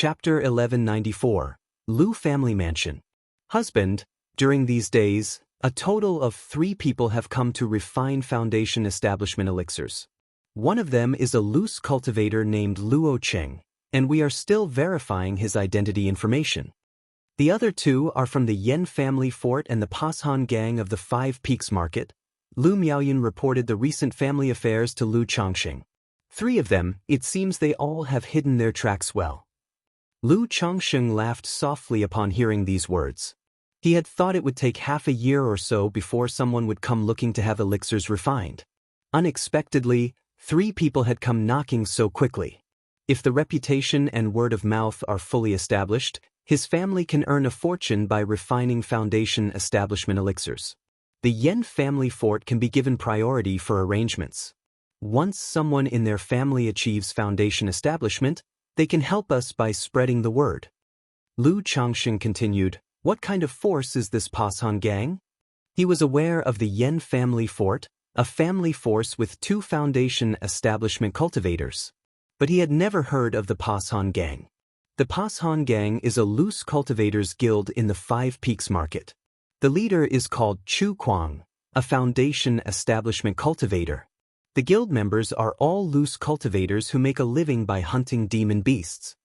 Chapter 1194, Lu Family Mansion. Husband, during these days, a total of 3 people have come to refine foundation establishment elixirs. One of them is a loose cultivator named Luo Cheng, and we are still verifying his identity information. The other 2 are from the Yen family fort and the Pashan gang of the 5 Peaks market. Lu Miaoyun reported the recent family affairs to Lu Changxing. 3 of them, it seems they all have hidden their tracks well. Lu Changxing laughed softly upon hearing these words. He had thought it would take half a year or so before someone would come looking to have elixirs refined. Unexpectedly, 3 people had come knocking so quickly. If the reputation and word of mouth are fully established, his family can earn a fortune by refining foundation establishment elixirs. The Yen family fort can be given priority for arrangements. Once someone in their family achieves foundation establishment, they can help us by spreading the word. Lu Changxing continued, "What kind of force is this Pashan gang?" He was aware of the Yen family fort, a family force with 2 foundation establishment cultivators. But he had never heard of the Pashan gang. The Pashan gang is a loose cultivators guild in the 5 Peaks market. The leader is called Chu Kuang, a foundation establishment cultivator. The guild members are all loose cultivators who make a living by hunting demon beasts.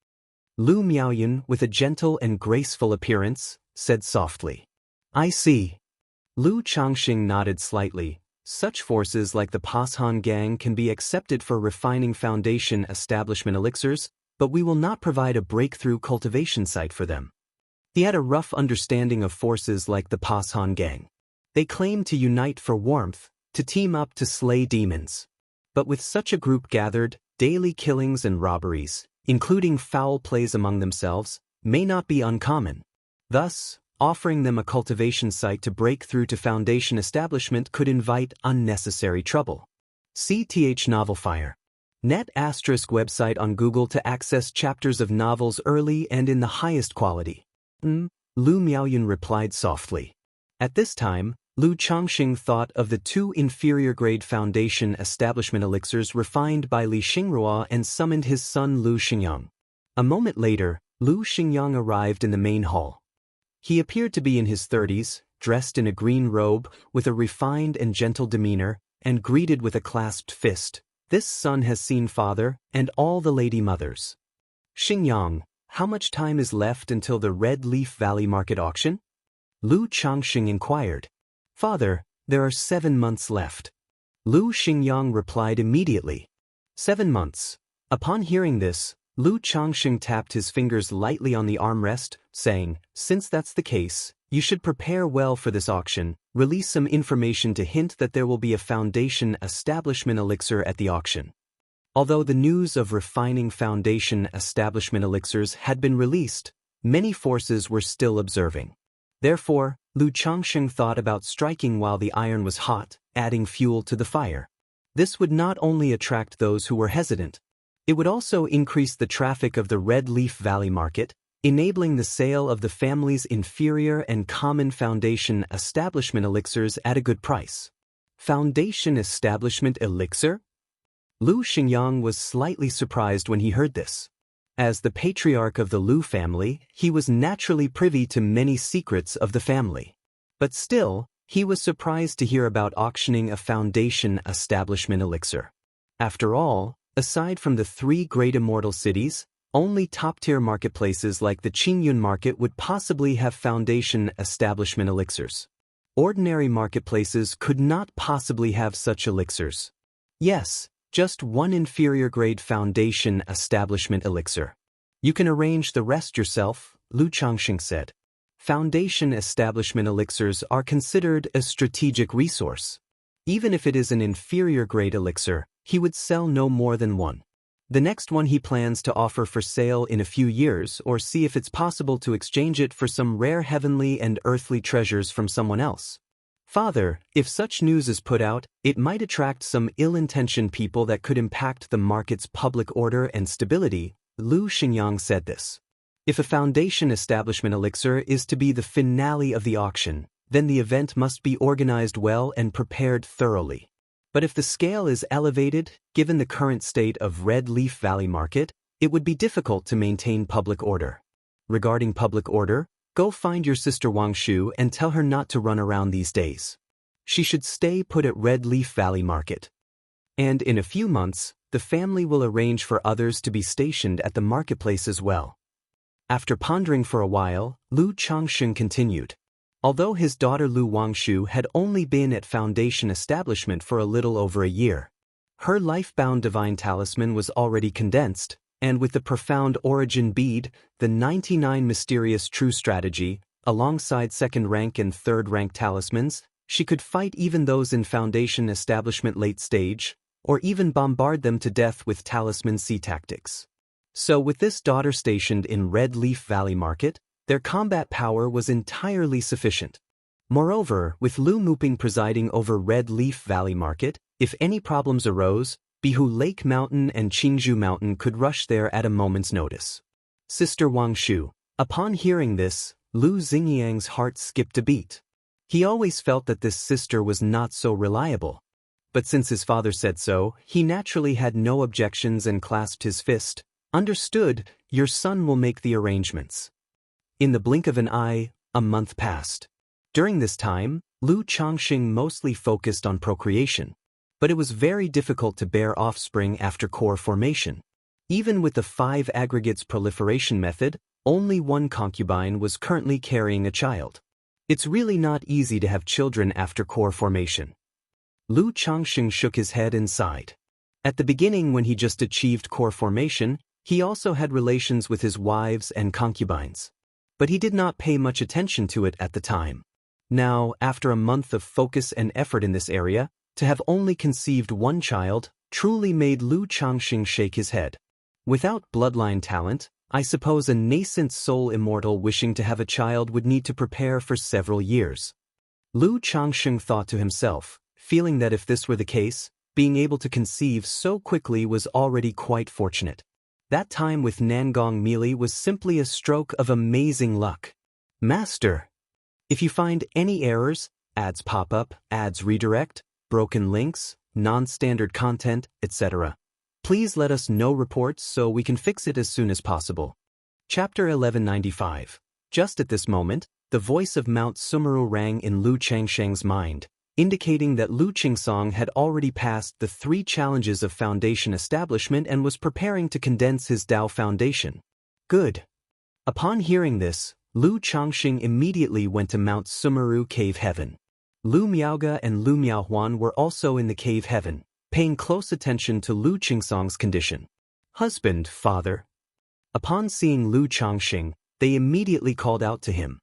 Lu Miaoyun, with a gentle and graceful appearance, said softly, "I see." Lu Changxing nodded slightly. Such forces like the Pashan gang can be accepted for refining foundation establishment elixirs, but we will not provide a breakthrough cultivation site for them. He had a rough understanding of forces like the Pashan gang. They claim to unite for warmth, to team up to slay demons. But with such a group gathered, daily killings and robberies, including foul plays among themselves, may not be uncommon. Thus, offering them a cultivation site to break through to foundation establishment could invite unnecessary trouble. CTH Novelfire. Net ** website on Google to access chapters of novels early and in the highest quality. Lu Miaoyun replied softly. At this time, Lu Changxing thought of the 2 inferior-grade foundation establishment elixirs refined by Li Xingrua and summoned his son Lu Xingyang. A moment later, Lu Xingyang arrived in the main hall. He appeared to be in his 30s, dressed in a green robe, with a refined and gentle demeanor, and greeted with a clasped fist. "This son has seen father, and all the lady mothers." "Xingyang, how much time is left until the Red Leaf Valley Market auction?" Lu Changxing inquired. "Father, there are 7 months left." Lu Xingyang replied immediately. 7 months. Upon hearing this, Lu Changxing tapped his fingers lightly on the armrest, saying, "Since that's the case, you should prepare well for this auction, release some information to hint that there will be a foundation establishment elixir at the auction." Although the news of refining foundation establishment elixirs had been released, many forces were still observing. Therefore, Lu Changxing thought about striking while the iron was hot, adding fuel to the fire. This would not only attract those who were hesitant, it would also increase the traffic of the Red Leaf Valley Market, enabling the sale of the family's inferior and common foundation establishment elixirs at a good price. Foundation establishment elixir? Lu Xingyang was slightly surprised when he heard this. As the patriarch of the Lu family, he was naturally privy to many secrets of the family. But still, he was surprised to hear about auctioning a foundation establishment elixir. After all, aside from the 3 great immortal cities, only top-tier marketplaces like the Qingyun market would possibly have foundation establishment elixirs. Ordinary marketplaces could not possibly have such elixirs. Yes, just 1 inferior-grade foundation establishment elixir. "You can arrange the rest yourself," Lu Changxing said. Foundation establishment elixirs are considered a strategic resource. Even if it is an inferior-grade elixir, he would sell no more than 1. The next one he plans to offer for sale in a few years or see if it's possible to exchange it for some rare heavenly and earthly treasures from someone else. "Father, if such news is put out, it might attract some ill-intentioned people that could impact the market's public order and stability," Lu Xingyang said this. If a foundation establishment elixir is to be the finale of the auction, then the event must be organized well and prepared thoroughly. But if the scale is elevated, given the current state of Red Leaf Valley Market, it would be difficult to maintain public order. Regarding public order, go find your sister Wangshu and tell her not to run around these days. She should stay put at Red Leaf Valley Market. And in a few months, the family will arrange for others to be stationed at the marketplace as well. After pondering for a while, Lu Changsheng continued. Although his daughter Lu Wangshu had only been at Foundation establishment for a little over a year, her life-bound divine talisman was already condensed, and with the profound origin bead, the 99 mysterious true strategy, alongside second-rank and third-rank talismans, she could fight even those in Foundation establishment late stage, or even bombard them to death with talisman C tactics. So with this daughter stationed in Red Leaf Valley Market, their combat power was entirely sufficient. Moreover, with Lu Muping presiding over Red Leaf Valley Market, if any problems arose, Bihu Lake Mountain and Qingzhou Mountain could rush there at a moment's notice. Sister Wangshu. Upon hearing this, Lu Xingyang's heart skipped a beat. He always felt that this sister was not so reliable. But since his father said so, he naturally had no objections and clasped his fist. Understood, your son will make the arrangements. In the blink of an eye, a month passed. During this time, Lu Changxing mostly focused on procreation. But it was very difficult to bear offspring after core formation. Even with the 5 aggregates proliferation method, only one concubine was currently carrying a child. It's really not easy to have children after core formation. Lu Changxing shook his head and sighed. At the beginning, when he just achieved core formation, he also had relations with his wives and concubines. But he did not pay much attention to it at the time. Now, after a month of focus and effort in this area, to have only conceived one child truly made Lu Changxing shake his head. Without bloodline talent, I suppose a nascent soul immortal wishing to have a child would need to prepare for several years. Lu Changxing thought to himself, feeling that if this were the case, being able to conceive so quickly was already quite fortunate. That time with Nangong Mealy was simply a stroke of amazing luck. Master, if you find any errors, ads pop up, ads redirect, broken links, non-standard content, etc., please let us know reports so we can fix it as soon as possible. Chapter 1195. Just at this moment, the voice of Mount Sumeru rang in Lu Changsheng's mind, indicating that Lu Qingsong had already passed the 3 challenges of Foundation establishment and was preparing to condense his Dao Foundation. Good. Upon hearing this, Lu Changxing immediately went to Mount Sumeru Cave Heaven. Lu Miaoge and Lu Miaohuan were also in the cave heaven, paying close attention to Lu Qingsong's condition. Husband, father. Upon seeing Lu Changxing, they immediately called out to him.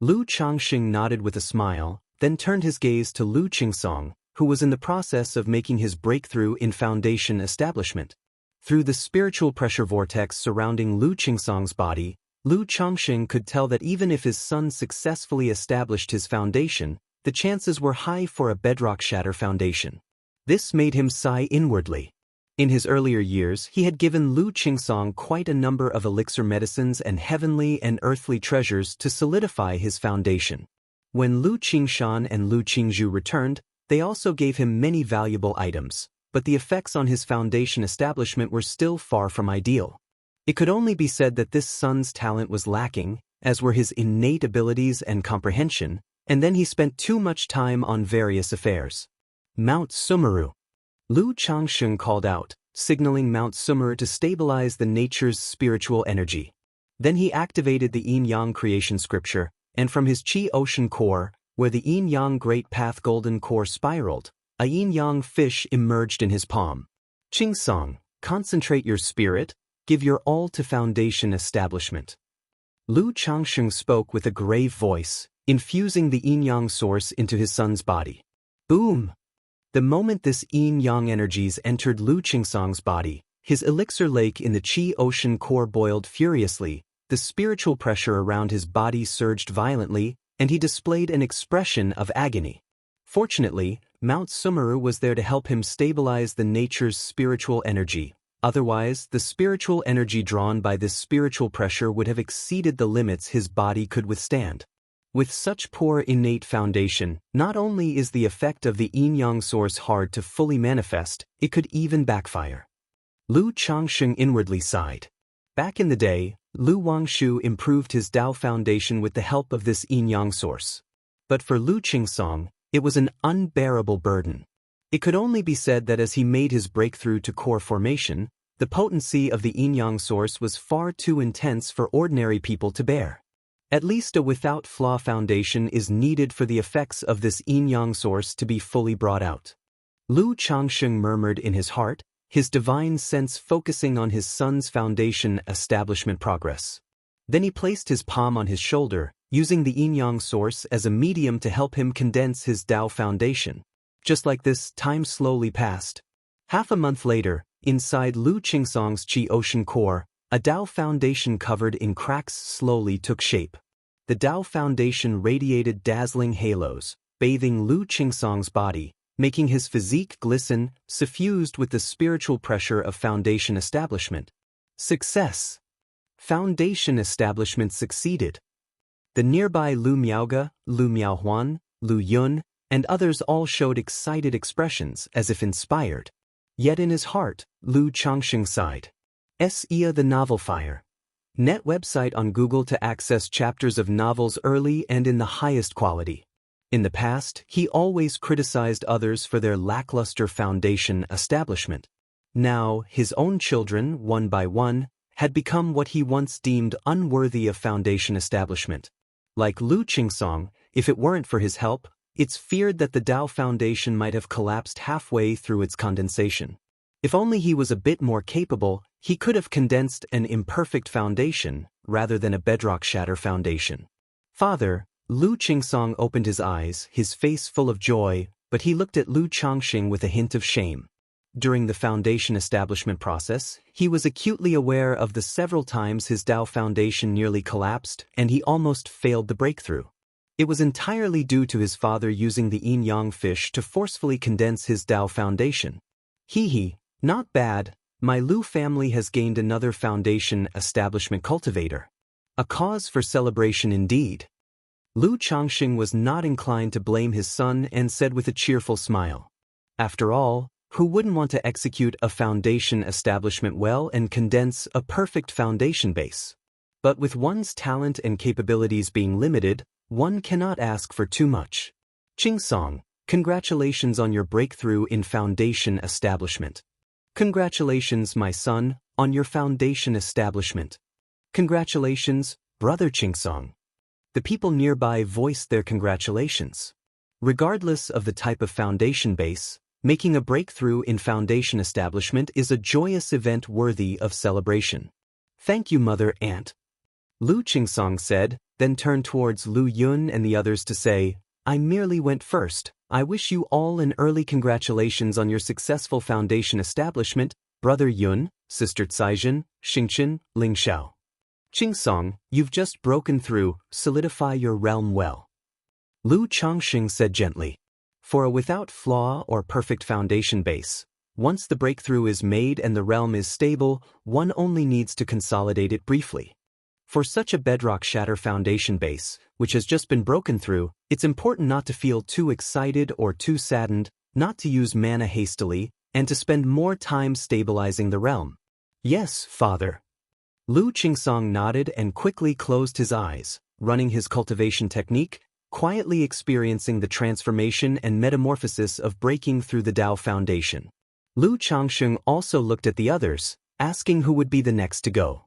Lu Changxing nodded with a smile, then turned his gaze to Lu Qingsong, who was in the process of making his breakthrough in Foundation establishment. Through the spiritual pressure vortex surrounding Lu Qingsong's body, Lu Changxing could tell that even if his son successfully established his foundation, the chances were high for a bedrock shatter foundation. This made him sigh inwardly. In his earlier years, he had given Lu Qingsong quite a number of elixir medicines and heavenly and earthly treasures to solidify his foundation. When Lu Qingshan and Lu Qingzhou returned, they also gave him many valuable items, but the effects on his foundation establishment were still far from ideal. It could only be said that this son's talent was lacking, as were his innate abilities and comprehension, and then he spent too much time on various affairs. Mount Sumeru. Lu Changxing called out, signaling Mount Sumeru to stabilize the nature's spiritual energy. Then he activated the yin-yang creation scripture, and from his Qi ocean core, where the yin-yang great path golden core spiraled, a yin-yang fish emerged in his palm. Qingsong, concentrate your spirit, give your all to Foundation establishment. Lu Changxing spoke with a grave voice, infusing the yin-yang source into his son's body. Boom! The moment this yin-yang energies entered Lu Qingsong's body, his elixir lake in the Qi ocean core boiled furiously, the spiritual pressure around his body surged violently, and he displayed an expression of agony. Fortunately, Mount Sumeru was there to help him stabilize the nature's spiritual energy. Otherwise, the spiritual energy drawn by this spiritual pressure would have exceeded the limits his body could withstand. With such poor innate foundation, not only is the effect of the yin-yang source hard to fully manifest, it could even backfire. Lu Changsheng inwardly sighed. Back in the day, Lu Wangshu improved his Dao foundation with the help of this yin-yang source. But for Lu Qingsong, it was an unbearable burden. It could only be said that as he made his breakthrough to core formation, the potency of the yin-yang source was far too intense for ordinary people to bear. At least a without-flaw foundation is needed for the effects of this yin-yang source to be fully brought out. Lu Changsheng murmured in his heart, his divine sense focusing on his son's foundation establishment progress. Then he placed his palm on his shoulder, using the yin-yang source as a medium to help him condense his Dao foundation. Just like this, time slowly passed. Half a month later, inside Lu Qingsong's Qi Ocean core, a Dao foundation covered in cracks slowly took shape. The Dao foundation radiated dazzling halos, bathing Lu Qingsong's body, making his physique glisten, suffused with the spiritual pressure of foundation establishment. Success! Foundation establishment succeeded. The nearby Lu Miaoge, Lu Miaohuan, Lu Yun, and others all showed excited expressions as if inspired. Yet in his heart, Lu Changsheng sighed. Ia the Novel Fire. Net website on Google to access chapters of novels early and in the highest quality. In the past, he always criticized others for their lackluster foundation establishment. Now, his own children, one by one, had become what he once deemed unworthy of foundation establishment. Like Lu Qingsong, if it weren't for his help, it's feared that the Dao foundation might have collapsed halfway through its condensation. If only he was a bit more capable, he could have condensed an imperfect foundation rather than a bedrock shatter foundation. Father, Lu Qingsong opened his eyes, his face full of joy, but he looked at Lu Changsheng with a hint of shame. During the foundation establishment process, he was acutely aware of the several times his Dao foundation nearly collapsed and he almost failed the breakthrough. It was entirely due to his father using the yin-yang fish to forcefully condense his Dao foundation. Hee, not bad, my Lu family has gained another foundation establishment cultivator. A cause for celebration indeed. Lu Changsheng was not inclined to blame his son and said with a cheerful smile. After all, who wouldn't want to execute a foundation establishment well and condense a perfect foundation base? But with one's talent and capabilities being limited, one cannot ask for too much. Qingsong, congratulations on your breakthrough in foundation establishment. Congratulations, my son, on your foundation establishment. Congratulations, brother Qingsong. The people nearby voiced their congratulations. Regardless of the type of foundation base, making a breakthrough in foundation establishment is a joyous event worthy of celebration. Thank you, Mother Aunt. Lu Qingsong said, then turned towards Lu Yun and the others to say, I merely went first. I wish you all an early congratulations on your successful foundation establishment, Brother Yun, Sister Caizhen, Xingchen, Lingxiao. Qingsong, you've just broken through, solidify your realm well. Lu Changsheng said gently. For a without flaw or perfect foundation base, once the breakthrough is made and the realm is stable, one only needs to consolidate it briefly. For such a bedrock shatter foundation base, which has just been broken through, it's important not to feel too excited or too saddened, not to use mana hastily, and to spend more time stabilizing the realm. Yes, Father. Lu Qingsong nodded and quickly closed his eyes, running his cultivation technique, quietly experiencing the transformation and metamorphosis of breaking through the Dao foundation. Lu Changsheng also looked at the others, asking who would be the next to go.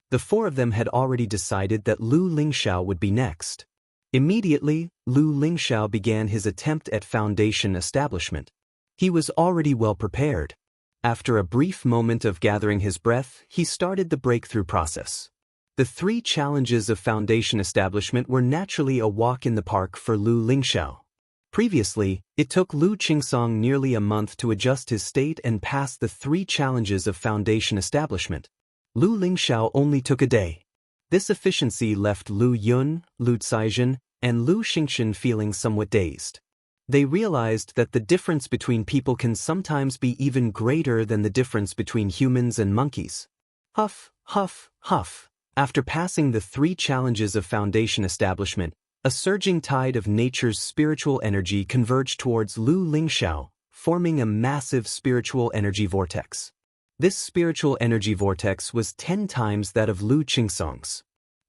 The four of them had already decided that Lu Lingxiao would be next. Immediately, Lu Lingxiao began his attempt at foundation establishment. He was already well prepared. After a brief moment of gathering his breath, he started the breakthrough process. The 3 challenges of foundation establishment were naturally a walk in the park for Lu Lingxiao. Previously, it took Lu Qingsong nearly a month to adjust his state and pass the 3 challenges of foundation establishment. Lu Lingxiao only took a day. This efficiency left Lu Yun, Lu Caizhen, and Lu Xingchen feeling somewhat dazed. They realized that the difference between people can sometimes be even greater than the difference between humans and monkeys. Huff, huff, huff. After passing the 3 challenges of foundation establishment, a surging tide of nature's spiritual energy converged towards Lu Lingxiao, forming a massive spiritual energy vortex. This spiritual energy vortex was 10 times that of Lu Qingxong's.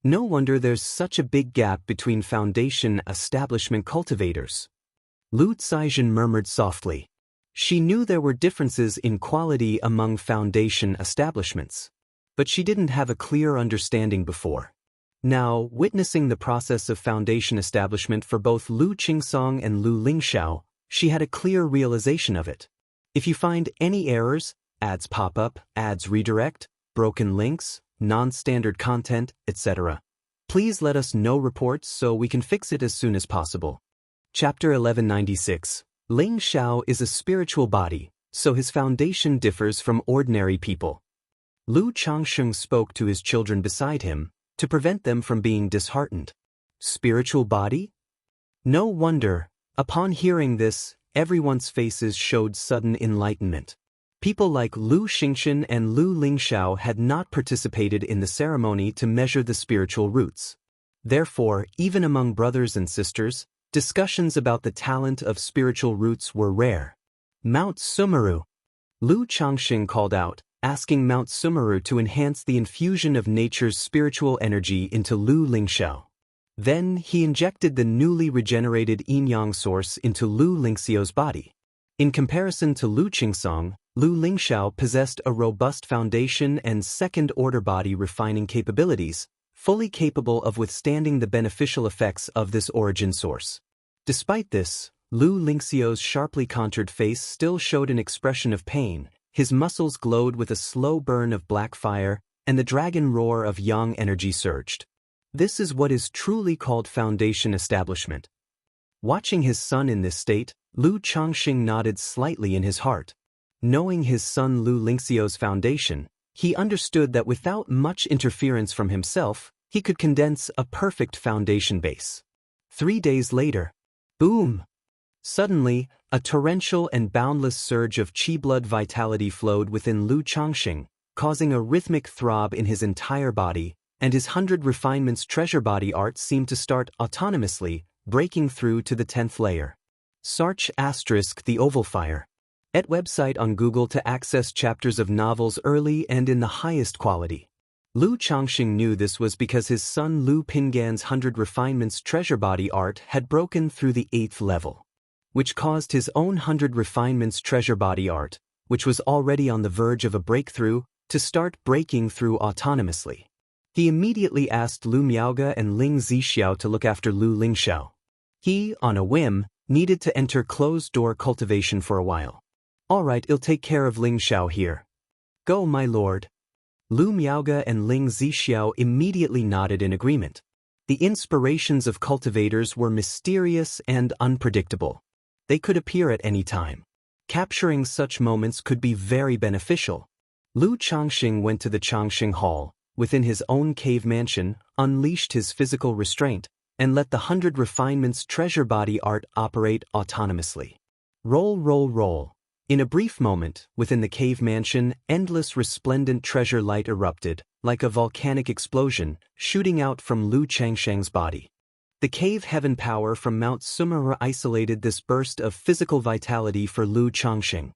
No wonder there's such a big gap between foundation establishment cultivators. Lu Caizhen murmured softly. She knew there were differences in quality among foundation establishments, but she didn't have a clear understanding before. Now, witnessing the process of foundation establishment for both Lu Qingxong and Lu Lingxiao, she had a clear realization of it. If you find any errors, ads pop up, ads redirect, broken links, non-standard content, etc., please let us know reports so we can fix it as soon as possible. Chapter 1196. Ling Xiao is a spiritual body, so his foundation differs from ordinary people. Lu Changsheng spoke to his children beside him, to prevent them from being disheartened. Spiritual body? No wonder, upon hearing this, everyone's faces showed sudden enlightenment. People like Lu Xingxin and Lu Lingxiao had not participated in the ceremony to measure the spiritual roots. Therefore, even among brothers and sisters, discussions about the talent of spiritual roots were rare. Mount Sumeru. Lu Changxing called out, asking Mount Sumeru to enhance the infusion of nature's spiritual energy into Lu Lingxiao. Then he injected the newly regenerated yin-yang source into Lu Lingxiao's body. In comparison to Lu Qingxong, Lu Lingxiao possessed a robust foundation and second-order body refining capabilities, fully capable of withstanding the beneficial effects of this origin source. Despite this, Lu Lingxiao's sharply contoured face still showed an expression of pain, his muscles glowed with a slow burn of black fire, and the dragon roar of yang energy surged. This is what is truly called foundation establishment. Watching his son in this state, Lu Changxing nodded slightly in his heart. Knowing his son Lu Lingxiao's foundation, he understood that without much interference from himself, he could condense a perfect foundation base. 3 days later, boom! Suddenly, a torrential and boundless surge of qi blood vitality flowed within Lu Changxing, causing a rhythmic throb in his entire body, and his 100 refinements treasure body art seemed to start autonomously, breaking through to the 10th layer. Sarch * the Oval Fire. Et website on Google to access chapters of novels early and in the highest quality. Lu Changxing knew this was because his son Lu Pingan's 100 refinements treasure body art had broken through the 8th level, which caused his own 100 refinements treasure body art, which was already on the verge of a breakthrough, to start breaking through autonomously. He immediately asked Lu Miaoge and Ling Zixiao to look after Lu Lingxiao. He, on a whim, needed to enter closed-door cultivation for a while. All right, I'll take care of Lingxiao here. Go, my lord. Lu Miaoge and Ling Zixiao immediately nodded in agreement. The inspirations of cultivators were mysterious and unpredictable. They could appear at any time. Capturing such moments could be very beneficial. Lu Changxing went to the Changxing Hall, within his own cave mansion, unleashed his physical restraint, and let the 100 refinements treasure body art operate autonomously. Roll, roll, roll. In a brief moment, within the cave mansion, endless resplendent treasure light erupted, like a volcanic explosion, shooting out from Lu Changsheng's body. The cave heaven power from Mount Sumeru isolated this burst of physical vitality for Lu Changxing.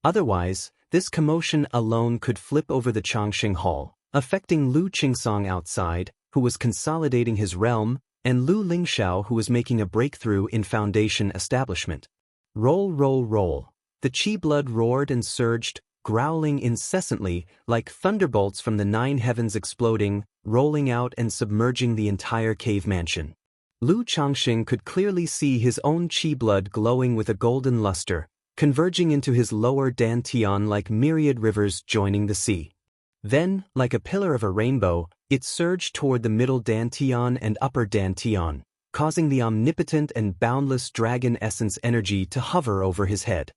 Otherwise, this commotion alone could flip over the Changxing Hall, affecting Lu Qingxong outside, who was consolidating his realm, and Lu Lingxiao, who was making a breakthrough in foundation establishment. Roll, roll, roll. The qi blood roared and surged, growling incessantly, like thunderbolts from the 9 heavens exploding, rolling out and submerging the entire cave mansion. Lu Changxing could clearly see his own qi blood glowing with a golden luster, converging into his lower dantian like myriad rivers joining the sea. Then, like a pillar of a rainbow, it surged toward the middle dantian and upper dantian, causing the omnipotent and boundless dragon essence energy to hover over his head.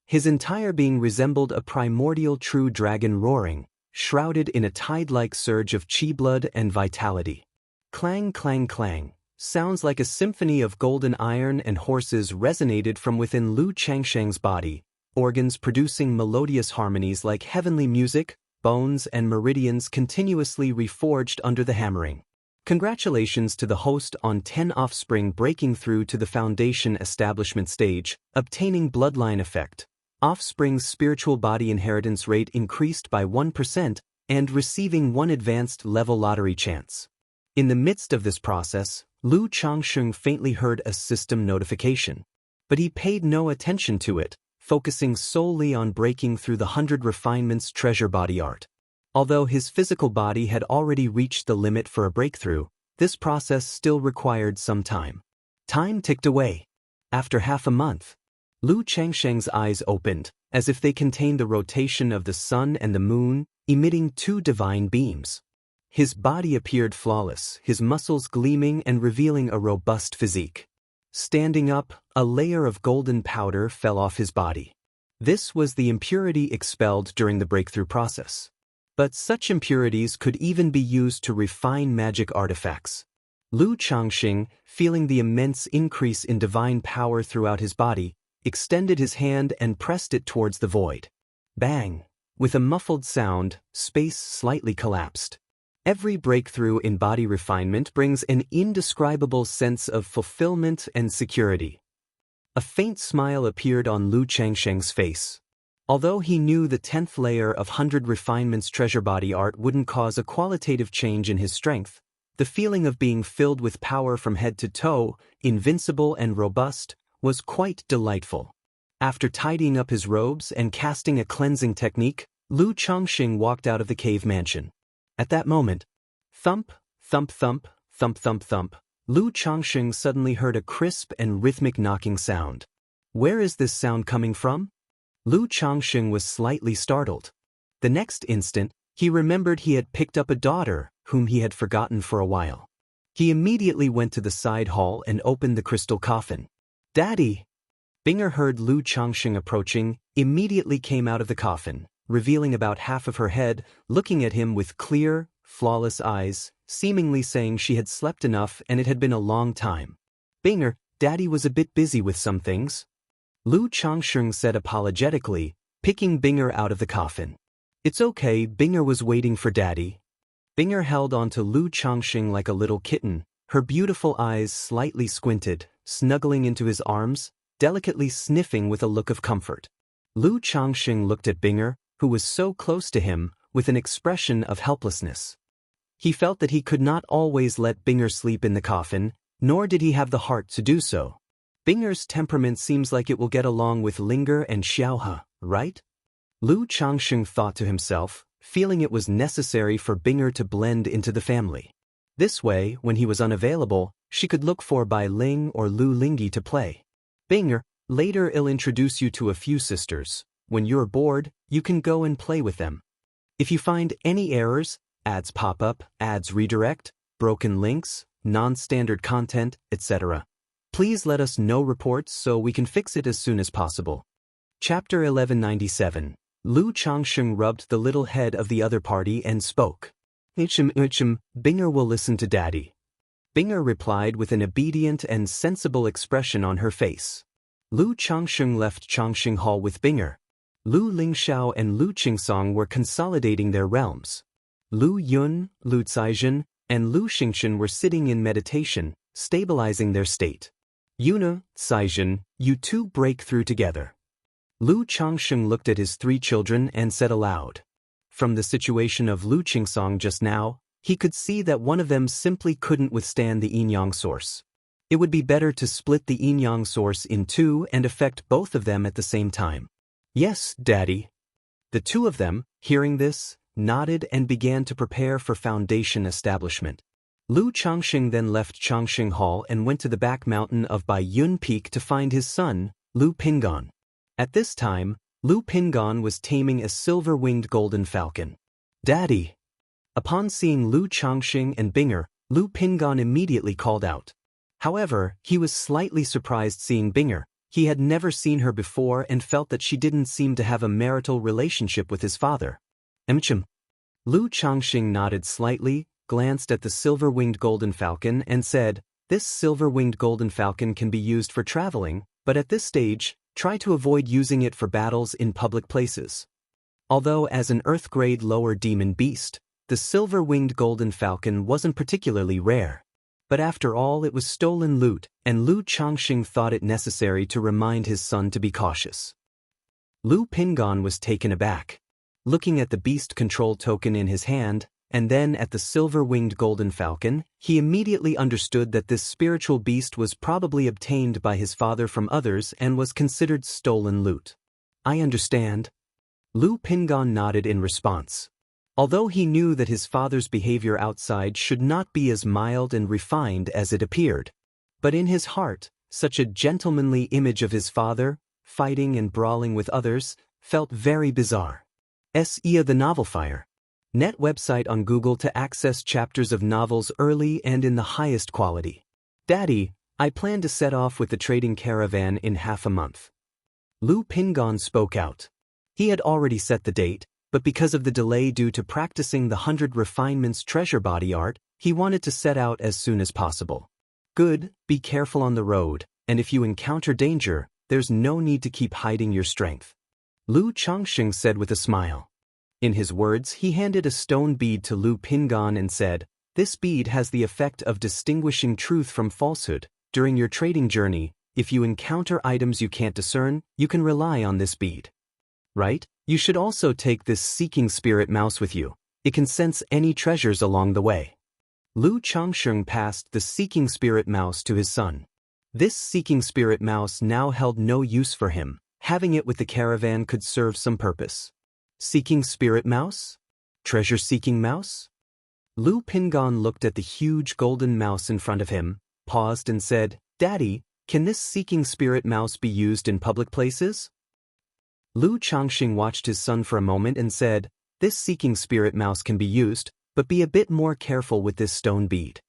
His entire being resembled a primordial true dragon roaring, shrouded in a tide-like surge of qi blood and vitality. Clang, clang, clang. Sounds like a symphony of golden iron and horses resonated from within Lu Changsheng's body, organs producing melodious harmonies like heavenly music, bones and meridians continuously reforged under the hammering. Congratulations to the host on 10 offspring breaking through to the foundation establishment stage, obtaining bloodline effect. offspring's spiritual body inheritance rate increased by 1% and receiving one advanced level lottery chance. In the midst of this process, Lu Changsheng faintly heard a system notification. But he paid no attention to it, focusing solely on breaking through the 100 refinements treasure body art. Although his physical body had already reached the limit for a breakthrough, this process still required some time. Time ticked away. After half a month, Lu Changsheng's eyes opened, as if they contained the rotation of the sun and the moon, emitting two divine beams. His body appeared flawless, his muscles gleaming and revealing a robust physique. Standing up, a layer of golden powder fell off his body. This was the impurity expelled during the breakthrough process. But such impurities could even be used to refine magic artifacts. Lu Changsheng, feeling the immense increase in divine power throughout his body, extended his hand and pressed it towards the void. Bang! With a muffled sound, space slightly collapsed. Every breakthrough in body refinement brings an indescribable sense of fulfillment and security. A faint smile appeared on Lu Changsheng's face. Although he knew the 10th layer of 100 refinements treasure body art wouldn't cause a qualitative change in his strength, the feeling of being filled with power from head to toe, invincible and robust, was quite delightful. After tidying up his robes and casting a cleansing technique, Lu Changsheng walked out of the cave mansion. At that moment, thump, thump thump, thump thump thump, Lu Changsheng suddenly heard a crisp and rhythmic knocking sound. Where is this sound coming from? Lu Changsheng was slightly startled. The next instant, he remembered he had picked up a daughter, whom he had forgotten for a while. He immediately went to the side hall and opened the crystal coffin. "Daddy!" Binger heard Lu Changsheng approaching, immediately came out of the coffin, revealing about half of her head, looking at him with clear, flawless eyes, seemingly saying she had slept enough and it had been a long time. "Binger, Daddy was a bit busy with some things," Lu Changsheng said apologetically, picking Binger out of the coffin. "It's okay, Binger was waiting for Daddy." Binger held onto Lu Changsheng like a little kitten, her beautiful eyes slightly squinted, snuggling into his arms, delicately sniffing with a look of comfort. Lu Changsheng looked at Binger, who was so close to him, with an expression of helplessness. He felt that he could not always let Binger sleep in the coffin, nor did he have the heart to do so. Binger's temperament seems like it will get along with Linger and Xiaohe, right? Lu Changsheng thought to himself, feeling it was necessary for Binger to blend into the family. This way, when he was unavailable, she could look for Bai Ling or Lu Lingyi to play. "Binger, later I'll introduce you to a few sisters. When you're bored, you can go and play with them. If you find any errors, ads pop up, ads redirect, broken links, non-standard content, etc., please let us know reports so we can fix it as soon as possible." Chapter 1197. Lu Changsheng rubbed the little head of the other party and spoke. Binger will listen to Daddy." Binger replied with an obedient and sensible expression on her face. Lu Changsheng left Changsheng Hall with Binger. Lu Lingxiao and Lu Qingsong were consolidating their realms. Lu Yun, Lu Caizhen, and Lu Xingchen were sitting in meditation, stabilizing their state. "Yuna, Caizhen, you two break through together." Lu Changsheng looked at his three children and said aloud. From the situation of Lu Qingsong just now, he could see that one of them simply couldn't withstand the yin-yang source. It would be better to split the yin-yang source in two and affect both of them at the same time. "Yes, Daddy." The two of them, hearing this, nodded and began to prepare for foundation establishment. Lu Changsheng then left Changsheng Hall and went to the back mountain of Baiyun Peak to find his son, Lu Pingon. At this time, Lu Pingon was taming a silver-winged golden falcon. "Daddy!" Upon seeing Lu Changsheng and Binger, Lu Pingon immediately called out. However, he was slightly surprised seeing Binger. He had never seen her before and felt that she didn't seem to have a marital relationship with his father. Lu Changsheng nodded slightly, glanced at the silver-winged golden falcon and said, "This silver-winged golden falcon can be used for traveling, but at this stage, try to avoid using it for battles in public places." Although as an Earth-grade lower demon beast, the silver-winged golden falcon wasn't particularly rare. But after all, it was stolen loot, and Lu Changsheng thought it necessary to remind his son to be cautious. Lu Pingon was taken aback. Looking at the beast control token in his hand, and then at the silver-winged golden falcon, he immediately understood that this spiritual beast was probably obtained by his father from others and was considered stolen loot. I understand. Lu Pingon nodded in response. Although he knew that his father's behavior outside should not be as mild and refined as it appeared. But in his heart, such a gentlemanly image of his father, fighting and brawling with others, felt very bizarre. Xianxia the Novel Fire. Net website on Google to access chapters of novels early and in the highest quality. Daddy, I plan to set off with the trading caravan in half a month. Lu Pingon spoke out. He had already set the date, but because of the delay due to practicing the 100 Refinements treasure body art, he wanted to set out as soon as possible. Good, be careful on the road, and if you encounter danger, there's no need to keep hiding your strength. Lu Changxing said with a smile. In his words, he handed a stone bead to Lu Pingon and said, "This bead has the effect of distinguishing truth from falsehood. During your trading journey, if you encounter items you can't discern, you can rely on this bead. Right? You should also take this seeking spirit mouse with you. It can sense any treasures along the way." Lu Changsheng passed the seeking spirit mouse to his son. This seeking spirit mouse now held no use for him. Having it with the caravan could serve some purpose. Seeking spirit mouse? Treasure-seeking mouse? Lu Pingon looked at the huge golden mouse in front of him, paused and said, "Daddy, can this seeking spirit mouse be used in public places?" Lu Changxing watched his son for a moment and said, "This seeking spirit mouse can be used, but be a bit more careful with this stone bead."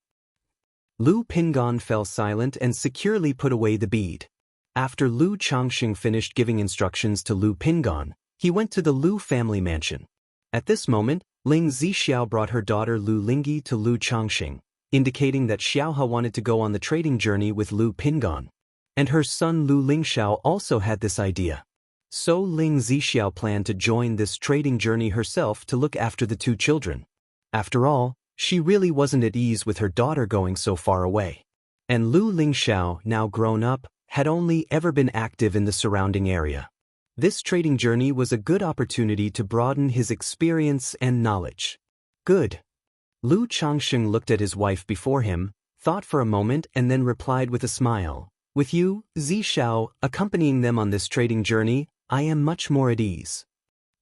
Lu Pingon fell silent and securely put away the bead. After Lu Changxing finished giving instructions to Lu Pingon, he went to the Lu family mansion. At this moment, Ling Zixiao brought her daughter Lu Lingyi to Lu Changxing, indicating that Xiaohe wanted to go on the trading journey with Lu Pingon. And her son Lu Lingxiao also had this idea. So Ling Zixiao planned to join this trading journey herself to look after the two children. After all, she really wasn't at ease with her daughter going so far away. And Lu Lingxiao, now grown up, had only ever been active in the surrounding area. This trading journey was a good opportunity to broaden his experience and knowledge. Good. Lu Changxing looked at his wife before him, thought for a moment and then replied with a smile, "With you, Zixiao, accompanying them on this trading journey, I am much more at ease."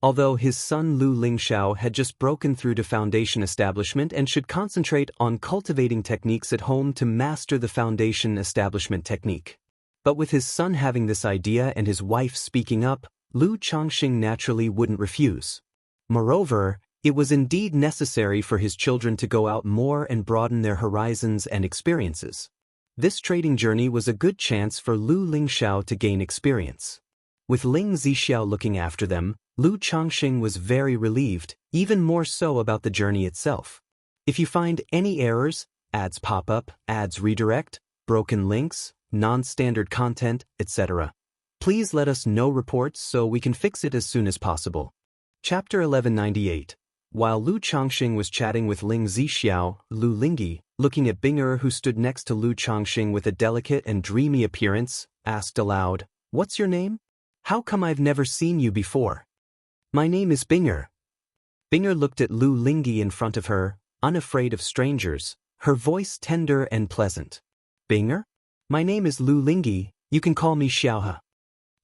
Although his son Lu Lingxiao had just broken through to foundation establishment and should concentrate on cultivating techniques at home to master the foundation establishment technique. But with his son having this idea and his wife speaking up, Lu Changxing naturally wouldn't refuse. Moreover, it was indeed necessary for his children to go out more and broaden their horizons and experiences. This trading journey was a good chance for Lu Lingxiao to gain experience. With Ling Zixiao looking after them, Lu Changxing was very relieved, even more so about the journey itself. If you find any errors, ads pop up, ads redirect, broken links, non-standard content, etc., please let us know reports so we can fix it as soon as possible. Chapter 1198. While Lu Changxing was chatting with Ling Zixiao, Lu Lingyi, looking at Binger who stood next to Lu Changxing with a delicate and dreamy appearance, asked aloud, "What's your name? How come I've never seen you before?" "My name is Binger." Binger looked at Lu Lingyi in front of her, unafraid of strangers, her voice tender and pleasant. "Binger? My name is Lu Lingyi, you can call me Xiaohe."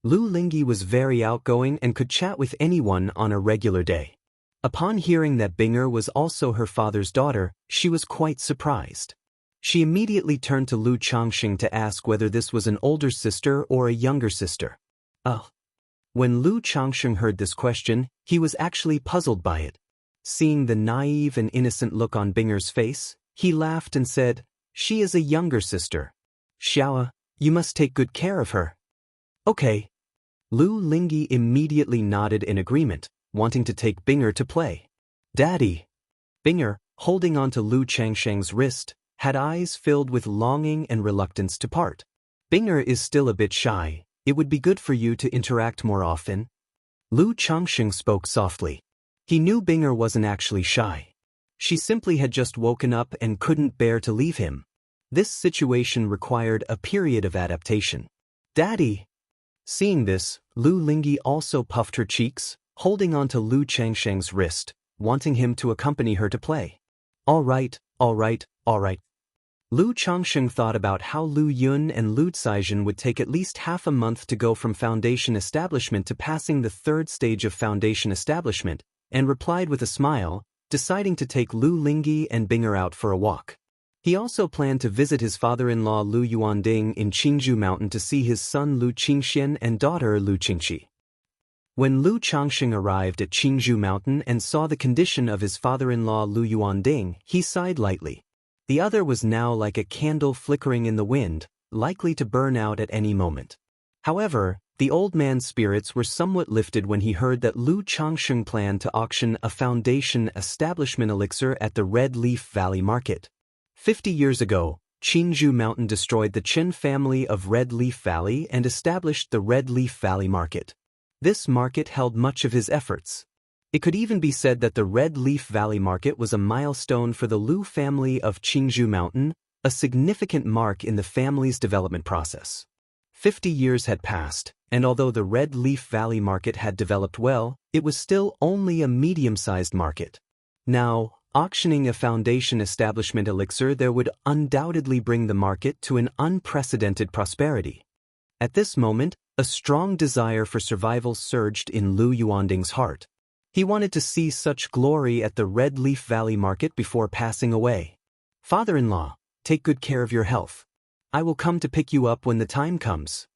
Lu Lingyi was very outgoing and could chat with anyone on a regular day. Upon hearing that Binger was also her father's daughter, she was quite surprised. She immediately turned to Lu Changxing to ask whether this was an older sister or a younger sister. Oh. When Lu Changxing heard this question, he was actually puzzled by it. Seeing the naive and innocent look on Binger's face, he laughed and said, "She is a younger sister. Xiaohe, you must take good care of her." "Okay." Lu Lingyi immediately nodded in agreement, wanting to take Binger to play. "Daddy." Binger, holding onto Lu Changxing's wrist, had eyes filled with longing and reluctance to part. "Binger is still a bit shy. It would be good for you to interact more often." Lu Changxing spoke softly. He knew Binger wasn't actually shy. She simply had just woken up and couldn't bear to leave him. This situation required a period of adaptation. "Daddy." Seeing this, Lu Lingyi also puffed her cheeks, holding onto Lu Changsheng's wrist, wanting him to accompany her to play. All right, all right, all right. Lu Changsheng thought about how Lu Yun and Lu Caizhen would take at least half a month to go from foundation establishment to passing the third stage of foundation establishment, and replied with a smile, deciding to take Lu Lingyi and Binger out for a walk. He also planned to visit his father-in-law Lu Yuanding in Qingzhou Mountain to see his son Lu Qingxian and daughter Lu Qingxi. When Lu Changsheng arrived at Qingzhou Mountain and saw the condition of his father-in-law Lu Yuanding, he sighed lightly. The other was now like a candle flickering in the wind, likely to burn out at any moment. However, the old man's spirits were somewhat lifted when he heard that Lu Changsheng planned to auction a foundation establishment elixir at the Red Leaf Valley Market. 50 years ago, Qingzhou Mountain destroyed the Qin family of Red Leaf Valley and established the Red Leaf Valley Market. This market held much of his efforts. It could even be said that the Red Leaf Valley Market was a milestone for the Lu family of Qingzhou Mountain, a significant mark in the family's development process. 50 years had passed, and although the Red Leaf Valley Market had developed well, it was still only a medium-sized market. Now, auctioning a foundation establishment elixir there would undoubtedly bring the market to an unprecedented prosperity. At this moment, a strong desire for survival surged in Lu Yuanding's heart. He wanted to see such glory at the Red Leaf Valley Market before passing away. Father-in-law, take good care of your health. I will come to pick you up when the time comes.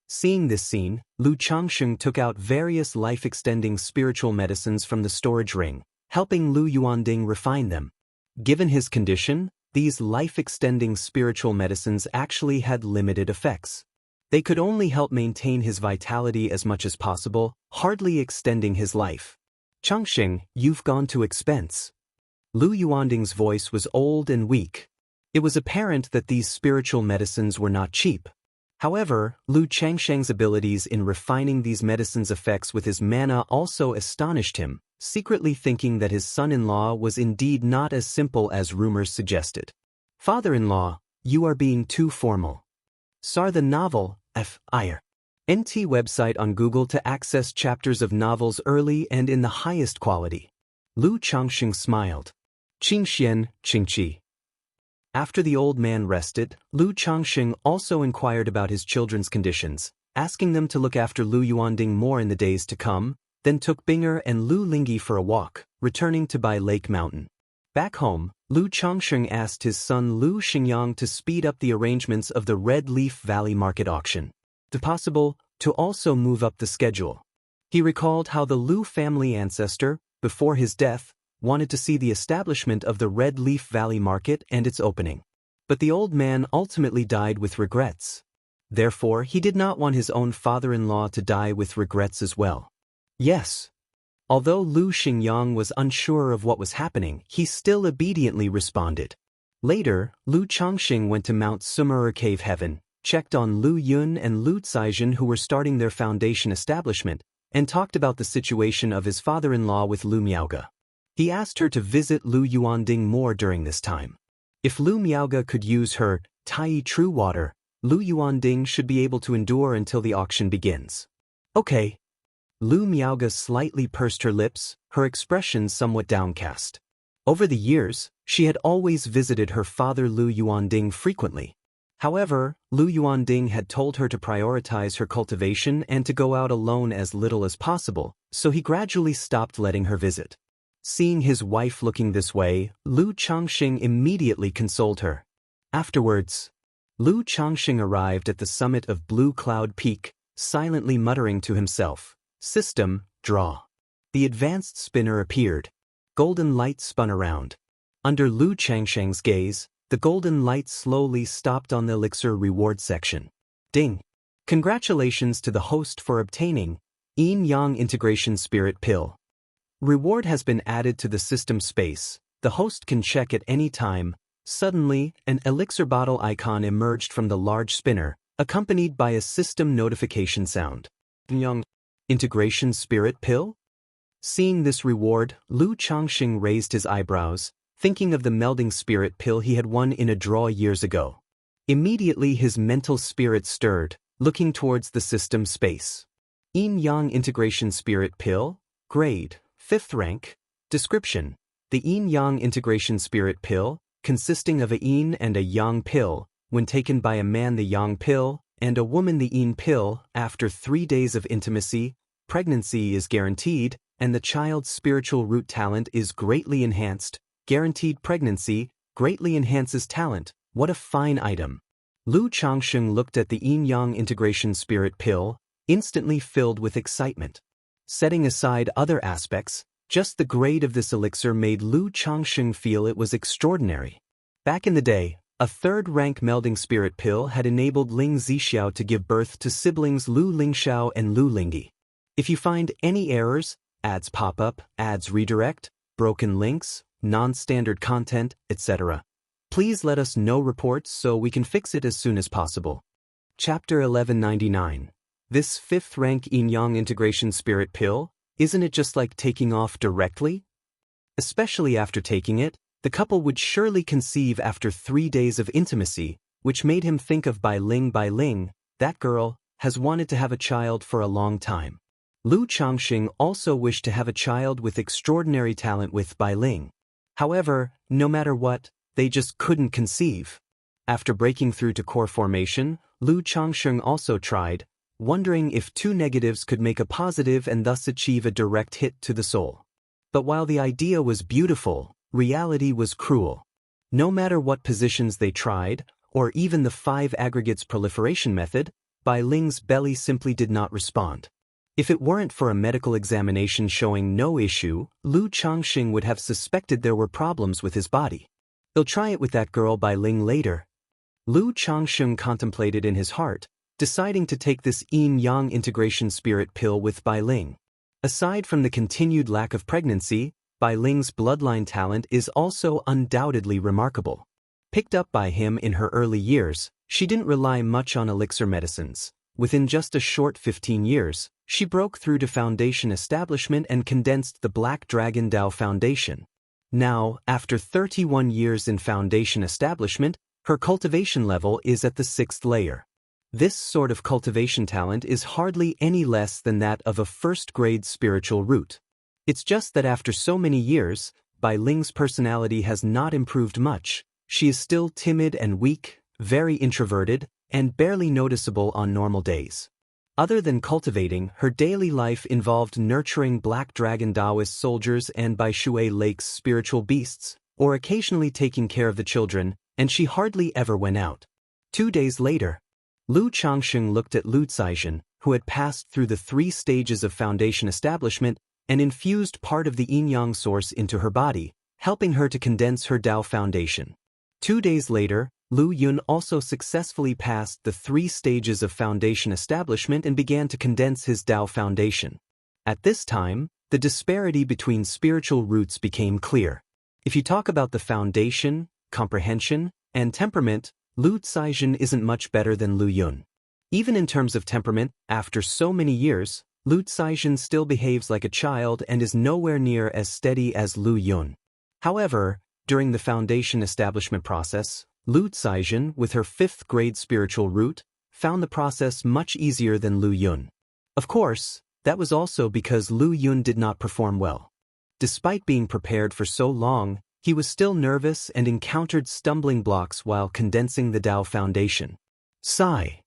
Seeing this scene, Lu Changsheng took out various life-extending spiritual medicines from the storage ring, helping Lu Yuanding refine them. Given his condition, these life-extending spiritual medicines actually had limited effects. They could only help maintain his vitality as much as possible, hardly extending his life. Changsheng, you've gone to expense. Lu Yuanding's voice was old and weak. It was apparent that these spiritual medicines were not cheap. However, Lu Changsheng's abilities in refining these medicines' effects with his mana also astonished him, secretly thinking that his son-in-law was indeed not as simple as rumors suggested. Father-in-law, you are being too formal. Sar the novel, F.I.R. NT website on Google to access chapters of novels early and in the highest quality. Lu Changsheng smiled. Qingxian, Qingqi. After the old man rested, Lu Changsheng also inquired about his children's conditions, asking them to look after Lu Yuanding more in the days to come, then took Binger and Lu Lingyi for a walk, returning to Bai Lake Mountain. Back home, Lu Changsheng asked his son Lu Xingyang to speed up the arrangements of the Red Leaf Valley Market auction. If possible, to also move up the schedule. He recalled how the Lu family ancestor, before his death, wanted to see the establishment of the Red Leaf Valley Market and its opening. But the old man ultimately died with regrets. Therefore, he did not want his own father-in-law to die with regrets as well. Yes. Although Lu Xingyang was unsure of what was happening, he still obediently responded. Later, Lu Changsheng went to Mount Sumeru Cave Heaven, checked on Lu Yun and Lu Caizhen who were starting their foundation establishment, and talked about the situation of his father-in-law with Lu Miaoge. He asked her to visit Lu Yuanding more during this time. If Lu Miaoge could use her Tai True Water, Lu Yuanding should be able to endure until the auction begins. Okay. Lu Miaoge slightly pursed her lips, her expression somewhat downcast. Over the years, she had always visited her father Lu Yuanding frequently. However, Lu Yuanding had told her to prioritize her cultivation and to go out alone as little as possible, so he gradually stopped letting her visit. Seeing his wife looking this way, Lu Changsheng immediately consoled her. Afterwards, Lu Changsheng arrived at the summit of Blue Cloud Peak, silently muttering to himself, "System, draw." The advanced spinner appeared. Golden light spun around. Under Lu Changsheng's gaze, the golden light slowly stopped on the elixir reward section. Ding! Congratulations to the host for obtaining Yin-Yang Integration Spirit Pill. Reward has been added to the system space. The host can check at any time. Suddenly, an elixir bottle icon emerged from the large spinner, accompanied by a system notification sound. Yin-Yang Integration Spirit Pill? Seeing this reward, Lu Changsheng raised his eyebrows, thinking of the melding spirit pill he had won in a draw years ago. Immediately his mental spirit stirred, looking towards the system space. Yin-Yang Integration Spirit Pill, Grade, 5th Rank. Description: the Yin-Yang Integration Spirit Pill, consisting of a Yin and a Yang pill, when taken by a man the Yang pill, and a woman the Yin pill, after 3 days of intimacy, pregnancy is guaranteed, and the child's spiritual root talent is greatly enhanced. Guaranteed pregnancy greatly enhances talent. What a fine item. Lu Changsheng looked at the Yin-Yang Integration Spirit Pill, instantly filled with excitement. Setting aside other aspects, just the grade of this elixir made Lu Changsheng feel it was extraordinary. Back in the day, a 3rd-rank melding spirit pill had enabled Ling Zixiao to give birth to siblings Lu Lingxiao and Lu Lingyi. If you find any errors, ads pop up, ads redirect, broken links, non-standard content, etc., please let us know reports so we can fix it as soon as possible. Chapter 1199. This 5th-rank Yin-Yang Integration Spirit Pill, isn't it just like taking off directly? Especially after taking it, the couple would surely conceive after 3 days of intimacy, which made him think of Bai Ling. Bai Ling, that girl, has wanted to have a child for a long time. Lu Changsheng also wished to have a child with extraordinary talent with Bai Ling. However, no matter what, they just couldn't conceive. After breaking through to core formation, Lu Changsheng also tried, wondering if 2 negatives could make a positive and thus achieve a direct hit to the soul. But while the idea was beautiful, reality was cruel. No matter what positions they tried, or even the 5 aggregates proliferation method, Bai Ling's belly simply did not respond. If it weren't for a medical examination showing no issue, Lu Changsheng would have suspected there were problems with his body. He'll try it with that girl Bai Ling later. Lu Changsheng contemplated in his heart, deciding to take this Yin-Yang Integration Spirit Pill with Bai Ling. Aside from the continued lack of pregnancy, Bai Ling's bloodline talent is also undoubtedly remarkable. Picked up by him in her early years, she didn't rely much on elixir medicines. Within just a short 15 years, she broke through to foundation establishment and condensed the Black Dragon Dao Foundation. Now, after 31 years in foundation establishment, her cultivation level is at the 6th layer. This sort of cultivation talent is hardly any less than that of a 1st-grade spiritual root. It's just that after so many years, Bai Ling's personality has not improved much. She is still timid and weak, very introverted, and barely noticeable on normal days. Other than cultivating, her daily life involved nurturing Black Dragon Taoist soldiers and Bai Shui Lake's spiritual beasts, or occasionally taking care of the children, and she hardly ever went out. 2 days later, Lu Changsheng looked at Lu Caizhen, who had passed through the 3 stages of foundation establishment and infused part of the yin-yang source into her body, helping her to condense her Dao foundation. 2 days later, Lu Yun also successfully passed the 3 stages of foundation establishment and began to condense his Dao foundation. At this time, the disparity between spiritual roots became clear. If you talk about the foundation, comprehension, and temperament, Lu Caizhen isn't much better than Lu Yun. Even in terms of temperament, after so many years, Lu Caizhen still behaves like a child and is nowhere near as steady as Lu Yun. However, during the foundation establishment process, Lu Caizhen, with her 5th grade spiritual root, found the process much easier than Lu Yun. Of course, that was also because Lu Yun did not perform well. Despite being prepared for so long, he was still nervous and encountered stumbling blocks while condensing the Dao foundation. Sigh.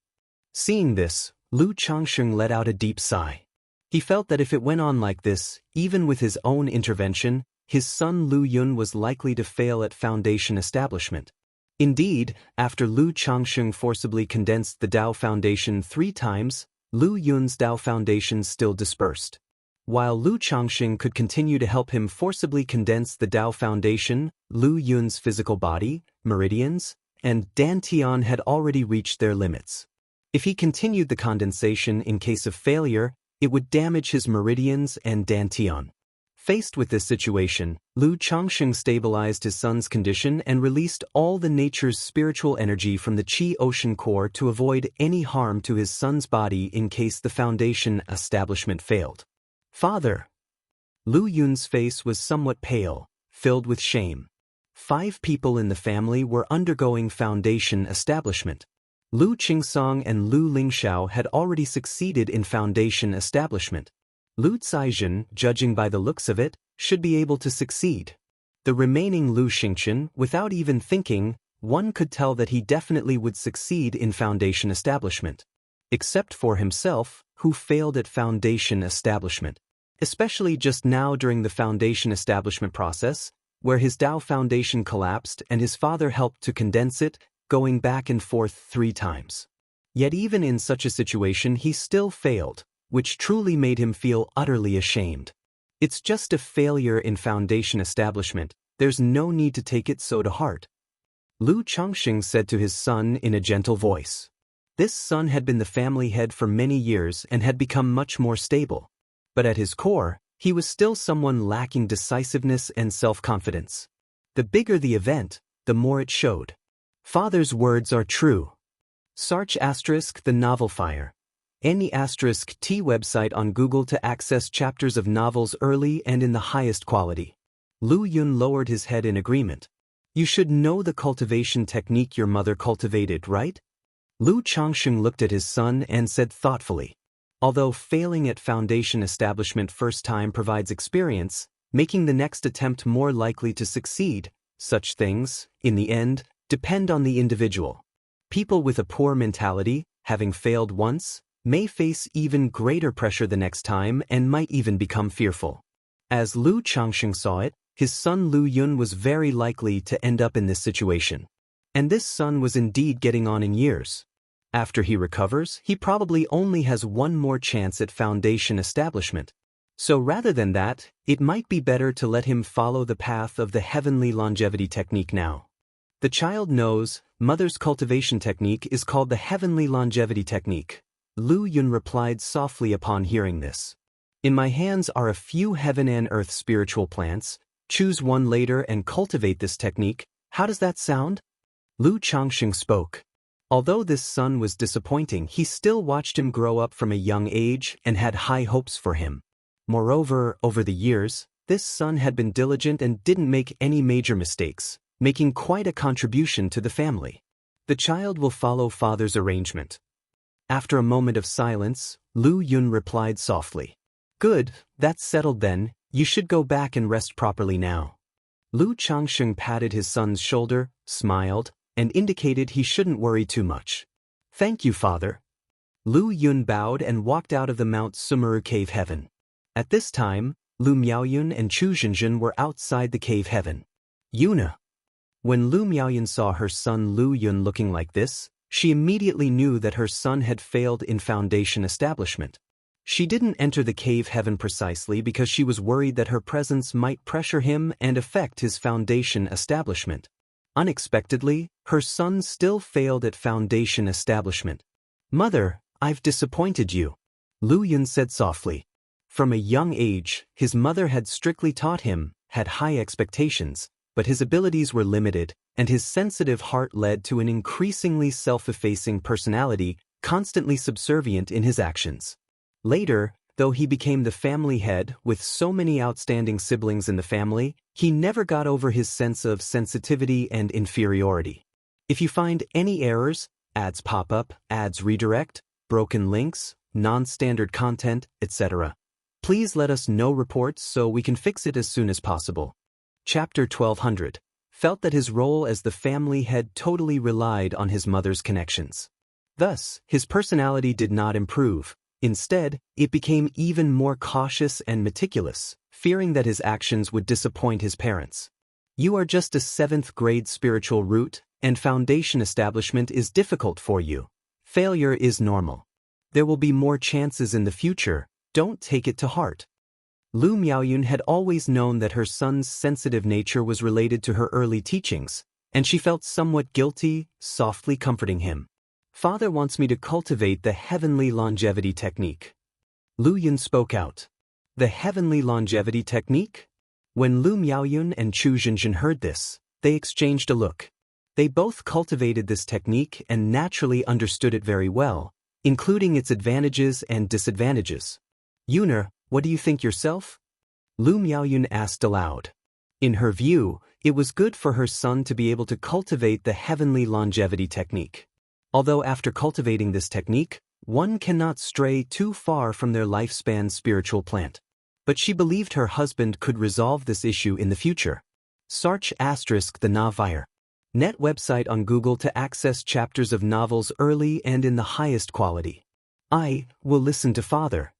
Seeing this, Lu Changsheng let out a deep sigh. He felt that if it went on like this, even with his own intervention, his son Lu Yun was likely to fail at foundation establishment. Indeed, after Lu Changsheng forcibly condensed the Dao foundation 3 times, Lu Yun's Dao foundation still dispersed. While Lu Changsheng could continue to help him forcibly condense the Dao foundation, Lu Yun's physical body, meridians, and dantian had already reached their limits. If he continued the condensation in case of failure, it would damage his meridians and dantian. Faced with this situation, Lu Changsheng stabilized his son's condition and released all the nature's spiritual energy from the Qi ocean core to avoid any harm to his son's body in case the foundation establishment failed. Father. Lu Yun's face was somewhat pale, filled with shame. 5 people in the family were undergoing foundation establishment. Lu Qingsong and Lu Lingxiao had already succeeded in foundation establishment. Lu Caizhen, judging by the looks of it, should be able to succeed. The remaining Lu Xingchen, without even thinking, one could tell that he definitely would succeed in foundation establishment. Except for himself, who failed at foundation establishment. Especially just now during the foundation establishment process, where his Dao foundation collapsed and his father helped to condense it, going back and forth 3 times. Yet even in such a situation he still failed, which truly made him feel utterly ashamed. It's just a failure in foundation establishment, there's no need to take it so to heart. Lu Changxing said to his son in a gentle voice. This son had been the family head for many years and had become much more stable. But at his core, he was still someone lacking decisiveness and self-confidence. The bigger the event, the more it showed. Father's words are true. Search * the novel Fire. Any *T website on Google to access chapters of novels early and in the highest quality. Lu Yun lowered his head in agreement. You should know the cultivation technique your mother cultivated, right? Lu Changxing looked at his son and said thoughtfully. Although failing at foundation establishment first time provides experience, making the next attempt more likely to succeed, such things, in the end, depend on the individual. People with a poor mentality, having failed once, may face even greater pressure the next time and might even become fearful. As Lu Changxing saw it, his son Lu Yun was very likely to end up in this situation. And this son was indeed getting on in years. After he recovers, he probably only has one more chance at foundation establishment. So rather than that, it might be better to let him follow the path of the heavenly longevity technique now. The child knows, mother's cultivation technique is called the heavenly longevity technique. Lu Yun replied softly upon hearing this. In my hands are a few heaven and earth spiritual plants. Choose one later and cultivate this technique. How does that sound? Lu Changxing spoke. Although this son was disappointing, he still watched him grow up from a young age and had high hopes for him. Moreover, over the years, this son had been diligent and didn't make any major mistakes, making quite a contribution to the family. The child will follow father's arrangement. After a moment of silence, Lu Yun replied softly. Good, that's settled then, you should go back and rest properly now. Lu Changxing patted his son's shoulder, smiled, and indicated he shouldn't worry too much. Thank you, father. Lu Yun bowed and walked out of the Mount Sumeru cave heaven. At this time, Lu Miaoyun and Chu Zhenzhen were outside the cave heaven. Yuna. When Lu Miaoyun saw her son Lu Yun looking like this, she immediately knew that her son had failed in foundation establishment. She didn't enter the cave heaven precisely because she was worried that her presence might pressure him and affect his foundation establishment. Unexpectedly, her son still failed at foundation establishment. Mother, I've disappointed you, Lu Yun said softly. From a young age, his mother had strictly taught him, had high expectations, but his abilities were limited, and his sensitive heart led to an increasingly self-effacing personality, constantly subservient in his actions. Later, though he became the family head with so many outstanding siblings in the family, he never got over his sense of sensitivity and inferiority. If you find any errors, ads pop up, ads redirect, broken links, non-standard content, etc., please let us know reports so we can fix it as soon as possible. Chapter 1200 felt that his role as the family head totally relied on his mother's connections. Thus, his personality did not improve. Instead, it became even more cautious and meticulous, fearing that his actions would disappoint his parents. You are just a 7th grade spiritual root, and foundation establishment is difficult for you. Failure is normal. There will be more chances in the future, don't take it to heart. Lu Miaoyun had always known that her son's sensitive nature was related to her early teachings, and she felt somewhat guilty, softly comforting him. Father wants me to cultivate the heavenly longevity technique. Lu Yun spoke out. The heavenly longevity technique? When Lu Miaoyun and Chu Zhenzhen heard this, they exchanged a look. They both cultivated this technique and naturally understood it very well, including its advantages and disadvantages. Yuna, what do you think yourself? Lu Miaoyun asked aloud. In her view, it was good for her son to be able to cultivate the heavenly longevity technique. Although after cultivating this technique, one cannot stray too far from their lifespan spiritual plant. But she believed her husband could resolve this issue in the future. Search * the Navire. Net website on Google to access chapters of novels early and in the highest quality. I will listen to father.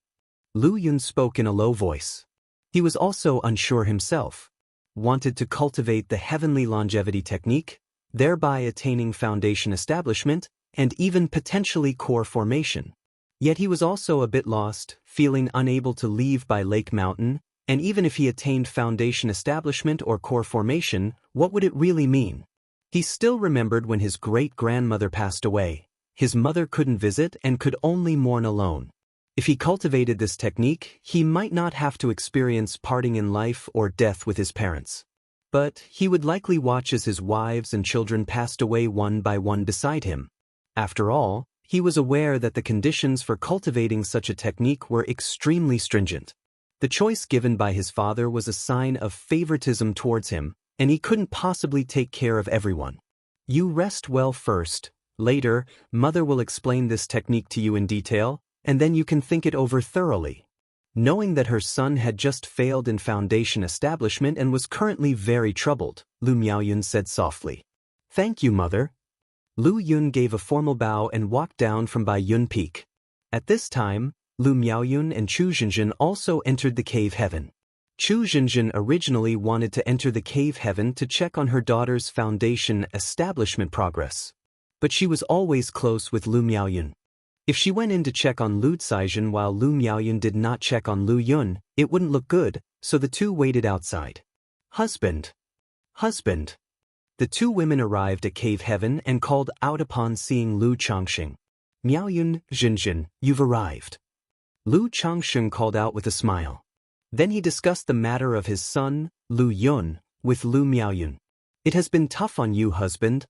Lu Yun spoke in a low voice. He was also unsure himself. Wanted to cultivate the heavenly longevity technique, thereby attaining foundation establishment, and even potentially core formation. Yet he was also a bit lost, feeling unable to leave by Lake Mountain, and even if he attained foundation establishment or core formation, what would it really mean? He still remembered when his great-grandmother passed away. His mother couldn't visit and could only mourn alone. If he cultivated this technique, he might not have to experience parting in life or death with his parents. But he would likely watch as his wives and children passed away one by one beside him. After all, he was aware that the conditions for cultivating such a technique were extremely stringent. The choice given by his father was a sign of favoritism towards him, and he couldn't possibly take care of everyone. You rest well first. Later, mother will explain this technique to you in detail, and then you can think it over thoroughly. Knowing that her son had just failed in foundation establishment and was currently very troubled, Lu Miaoyun said softly. Thank you, mother. Lu Yun gave a formal bow and walked down from Bai Yun Peak. At this time, Lu Miaoyun and Chu Zhenjin also entered the cave heaven. Chu Zhenjin originally wanted to enter the cave heaven to check on her daughter's foundation establishment progress. But she was always close with Lu Miaoyun. If she went in to check on Lu Caizhen while Lu Miaoyun did not check on Lu Yun, it wouldn't look good, so the two waited outside. Husband. Husband. The two women arrived at cave heaven and called out upon seeing Lu Changxing. Miaoyun, Zhenjin, you've arrived. Lu Changxing called out with a smile. Then he discussed the matter of his son, Lu Yun, with Lu Miaoyun. It has been tough on you, husband.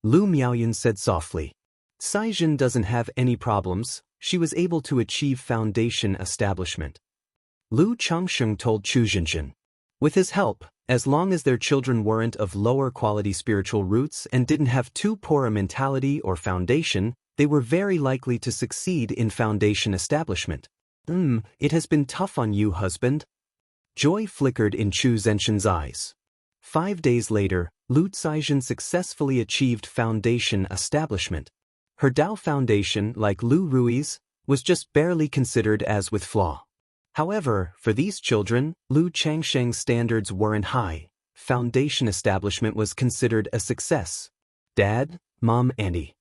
Lu Miaoyun said softly. Caizhen doesn't have any problems, she was able to achieve foundation establishment. Lu Changxing told Chu Zhenjin. With his help, as long as their children weren't of lower quality spiritual roots and didn't have too poor a mentality or foundation, they were very likely to succeed in foundation establishment. It has been tough on you, husband. Joy flickered in Chu Zhenjin's eyes. 5 days later, Lu Caizhen successfully achieved foundation establishment. Her Dao foundation, like Lu Rui's, was just barely considered as with flaw. However, for these children, Lu Changsheng's standards weren't high. Foundation establishment was considered a success. Dad, Mom, Auntie.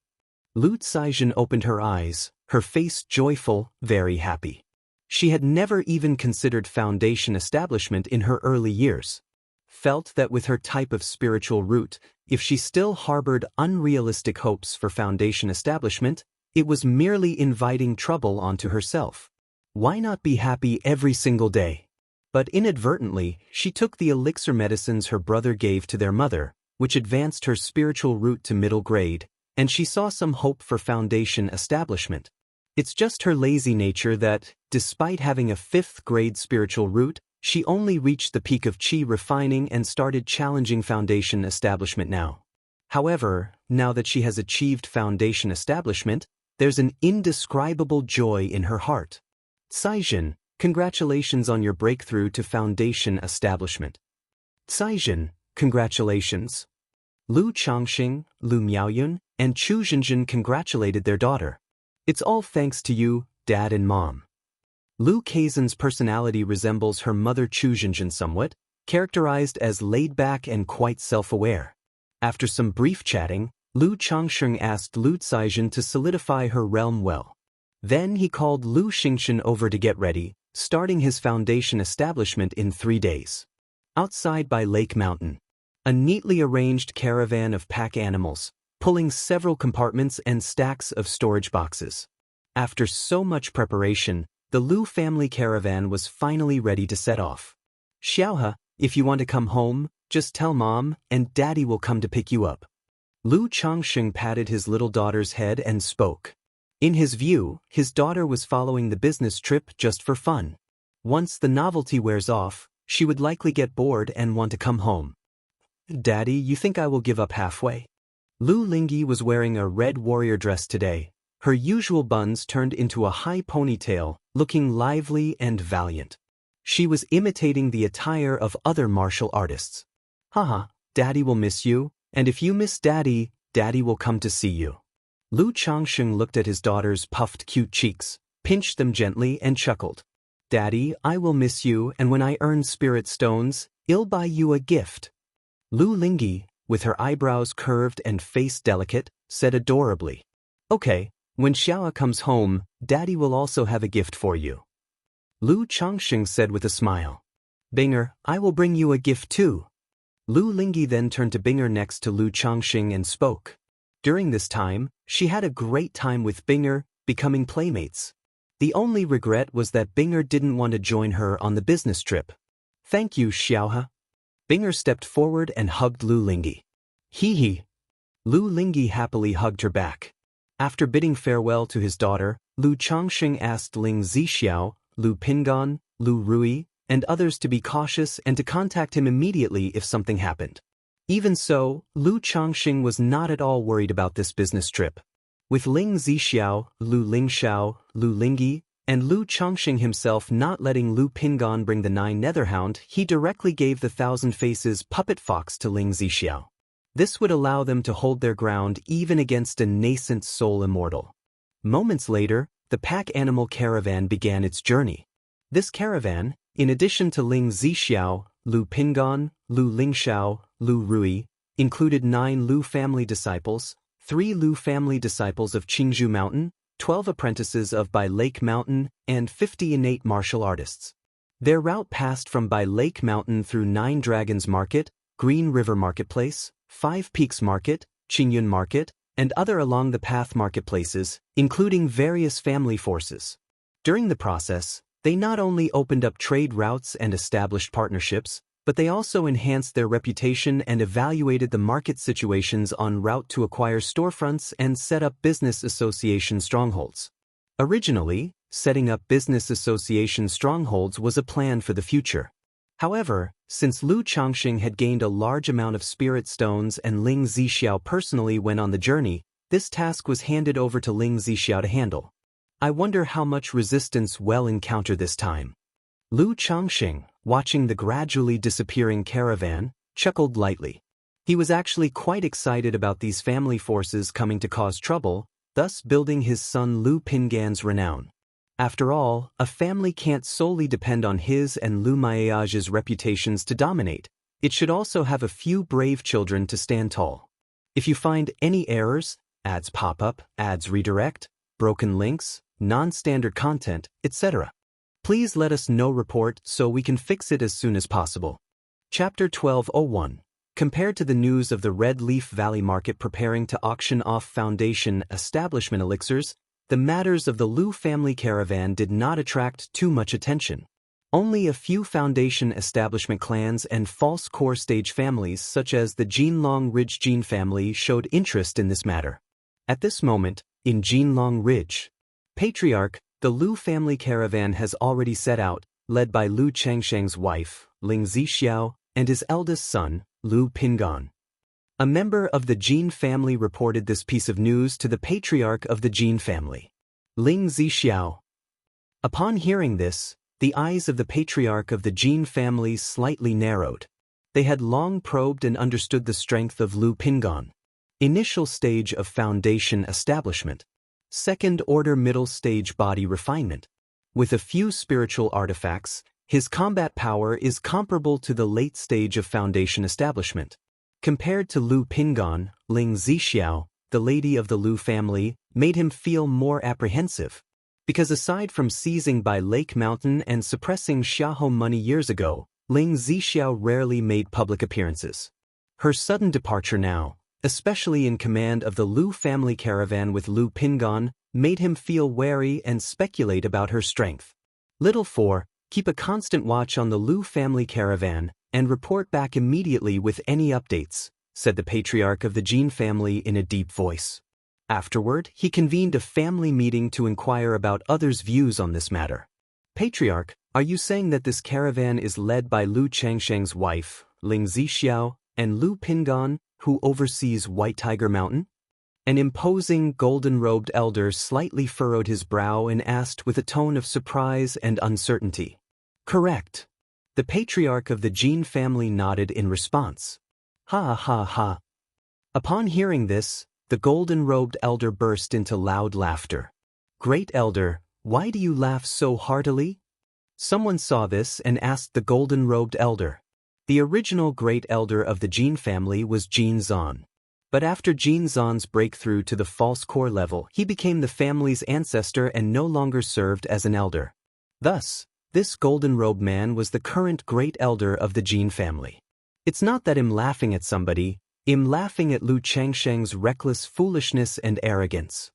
Lu Caizhen opened her eyes, her face joyful, very happy. She had never even considered foundation establishment in her early years. Felt that with her type of spiritual root, if she still harbored unrealistic hopes for foundation establishment, it was merely inviting trouble onto herself. Why not be happy every single day? But inadvertently, she took the elixir medicines her brother gave to their mother, which advanced her spiritual root to middle grade, and she saw some hope for foundation establishment. It's just her lazy nature that, despite having a 5th grade spiritual root, she only reached the peak of chi refining and started challenging foundation establishment now. However, now that she has achieved foundation establishment, there's an indescribable joy in her heart. Caizhen, congratulations on your breakthrough to foundation establishment. Caizhen, congratulations. Lu Changxing, Lu Miaoyun, and Chu Zhenjin congratulated their daughter. It's all thanks to you, Dad and Mom. Lu Caizhen's personality resembles her mother Chu Zhenjin somewhat, characterized as laid-back and quite self-aware. After some brief chatting, Lu Changxing asked Lu Caizhen to solidify her realm well. Then he called Lu Xingxin over to get ready, starting his foundation establishment in 3 days. Outside by Lake Mountain, a neatly arranged caravan of pack animals, pulling several compartments and stacks of storage boxes. After so much preparation, the Lu family caravan was finally ready to set off. Xiaohe, if you want to come home, just tell Mom, and Daddy will come to pick you up. Lu Changxing patted his little daughter's head and spoke. In his view, his daughter was following the business trip just for fun. Once the novelty wears off, she would likely get bored and want to come home. Daddy, you think I will give up halfway? Lu Lingyi was wearing a red warrior dress today, her usual buns turned into a high ponytail, looking lively and valiant. She was imitating the attire of other martial artists. Haha, Daddy will miss you, and if you miss Daddy, Daddy will come to see you. Lu Changsheng looked at his daughter's puffed cute cheeks, pinched them gently and chuckled. Daddy, I will miss you, and when I earn spirit stones, I'll buy you a gift. Lu Lingyi, with her eyebrows curved and face delicate, said adorably. Okay, when Xiao comes home, Daddy will also have a gift for you. Lu Changsheng said with a smile. Binger, I will bring you a gift too. Lu Lingyi then turned to Binger next to Lu Changsheng and spoke. During this time, she had a great time with Binger, becoming playmates. The only regret was that Binger didn't want to join her on the business trip. Thank you, Xiaohe. Binger stepped forward and hugged Lu Lingyi. Hee. Lu Lingyi happily hugged her back. After bidding farewell to his daughter, Lu Changsheng asked Ling Zixiao, Lu Pingan, Lu Rui, and others to be cautious and to contact him immediately if something happened. Even so, Lu Changsheng was not at all worried about this business trip. With Ling Zixiao, Lu Lingxiao, Lu Lingyi, and Lu Changsheng himself not letting Lu Pingan bring the 9 Netherhound, he directly gave the 1,000 Faces puppet fox to Ling Zixiao. This would allow them to hold their ground even against a nascent soul immortal. Moments later, the pack animal caravan began its journey. This caravan, in addition to Ling Zixiao, Lu Pingan, Lu Lingxiao, Lu Rui, included 9 Lu family disciples, 3 Lu family disciples of Qingzhou Mountain, 12 apprentices of Bai Lake Mountain, and 50 innate martial artists. Their route passed from Bai Lake Mountain through 9 Dragons Market, Green River Marketplace, 5 Peaks Market, Qingyun Market, and other along the path marketplaces, including various family forces. During the process, they not only opened up trade routes and established partnerships, but they also enhanced their reputation and evaluated the market situations en route to acquire storefronts and set up business association strongholds. Originally, setting up business association strongholds was a plan for the future. However, since Lu Changsheng had gained a large amount of spirit stones and Ling Zixiao personally went on the journey, this task was handed over to Ling Zixiao to handle. I wonder how much resistance we'll encounter this time. Lu Changsheng, watching the gradually disappearing caravan, chuckled lightly. He was actually quite excited about these family forces coming to cause trouble, thus building his son Lu Pingan's renown. After all, a family can't solely depend on his and Lu Maiage's reputations to dominate. It should also have a few brave children to stand tall. If you find any errors, ads pop up, ads redirect, broken links, non-standard content, etc., please let us know report so we can fix it as soon as possible. Chapter 1201. Compared to the news of the Red Leaf Valley Market preparing to auction off Foundation establishment elixirs, the matters of the Lu family caravan did not attract too much attention. Only a few Foundation establishment clans and false core stage families such as the Jinlong Ridge Jin family showed interest in this matter. At this moment, in Jinlong Ridge, Patriarch, the Lu family caravan has already set out, led by Lu Changsheng's wife, Ling Zixiao, and his eldest son, Lu Pingan. A member of the Jin family reported this piece of news to the patriarch of the Jin family, Ling Zixiao. Upon hearing this, the eyes of the patriarch of the Jin family slightly narrowed. They had long probed and understood the strength of Lu Pingan. Initial stage of Foundation establishment. Second order middle stage body refinement. With a few spiritual artifacts, his combat power is comparable to the late stage of Foundation establishment. Compared to Lu Pingan, Ling Zixiao, the lady of the Lu family, made him feel more apprehensive. Because aside from seizing Bai Lake Mountain and suppressing Xiahou money years ago, Ling Zixiao rarely made public appearances. Her sudden departure now, especially in command of the Lu family caravan with Lu Pingan, made him feel wary and speculate about her strength. Little 4. Keep a constant watch on the Lu family caravan, and report back immediately with any updates, said the patriarch of the Jin family in a deep voice. Afterward, he convened a family meeting to inquire about others' views on this matter. Patriarch, are you saying that this caravan is led by Lu Changsheng's wife, Ling Zixiao, and Lu Pingan, who oversees White Tiger Mountain? An imposing, golden-robed elder slightly furrowed his brow and asked with a tone of surprise and uncertainty. Correct. The patriarch of the Jin family nodded in response. Ha ha ha. Upon hearing this, the golden-robed elder burst into loud laughter. Great elder, why do you laugh so heartily? Someone saw this and asked the golden-robed elder. The original great elder of the Jin family was Jin Zan. But after Jin Zan's breakthrough to the false core level, he became the family's ancestor and no longer served as an elder. Thus, this golden-robed man was the current great elder of the Jin family. It's not that I'm laughing at somebody, I'm laughing at Lu Changsheng's reckless foolishness and arrogance.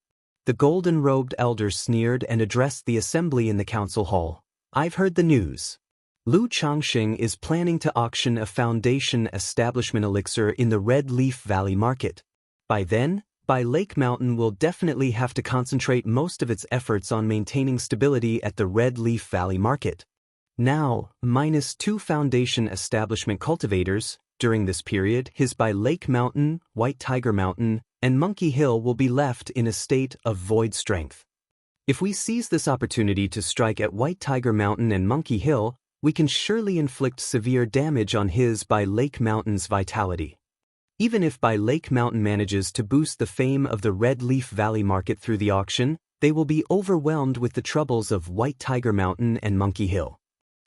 The golden-robed elder sneered and addressed the assembly in the council hall. I've heard the news. Lu Changsheng is planning to auction a foundation establishment elixir in the Red Leaf Valley market. By then, Lake Mountain will definitely have to concentrate most of its efforts on maintaining stability at the Red Leaf Valley market. Now, -2 foundation establishment cultivators, during this period, his by Lake Mountain, White Tiger Mountain, and Monkey Hill will be left in a state of void strength. If we seize this opportunity to strike at White Tiger Mountain and Monkey Hill, we can surely inflict severe damage on his by Lake Mountain's vitality. Even if by Lake Mountain manages to boost the fame of the Red Leaf Valley market through the auction, they will be overwhelmed with the troubles of White Tiger Mountain and Monkey Hill.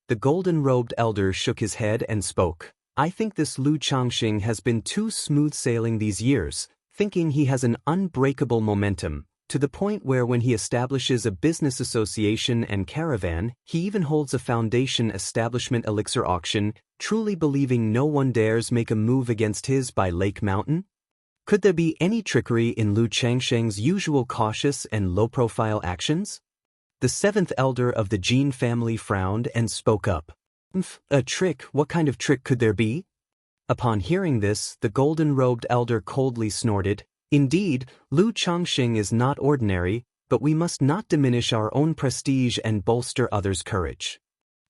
The golden-robed elder shook his head and spoke. I think this Lu Changsheng has been too smooth sailing these years, thinking he has an unbreakable momentum, to the point where when he establishes a business association and caravan, he even holds a foundation establishment elixir auction, truly believing no one dares make a move against his by Lake Mountain? Could there be any trickery in Lu Changsheng's usual cautious and low-profile actions? The seventh elder of the Jin family frowned and spoke up. A trick? What kind of trick could there be? Upon hearing this, the golden-robed elder coldly snorted. Indeed, Lu Changsheng is not ordinary, but we must not diminish our own prestige and bolster others' courage.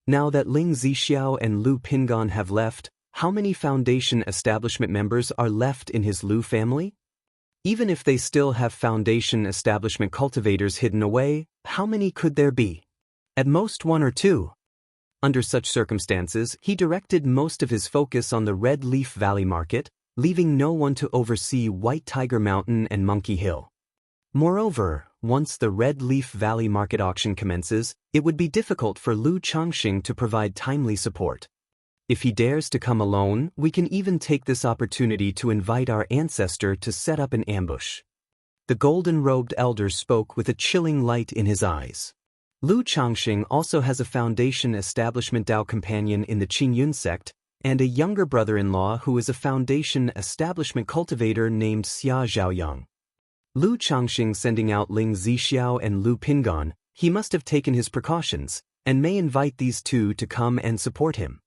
Now that Ling Zixiao and Lu Pingan have left, how many foundation establishment members are left in his Lu family? Even if they still have foundation establishment cultivators hidden away, how many could there be? At most 1 or 2. Under such circumstances, he directed most of his focus on the Red Leaf Valley market, leaving no one to oversee White Tiger Mountain and Monkey Hill. Moreover, once the Red Leaf Valley market auction commences, it would be difficult for Lu Changsheng to provide timely support. If he dares to come alone, we can even take this opportunity to invite our ancestor to set up an ambush. The golden-robed elder spoke with a chilling light in his eyes. Lu Changsheng also has a foundation establishment Dao companion in the Qingyun sect, and a younger brother-in-law who is a foundation establishment cultivator named Xia Zhaoyang. Lu Changsheng sending out Ling Zixiao and Lu Pingan, he must have taken his precautions, and may invite these two to come and support him.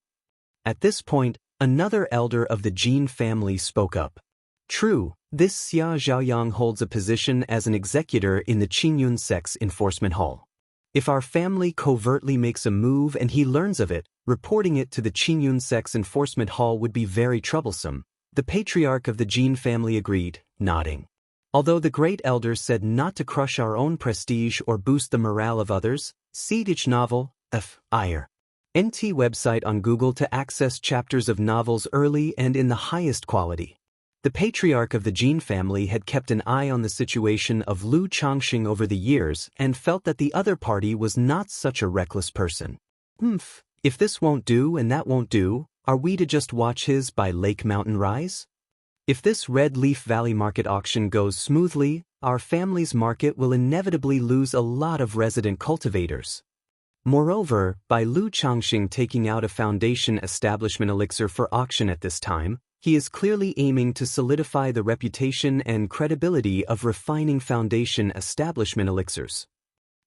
At this point, another elder of the Jin family spoke up. True, this Xia Zhaoyang holds a position as an executor in the Qingyun sect's enforcement hall. If our family covertly makes a move and he learns of it, reporting it to the Qingyun sect's enforcement hall would be very troublesome. The patriarch of the Jin family agreed, nodding. Although the great elder said not to crush our own prestige or boost the morale of others, see each novel, NT website on Google to access chapters of novels early and in the highest quality. The patriarch of the Jin family had kept an eye on the situation of Lu Changsheng over the years and felt that the other party was not such a reckless person. If this won't do and that won't do, are we to just watch his by Lake Mountain rise? If this Red Leaf Valley market auction goes smoothly, our family's market will inevitably lose a lot of resident cultivators. Moreover, by Lu Changsheng taking out a foundation establishment elixir for auction at this time, he is clearly aiming to solidify the reputation and credibility of refining foundation establishment elixirs.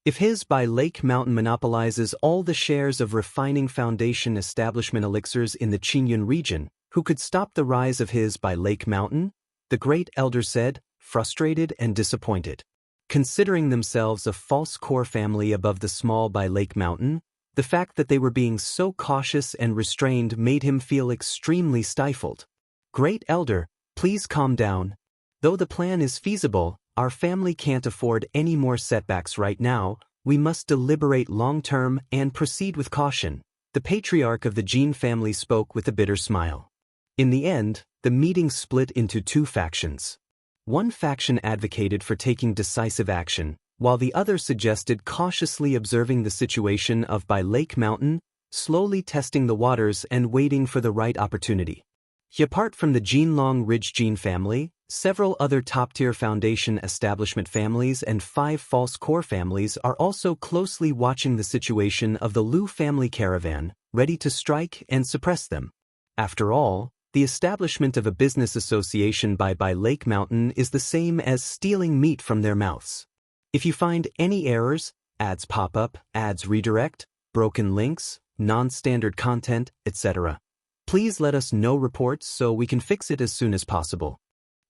If his by Lake Mountain monopolizes all the shares of refining foundation establishment elixirs in the Qingyun region, who could stop the rise of his by Lake Mountain? The great elder said, frustrated and disappointed. Considering themselves a false core family above the small by Lake Mountain, the fact that they were being so cautious and restrained made him feel extremely stifled. Great elder, please calm down. Though the plan is feasible, our family can't afford any more setbacks right now. We must deliberate long-term and proceed with caution. The patriarch of the Jin family spoke with a bitter smile. In the end, the meeting split into two factions. One faction advocated for taking decisive action, while the other suggested cautiously observing the situation by Lake Mountain, slowly testing the waters and waiting for the right opportunity. Apart from the Jinlong Ridge Jin family, several other top-tier foundation establishment families and 5 false core families are also closely watching the situation of the Lu family caravan, ready to strike and suppress them. After all, the establishment of a business association by Lake Mountain is the same as stealing meat from their mouths. If you find any errors, ads pop up, ads redirect, broken links, non-standard content, etc., please let us know reports so we can fix it as soon as possible.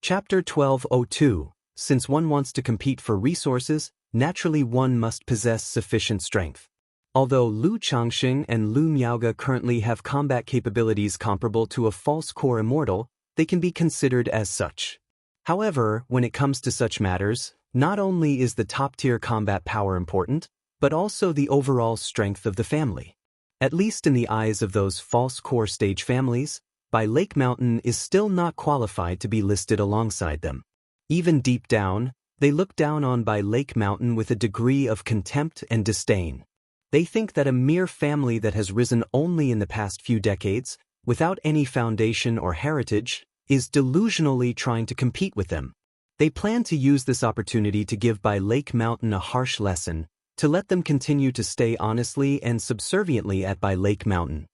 Chapter 1202. Since one wants to compete for resources, naturally one must possess sufficient strength. Although Lu Changxing and Lu Miaoge currently have combat capabilities comparable to a false core immortal, they can be considered as such. However, when it comes to such matters, not only is the top-tier combat power important, but also the overall strength of the family. At least in the eyes of those false core stage families, Lake Mountain is still not qualified to be listed alongside them. Even deep down, they look down on Lake Mountain with a degree of contempt and disdain. They think that a mere family that has risen only in the past few decades, without any foundation or heritage, is delusionally trying to compete with them. They plan to use this opportunity to give Lake Mountain a harsh lesson, to let them continue to stay honestly and subserviently at Lake Mountain.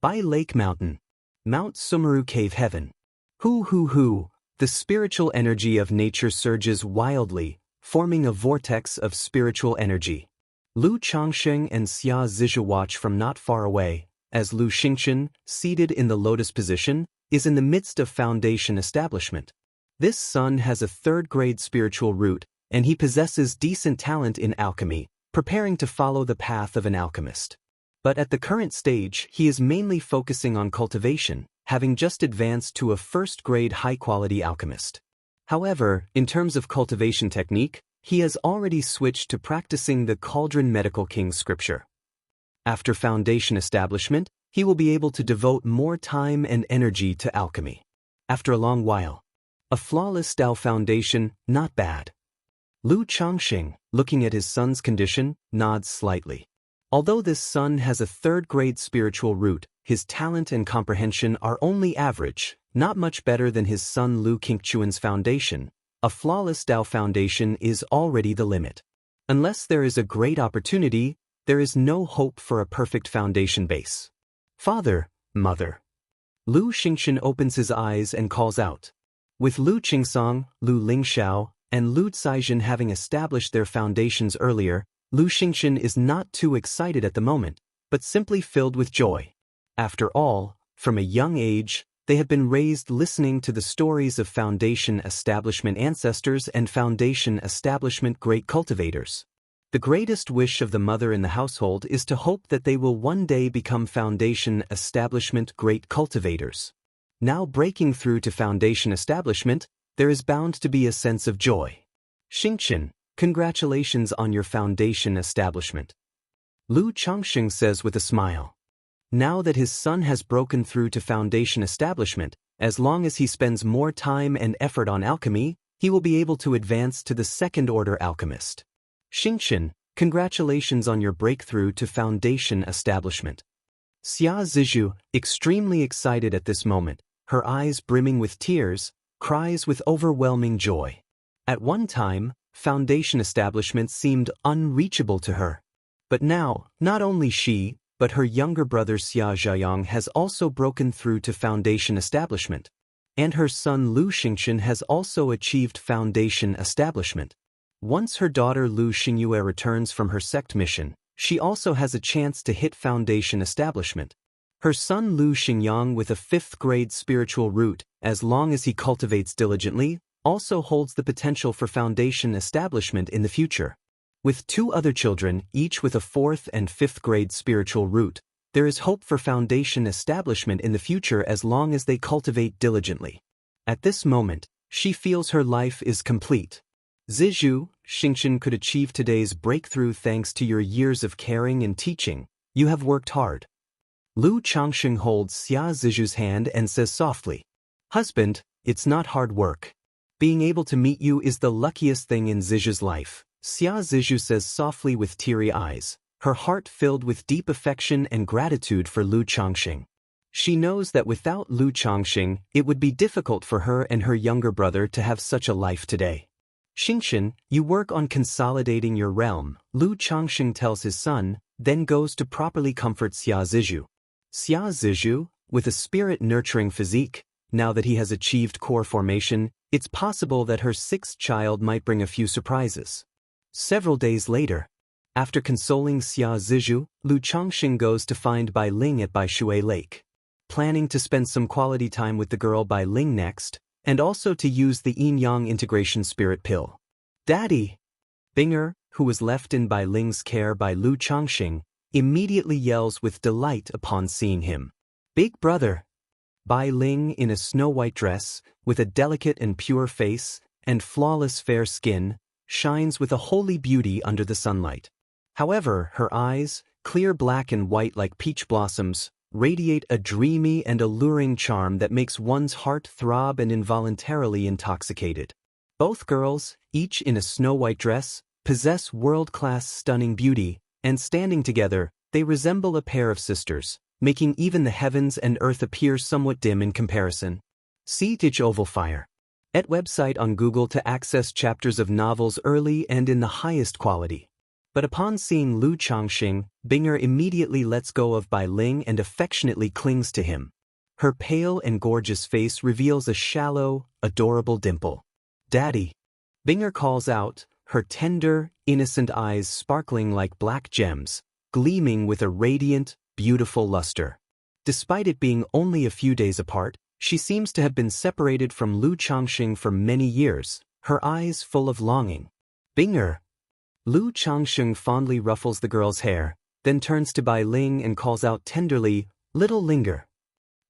Lake Mountain. Mount Sumeru Cave Heaven. Hoo, the spiritual energy of nature surges wildly, forming a vortex of spiritual energy. Lu Changxing and Xia Zizhi watch from not far away, as Lu Xingchen, seated in the lotus position, is in the midst of foundation establishment. This son has a 3rd-grade spiritual root, and he possesses decent talent in alchemy, preparing to follow the path of an alchemist. But at the current stage, he is mainly focusing on cultivation, having just advanced to a 1st-grade high-quality alchemist. However, in terms of cultivation technique, he has already switched to practicing the Cauldron Medical King's scripture. After foundation establishment, he will be able to devote more time and energy to alchemy. After a long while. A flawless Dao foundation, not bad. Lu Changxing, looking at his son's condition, nods slightly. Although this son has a 3rd-grade spiritual root, his talent and comprehension are only average, not much better than his son Lu Qingchuan's foundation. A flawless Dao foundation is already the limit. Unless there is a great opportunity, there is no hope for a perfect foundation base. Father, mother. Lu Xingchen opens his eyes and calls out. With Lu Qingsong, Lu Lingxiao, and Lu Caizhen having established their foundations earlier, Lu Xingchen is not too excited at the moment, but simply filled with joy. After all, from a young age, they have been raised listening to the stories of foundation establishment ancestors and foundation establishment great cultivators. The greatest wish of the mother in the household is to hope that they will one day become foundation establishment great cultivators. Now breaking through to foundation establishment, there is bound to be a sense of joy. Xingchen, congratulations on your foundation establishment. Lu Changxing says with a smile. Now that his son has broken through to foundation establishment, as long as he spends more time and effort on alchemy, he will be able to advance to the 2nd-order alchemist. Xingchen, congratulations on your breakthrough to foundation establishment. Xia Zizhu, extremely excited at this moment, her eyes brimming with tears, cries with overwhelming joy. At one time, foundation establishment seemed unreachable to her. But now, not only she, but her younger brother Xia Zhayang has also broken through to foundation establishment. And her son Lu Xingchen has also achieved foundation establishment. Once her daughter Lu Xingyue returns from her sect mission, she also has a chance to hit foundation establishment. Her son Lu Xingyang with a 5th-grade spiritual root, as long as he cultivates diligently, also holds the potential for foundation establishment in the future. With 2 other children, each with a 4th and 5th-grade spiritual root, there is hope for foundation establishment in the future as long as they cultivate diligently. At this moment, she feels her life is complete. Zizhu, Xianxia could achieve today's breakthrough thanks to your years of caring and teaching. You have worked hard. Lu Changxing holds Xia Zizhu's hand and says softly, "Husband, it's not hard work. Being able to meet you is the luckiest thing in Zizhu's life," Xia Zizhu says softly with teary eyes, her heart filled with deep affection and gratitude for Lu Changxing. She knows that without Lu Changxing, it would be difficult for her and her younger brother to have such a life today. "Xianxia, you work on consolidating your realm," Lu Changxing tells his son, then goes to properly comfort Xia Zizhu. Xia Zizhu, with a spirit-nurturing physique, now that he has achieved core formation, it's possible that her sixth child might bring a few surprises. Several days later, after consoling Xia Zizhu, Lu Changxing goes to find Bai Ling at Bai Shui Lake, planning to spend some quality time with the girl Bai Ling next, and also to use the yin-yang integration spirit pill. "Daddy!" Binger, who was left in Bai Ling's care by Lu Changxing, immediately yells with delight upon seeing him. "Big brother!" Bai Ling, in a snow-white dress, with a delicate and pure face, and flawless fair skin, shines with a holy beauty under the sunlight. However, her eyes, clear black and white like peach blossoms, radiate a dreamy and alluring charm that makes one's heart throb and involuntarily intoxicated. Both girls, each in a snow-white dress, possess world-class stunning beauty, and standing together, they resemble a pair of sisters, making even the heavens and earth appear somewhat dim in comparison. See Ditch Oval Fire. At website on Google to access chapters of novels early and in the highest quality. But upon seeing Lu Changxing, Binger immediately lets go of Bai Ling and affectionately clings to him. Her pale and gorgeous face reveals a shallow, adorable dimple. "Daddy!" Binger calls out, her tender, innocent eyes sparkling like black gems, gleaming with a radiant, beautiful luster. Despite it being only a few days apart, she seems to have been separated from Lu Changxing for many years, her eyes full of longing. "Binger!" Lu Changxing fondly ruffles the girl's hair, then turns to Bai Ling and calls out tenderly, "Little Linger."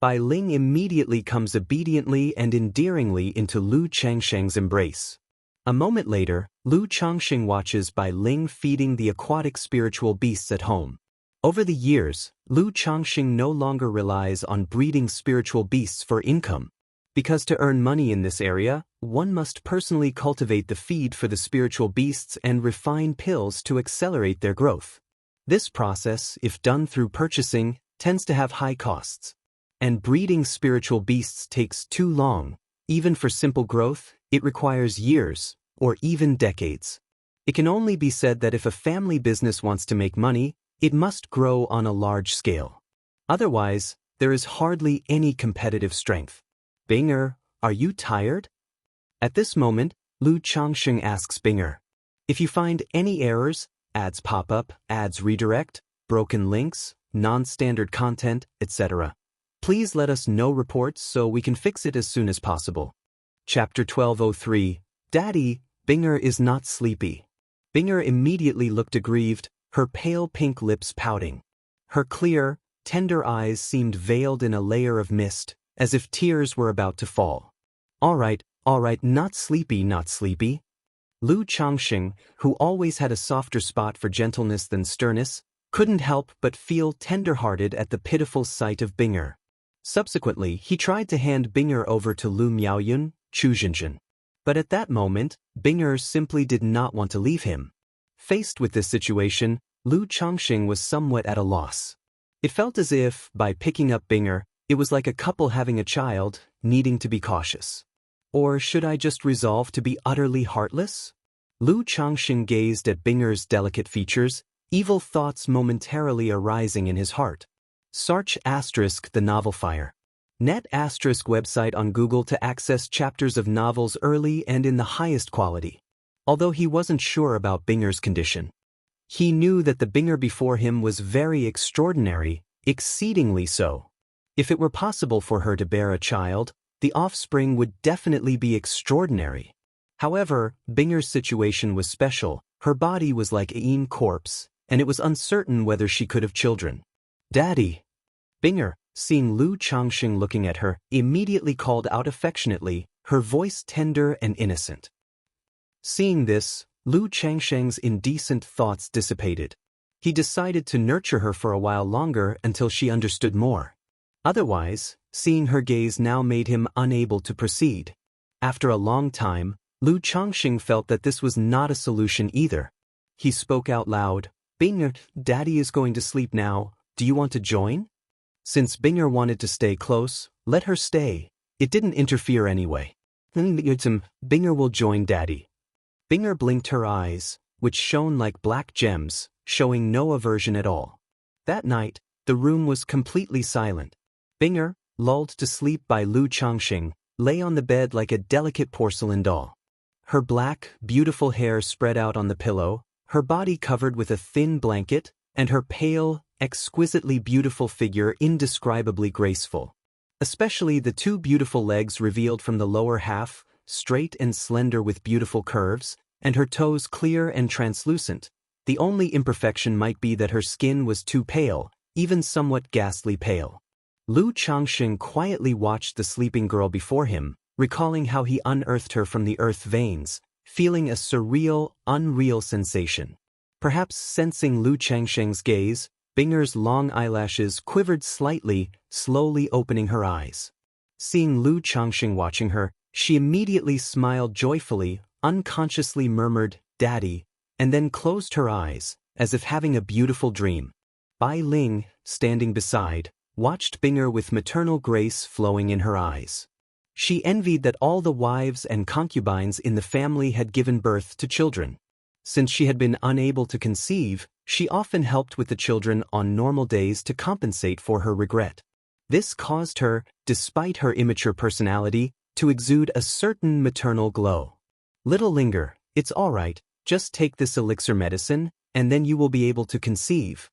Bai Ling immediately comes obediently and endearingly into Lu Changxing's embrace. A moment later, Lu Changxing watches Bai Ling feeding the aquatic spiritual beasts at home. Over the years, Lu Changxing no longer relies on breeding spiritual beasts for income. Because to earn money in this area, one must personally cultivate the feed for the spiritual beasts and refine pills to accelerate their growth. This process, if done through purchasing, tends to have high costs. And breeding spiritual beasts takes too long. Even for simple growth, it requires years, or even decades. It can only be said that if a family business wants to make money, it must grow on a large scale. Otherwise, there is hardly any competitive strength. "Binger, are you tired?" At this moment, Lu Changxing asks Binger. "If you find any errors, ads pop up, ads redirect, broken links, non-standard content, etc., please let us know reports so we can fix it as soon as possible." Chapter 1203. "Daddy, Binger is not sleepy." Binger immediately looked aggrieved, her pale pink lips pouting. Her clear, tender eyes seemed veiled in a layer of mist, as if tears were about to fall. All right, not sleepy, not sleepy." Lu Changxing, who always had a softer spot for gentleness than sternness, couldn't help but feel tender-hearted at the pitiful sight of Binger. Subsequently, he tried to hand Binger over to Lu Miaoyun, Chu Xinjin. But at that moment, Binger simply did not want to leave him. Faced with this situation, Lu Changxing was somewhat at a loss. It felt as if, by picking up Binger, it was like a couple having a child, needing to be cautious. Or should I just resolve to be utterly heartless? Lu Changxing gazed at Binger's delicate features, evil thoughts momentarily arising in his heart. Search * the novel Fire. Net * website on Google to access chapters of novels early and in the highest quality. Although he wasn't sure about Binger's condition, he knew that the Binger before him was very extraordinary, exceedingly so. If it were possible for her to bear a child, the offspring would definitely be extraordinary. However, Binger's situation was special. Her body was like a corpse, and it was uncertain whether she could have children. "Daddy!" "Binger, seeing Lu Changxing looking at her, immediately called out affectionately, her voice tender and innocent. Seeing this, Lu Changsheng's indecent thoughts dissipated. He decided to nurture her for a while longer until she understood more. Otherwise, seeing her gaze now made him unable to proceed. After a long time, Lu Changxing felt that this was not a solution either. He spoke out loud, "Binger, Daddy is going to sleep now, do you want to join?" Since Binger wanted to stay close, let her stay. It didn't interfere anyway. Binger will join Daddy. Binger blinked her eyes, which shone like black gems, showing no aversion at all. That night, the room was completely silent. Binger, lulled to sleep by Lu Changxing, lay on the bed like a delicate porcelain doll. Her black, beautiful hair spread out on the pillow, her body covered with a thin blanket, and her pale, exquisitely beautiful figure indescribably graceful. Especially the two beautiful legs revealed from the lower half, straight and slender with beautiful curves, and her toes clear and translucent. The only imperfection might be that her skin was too pale, even somewhat ghastly pale. Lu Changxing quietly watched the sleeping girl before him, recalling how he unearthed her from the earth veins, feeling a surreal, unreal sensation. Perhaps sensing Lu Changxing's gaze, Binger's long eyelashes quivered slightly, slowly opening her eyes. Seeing Lu Changxing watching her, she immediately smiled joyfully, unconsciously murmured, "Daddy," and then closed her eyes, as if having a beautiful dream. Bai Ling, standing beside, watched Binger with maternal grace flowing in her eyes. She envied that all the wives and concubines in the family had given birth to children. Since she had been unable to conceive, she often helped with the children on normal days to compensate for her regret. This caused her, despite her immature personality, to exude a certain maternal glow. "Little Linger, it's all right, just take this elixir medicine, and then you will be able to conceive."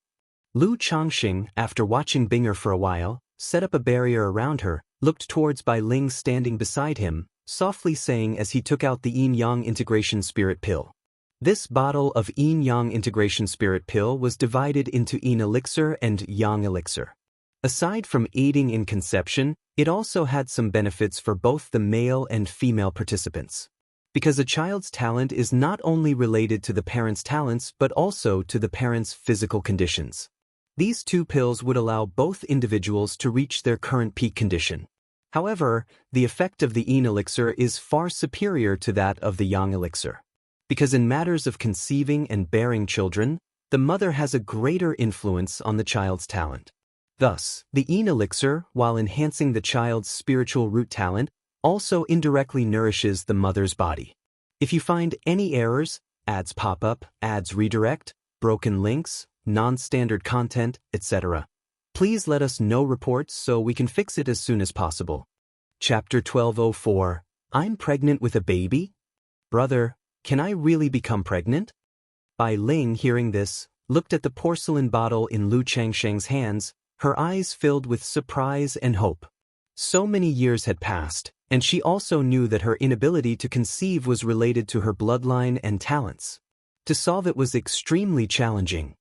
Lu Changxing, after watching Binger for a while, set up a barrier around her, looked towards Bai Ling standing beside him, softly saying as he took out the Yin-Yang Integration Spirit Pill. This bottle of Yin-Yang Integration Spirit Pill was divided into Yin Elixir and Yang Elixir. Aside from aiding in conception, it also had some benefits for both the male and female participants. Because a child's talent is not only related to the parent's talents but also to the parent's physical conditions. These two pills would allow both individuals to reach their current peak condition. However, the effect of the Yin Elixir is far superior to that of the Yang Elixir. Because in matters of conceiving and bearing children, the mother has a greater influence on the child's talent. Thus, the Yin Elixir, while enhancing the child's spiritual root talent, also indirectly nourishes the mother's body. If you find any errors, ads pop up, ads redirect, broken links, non-standard content, etc., please let us know reports so we can fix it as soon as possible. Chapter 1204, I'm pregnant with a baby? Brother, can I really become pregnant? Bai Ling, hearing this, looked at the porcelain bottle in Lu Changsheng's hands, her eyes filled with surprise and hope. So many years had passed, and she also knew that her inability to conceive was related to her bloodline and talents. To solve it was extremely challenging.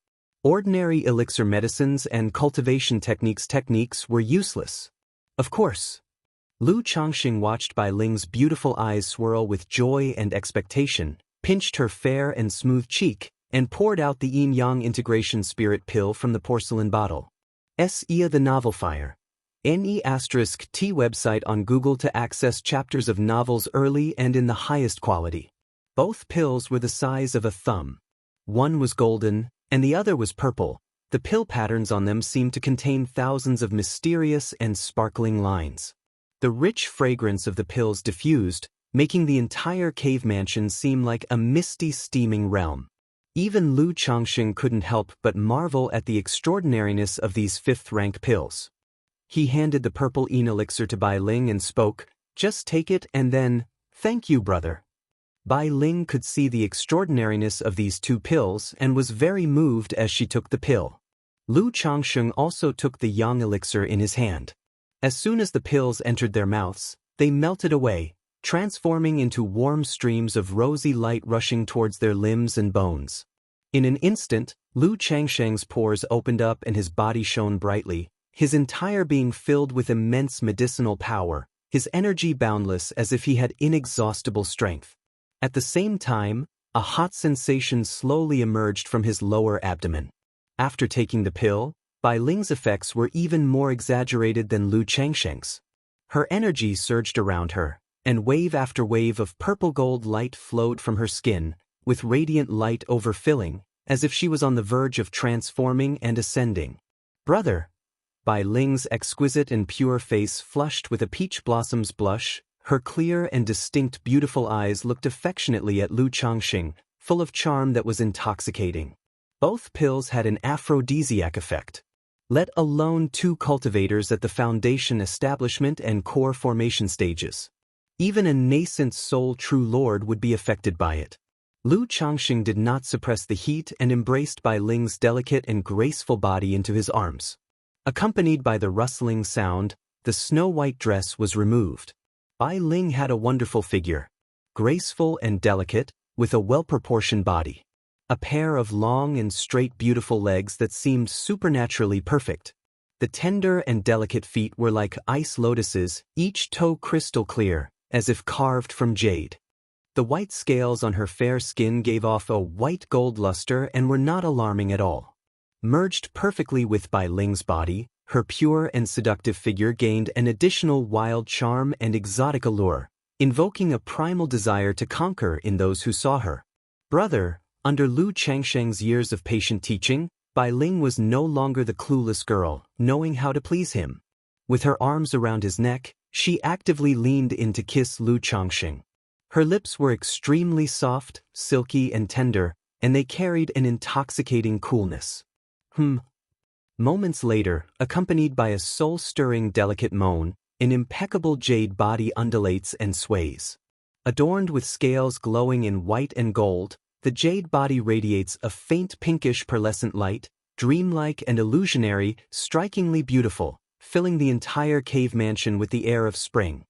Ordinary elixir medicines and cultivation techniques were useless. Of course. Lu Changxing watched Bai Ling's beautiful eyes swirl with joy and expectation, pinched her fair and smooth cheek, and poured out the Yin-Yang Integration Spirit Pill from the porcelain bottle. The Novel Fire. NE*T website on Google to access chapters of novels early and in the highest quality. Both pills were the size of a thumb. One was golden, and the other was purple. The pill patterns on them seemed to contain thousands of mysterious and sparkling lines. The rich fragrance of the pills diffused, making the entire cave mansion seem like a misty, steaming realm. Even Lu Changxing couldn't help but marvel at the extraordinariness of these fifth-rank pills. He handed the purple Yin elixir to Bai Ling and spoke, "Just take it and then, thank you, brother." Bai Ling could see the extraordinariness of these two pills and was very moved as she took the pill. Lu Changxing also took the Yang elixir in his hand. As soon as the pills entered their mouths, they melted away, transforming into warm streams of rosy light rushing towards their limbs and bones. In an instant, Lu Changsheng's pores opened up and his body shone brightly, his entire being filled with immense medicinal power, his energy boundless as if he had inexhaustible strength. At the same time, a hot sensation slowly emerged from his lower abdomen. After taking the pill, Bai Ling's effects were even more exaggerated than Lu Changsheng's. Her energy surged around her, and wave after wave of purple-gold light flowed from her skin, with radiant light overfilling, as if she was on the verge of transforming and ascending. "Brother!" Bai Ling's exquisite and pure face flushed with a peach blossom's blush, her clear and distinct beautiful eyes looked affectionately at Lu Changxing, full of charm that was intoxicating. Both pills had an aphrodisiac effect. Let alone two cultivators at the foundation establishment and core formation stages. Even a nascent soul true lord would be affected by it. Lu Changxing did not suppress the heat and embraced Bai Ling's delicate and graceful body into his arms. Accompanied by the rustling sound, the snow-white dress was removed. Bai Ling had a wonderful figure, graceful and delicate, with a well-proportioned body. A pair of long and straight beautiful legs that seemed supernaturally perfect. The tender and delicate feet were like ice lotuses, each toe crystal clear, as if carved from jade. The white scales on her fair skin gave off a white gold luster and were not alarming at all. Merged perfectly with Bai Ling's body, her pure and seductive figure gained an additional wild charm and exotic allure, invoking a primal desire to conquer in those who saw her. "Brother," under Lu Changsheng's years of patient teaching, Bai Ling was no longer the clueless girl, knowing how to please him. With her arms around his neck, she actively leaned in to kiss Lu Changxing. Her lips were extremely soft, silky and tender, and they carried an intoxicating coolness. Moments later, accompanied by a soul-stirring delicate moan, an impeccable jade body undulates and sways. Adorned with scales glowing in white and gold, the jade body radiates a faint pinkish pearlescent light, dreamlike and illusionary, strikingly beautiful, filling the entire cave mansion with the air of spring.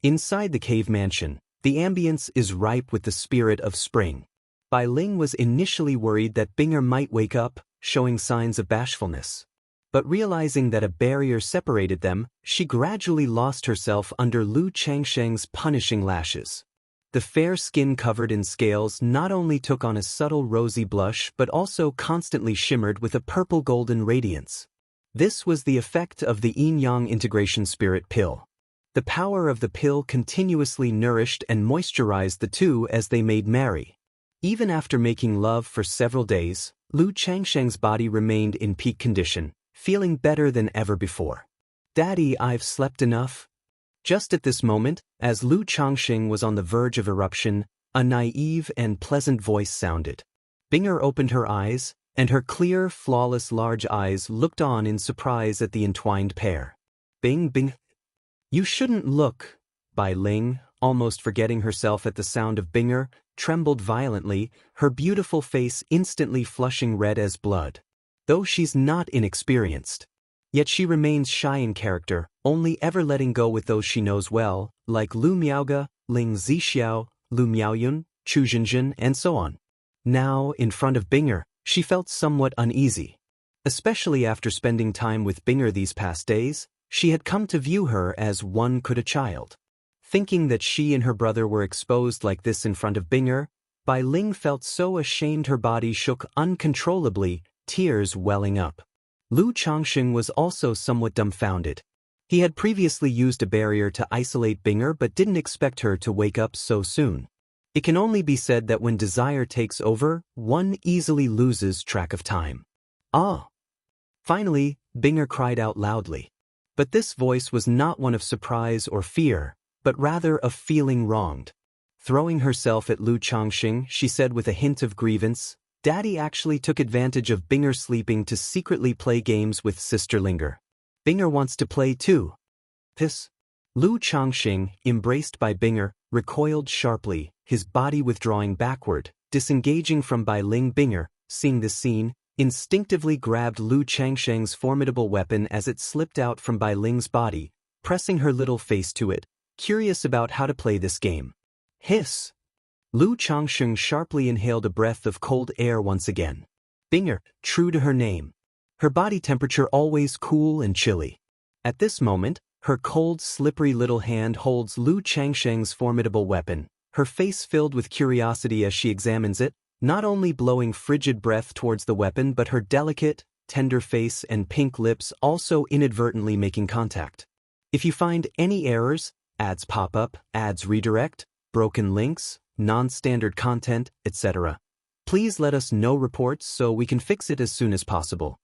Inside the cave mansion, the ambience is ripe with the spirit of spring. Bai Ling was initially worried that Binger might wake up, showing signs of bashfulness. But realizing that a barrier separated them, she gradually lost herself under Lu Changsheng's punishing lashes. The fair skin covered in scales not only took on a subtle rosy blush but also constantly shimmered with a purple-golden radiance. This was the effect of the yin-yang integration spirit pill. The power of the pill continuously nourished and moisturized the two as they made merry. Even after making love for several days, Lu Changsheng's body remained in peak condition, feeling better than ever before. "Daddy, I've slept enough." Just at this moment, as Lu Changxing was on the verge of eruption, a naive and pleasant voice sounded. Binger opened her eyes, and her clear, flawless large eyes looked on in surprise at the entwined pair. Bing. "You shouldn't look." Bai Ling, almost forgetting herself at the sound of Binger, trembled violently, her beautiful face instantly flushing red as blood. Though she's not inexperienced. Yet she remains shy in character, only ever letting go with those she knows well, like Lu Miaoge, Ling Zixiao, Lu Miaoyun, Chu Zhenzhen, and so on. Now, in front of Binger, she felt somewhat uneasy. Especially after spending time with Binger these past days, she had come to view her as one could a child. Thinking that she and her brother were exposed like this in front of Binger, Bai Ling felt so ashamed her body shook uncontrollably, tears welling up. Lu Changxing was also somewhat dumbfounded. He had previously used a barrier to isolate Binger but didn't expect her to wake up so soon. It can only be said that when desire takes over, one easily loses track of time. "Ah!" Finally, Binger cried out loudly. But this voice was not one of surprise or fear, but rather of feeling wronged. Throwing herself at Lu Changxing, she said with a hint of grievance, "Daddy actually took advantage of Binger sleeping to secretly play games with Sister Linger. Binger wants to play too." This. Lu Changxing, embraced by Binger, recoiled sharply, his body withdrawing backward, disengaging from Bai Ling. Binger, seeing this scene, instinctively grabbed Lu Changsheng's formidable weapon as it slipped out from Bai Ling's body, pressing her little face to it, curious about how to play this game. Hiss! Lu Changxing sharply inhaled a breath of cold air once again. Binger, true to her name. her body temperature always cool and chilly. At this moment, her cold, slippery little hand holds Lu Changsheng's formidable weapon, her face filled with curiosity as she examines it, not only blowing frigid breath towards the weapon but her delicate, tender face and pink lips also inadvertently making contact. If you find any errors, ads pop up, ads redirect, broken links, non-standard content, etc., please let us know reports so we can fix it as soon as possible.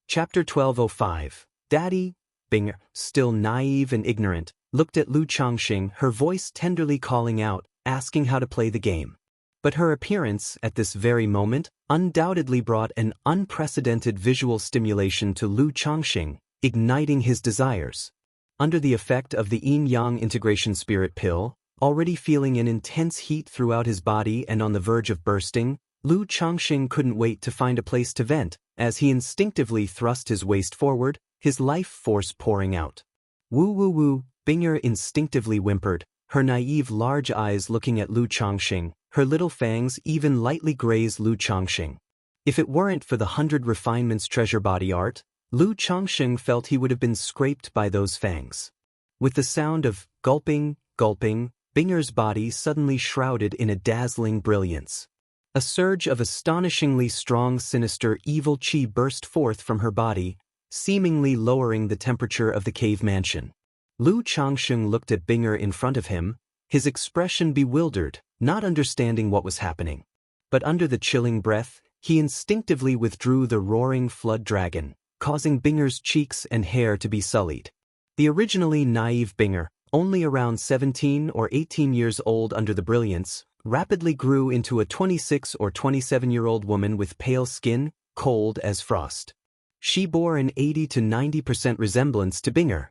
Chapter 1205. Daddy, Binger, still naive and ignorant, looked at Lu Changxing, her voice tenderly calling out, asking how to play the game. But her appearance, at this very moment, undoubtedly brought an unprecedented visual stimulation to Lu Changxing, igniting his desires. Under the effect of the yin-yang integration spirit pill, already feeling an intense heat throughout his body and on the verge of bursting, Lu Changxing couldn't wait to find a place to vent, as he instinctively thrust his waist forward, his life force pouring out. Woo woo woo, Binger instinctively whimpered, her naive large eyes looking at Lu Changxing, her little fangs even lightly graze Lu Changxing. If it weren't for the 100 refinements treasure body art, Lu Changxing felt he would have been scraped by those fangs. With the sound of gulping, gulping, Binger's body suddenly shrouded in a dazzling brilliance. A surge of astonishingly strong sinister evil chi burst forth from her body, seemingly lowering the temperature of the cave mansion. Lu Changxing looked at Binger in front of him, his expression bewildered, not understanding what was happening. But under the chilling breath, he instinctively withdrew the roaring flood dragon, causing Binger's cheeks and hair to be sullied. The originally naive Binger, only around 17 or 18 years old under the brilliance, rapidly grew into a 26 or 27-year-old woman with pale skin, cold as frost. She bore an 80 to 90% resemblance to Binger,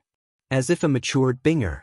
as if a matured Binger.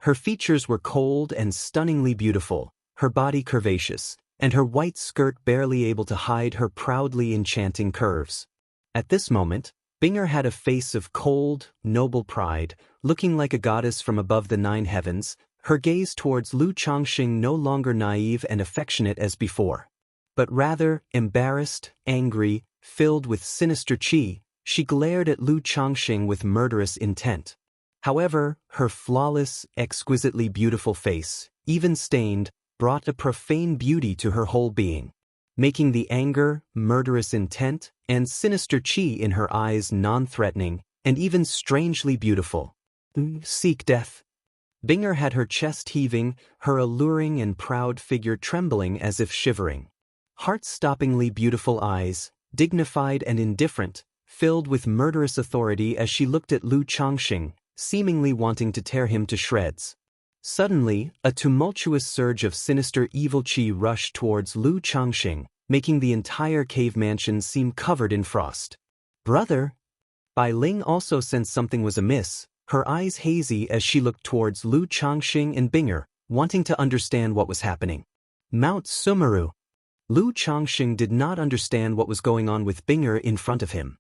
Her features were cold and stunningly beautiful, her body curvaceous, and her white skirt barely able to hide her proudly enchanting curves. At this moment, Binger had a face of cold, noble pride, looking like a goddess from above the 9 heavens, her gaze towards Lu Changxing no longer naive and affectionate as before, but rather embarrassed, angry, filled with sinister chi. She glared at Lu Changxing with murderous intent. However, her flawless, exquisitely beautiful face, even stained, brought a profane beauty to her whole being, making the anger, murderous intent, and sinister chi in her eyes non-threatening and even strangely beautiful. Seek death. Binger had her chest heaving, her alluring and proud figure trembling as if shivering. Heart-stoppingly beautiful eyes, dignified and indifferent, filled with murderous authority as she looked at Lu Changxing, seemingly wanting to tear him to shreds. Suddenly, a tumultuous surge of sinister evil chi rushed towards Lu Changxing, making the entire cave mansion seem covered in frost. Brother! Bai Ling also sensed something was amiss, her eyes hazy as she looked towards Lu Changxing and Binger, wanting to understand what was happening. Mount Sumeru! Lu Changxing did not understand what was going on with Binger in front of him.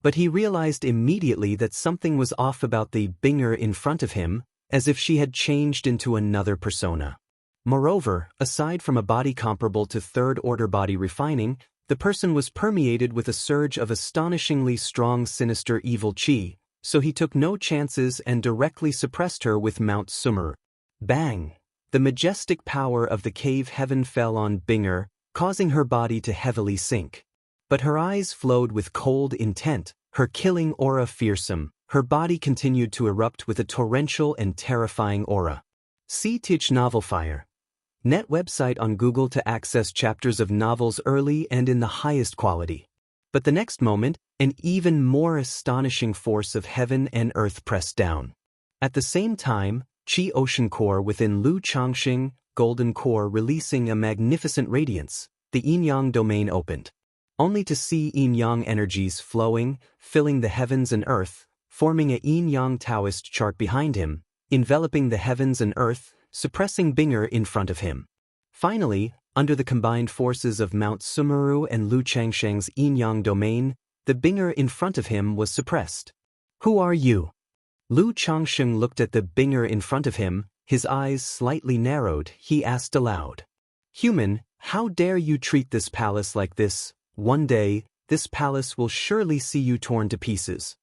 But he realized immediately that something was off about the Binger in front of him, as if she had changed into another persona. Moreover, aside from a body comparable to third-order body refining, the person was permeated with a surge of astonishingly strong sinister evil chi, so he took no chances and directly suppressed her with Mount Sumeru. Bang! The majestic power of the cave heaven fell on Binger, causing her body to heavily sink. But her eyes flowed with cold intent, her killing aura fearsome, her body continued to erupt with a torrential and terrifying aura. See Tich Novel Fire. Net website on Google to access chapters of novels early and in the highest quality. But the next moment, an even more astonishing force of heaven and earth pressed down. At the same time, Chi Ocean Core within Lu Changxing, Golden Core releasing a magnificent radiance, the yin-yang domain opened. Only to see yin-yang energies flowing, filling the heavens and earth, forming a yin-yang Taoist chart behind him, enveloping the heavens and earth, suppressing Binger in front of him. Finally, under the combined forces of Mount Sumeru and Lu Changxing's yin-yang domain, the Binger in front of him was suppressed. Who are you? Lu Changxing looked at the Binger in front of him, his eyes slightly narrowed, he asked aloud. Human, how dare you treat this palace like this? One day, this palace will surely see you torn to pieces,"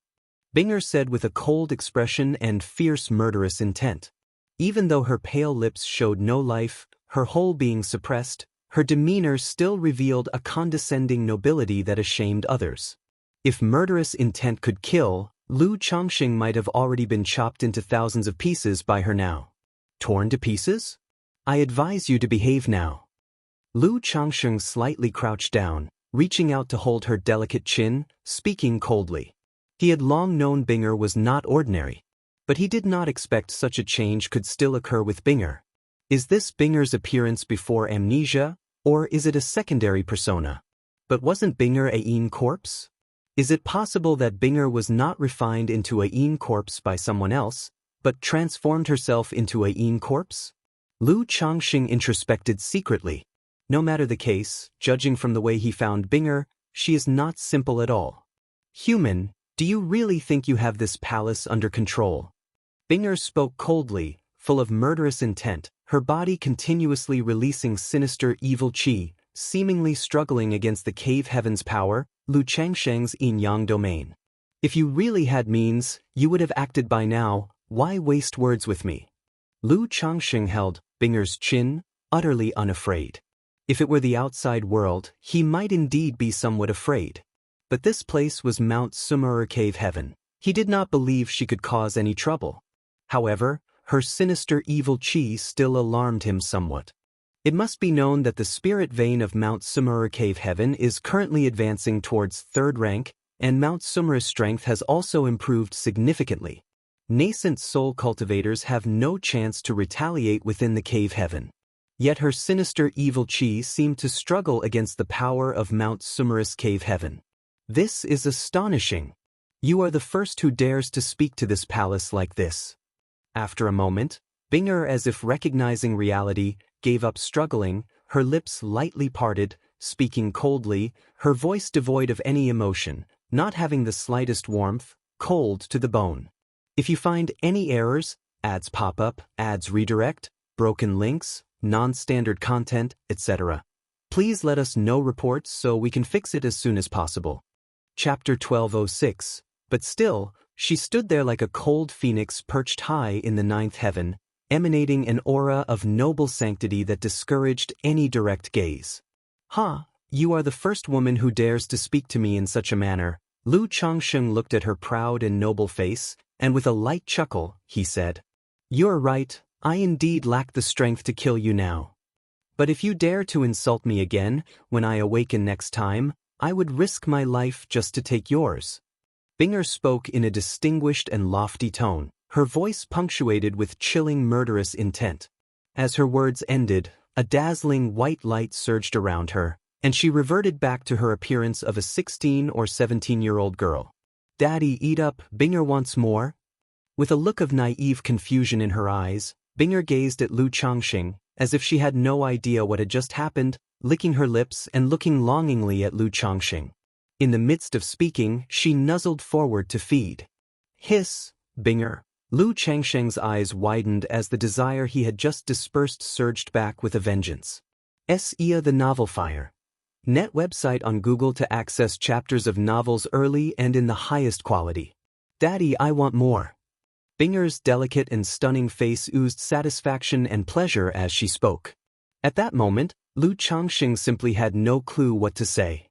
Binger said with a cold expression and fierce murderous intent. Even though her pale lips showed no life, her whole being suppressed, her demeanor still revealed a condescending nobility that ashamed others. If murderous intent could kill, Lu Changxing might have already been chopped into thousands of pieces by her now. Torn to pieces? I advise you to behave now. Lu Changxing slightly crouched down, reaching out to hold her delicate chin, speaking coldly. He had long known Binger was not ordinary, but he did not expect such a change could still occur with Binger. Is this Binger's appearance before amnesia, or is it a secondary persona? But wasn't Binger a Yin corpse? Is it possible that Binger was not refined into a Yin corpse by someone else, but transformed herself into a Yin corpse? Lu Changxing introspected secretly. No matter the case, judging from the way he found Binger, she is not simple at all. Human, do you really think you have this palace under control? Binger spoke coldly, full of murderous intent, her body continuously releasing sinister evil qi, seemingly struggling against the cave heaven's power, Lu Changsheng's yin-yang domain. If you really had means, you would have acted by now. Why waste words with me? Lu Changxing held Binger's chin, utterly unafraid. If it were the outside world, he might indeed be somewhat afraid. But this place was Mount Sumur Cave Heaven. He did not believe she could cause any trouble. However, her sinister evil qi still alarmed him somewhat. It must be known that the spirit vein of Mount Sumur Cave Heaven is currently advancing towards 3rd rank, and Mount Sumur's strength has also improved significantly. Nascent soul cultivators have no chance to retaliate within the cave heaven. Yet her sinister evil qi seemed to struggle against the power of Mount Sumur's cave heaven. This is astonishing. You are the first who dares to speak to this palace like this. After a moment, Binger, as if recognizing reality, gave up struggling, her lips lightly parted, speaking coldly, her voice devoid of any emotion, not having the slightest warmth, cold to the bone. If you find any errors, ads pop up, ads redirect, broken links, non-standard content, etc., please let us know reports so we can fix it as soon as possible. Chapter 1206. But still, she stood there like a cold phoenix perched high in the 9th heaven, emanating an aura of noble sanctity that discouraged any direct gaze. "Ha, you are the first woman who dares to speak to me in such a manner." Lu Changxing looked at her proud and noble face, and with a light chuckle, he said, "You're right, I indeed lack the strength to kill you now. But if you dare to insult me again, when I awaken next time, I would risk my life just to take yours." Binger spoke in a distinguished and lofty tone, her voice punctuated with chilling murderous intent. As her words ended, a dazzling white light surged around her, and she reverted back to her appearance of a 16 or 17-year-old girl. "Daddy, eat up, Binger wants more?" With a look of naive confusion in her eyes, Binger gazed at Lu Changxing, as if she had no idea what had just happened, licking her lips and looking longingly at Lu Changxing. In the midst of speaking, she nuzzled forward to feed. "Hiss, Binger." Lu Changsheng's eyes widened as the desire he had just dispersed surged back with a vengeance. Xianxia the Novel Fire. Net website on Google to access chapters of novels early and in the highest quality. "Daddy, I want more." Binger's delicate and stunning face oozed satisfaction and pleasure as she spoke. At that moment, Lu Changxing simply had no clue what to say.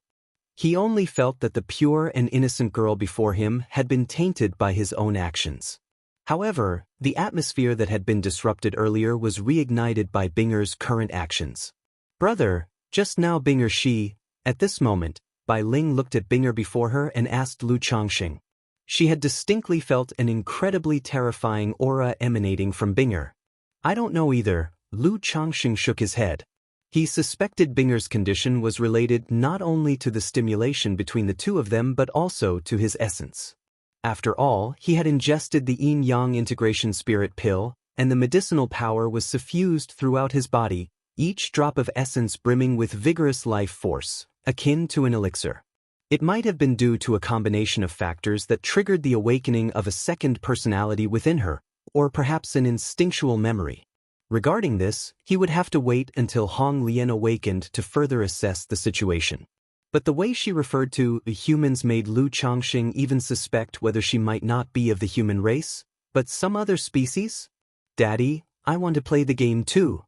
He only felt that the pure and innocent girl before him had been tainted by his own actions. However, the atmosphere that had been disrupted earlier was reignited by Binger's current actions. "Brother, just now Binger." At this moment, Bai Ling looked at Binger before her and asked Lu Changxing. She had distinctly felt an incredibly terrifying aura emanating from Binger. "I don't know either." Lu Changxing shook his head. He suspected Binger's condition was related not only to the stimulation between the two of them but also to his essence. After all, he had ingested the yin-yang integration spirit pill, and the medicinal power was suffused throughout his body, each drop of essence brimming with vigorous life force, akin to an elixir. It might have been due to a combination of factors that triggered the awakening of a second personality within her, or perhaps an instinctual memory. Regarding this, he would have to wait until Hong Lian awakened to further assess the situation. But the way she referred to the humans made Lu Changxing even suspect whether she might not be of the human race, but some other species? Daddy, I want to play the game too.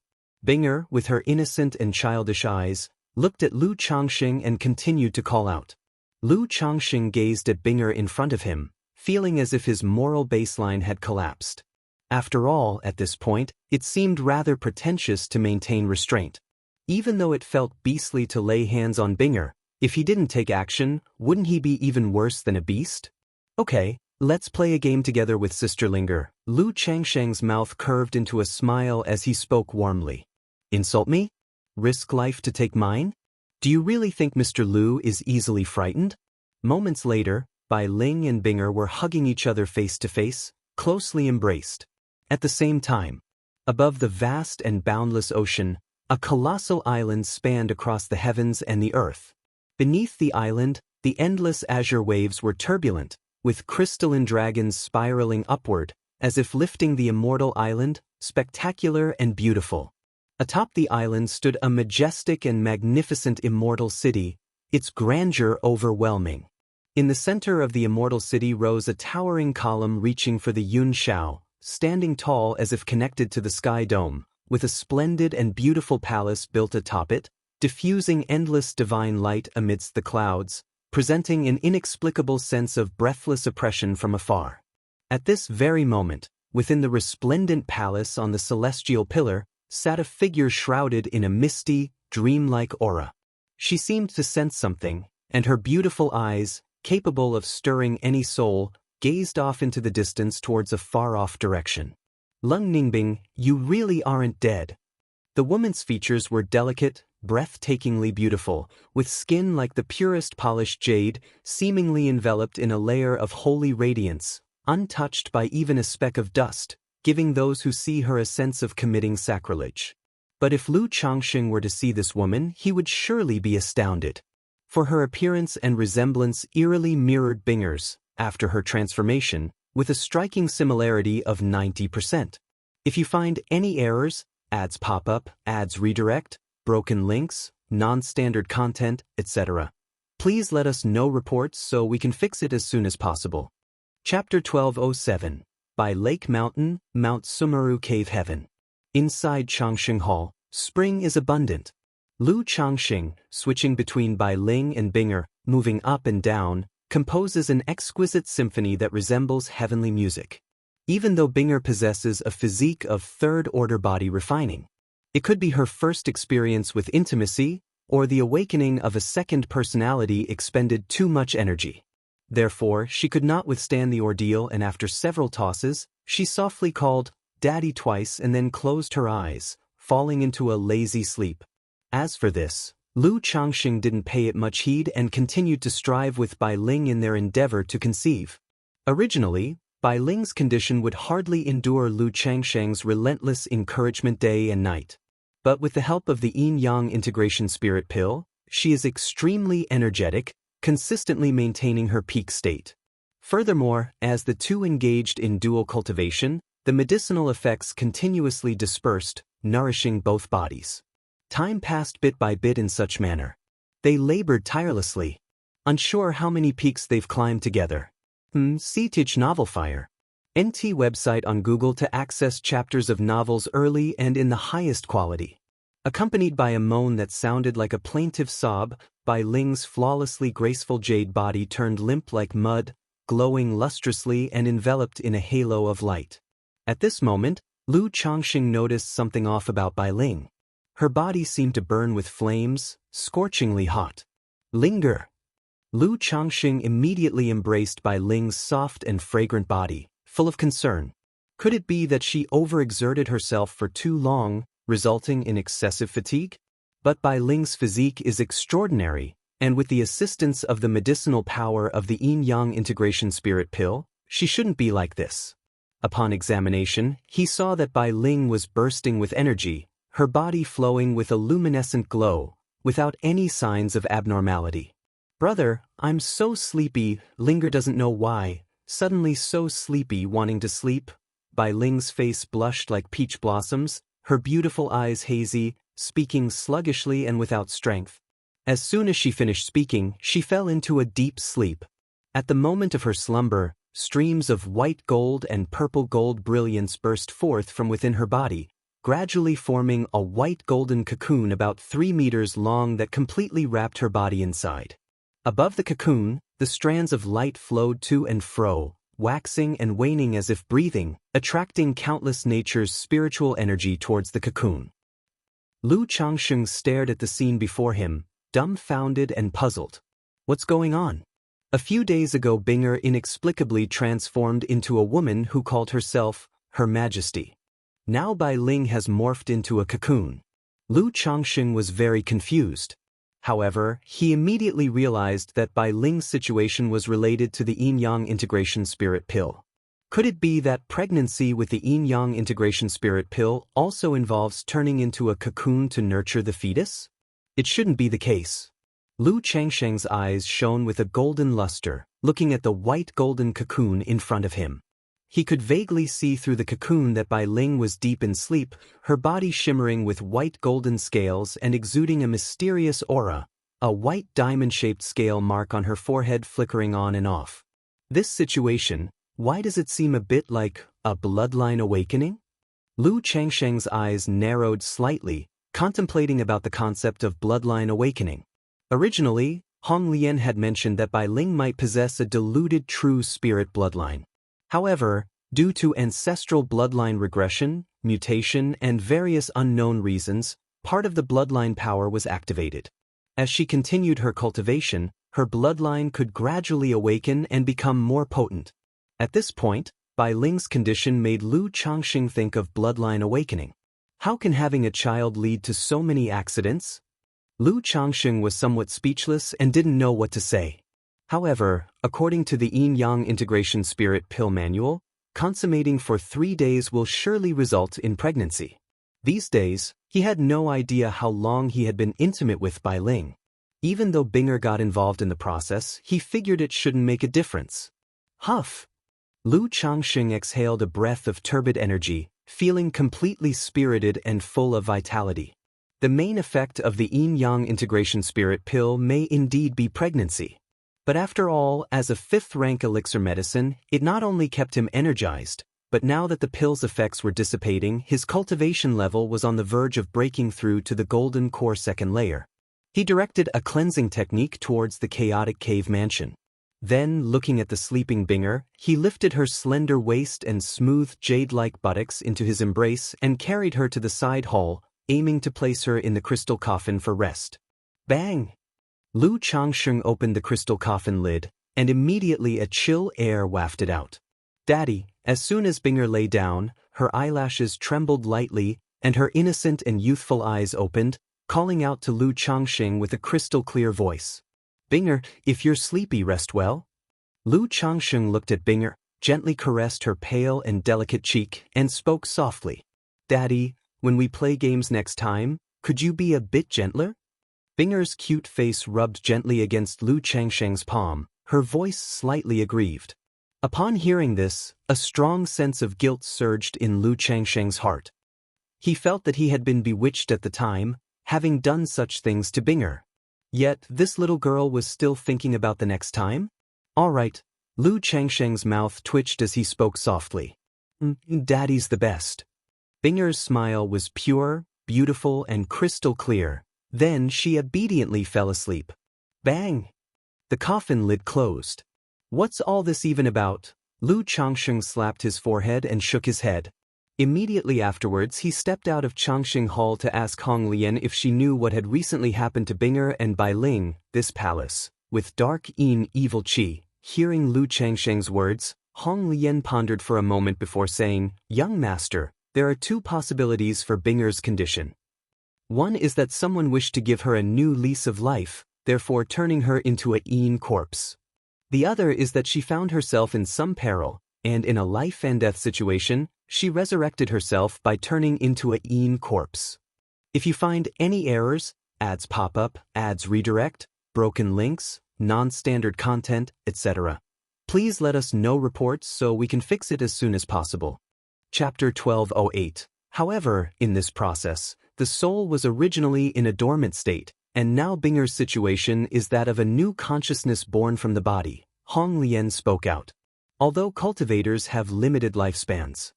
Binger, with her innocent and childish eyes, looked at Lu Changxing and continued to call out. Lu Changxing gazed at Binger in front of him, feeling as if his moral baseline had collapsed. After all, at this point, it seemed rather pretentious to maintain restraint. Even though it felt beastly to lay hands on Binger, if he didn't take action, wouldn't he be even worse than a beast? Okay, let's play a game together with Sister Linger. Lu Changsheng's mouth curved into a smile as he spoke warmly. Insult me? Risk life to take mine? Do you really think Mr. Lu is easily frightened? Moments later, Bai Ling and Binger were hugging each other face to face, closely embraced. At the same time, above the vast and boundless ocean, a colossal island spanned across the heavens and the earth. Beneath the island, the endless azure waves were turbulent, with crystalline dragons spiraling upward, as if lifting the immortal island, spectacular and beautiful. Atop the island stood a majestic and magnificent immortal city, its grandeur overwhelming. In the center of the immortal city rose a towering column reaching for the Yun Shao, standing tall as if connected to the sky dome, with a splendid and beautiful palace built atop it, diffusing endless divine light amidst the clouds, presenting an inexplicable sense of breathless oppression from afar. At this very moment, within the resplendent palace on the celestial pillar, sat a figure shrouded in a misty, dreamlike aura. She seemed to sense something, and her beautiful eyes, capable of stirring any soul, gazed off into the distance towards a far-off direction. Lung Ningbing, you really aren't dead. The woman's features were delicate, breathtakingly beautiful, with skin like the purest polished jade, seemingly enveloped in a layer of holy radiance, untouched by even a speck of dust, giving those who see her a sense of committing sacrilege. But if Lu Changxing were to see this woman, he would surely be astounded. For her appearance and resemblance eerily mirrored Binger's, after her transformation, with a striking similarity of 90%. If you find any errors, ads pop up, ads redirect, broken links, non-standard content, etc., please let us know reports so we can fix it as soon as possible. Chapter 1207, by Lake Mountain, Mount Sumeru Cave Heaven. Inside Changxing Hall, spring is abundant. Lu Changxing, switching between Bai Ling and Binger, moving up and down, composes an exquisite symphony that resembles heavenly music. Even though Binger possesses a physique of third-order body refining, it could be her first experience with intimacy, or the awakening of a second personality expended too much energy. Therefore, she could not withstand the ordeal, and after several tosses, she softly called, "Daddy," twice and then closed her eyes, falling into a lazy sleep. As for this, Lu Changxing didn't pay it much heed and continued to strive with Bai Ling in their endeavor to conceive. Originally, Bai Ling's condition would hardly endure Lu Changxing's relentless encouragement day and night. But with the help of the Yin-Yang integration spirit pill, she is extremely energetic, consistently maintaining her peak state. Furthermore, as the two engaged in dual cultivation, the medicinal effects continuously dispersed, nourishing both bodies. Time passed bit by bit in such manner. They labored tirelessly, unsure how many peaks they've climbed together. See Tich Novel Fire. NT website on Google to access chapters of novels early and in the highest quality. Accompanied by a moan that sounded like a plaintive sob, Bai Ling's flawlessly graceful jade body turned limp like mud, glowing lustrously and enveloped in a halo of light. At this moment, Lu Changxing noticed something off about Bai Ling. Her body seemed to burn with flames, scorchingly hot. Linger! Lu Changxing immediately embraced Bai Ling's soft and fragrant body, full of concern. Could it be that she overexerted herself for too long, resulting in excessive fatigue? But Bai Ling's physique is extraordinary, and with the assistance of the medicinal power of the Yin-Yang integration spirit pill, she shouldn't be like this. Upon examination, he saw that Bai Ling was bursting with energy, her body flowing with a luminescent glow, without any signs of abnormality. "Brother, I'm so sleepy," Linger doesn't know why, suddenly so sleepy wanting to sleep. Bai Ling's face blushed like peach blossoms, her beautiful eyes hazy, speaking sluggishly and without strength. As soon as she finished speaking, she fell into a deep sleep. At the moment of her slumber, streams of white gold and purple gold brilliance burst forth from within her body, gradually forming a white golden cocoon about 3 meters long that completely wrapped her body inside. Above the cocoon, the strands of light flowed to and fro, waxing and waning as if breathing, attracting countless nature's spiritual energy towards the cocoon. Lu Changsheng stared at the scene before him, dumbfounded and puzzled. What's going on? A few days ago Binger inexplicably transformed into a woman who called herself Her Majesty. Now Bai Ling has morphed into a cocoon. Lu Changsheng was very confused. However, he immediately realized that Bai Ling's situation was related to the yin-yang integration spirit pill. Could it be that pregnancy with the yin-yang integration spirit pill also involves turning into a cocoon to nurture the fetus? It shouldn't be the case. Lu Changsheng's eyes shone with a golden luster, looking at the white golden cocoon in front of him. He could vaguely see through the cocoon that Bai Ling was deep in sleep, her body shimmering with white golden scales and exuding a mysterious aura, a white diamond-shaped scale mark on her forehead flickering on and off. This situation, why does it seem a bit like a bloodline awakening? Lu Changsheng's eyes narrowed slightly, contemplating about the concept of bloodline awakening. Originally, Hong Lian had mentioned that Bai Ling might possess a diluted true spirit bloodline. However, due to ancestral bloodline regression, mutation, and various unknown reasons, part of the bloodline power was activated. As she continued her cultivation, her bloodline could gradually awaken and become more potent. At this point, Bai Ling's condition made Lu Changsheng think of bloodline awakening. How can having a child lead to so many accidents? Lu Changsheng was somewhat speechless and didn't know what to say. However, according to the yin-yang integration spirit pill manual, consummating for 3 days will surely result in pregnancy. These days, he had no idea how long he had been intimate with Bai Ling. Even though Binger got involved in the process, he figured it shouldn't make a difference. Huff! Lu Changsheng exhaled a breath of turbid energy, feeling completely spirited and full of vitality. The main effect of the yin-yang integration spirit pill may indeed be pregnancy. But after all, as a 5th-rank elixir medicine, it not only kept him energized, but now that the pill's effects were dissipating, his cultivation level was on the verge of breaking through to the golden core 2nd layer. He directed a cleansing technique towards the chaotic cave mansion. Then, looking at the sleeping Binger, he lifted her slender waist and smooth jade-like buttocks into his embrace and carried her to the side hall, aiming to place her in the crystal coffin for rest. Bang! Lu Changsheng opened the crystal coffin lid, and immediately a chill air wafted out. Daddy, as soon as Binger lay down, her eyelashes trembled lightly, and her innocent and youthful eyes opened, calling out to Lu Changsheng with a crystal-clear voice. Binger, if you're sleepy, rest well. Lu Changsheng looked at Binger, gently caressed her pale and delicate cheek, and spoke softly. Daddy, when we play games next time, could you be a bit gentler? Binger's cute face rubbed gently against Lu Changsheng's palm, her voice slightly aggrieved. Upon hearing this, a strong sense of guilt surged in Lu Changsheng's heart. He felt that he had been bewitched at the time, having done such things to Binger. Yet, this little girl was still thinking about the next time? All right. Lu Changsheng's mouth twitched as he spoke softly. Daddy's the best. Binger's smile was pure, beautiful, and crystal clear. Then she obediently fell asleep. Bang! The coffin lid closed. What's all this even about? Lu Changsheng slapped his forehead and shook his head. Immediately afterwards he stepped out of Changsheng Hall to ask Hong Lian if she knew what had recently happened to Binger and Bai Ling, this palace. With dark evil chi, hearing Lu Changsheng's words, Hong Lian pondered for a moment before saying, Young master, there are 2 possibilities for Binger's condition. One is that someone wished to give her a new lease of life, therefore turning her into a yin corpse. The other is that she found herself in some peril, and in a life-and-death situation, she resurrected herself by turning into a yin corpse. If you find any errors, ads pop up, ads redirect, broken links, non-standard content, etc., please let us know reports so we can fix it as soon as possible. Chapter 1208. However, in this process, the soul was originally in a dormant state, and now Binger's situation is that of a new consciousness born from the body, Hong Lian spoke out. Although cultivators have limited lifespans.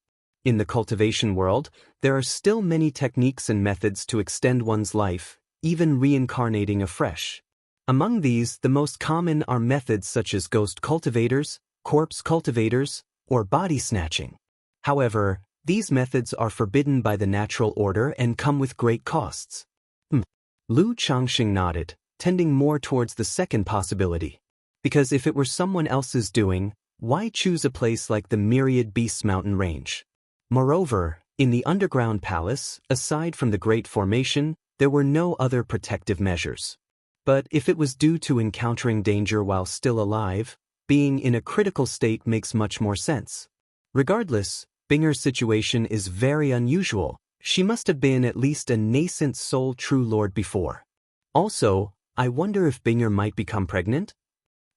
In the cultivation world, there are still many techniques and methods to extend one's life, even reincarnating afresh. Among these, the most common are methods such as ghost cultivators, corpse cultivators, or body snatching. However, these methods are forbidden by the natural order and come with great costs. Lu Changxing nodded, tending more towards the second possibility. Because if it were someone else's doing, why choose a place like the Myriad Beasts mountain range? Moreover, in the underground palace, aside from the Great Formation, there were no other protective measures. But if it was due to encountering danger while still alive, being in a critical state makes much more sense. Regardless, Binger's situation is very unusual. She must have been at least a nascent soul true lord before. Also, I wonder if Binger might become pregnant?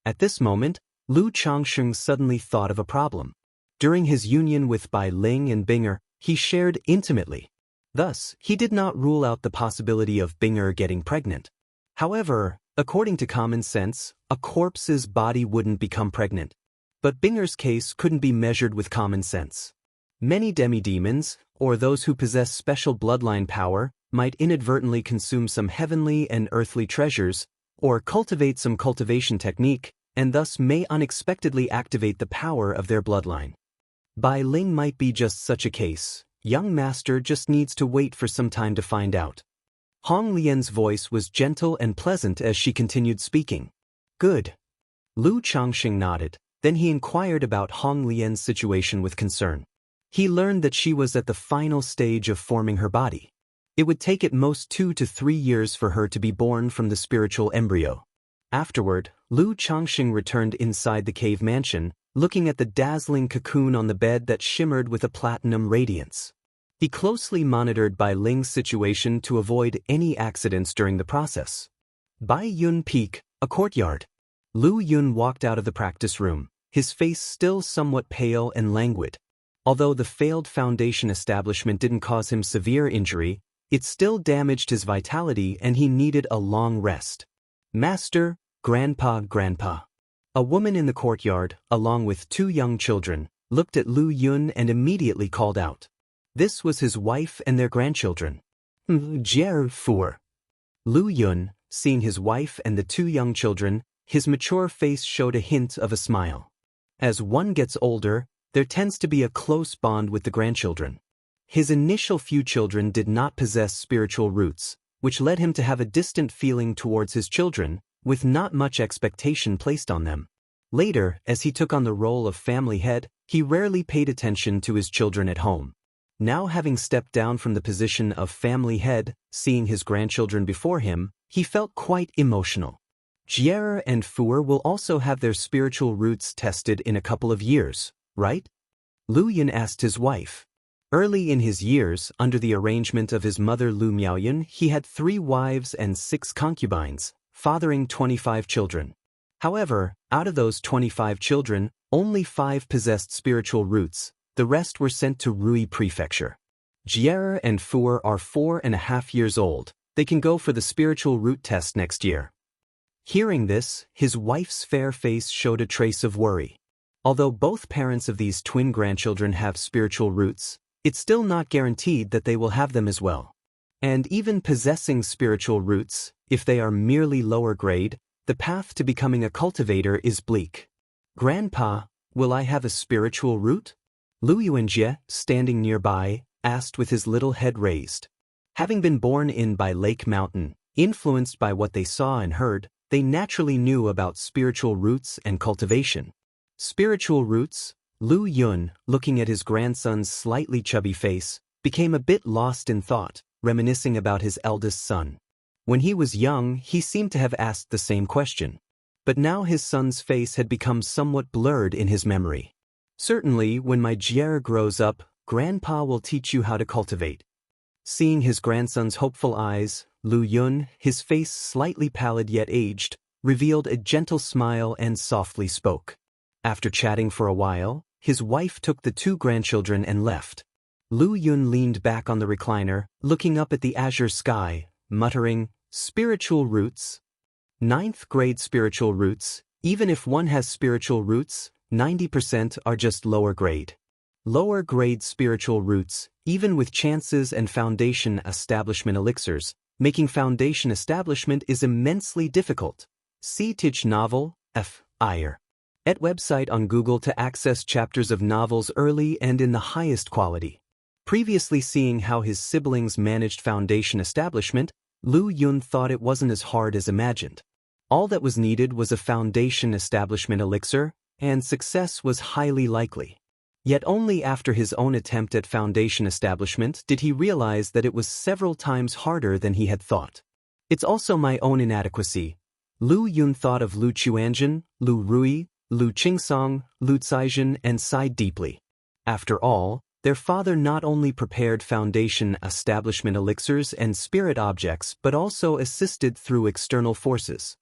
At this moment, Lu Changxing suddenly thought of a problem. During his union with Bai Ling and Binger, he shared intimately. Thus, he did not rule out the possibility of Binger getting pregnant. However, according to common sense, a corpse's body wouldn't become pregnant. But Binger's case couldn't be measured with common sense. Many demidemons, or those who possess special bloodline power, might inadvertently consume some heavenly and earthly treasures, or cultivate some cultivation technique, and thus may unexpectedly activate the power of their bloodline. Bai Ling might be just such a case. Young master just needs to wait for some time to find out. Hong Lian's voice was gentle and pleasant as she continued speaking. Good. Lu Changxing nodded, then he inquired about Hong Lian's situation with concern. He learned that she was at the final stage of forming her body. It would take at most 2 to 3 years for her to be born from the spiritual embryo. Afterward, Lu Changxing returned inside the cave mansion, looking at the dazzling cocoon on the bed that shimmered with a platinum radiance. He closely monitored Bai Ling's situation to avoid any accidents during the process. Bai Yun Peak, a courtyard. Lu Yun walked out of the practice room, his face still somewhat pale and languid. Although the failed foundation establishment didn't cause him severe injury, it still damaged his vitality and he needed a long rest. Master, Grandpa. A woman in the courtyard, along with 2 young children, looked at Lu Yun and immediately called out. This was his wife and their grandchildren. Fu. Lu Yun, seeing his wife and the 2 young children, his mature face showed a hint of a smile. As one gets older, there tends to be a close bond with the grandchildren. His initial few children did not possess spiritual roots, which led him to have a distant feeling towards his children, with not much expectation placed on them. Later, as he took on the role of family head, he rarely paid attention to his children at home. Now having stepped down from the position of family head, seeing his grandchildren before him, he felt quite emotional. Jierer and Fuer will also have their spiritual roots tested in a couple of years, right? Lu Yun asked his wife. Early in his years, under the arrangement of his mother Lu Miaoyun, he had 3 wives and 6 concubines, fathering 25 children. However, out of those 25 children, only 5 possessed spiritual roots, the rest were sent to Rui Prefecture. Jierer and Fuer are 4.5 years old, they can go for the spiritual root test next year. Hearing this, his wife's fair face showed a trace of worry. Although both parents of these twin grandchildren have spiritual roots, it's still not guaranteed that they will have them as well. And even possessing spiritual roots, if they are merely lower grade, the path to becoming a cultivator is bleak. Grandpa, will I have a spiritual root? Lu Yuanjie, standing nearby, asked with his little head raised. Having been born in by Lake Mountain, influenced by what they saw and heard, they naturally knew about spiritual roots and cultivation. Spiritual roots, Lu Yun, looking at his grandson's slightly chubby face, became a bit lost in thought, reminiscing about his eldest son. When he was young, he seemed to have asked the same question. But now his son's face had become somewhat blurred in his memory. Certainly, when my Jierer grows up, Grandpa will teach you how to cultivate. Seeing his grandson's hopeful eyes, Lu Yun, his face slightly pallid yet aged, revealed a gentle smile and softly spoke. After chatting for a while, his wife took the 2 grandchildren and left. Lu Yun leaned back on the recliner, looking up at the azure sky, muttering, Spiritual roots. Ninth grade spiritual roots. Even if one has spiritual roots, 90% are just lower grade. Lower grade spiritual roots, even with chances and foundation establishment elixirs, making foundation establishment is immensely difficult. See Tich novel, F. Iyer. Et website on Google to access chapters of novels early and in the highest quality. Previously seeing how his siblings managed foundation establishment, Lu Yun thought it wasn't as hard as imagined. All that was needed was a foundation establishment elixir, and success was highly likely. Yet only after his own attempt at foundation establishment did he realize that it was several times harder than he had thought. It's also my own inadequacy. Lu Yun thought of Lu Chuanjin, Lu Rui, Lu Qingsong, Lu Caizhen, and sighed deeply. After all, their father not only prepared foundation establishment elixirs and spirit objects but also assisted through external forces.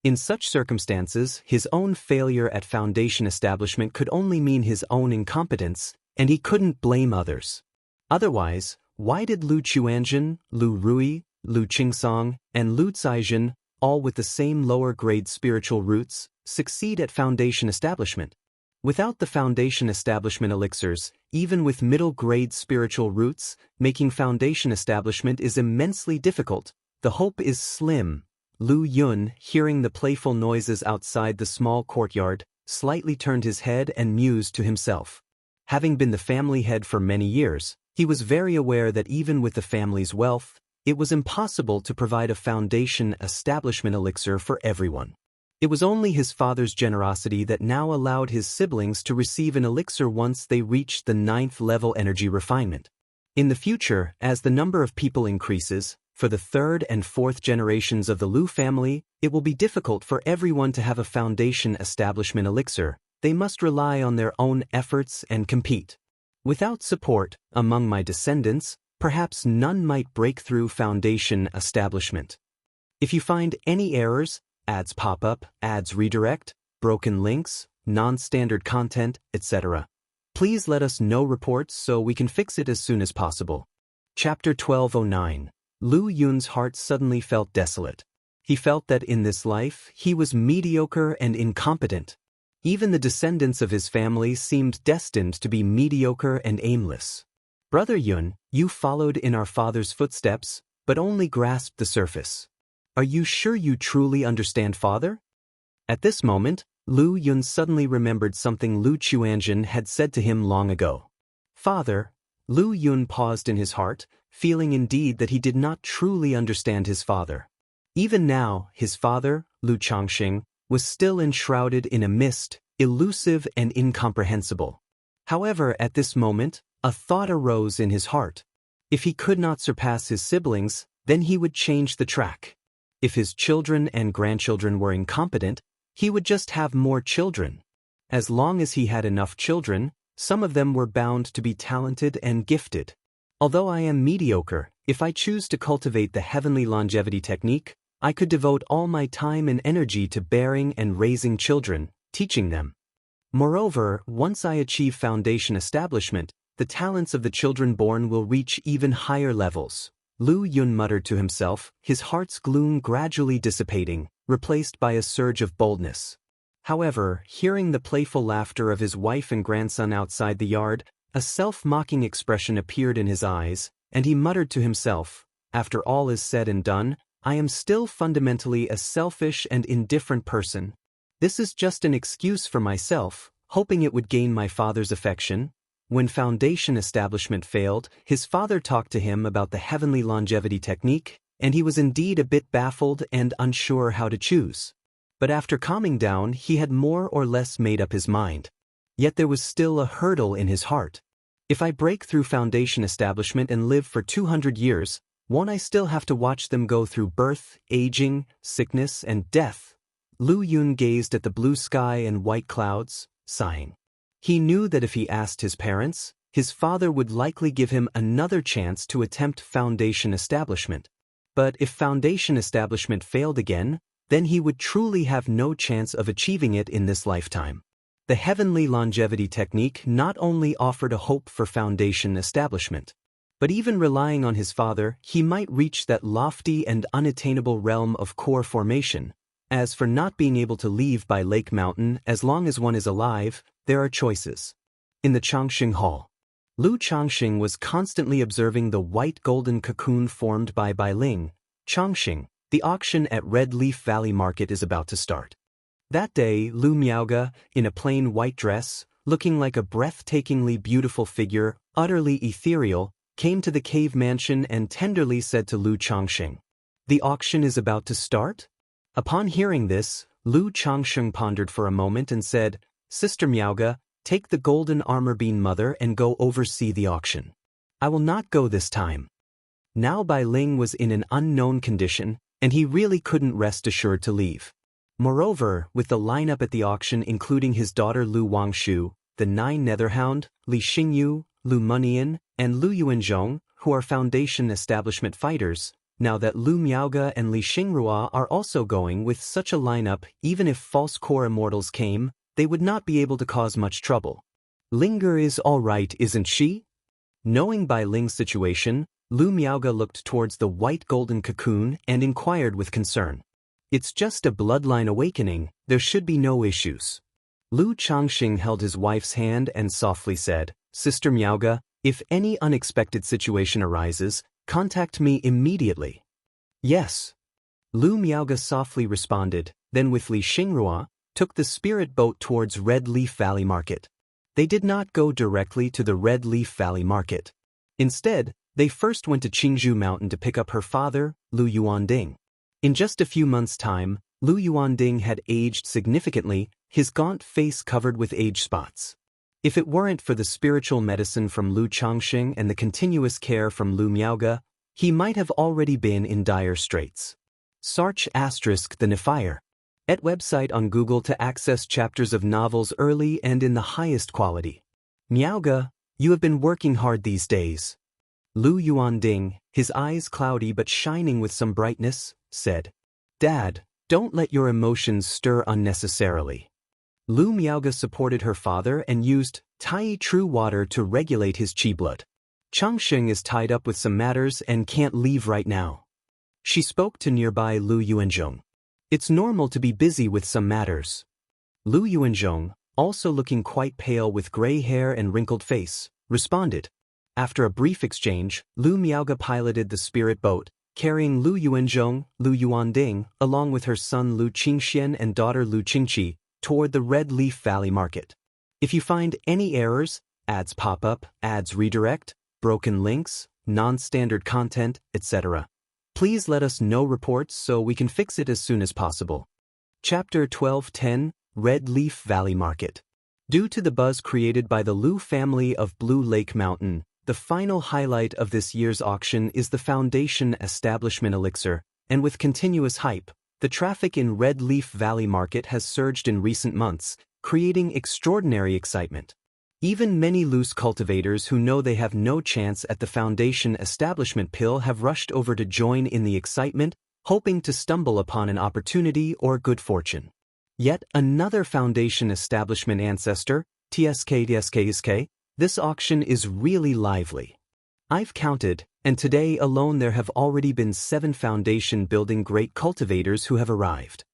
In such circumstances, his own failure at foundation establishment could only mean his own incompetence, and he couldn't blame others. Otherwise, why did Lu Chuanjin, Lu Rui, Lu Qingsong, and Lu Caizhen, all with the same lower-grade spiritual roots, succeed at foundation establishment? Without the foundation establishment elixirs, even with middle-grade spiritual roots, making foundation establishment is immensely difficult. The hope is slim. Lu Yun, hearing the playful noises outside the small courtyard, slightly turned his head and mused to himself. Having been the family head for many years, he was very aware that even with the family's wealth, it was impossible to provide a foundation establishment elixir for everyone. It was only his father's generosity that now allowed his siblings to receive an elixir once they reached the 9th level energy refinement. In the future, as the number of people increases, for the 3rd and 4th generations of the Lu family, it will be difficult for everyone to have a foundation establishment elixir. They must rely on their own efforts and compete. Without support, among my descendants, perhaps none might break through foundation establishment. If you find any errors, ads pop up, ads redirect, broken links, non-standard content, etc., please let us know reports so we can fix it as soon as possible. Chapter 1209. Lu Yun's heart suddenly felt desolate. He felt that in this life, he was mediocre and incompetent. Even the descendants of his family seemed destined to be mediocre and aimless. Brother Yun, you followed in our father's footsteps, but only grasped the surface. Are you sure you truly understand father? At this moment, Lu Yun suddenly remembered something Lu Chuanjin had said to him long ago. Father. Lu Yun paused in his heart, feeling indeed that he did not truly understand his father. Even now, his father, Lu Changxing, was still enshrouded in a mist, elusive and incomprehensible. However, at this moment, a thought arose in his heart. If he could not surpass his siblings, then he would change the track. If his children and grandchildren were incompetent, he would just have more children. As long as he had enough children, some of them were bound to be talented and gifted. Although I am mediocre, if I choose to cultivate the heavenly longevity technique, I could devote all my time and energy to bearing and raising children, teaching them. Moreover, once I achieve foundation establishment, the talents of the children born will reach even higher levels. Lu Yun muttered to himself, his heart's gloom gradually dissipating, replaced by a surge of boldness. However, hearing the playful laughter of his wife and grandson outside the yard, a self-mocking expression appeared in his eyes, and he muttered to himself, after all is said and done, I am still fundamentally a selfish and indifferent person. This is just an excuse for myself, hoping it would gain my father's affection. When foundation establishment failed, his father talked to him about the heavenly longevity technique, and he was indeed a bit baffled and unsure how to choose. But after calming down, he had more or less made up his mind. Yet there was still a hurdle in his heart. If I break through foundation establishment and live for 200 years, won't I still have to watch them go through birth, aging, sickness, and death? Lu Yun gazed at the blue sky and white clouds, sighing. He knew that if he asked his parents, his father would likely give him another chance to attempt foundation establishment. But if foundation establishment failed again, then he would truly have no chance of achieving it in this lifetime. The heavenly longevity technique not only offered a hope for foundation establishment, But even relying on his father, he might reach that lofty and unattainable realm of core formation. As for not being able to leave by Lake Mountain as long as one is alive, there are choices. In the Changxing Hall, Lu Changxing was constantly observing the white golden cocoon formed by Bailing. Changxing, the auction at Red Leaf Valley Market is about to start. That day, Lu Miaoge, in a plain white dress, looking like a breathtakingly beautiful figure, utterly ethereal, came to the cave mansion and tenderly said to Lu Changxing, "The auction is about to start?" Upon hearing this, Lu Changxing pondered for a moment and said, "Sister Miaoge, take the golden armor bean mother and go oversee the auction. I will not go this time." Now Bai Ling was in an unknown condition, and he really couldn't rest assured to leave. Moreover, with the lineup at the auction including his daughter Lu Wangshu, the 9 Netherhound, Li Xingyu, Lu Munian, and Lu Yuanzhong, who are Foundation establishment fighters, now that Lu Miaoge and Li Xingrua are also going with such a lineup, even if false core immortals came, they would not be able to cause much trouble. Linger is all right, isn't she? Knowing Bai Ling's situation, Lu Miaoge looked towards the white golden cocoon and inquired with concern. "It's just a bloodline awakening, there should be no issues." Lu Changxing held his wife's hand and softly said, "Sister Miaoge, if any unexpected situation arises, contact me immediately." "Yes." Lu Miaoge softly responded, then with Li Xingrua, took the spirit boat towards Red Leaf Valley Market. They did not go directly to the Red Leaf Valley Market. Instead, they first went to Qingzhou Mountain to pick up her father, Lu Yuanding. In just a few months' time, Lu Yuanding had aged significantly, his gaunt face covered with age spots. If it weren't for the spiritual medicine from Lu Changxing and the continuous care from Lu Miaoge, he might have already been in dire straits. Sarch * the Nefire. Et website on Google to access chapters of novels early and in the highest quality. Miaoge, you have been working hard these days. Lu Yuanding, his eyes cloudy but shining with some brightness, said, "Dad, don't let your emotions stir unnecessarily." Lu Miaoge supported her father and used Tai True Water to regulate his qi blood. Changxing is tied up with some matters and can't leave right now. She spoke to nearby Lu Yuanzhong. It's normal to be busy with some matters. Lu Yuanzhong, also looking quite pale with gray hair and wrinkled face, responded. After a brief exchange, Lu Miaoge piloted the spirit boat, carrying Lu Yuanzhong, Lu Yuanding, along with her son Lu Qingxian and daughter Lu Qingqi, toward the Red Leaf Valley Market. If you find any errors, ads pop up, ads redirect, broken links, non-standard content, etc., please let us know reports so we can fix it as soon as possible. Chapter 12:10, Red Leaf Valley Market. Due to the buzz created by the Lu family of Blue Lake Mountain, the final highlight of this year's auction is the Foundation Establishment Elixir, and with continuous hype, the traffic in Red Leaf Valley Market has surged in recent months, creating extraordinary excitement. Even many loose cultivators who know they have no chance at the Foundation Establishment pill have rushed over to join in the excitement, hoping to stumble upon an opportunity or good fortune. Yet another Foundation Establishment ancestor, TSK, this auction is really lively. I've counted, and today alone there have already been 7 Foundation building great cultivators who have arrived.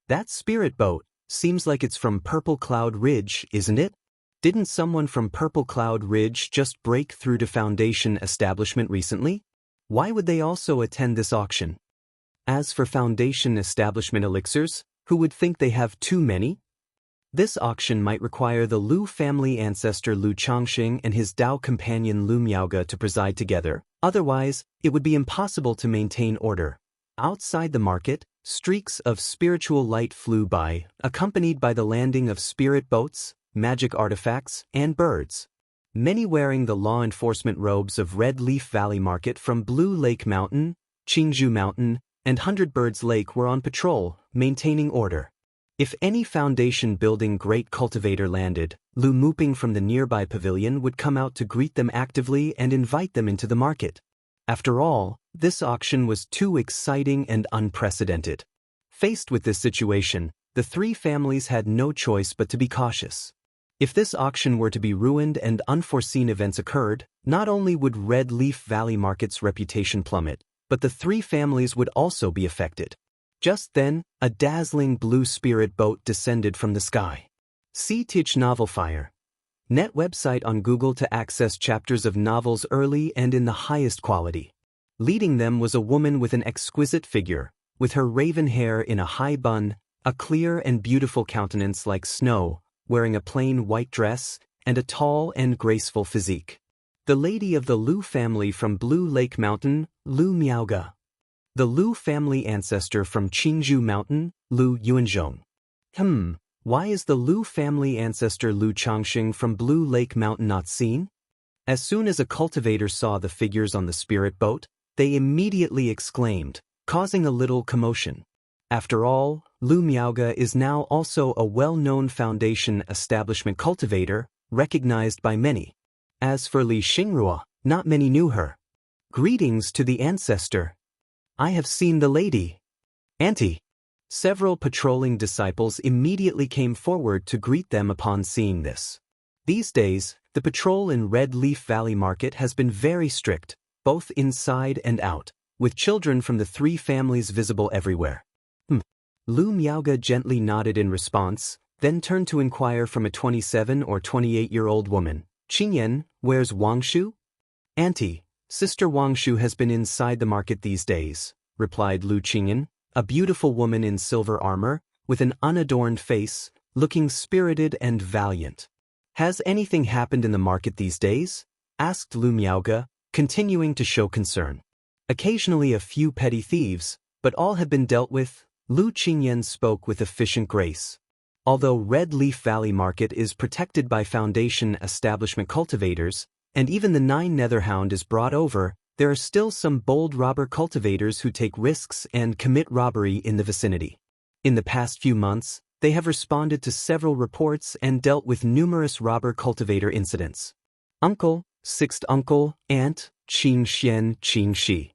That spirit boat seems like it's from Purple Cloud Ridge, isn't it? Didn't someone from Purple Cloud Ridge just break through to Foundation Establishment recently? Why would they also attend this auction? As for Foundation Establishment elixirs, who would think they have too many? This auction might require the Lu family ancestor Lu Changxing and his Dao companion Lu Miaoge to preside together, otherwise, it would be impossible to maintain order. Outside the market, streaks of spiritual light flew by, accompanied by the landing of spirit boats, magic artifacts, and birds. Many wearing the law enforcement robes of Red Leaf Valley Market from Blue Lake Mountain, Qingzhou Mountain, and Hundred Birds Lake were on patrol, maintaining order. If any Foundation building great cultivator landed, Lu Muping from the nearby pavilion would come out to greet them actively and invite them into the market. After all, this auction was too exciting and unprecedented. Faced with this situation, the 3 families had no choice but to be cautious. If this auction were to be ruined and unforeseen events occurred, Not only would Red Leaf Valley Market's reputation plummet, but the three families would also be affected. Just then, a dazzling blue spirit boat descended from the sky. See Tich Novel Fire. Net website on Google to access chapters of novels early and in the highest quality. Leading them was a woman with an exquisite figure, with her raven hair in a high bun, a clear and beautiful countenance like snow, wearing a plain white dress, and a tall and graceful physique. The lady of the Lu family from Blue Lake Mountain, Lu Miaoga. The Lu family ancestor from Qingzhou Mountain, Lu Yuanzhong. Why is the Lu family ancestor Lu Changxing from Blue Lake Mountain not seen? As soon as a cultivator saw the figures on the spirit boat, they immediately exclaimed, causing a little commotion. After all, Lu Miaoga is now also a well-known foundation establishment cultivator, recognized by many. As for Li Xingrua, not many knew her. Greetings to the ancestor. I have seen the lady. Auntie. Several patrolling disciples immediately came forward to greet them upon seeing this. These days, the patrol in Red Leaf Valley Market has been very strict, both inside and out, with children from the three families visible everywhere. Lu Miaoga gently nodded in response, then turned to inquire from a 27 or 28-year-old woman, Qingyan, where's Wangshu? Auntie, Sister Wangshu has been inside the market these days, replied Lu Qingyan, a beautiful woman in silver armor, with an unadorned face, looking spirited and valiant. Has anything happened in the market these days? Asked Lu Miaoga, continuing to show concern. Occasionally a few petty thieves, but all have been dealt with. Lu Qingyan spoke with efficient grace. Although Red Leaf Valley Market is protected by Foundation establishment cultivators, and even the 9 Netherhound is brought over, there are still some bold robber cultivators who take risks and commit robbery in the vicinity. In the past few months, they have responded to several reports and dealt with numerous robber cultivator incidents. Uncle, Sixth Uncle, Aunt, Qingxian, Qingxi.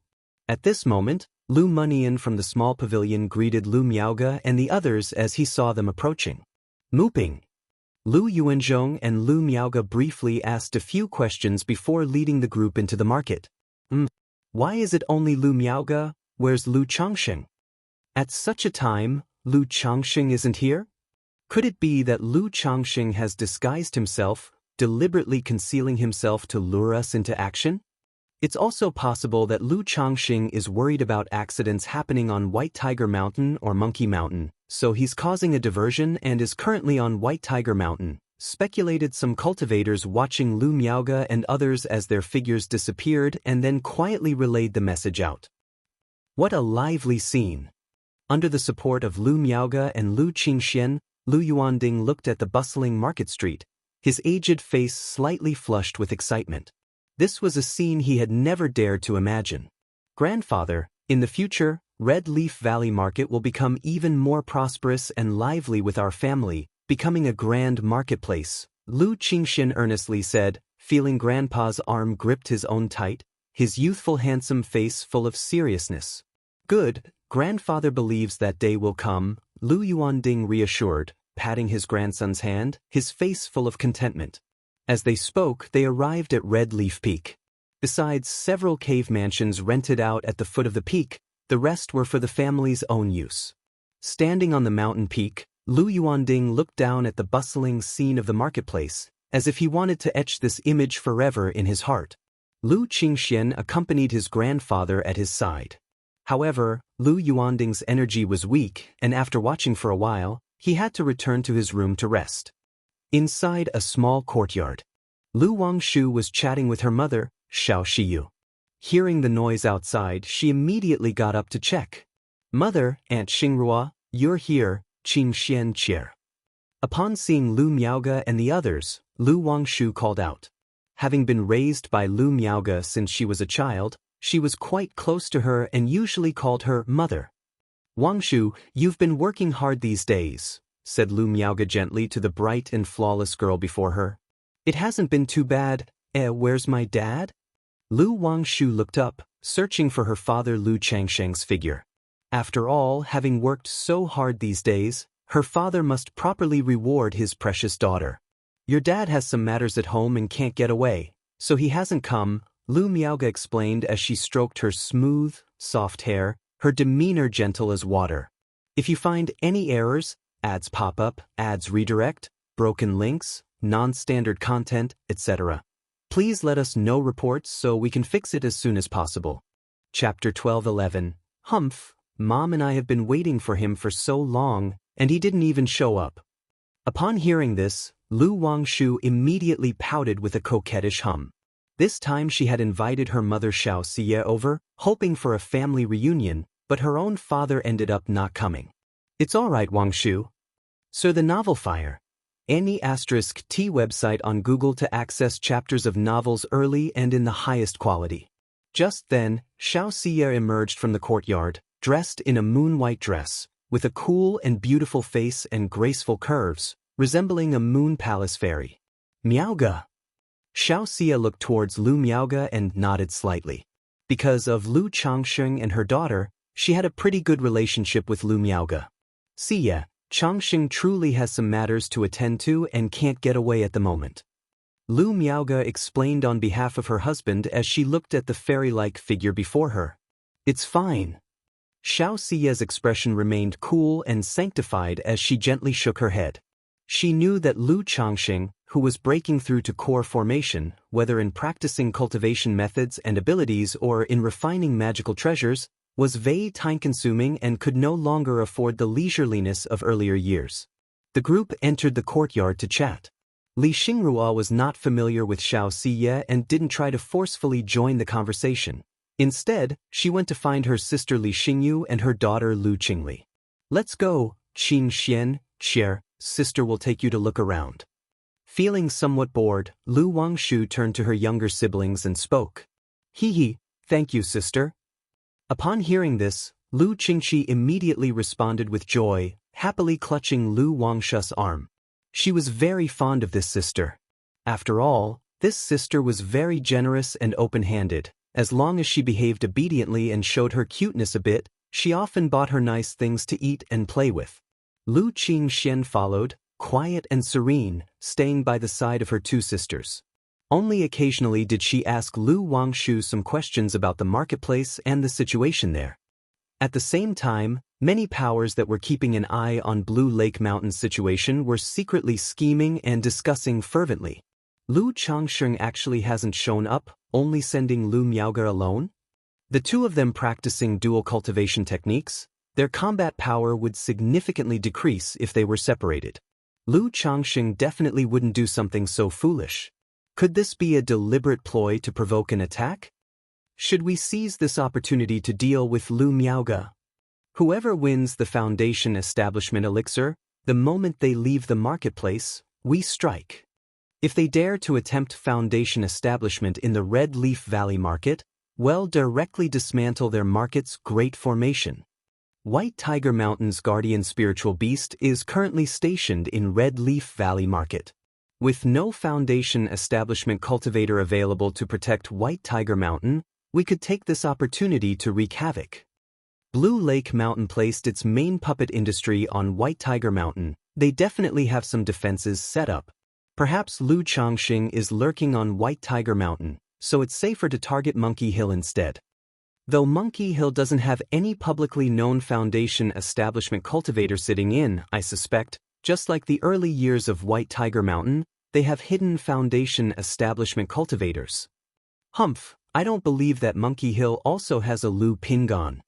At this moment, Lu Munian from the small pavilion greeted Lu Miaoga and the others as he saw them approaching. Mooping. Lu Yuanzhong and Lu Miaoga briefly asked a few questions before leading the group into the market. Why is it only Lu Miaoga? Where's Lu Changxing? At such a time, Lu Changxing isn't here? Could it be that Lu Changxing has disguised himself, deliberately concealing himself to lure us into action? It's also possible that Lu Changxing is worried about accidents happening on White Tiger Mountain or Monkey Mountain, so he's causing a diversion and is currently on White Tiger Mountain, speculated some cultivators watching Lu Miaoga and others as their figures disappeared and then quietly relayed the message out. What a lively scene! Under the support of Lu Miaoga and Lu Qingxian, Lu Yuanding looked at the bustling market street, his aged face slightly flushed with excitement. This was a scene he had never dared to imagine. Grandfather, in the future, Red Leaf Valley Market will become even more prosperous and lively with our family, becoming a grand marketplace, Lu Qingxian earnestly said, feeling Grandpa's arm gripped his own tight, his youthful handsome face full of seriousness. Good, Grandfather believes that day will come, Lu Yuanding reassured, patting his grandson's hand, his face full of contentment. As they spoke, they arrived at Red Leaf Peak. Besides several cave mansions rented out at the foot of the peak, the rest were for the family's own use. Standing on the mountain peak, Lu Yuanding looked down at the bustling scene of the marketplace, as if he wanted to etch this image forever in his heart. Lu Qingxian accompanied his grandfather at his side. However, Lu Yuanding's energy was weak, and after watching for a while, he had to return to his room to rest. Inside a small courtyard, Lu Wangshu was chatting with her mother, Xiao Shiyu. Hearing the noise outside, she immediately got up to check. Mother, Aunt Xingrua, you're here, Qingxian Qier. Upon seeing Lu Miaoga and the others, Lu Wangshu called out. Having been raised by Lu Miaoga since she was a child, she was quite close to her and usually called her mother. Wangshu, you've been working hard these days, said Lu Miaoga gently to the bright and flawless girl before her. It hasn't been too bad. Where's my dad? Lu Wangshu looked up, searching for her father Lu Changsheng's figure. After all, having worked so hard these days, her father must properly reward his precious daughter. Your dad has some matters at home and can't get away, So he hasn't come, Lu Miaoga explained as she stroked her smooth, soft hair, her demeanor gentle as water. If you find any errors, ads pop up, ads redirect, broken links, non-standard content, etc., please let us know reports so we can fix it as soon as possible. Chapter 12:11. Humph, Mom and I have been waiting for him for so long, and he didn't even show up. Upon hearing this, Lu Wangshu immediately pouted with a coquettish hum. This time she had invited her mother Xianxia over, hoping for a family reunion, but her own father ended up not coming. It's all right, Wangshu. Sir, the novel fire. Any *T website on Google to access chapters of novels early and in the highest quality. Just then, Xiaoxia emerged from the courtyard, dressed in a moon-white dress, with a cool and beautiful face and graceful curves, resembling a moon palace fairy. Miaoga. Xiaoxia looked towards Lu Miaoga and nodded slightly. Because of Lu Changsheng and her daughter, she had a pretty good relationship with Lu Miaoga. Xia, Changsheng truly has some matters to attend to and can't get away at the moment. Lu Miaoga explained on behalf of her husband as she looked at the fairy-like figure before her. It's fine. Xiaoxia's expression remained cool and sanctified as she gently shook her head. She knew that Lu Changsheng, who was breaking through to core formation, whether in practicing cultivation methods and abilities or in refining magical treasures, was very time-consuming and could no longer afford the leisureliness of earlier years. The group entered the courtyard to chat. Li Xingrua was not familiar with Xiaoxia and didn't try to forcefully join the conversation. Instead, she went to find her sister Li Xingyu and her daughter Lu Qingli. Let's go, Qing Xian, Xier, sister will take you to look around. Feeling somewhat bored, Lu Wangshu turned to her younger siblings and spoke. Hee, thank you, sister. Upon hearing this, Lu Qingxi immediately responded with joy, happily clutching Lu Wangshu's arm. She was very fond of this sister. After all, this sister was very generous and open-handed. As long as she behaved obediently and showed her cuteness a bit, she often bought her nice things to eat and play with. Lu Qingxian followed, quiet and serene, staying by the side of her two sisters. Only occasionally did she ask Lu Wangshu some questions about the marketplace and the situation there. At the same time, many powers that were keeping an eye on Blue Lake Mountain's situation were secretly scheming and discussing fervently. Lu Changsheng actually hasn't shown up, only sending Lu Miaoga alone? The two of them practicing dual cultivation techniques, their combat power would significantly decrease if they were separated. Lu Changsheng definitely wouldn't do something so foolish. Could this be a deliberate ploy to provoke an attack? Should we seize this opportunity to deal with Lu Miaoga? Whoever wins the Foundation Establishment Elixir, the moment they leave the marketplace, we strike. If they dare to attempt Foundation establishment in the Red Leaf Valley market, we'll directly dismantle their market's great formation. White Tiger Mountain's guardian spiritual beast is currently stationed in Red Leaf Valley market. With no Foundation establishment cultivator available to protect White Tiger Mountain, we could take this opportunity to wreak havoc. Blue Lake Mountain placed its main puppet industry on White Tiger Mountain. They definitely have some defenses set up. Perhaps Lu Changsheng is lurking on White Tiger Mountain, so it's safer to target Monkey Hill instead. Though Monkey Hill doesn't have any publicly known Foundation establishment cultivator sitting in, I suspect, just like the early years of White Tiger Mountain, they have hidden Foundation establishment cultivators. Humph, I don't believe that Monkey Hill also has a Lu Pingon.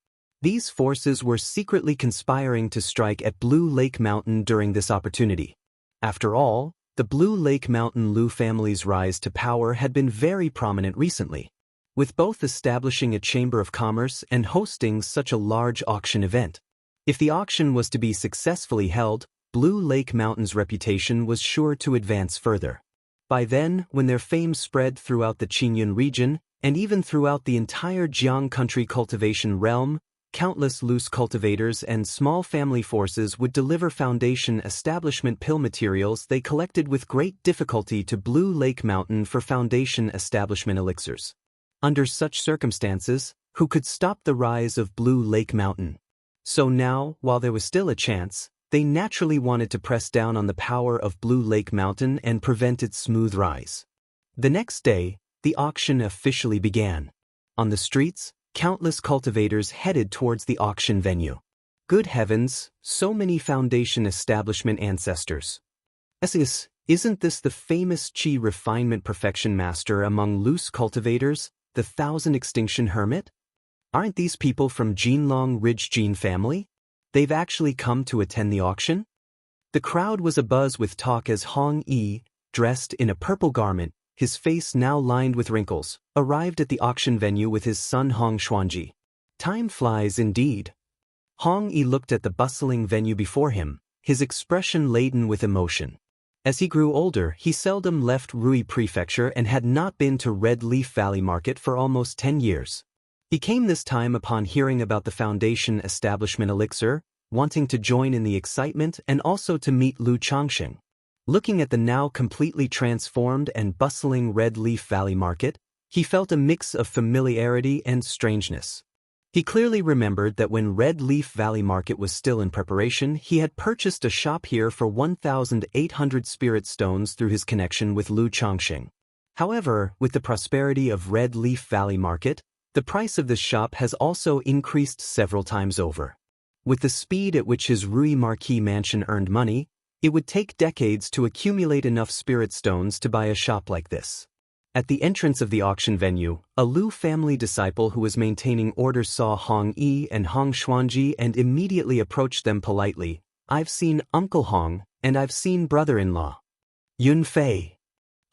These forces were secretly conspiring to strike at Blue Lake Mountain during this opportunity. After all, the Blue Lake Mountain Lu family's rise to power had been very prominent recently, with both establishing a chamber of commerce and hosting such a large auction event. If the auction was to be successfully held, Blue Lake Mountain's reputation was sure to advance further. By then, when their fame spread throughout the Qingyun region, and even throughout the entire Jiang country cultivation realm, countless loose cultivators and small family forces would deliver Foundation establishment pill materials they collected with great difficulty to Blue Lake Mountain for Foundation establishment elixirs. Under such circumstances, who could stop the rise of Blue Lake Mountain? So now, while there was still a chance, they naturally wanted to press down on the power of Blue Lake Mountain and prevent its smooth rise. The next day, the auction officially began. On the streets, countless cultivators headed towards the auction venue. Good heavens, so many Foundation establishment ancestors. Isn't this the famous Qi refinement perfection master among loose cultivators, the Thousand Extinction Hermit? Aren't these people from Jinlong Ridge Jin family? They've actually come to attend the auction? The crowd was abuzz with talk as Hong Yi, dressed in a purple garment, his face now lined with wrinkles, arrived at the auction venue with his son Hong Xuanji. Time flies indeed. Hong Yi looked at the bustling venue before him, his expression laden with emotion. As he grew older, he seldom left Rui Prefecture and had not been to Red Leaf Valley Market for almost 10 years. He came this time upon hearing about the Foundation establishment elixir, wanting to join in the excitement and also to meet Lu Changxing. Looking at the now completely transformed and bustling Red Leaf Valley Market, he felt a mix of familiarity and strangeness. He clearly remembered that when Red Leaf Valley Market was still in preparation, he had purchased a shop here for 1,800 spirit stones through his connection with Lu Changxing. However, with the prosperity of Red Leaf Valley Market, the price of this shop has also increased several times over. With the speed at which his Rui Marquis mansion earned money, it would take decades to accumulate enough spirit stones to buy a shop like this. At the entrance of the auction venue, a Lu family disciple who was maintaining order saw Hong Yi and Hong Xuanji and immediately approached them politely. "I've seen Uncle Hong, and I've seen brother-in-law Yun Fei."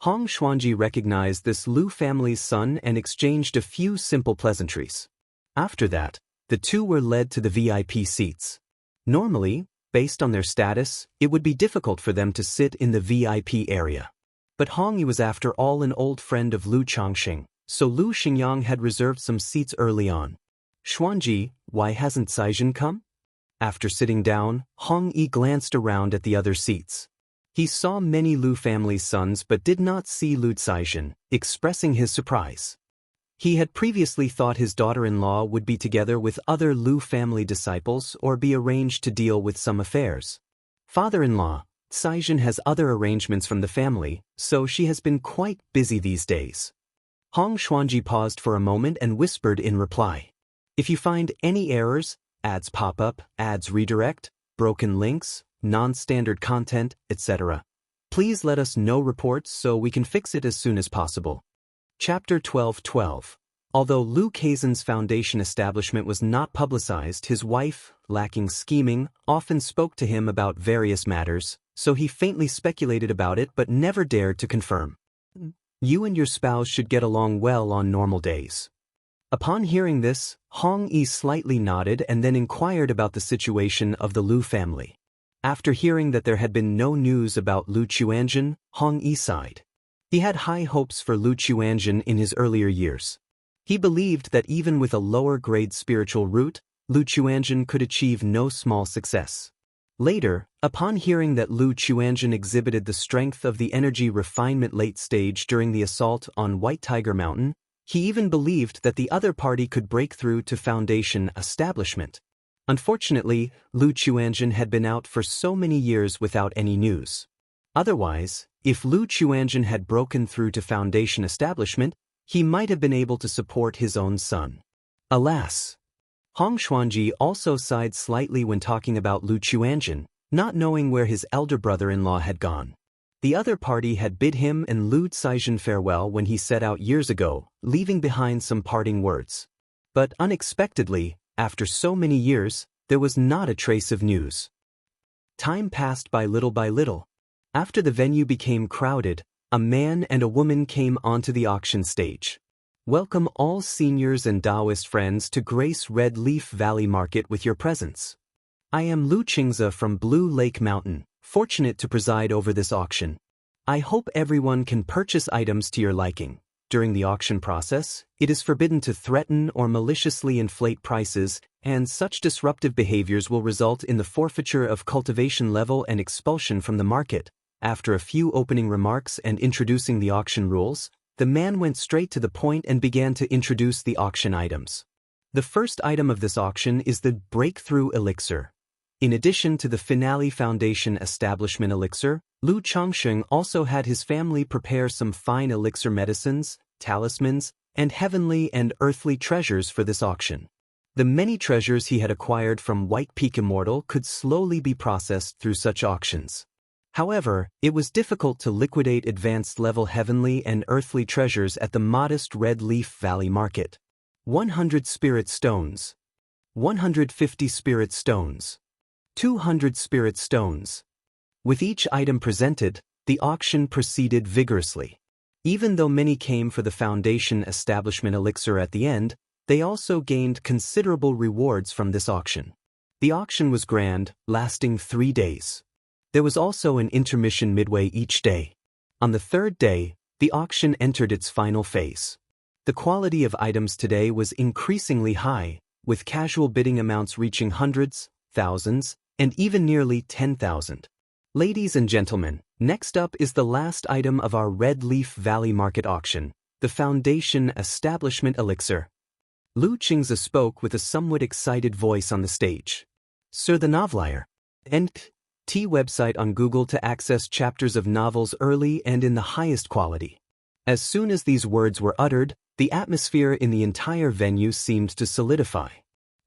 Hong Xuanji recognized this Lu family's son and exchanged a few simple pleasantries. After that, the two were led to the VIP seats. Normally, based on their status, it would be difficult for them to sit in the VIP area. But Hong Yi was after all an old friend of Lu Changxing, so Lu Xingyang had reserved some seats early on. "Xuanji, why hasn't Caijin come?" After sitting down, Hong Yi glanced around at the other seats. He saw many Lu family's sons but did not see Lu Caijin, expressing his surprise. He had previously thought his daughter-in-law would be together with other Lu family disciples or be arranged to deal with some affairs. "Father-in-law, Caijin has other arrangements from the family, so she has been quite busy these days." Hong Xuanji paused for a moment and whispered in reply. "If you find any errors, ads pop up, ads redirect, broken links, non-standard content, etc., please let us know reports so we can fix it as soon as possible." Chapter 12:12. Although Lu Kaizen's foundation establishment was not publicized, his wife, lacking scheming, often spoke to him about various matters, so he faintly speculated about it but never dared to confirm. "You and your spouse should get along well on normal days." Upon hearing this, Hong Yi slightly nodded and then inquired about the situation of the Lu family. After hearing that there had been no news about Lu Chuanjin, Hong Yi sighed. He had high hopes for Lu Chuanjin in his earlier years. He believed that even with a lower-grade spiritual root, Lu Chuanjin could achieve no small success. Later, upon hearing that Lu Chuanjin exhibited the strength of the energy refinement late stage during the assault on White Tiger Mountain, he even believed that the other party could break through to Foundation establishment. Unfortunately, Lu Chuanjin had been out for so many years without any news. Otherwise, if Lu Chuanjin had broken through to Foundation establishment, he might have been able to support his own son. Alas! Hong Xuanji also sighed slightly when talking about Lu Chuanjin, not knowing where his elder brother-in-law had gone. The other party had bid him and Lu Caijin farewell when he set out years ago, leaving behind some parting words. But unexpectedly, after so many years, there was not a trace of news. Time passed by little by little. After the venue became crowded, a man and a woman came onto the auction stage. "Welcome all seniors and Taoist friends to grace Red Leaf Valley Market with your presence. I am Lu Xianxia from Blue Lake Mountain, fortunate to preside over this auction. I hope everyone can purchase items to your liking. During the auction process, it is forbidden to threaten or maliciously inflate prices, and such disruptive behaviors will result in the forfeiture of cultivation level and expulsion from the market." After a few opening remarks and introducing the auction rules, the man went straight to the point and began to introduce the auction items. The first item of this auction is the Breakthrough Elixir. In addition to the Finale Foundation Establishment Elixir, Lu Changxing also had his family prepare some fine elixir medicines, talismans, and heavenly and earthly treasures for this auction. The many treasures he had acquired from White Peak Immortal could slowly be processed through such auctions. However, it was difficult to liquidate advanced-level heavenly and earthly treasures at the modest Red Leaf Valley market. 100 spirit stones. 150 spirit stones. 200 spirit stones. With each item presented, the auction proceeded vigorously. Even though many came for the Foundation Establishment Elixir at the end, they also gained considerable rewards from this auction. The auction was grand, lasting 3 days. There was also an intermission midway each day. On the third day, the auction entered its final phase. The quality of items today was increasingly high, with casual bidding amounts reaching hundreds, thousands, and even nearly 10,000. Ladies and gentlemen, next up is the last item of our Red Leaf Valley Market auction, the Foundation Establishment Elixir. Lu Qingze spoke with a somewhat excited voice on the stage. Sir, the novelier. NT website on Google to access chapters of novels early and in the highest quality. As soon as these words were uttered, the atmosphere in the entire venue seemed to solidify.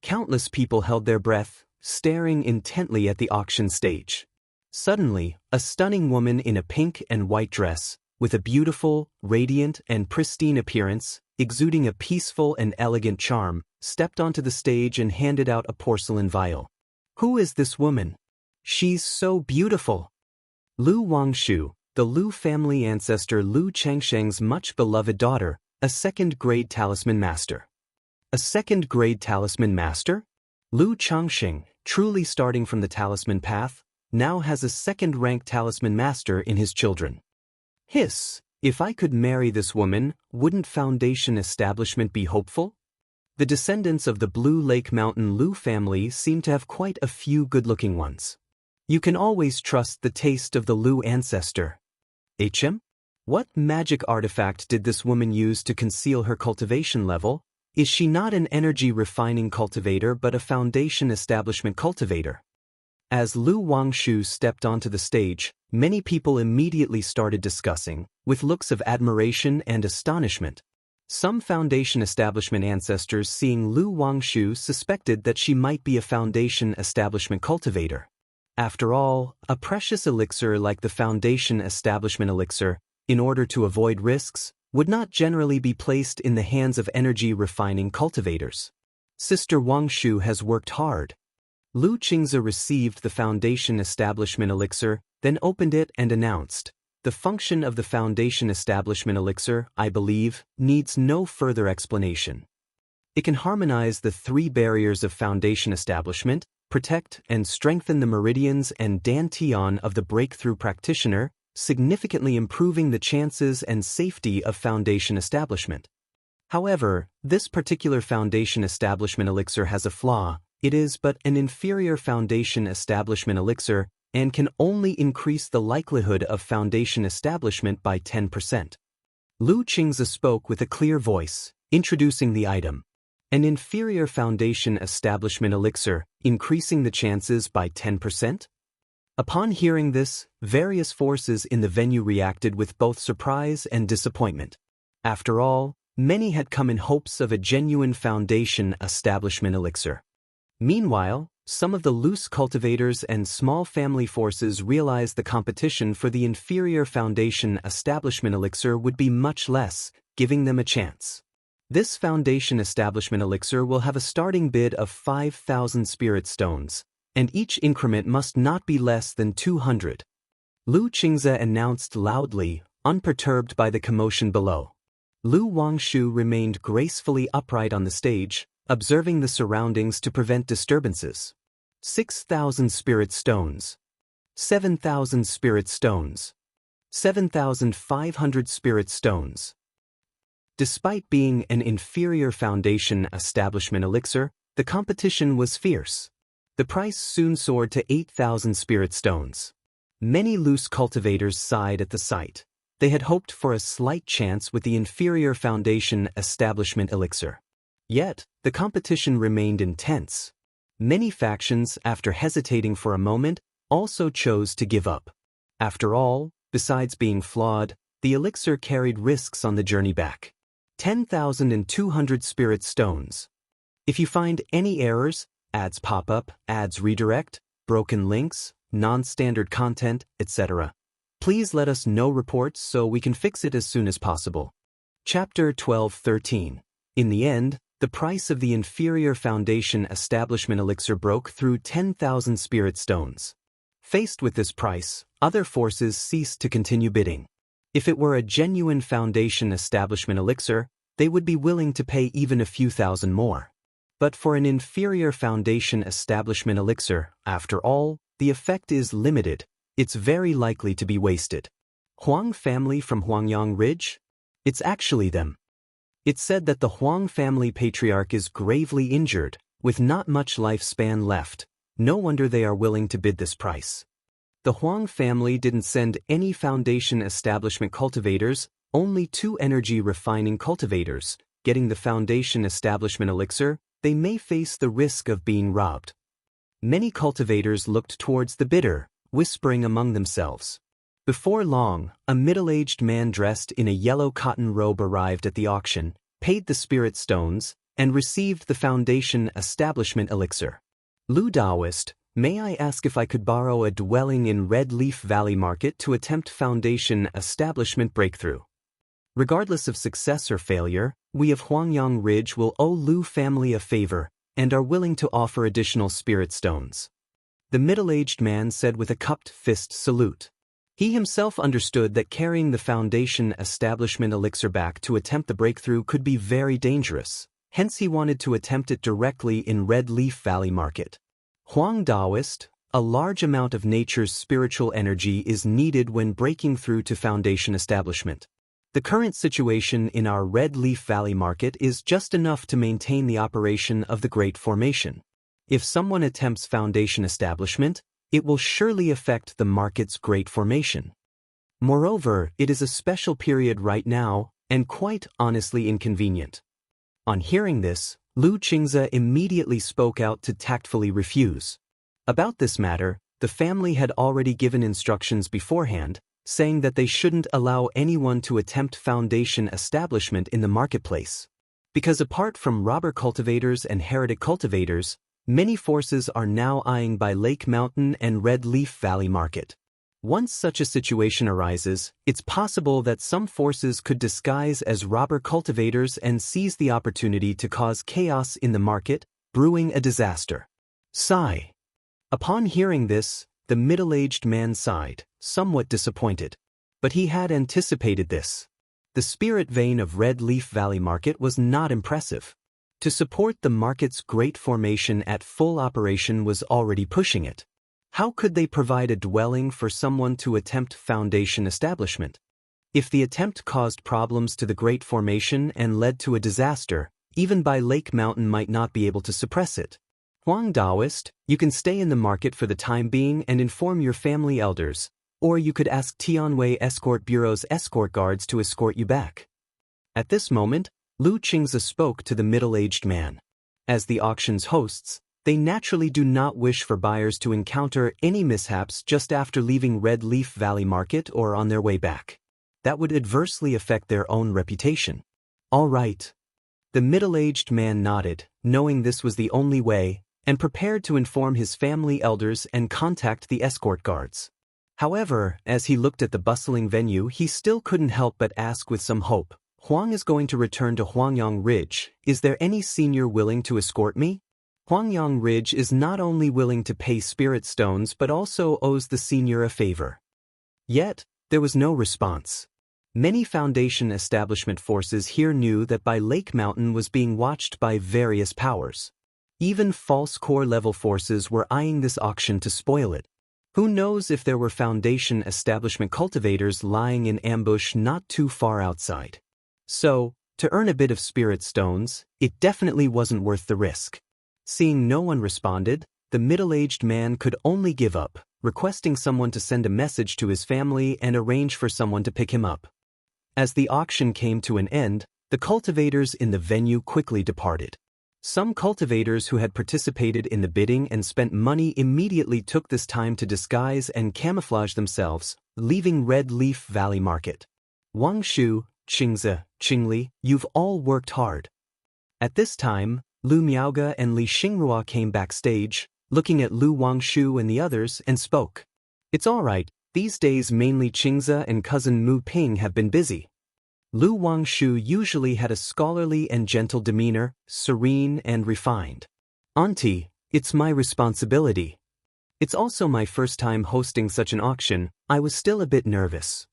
Countless people held their breath, staring intently at the auction stage. Suddenly, a stunning woman in a pink and white dress, with a beautiful, radiant, and pristine appearance, exuding a peaceful and elegant charm, stepped onto the stage and handed out a porcelain vial. Who is this woman? She's so beautiful. Lu Wangshu, the Lu family ancestor Lu Chengsheng's much-beloved daughter, a second-grade talisman master. A second-grade talisman master? Lu Chengsheng, truly starting from the talisman path, now has a second-rank talisman master in his children. Hiss, if I could marry this woman, wouldn't Foundation Establishment be hopeful? The descendants of the Blue Lake Mountain Lu family seem to have quite a few good-looking ones. You can always trust the taste of the Lu ancestor. HM? What magic artifact did this woman use to conceal her cultivation level? Is she not an energy-refining cultivator but a Foundation Establishment cultivator? As Lu Wangshu stepped onto the stage, many people immediately started discussing, with looks of admiration and astonishment. Some Foundation Establishment ancestors seeing Lu Wangshu suspected that she might be a Foundation Establishment cultivator. After all, a precious elixir like the Foundation Establishment Elixir, in order to avoid risks, would not generally be placed in the hands of energy-refining cultivators. Sister Wangshu has worked hard. Lu Qingze received the Foundation Establishment Elixir, then opened it and announced, "The function of the Foundation Establishment Elixir, I believe, needs no further explanation. It can harmonize the 3 barriers of Foundation Establishment, protect and strengthen the meridians and dantian of the breakthrough practitioner, significantly improving the chances and safety of Foundation Establishment. However, this particular Foundation Establishment Elixir has a flaw. It is but an inferior Foundation Establishment Elixir and can only increase the likelihood of Foundation establishment by 10%. Lu Qingze spoke with a clear voice, introducing the item. An inferior Foundation Establishment Elixir, increasing the chances by 10%? Upon hearing this, various forces in the venue reacted with both surprise and disappointment. After all, many had come in hopes of a genuine Foundation Establishment Elixir. Meanwhile, some of the loose cultivators and small family forces realized the competition for the inferior Foundation Establishment Elixir would be much less, giving them a chance. This Foundation Establishment Elixir will have a starting bid of 5,000 spirit stones, and each increment must not be less than 200. Lu Qingze announced loudly, unperturbed by the commotion below. Lu Wangshu remained gracefully upright on the stage, observing the surroundings to prevent disturbances. 6,000 spirit stones. 7,000 spirit stones. 7,500 spirit stones. Despite being an inferior Foundation Establishment Elixir, the competition was fierce. The price soon soared to 8,000 spirit stones. Many loose cultivators sighed at the sight. They had hoped for a slight chance with the inferior Foundation Establishment Elixir. Yet, the competition remained intense. Many factions, after hesitating for a moment, also chose to give up. After all, besides being flawed, the elixir carried risks on the journey back. 10,200 spirit stones. If you find any errors, ads pop up, ads redirect, broken links, non-standard content, etc., please let us know reports so we can fix it as soon as possible. Chapter 12:13. In the end, the price of the inferior foundation establishment elixir broke through 10,000 spirit stones. Faced with this price, other forces ceased to continue bidding. If it were a genuine foundation establishment elixir, they would be willing to pay even a few thousand more. But for an inferior foundation establishment elixir, after all, the effect is limited. It's very likely to be wasted. Huang family from Huangyang Ridge? It's actually them. It's said that the Huang family patriarch is gravely injured, with not much lifespan left. No wonder they are willing to bid this price. The Huang family didn't send any foundation establishment cultivators, only 2 energy refining cultivators. Getting the foundation establishment elixir, they may face the risk of being robbed. Many cultivators looked towards the bidder, whispering among themselves. Before long, a middle-aged man dressed in a yellow cotton robe arrived at the auction, paid the spirit stones, and received the foundation establishment elixir. Lu Daoist, may I ask if I could borrow a dwelling in Red Leaf Valley Market to attempt foundation establishment breakthrough? Regardless of success or failure, we of Huangyang Ridge will owe Lu family a favor and are willing to offer additional spirit stones. The middle-aged man said with a cupped fist salute. He himself understood that carrying the foundation establishment elixir back to attempt the breakthrough could be very dangerous, hence he wanted to attempt it directly in Red Leaf Valley Market. Huang Daoist, a large amount of nature's spiritual energy is needed when breaking through to foundation establishment. The current situation in our Red Leaf Valley Market is just enough to maintain the operation of the Great Formation. If someone attempts foundation establishment, it will surely affect the market's Great Formation. Moreover, it is a special period right now, and quite honestly inconvenient. On hearing this, Lu Qingze immediately spoke out to tactfully refuse. About this matter, the family had already given instructions beforehand, saying that they shouldn't allow anyone to attempt foundation establishment in the marketplace. Because apart from robber cultivators and heretic cultivators, many forces are now eyeing by Lake Mountain and Red Leaf Valley Market. Once such a situation arises, it's possible that some forces could disguise as robber cultivators and seize the opportunity to cause chaos in the market, brewing a disaster. Sigh. Upon hearing this, the middle-aged man sighed, somewhat disappointed. But he had anticipated this. The spirit vein of Red Leaf Valley Market was not impressive. To support the market's Great Formation at full operation was already pushing it. How could they provide a dwelling for someone to attempt foundation establishment? If the attempt caused problems to the Great Formation and led to a disaster, even by Lake Mountain might not be able to suppress it. Huang Daoist, you can stay in the market for the time being and inform your family elders, or you could ask Tianwei Escort Bureau's escort guards to escort you back. At this moment, Lu Qingze spoke to the middle-aged man. As the auction's hosts, they naturally do not wish for buyers to encounter any mishaps just after leaving Red Leaf Valley Market or on their way back. That would adversely affect their own reputation. All right. The middle-aged man nodded, knowing this was the only way, and prepared to inform his family elders and contact the escort guards. However, as he looked at the bustling venue, he still couldn't help but ask with some hope, Huang is going to return to Huangyang Ridge. Is there any senior willing to escort me? Huangyang Ridge is not only willing to pay spirit stones but also owes the senior a favor. Yet, there was no response. Many foundation establishment forces here knew that by Lake Mountain was being watched by various powers. Even false core-level forces were eyeing this auction to spoil it. Who knows if there were foundation establishment cultivators lying in ambush not too far outside. So, to earn a bit of spirit stones, it definitely wasn't worth the risk. Seeing no one responded, the middle-aged man could only give up, requesting someone to send a message to his family and arrange for someone to pick him up. As the auction came to an end, the cultivators in the venue quickly departed. Some cultivators who had participated in the bidding and spent money immediately took this time to disguise and camouflage themselves, leaving Red Leaf Valley Market. Wang Shu, Xianxia, Qingli, you've all worked hard. At this time, Lu Miaoge and Li Xingrua came backstage, looking at Lu Wangshu and the others, and spoke. It's all right, these days mainly Qingxia and cousin Mu Ping have been busy. Lu Wangshu usually had a scholarly and gentle demeanor, serene and refined. Auntie, it's my responsibility. It's also my first time hosting such an auction, I was still a bit nervous.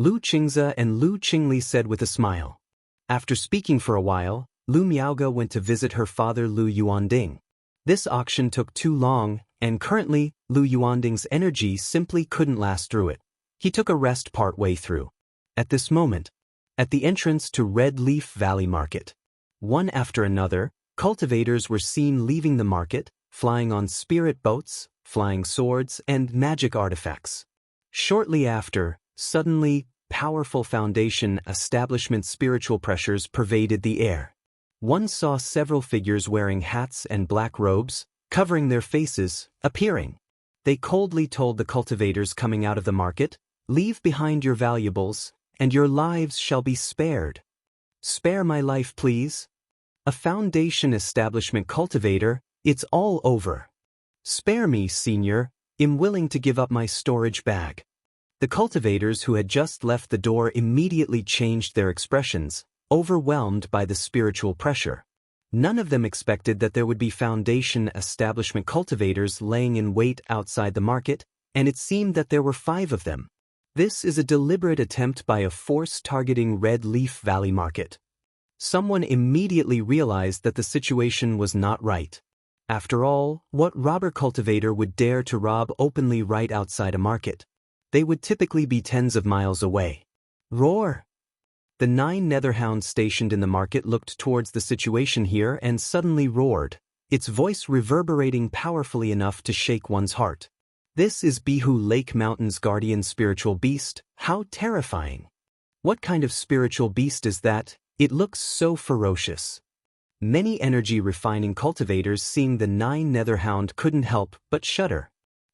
Lu Qingxia and Lu Qingli said with a smile. After speaking for a while, Lu Miaoge went to visit her father Lu Yuanding. This auction took too long, and currently, Lu Yuanding's energy simply couldn't last through it. He took a rest part way through. At this moment, at the entrance to Red Leaf Valley Market, one after another, cultivators were seen leaving the market, flying on spirit boats, flying swords, and magic artifacts. Shortly after, suddenly, powerful foundation establishment spiritual pressures pervaded the air. One saw several figures wearing hats and black robes, covering their faces, appearing. They coldly told the cultivators coming out of the market, "Leave behind your valuables, and your lives shall be spared." "Spare my life, please." A foundation establishment cultivator, "It's all over." "Spare me, senior, I'm willing to give up my storage bag." The cultivators who had just left the door immediately changed their expressions, overwhelmed by the spiritual pressure. None of them expected that there would be foundation establishment cultivators laying in wait outside the market, and it seemed that there were 5 of them. This is a deliberate attempt by a force targeting Red Leaf Valley Market. Someone immediately realized that the situation was not right. After all, what robber cultivator would dare to rob openly right outside a market? They would typically be tens of miles away. Roar! The 9 netherhounds stationed in the market looked towards the situation here and suddenly roared, its voice reverberating powerfully enough to shake one's heart. This is Bihu Lake Mountain's guardian spiritual beast. How terrifying! What kind of spiritual beast is that? It looks so ferocious. Many energy refining cultivators seeing the 9 netherhound couldn't help but shudder.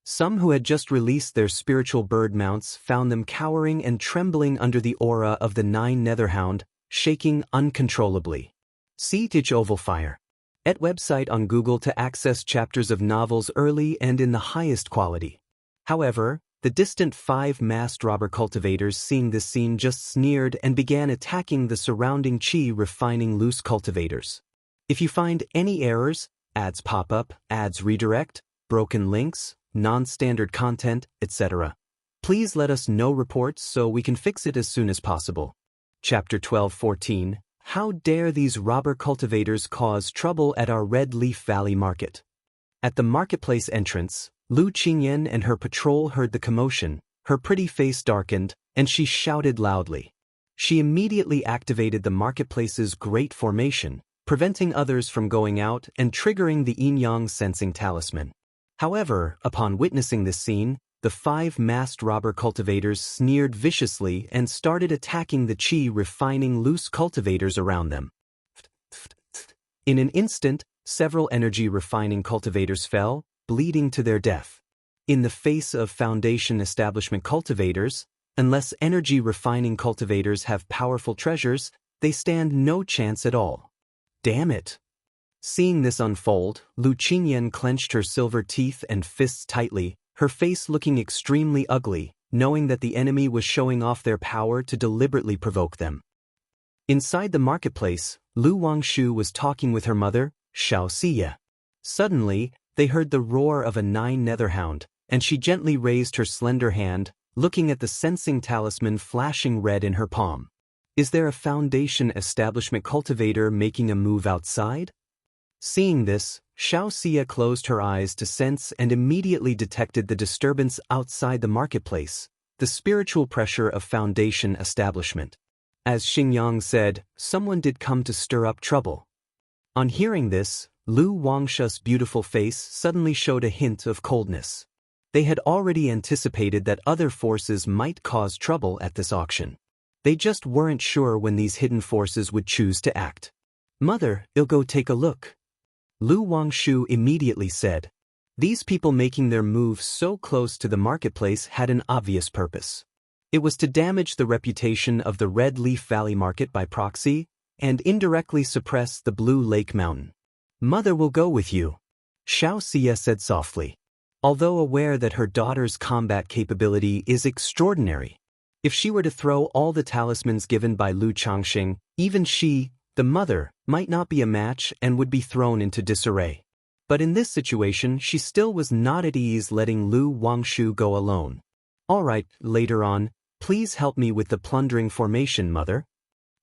Some who had just released their spiritual bird mounts found them cowering and trembling under the aura of the 9 netherhound, shaking uncontrollably. See Ditch Oval Fire. At website on Google to access chapters of novels early and in the highest quality. However, the distant 5 masked robber cultivators seeing this scene just sneered and began attacking the surrounding chi refining loose cultivators. If you find any errors, ads pop up, ads redirect, broken links, non-standard content, etc., please let us know reports so we can fix it as soon as possible. Chapter 12:14. How dare these robber cultivators cause trouble at our Red Leaf Valley Market? At the marketplace entrance, Lu Qingyan and her patrol heard the commotion, her pretty face darkened, and she shouted loudly. She immediately activated the marketplace's great formation, preventing others from going out and triggering the yin-yang sensing talisman. However, upon witnessing this scene, the 5 masked robber cultivators sneered viciously and started attacking the chi refining loose cultivators around them. In an instant, several energy refining cultivators fell, bleeding to their death. In the face of foundation establishment cultivators, unless energy refining cultivators have powerful treasures, they stand no chance at all. Damn it! Seeing this unfold, Lu Qingyan clenched her silver teeth and fists tightly, her face looking extremely ugly, knowing that the enemy was showing off their power to deliberately provoke them. Inside the marketplace, Lu Wangshu was talking with her mother, Xianxia. Suddenly, they heard the roar of a 9 netherhound, and she gently raised her slender hand, looking at the sensing talisman flashing red in her palm. Is there a foundation establishment cultivator making a move outside? Seeing this, Xianxia closed her eyes to sense and immediately detected the disturbance outside the marketplace, the spiritual pressure of foundation establishment. As Xingyang said, someone did come to stir up trouble. On hearing this, Lu Wangshu's beautiful face suddenly showed a hint of coldness. They had already anticipated that other forces might cause trouble at this auction. They just weren't sure when these hidden forces would choose to act. "Mother, I'll go take a look," Lu Wangshu immediately said. These people making their move so close to the marketplace had an obvious purpose. It was to damage the reputation of the Red Leaf Valley Market by proxy, and indirectly suppress the Blue Lake Mountain. Mother will go with you, Xianxia said softly, although aware that her daughter's combat capability is extraordinary. If she were to throw all the talismans given by Lu Changxing, even she, the mother, might not be a match and would be thrown into disarray. But in this situation she still was not at ease letting Lu Wangshu go alone. All right, later on, please help me with the plundering formation, mother.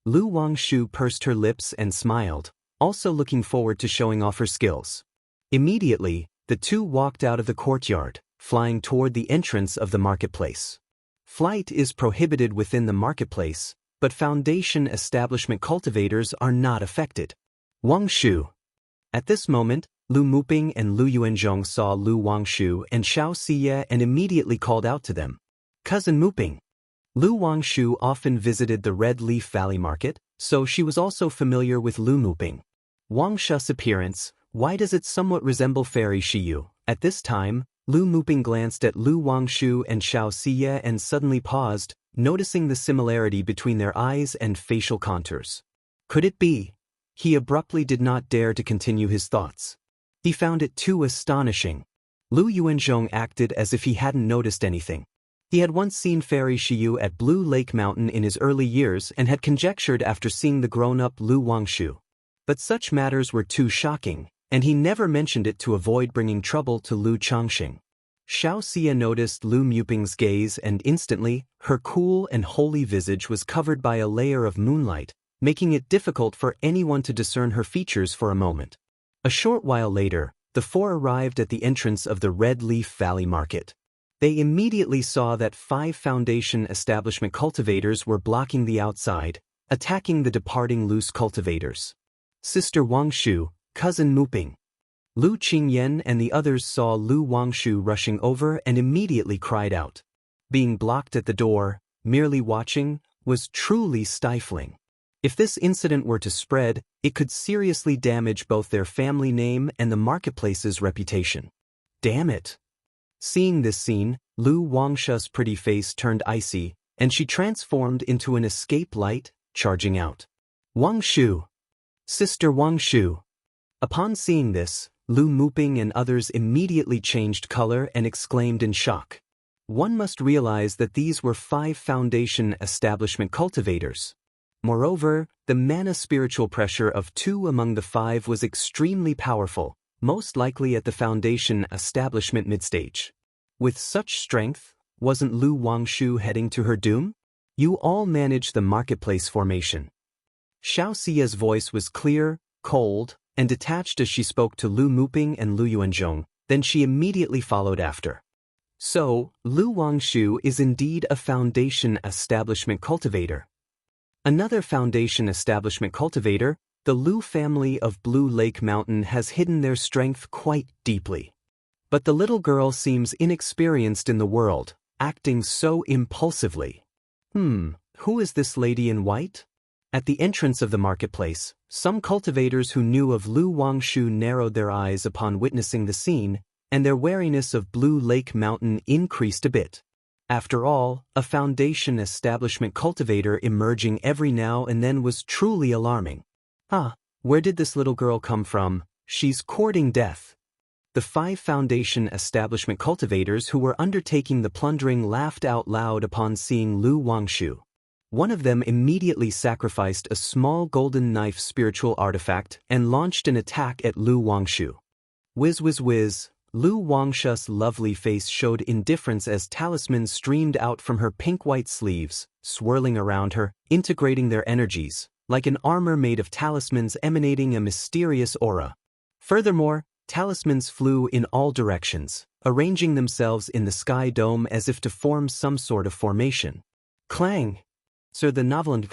Lu Wangshu pursed her lips and smiled, also looking forward to showing off her skills. Immediately, the two walked out of the courtyard, flying toward the entrance of the marketplace. Flight is prohibited within the marketplace, but Foundation establishment cultivators are not affected. Wangshu. At this moment, Lu Muping and Lu Yuanzhong saw Lu Wangshu and Xianxia and immediately called out to them. Cousin Muping. Lu Wangshu often visited the Red Leaf Valley Market, so she was also familiar with Lu Muping. Wangshu's appearance, why does it somewhat resemble Fairy Shiyu? At this time, Lu Muping glanced at Lu Wangshu and Xianxia and suddenly paused, noticing the similarity between their eyes and facial contours. Could it be? He abruptly did not dare to continue his thoughts. He found it too astonishing. Lu Yuanzhong acted as if he hadn't noticed anything. He had once seen Fairy Shiyu at Blue Lake Mountain in his early years and had conjectured after seeing the grown-up Lu Wangshu. But such matters were too shocking, and he never mentioned it to avoid bringing trouble to Lu Changxing. Xianxia noticed Lu Muping's gaze and instantly, her cool and holy visage was covered by a layer of moonlight, making it difficult for anyone to discern her features for a moment. A short while later, the four arrived at the entrance of the Red Leaf Valley Market. They immediately saw that 5 Foundation establishment cultivators were blocking the outside, attacking the departing loose cultivators. Sister Wangshu, Cousin Muping. Lu Qingyan and the others saw Lu Wangshu rushing over and immediately cried out. Being blocked at the door, merely watching, was truly stifling. If this incident were to spread, it could seriously damage both their family name and the marketplace's reputation. Damn it! Seeing this scene, Lu Wangshu's pretty face turned icy, and she transformed into an escape light, charging out. Wangshu! Sister Wangshu! Upon seeing this, Lu Muping and others immediately changed color and exclaimed in shock. One must realize that these were 5 Foundation establishment cultivators. Moreover, the mana spiritual pressure of 2 among the 5 was extremely powerful, most likely at the Foundation establishment midstage. With such strength, wasn't Lu Wangshu heading to her doom? You all manage the marketplace formation. Xiaoxia's voice was clear, cold, and detached as she spoke to Lu Muping and Lu Yuanzhong, then she immediately followed after. So, Lu Wangshu is indeed a Foundation establishment cultivator. Another Foundation establishment cultivator, the Lu family of Blue Lake Mountain, has hidden their strength quite deeply. But the little girl seems inexperienced in the world, acting so impulsively. Who is this lady in white? At the entrance of the marketplace, some cultivators who knew of Lu Wangshu narrowed their eyes upon witnessing the scene, and their wariness of Blue Lake Mountain increased a bit. After all, a Foundation establishment cultivator emerging every now and then was truly alarming. Where did this little girl come from? She's courting death. The 5 Foundation establishment cultivators who were undertaking the plundering laughed out loud upon seeing Lu Wangshu. One of them immediately sacrificed a small golden knife spiritual artifact and launched an attack at Lu Wangshu. Whiz whiz whiz, Lu Wangshu's lovely face showed indifference as talismans streamed out from her pink-white sleeves, swirling around her, integrating their energies, like an armor made of talismans emanating a mysterious aura. Furthermore, talismans flew in all directions, arranging themselves in the sky dome as if to form some sort of formation. Clang! Sir, the novel and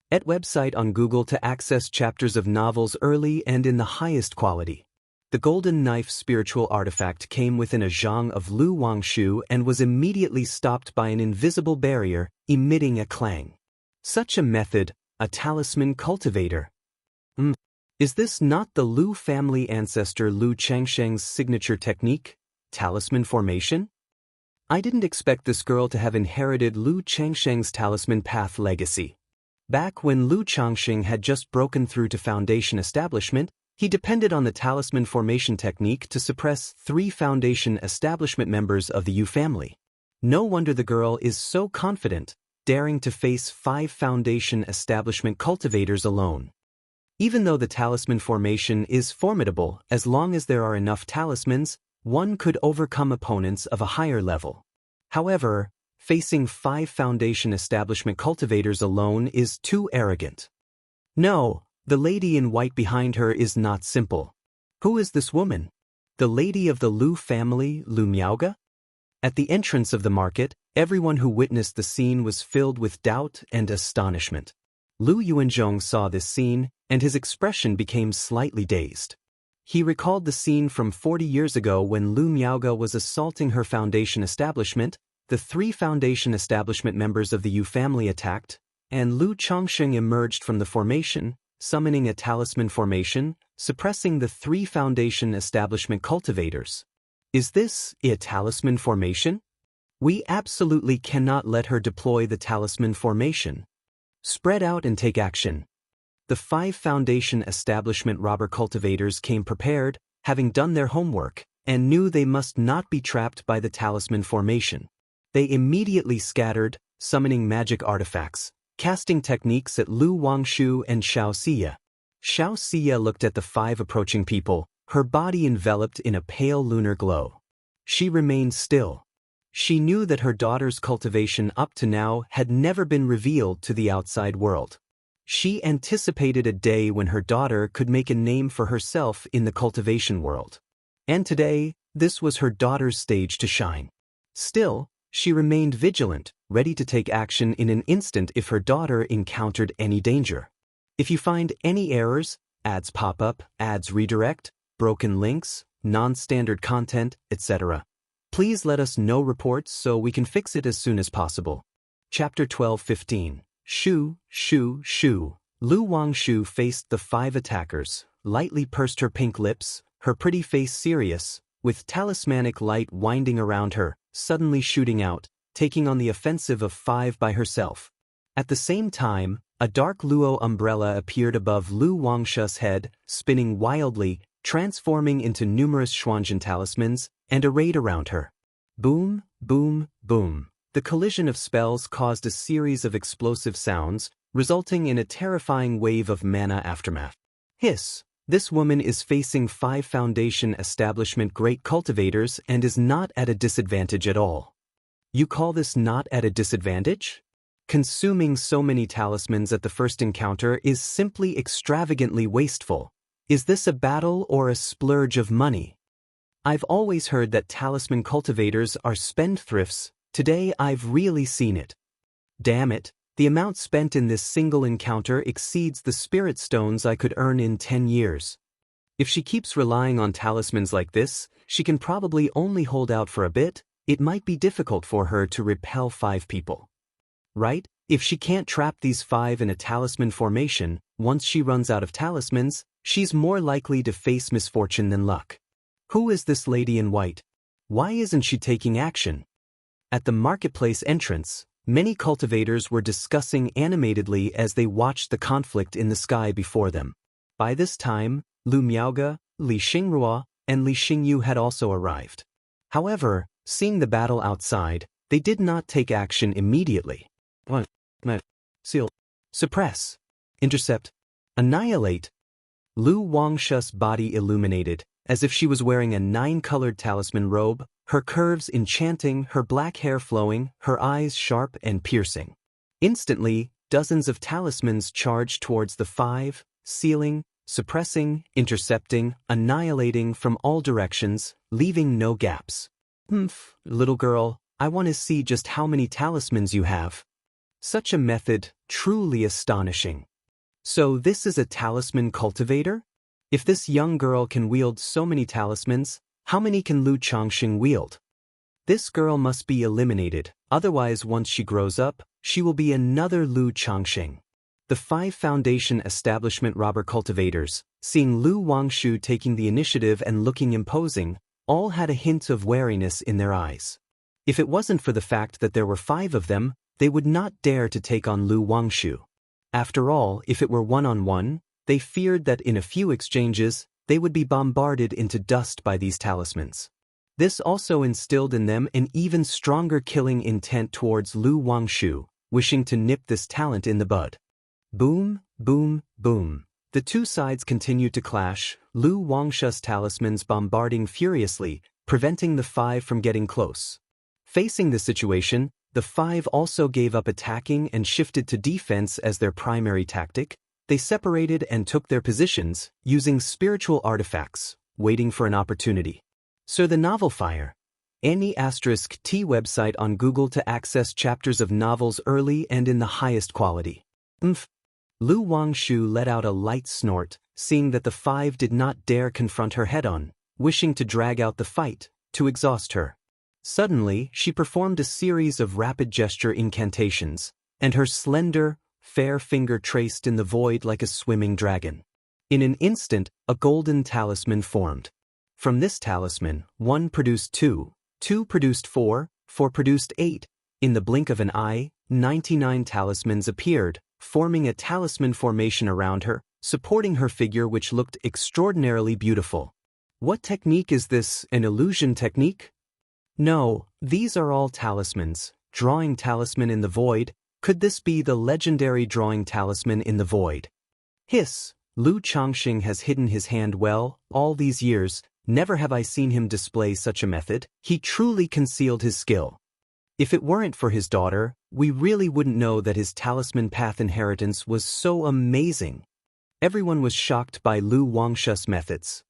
at website on Google to access chapters of novels early and in the highest quality. The golden knife spiritual artifact came within a zhang of Lu Wangshu and was immediately stopped by an invisible barrier, emitting a clang. Such a method, a talisman cultivator. Is this not the Lu family ancestor Lu Changsheng's signature technique, talisman formation? I didn't expect this girl to have inherited Lu Changsheng's talisman path legacy. Back when Lu Changsheng had just broken through to Foundation establishment, he depended on the talisman formation technique to suppress 3 Foundation establishment members of the Yu family. No wonder the girl is so confident, daring to face 5 Foundation establishment cultivators alone. Even though the talisman formation is formidable, as long as there are enough talismans, one could overcome opponents of a higher level. However, facing 5 Foundation establishment cultivators alone is too arrogant. No, the lady in white behind her is not simple. Who is this woman? The lady of the Lu family, Lu Miaoge? At the entrance of the market, everyone who witnessed the scene was filled with doubt and astonishment. Lu Yuanzhong saw this scene, and his expression became slightly dazed. He recalled the scene from 40 years ago when Lu Miaoge was assaulting her Foundation establishment. The 3 Foundation establishment members of the Yu family attacked, and Lu Changsheng emerged from the formation, summoning a talisman formation, suppressing the 3 Foundation establishment cultivators. Is this a talisman formation? We absolutely cannot let her deploy the talisman formation. Spread out and take action. The 5 Foundation establishment robber cultivators came prepared, having done their homework, and knew they must not be trapped by the talisman formation. They immediately scattered, summoning magic artifacts, casting techniques at Lu Wangshu and Xianxia. Xianxia looked at the 5 approaching people, her body enveloped in a pale lunar glow. She remained still. She knew that her daughter's cultivation up to now had never been revealed to the outside world. She anticipated a day when her daughter could make a name for herself in the cultivation world. And today, this was her daughter's stage to shine. Still, she remained vigilant, ready to take action in an instant if her daughter encountered any danger. If you find any errors, ads pop up, ads redirect, broken links, non-standard content, etc., please let us know reports so we can fix it as soon as possible. Chapter 12:15. Shu, Shu, Shu. Lu Wangshu faced the 5 attackers, lightly pursed her pink lips, her pretty face serious, with talismanic light winding around her, suddenly shooting out, taking on the offensive of 5 by herself. At the same time, a dark luo umbrella appeared above Lu Wangshu's head, spinning wildly, transforming into numerous Xuanzhen talismans, and arrayed around her. Boom, boom, boom. The collision of spells caused a series of explosive sounds, resulting in a terrifying wave of mana aftermath. Hiss! This woman is facing 5 Foundation establishment great cultivators and is not at a disadvantage at all. You call this not at a disadvantage? Consuming so many talismans at the first encounter is simply extravagantly wasteful. Is this a battle or a splurge of money? I've always heard that talisman cultivators are spendthrifts. Today I've really seen it. Damn it, the amount spent in this single encounter exceeds the spirit stones I could earn in 10 years. If she keeps relying on talismans like this, she can probably only hold out for a bit. It might be difficult for her to repel 5 people. Right? If she can't trap these 5 in a talisman formation, once she runs out of talismans, she's more likely to face misfortune than luck. Who is this lady in white? Why isn't she taking action? At the marketplace entrance, many cultivators were discussing animatedly as they watched the conflict in the sky before them. By this time, Lu Miaoge, Li Xingrua, and Li Xingyu had also arrived. However, seeing the battle outside, they did not take action immediately. 1. Seal. Suppress. Intercept. Annihilate. Lu Wangshu's body illuminated, as if she was wearing a 9-colored talisman robe, her curves enchanting, her black hair flowing, her eyes sharp and piercing. Instantly, dozens of talismans charged towards the 5, sealing, suppressing, intercepting, annihilating from all directions, leaving no gaps. Little girl, I want to see just how many talismans you have. Such a method, truly astonishing. So this is a talisman cultivator? If this young girl can wield so many talismans, how many can Lu Changsheng wield? This girl must be eliminated, otherwise once she grows up, she will be another Lu Changsheng. The 5 Foundation establishment robber cultivators, seeing Lu Wangshu taking the initiative and looking imposing, all had a hint of wariness in their eyes. If it wasn't for the fact that there were 5 of them, they would not dare to take on Lu Wangshu. After all, if it were one-on-one, they feared that in a few exchanges, they would be bombarded into dust by these talismans. This also instilled in them an even stronger killing intent towards Lu Wangshu, wishing to nip this talent in the bud. Boom, boom, boom. The two sides continued to clash, Lu Wangshu's talismans bombarding furiously, preventing the 5 from getting close. Facing the situation, the 5 also gave up attacking and shifted to defense as their primary tactic. They separated and took their positions, using spiritual artifacts, waiting for an opportunity. So the novel fire. Any *T website on Google to access chapters of novels early and in the highest quality. Lu Wangshu let out a light snort, seeing that the 5 did not dare confront her head-on, wishing to drag out the fight, to exhaust her. Suddenly, she performed a series of rapid gesture incantations, and her slender, fair finger traced in the void like a swimming dragon. In an instant, a golden talisman formed. From this talisman, 1 produced 2, 2 produced 4, 4 produced 8. In the blink of an eye, 99 talismans appeared, forming a talisman formation around her, supporting her figure which looked extraordinarily beautiful. What technique is this, an illusion technique? No, these are all talismans, drawing talisman in the void. Could this be the legendary drawing talisman in the void? Hiss, Lu Changxing has hidden his hand well, all these years, never have I seen him display such a method. He truly concealed his skill. If it weren't for his daughter, we really wouldn't know that his talisman path inheritance was so amazing. Everyone was shocked by Lu Wangshu's methods.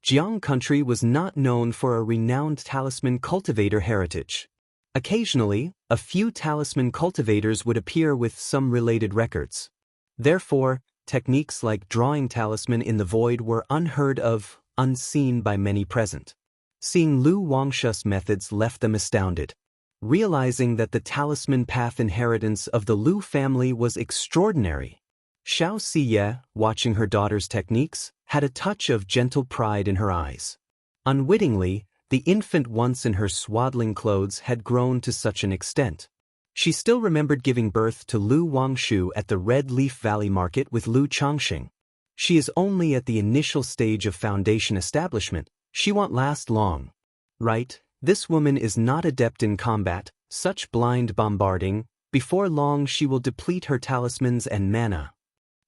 Jiang country was not known for a renowned talisman cultivator heritage. Occasionally, a few talisman cultivators would appear with some related records. Therefore, techniques like drawing talisman in the void were unheard of, unseen by many present. Seeing Lu Wangshu's methods left them astounded. Realizing that the talisman path inheritance of the Lu family was extraordinary, Xianxia, watching her daughter's techniques, had a touch of gentle pride in her eyes. Unwittingly, the infant once in her swaddling clothes had grown to such an extent. She still remembered giving birth to Lu Wangshu at the Red Leaf Valley Market with Lu Changxing. She is only at the initial stage of foundation establishment. She won't last long. Right? This woman is not adept in combat, such blind bombarding. Before long she will deplete her talismans and mana.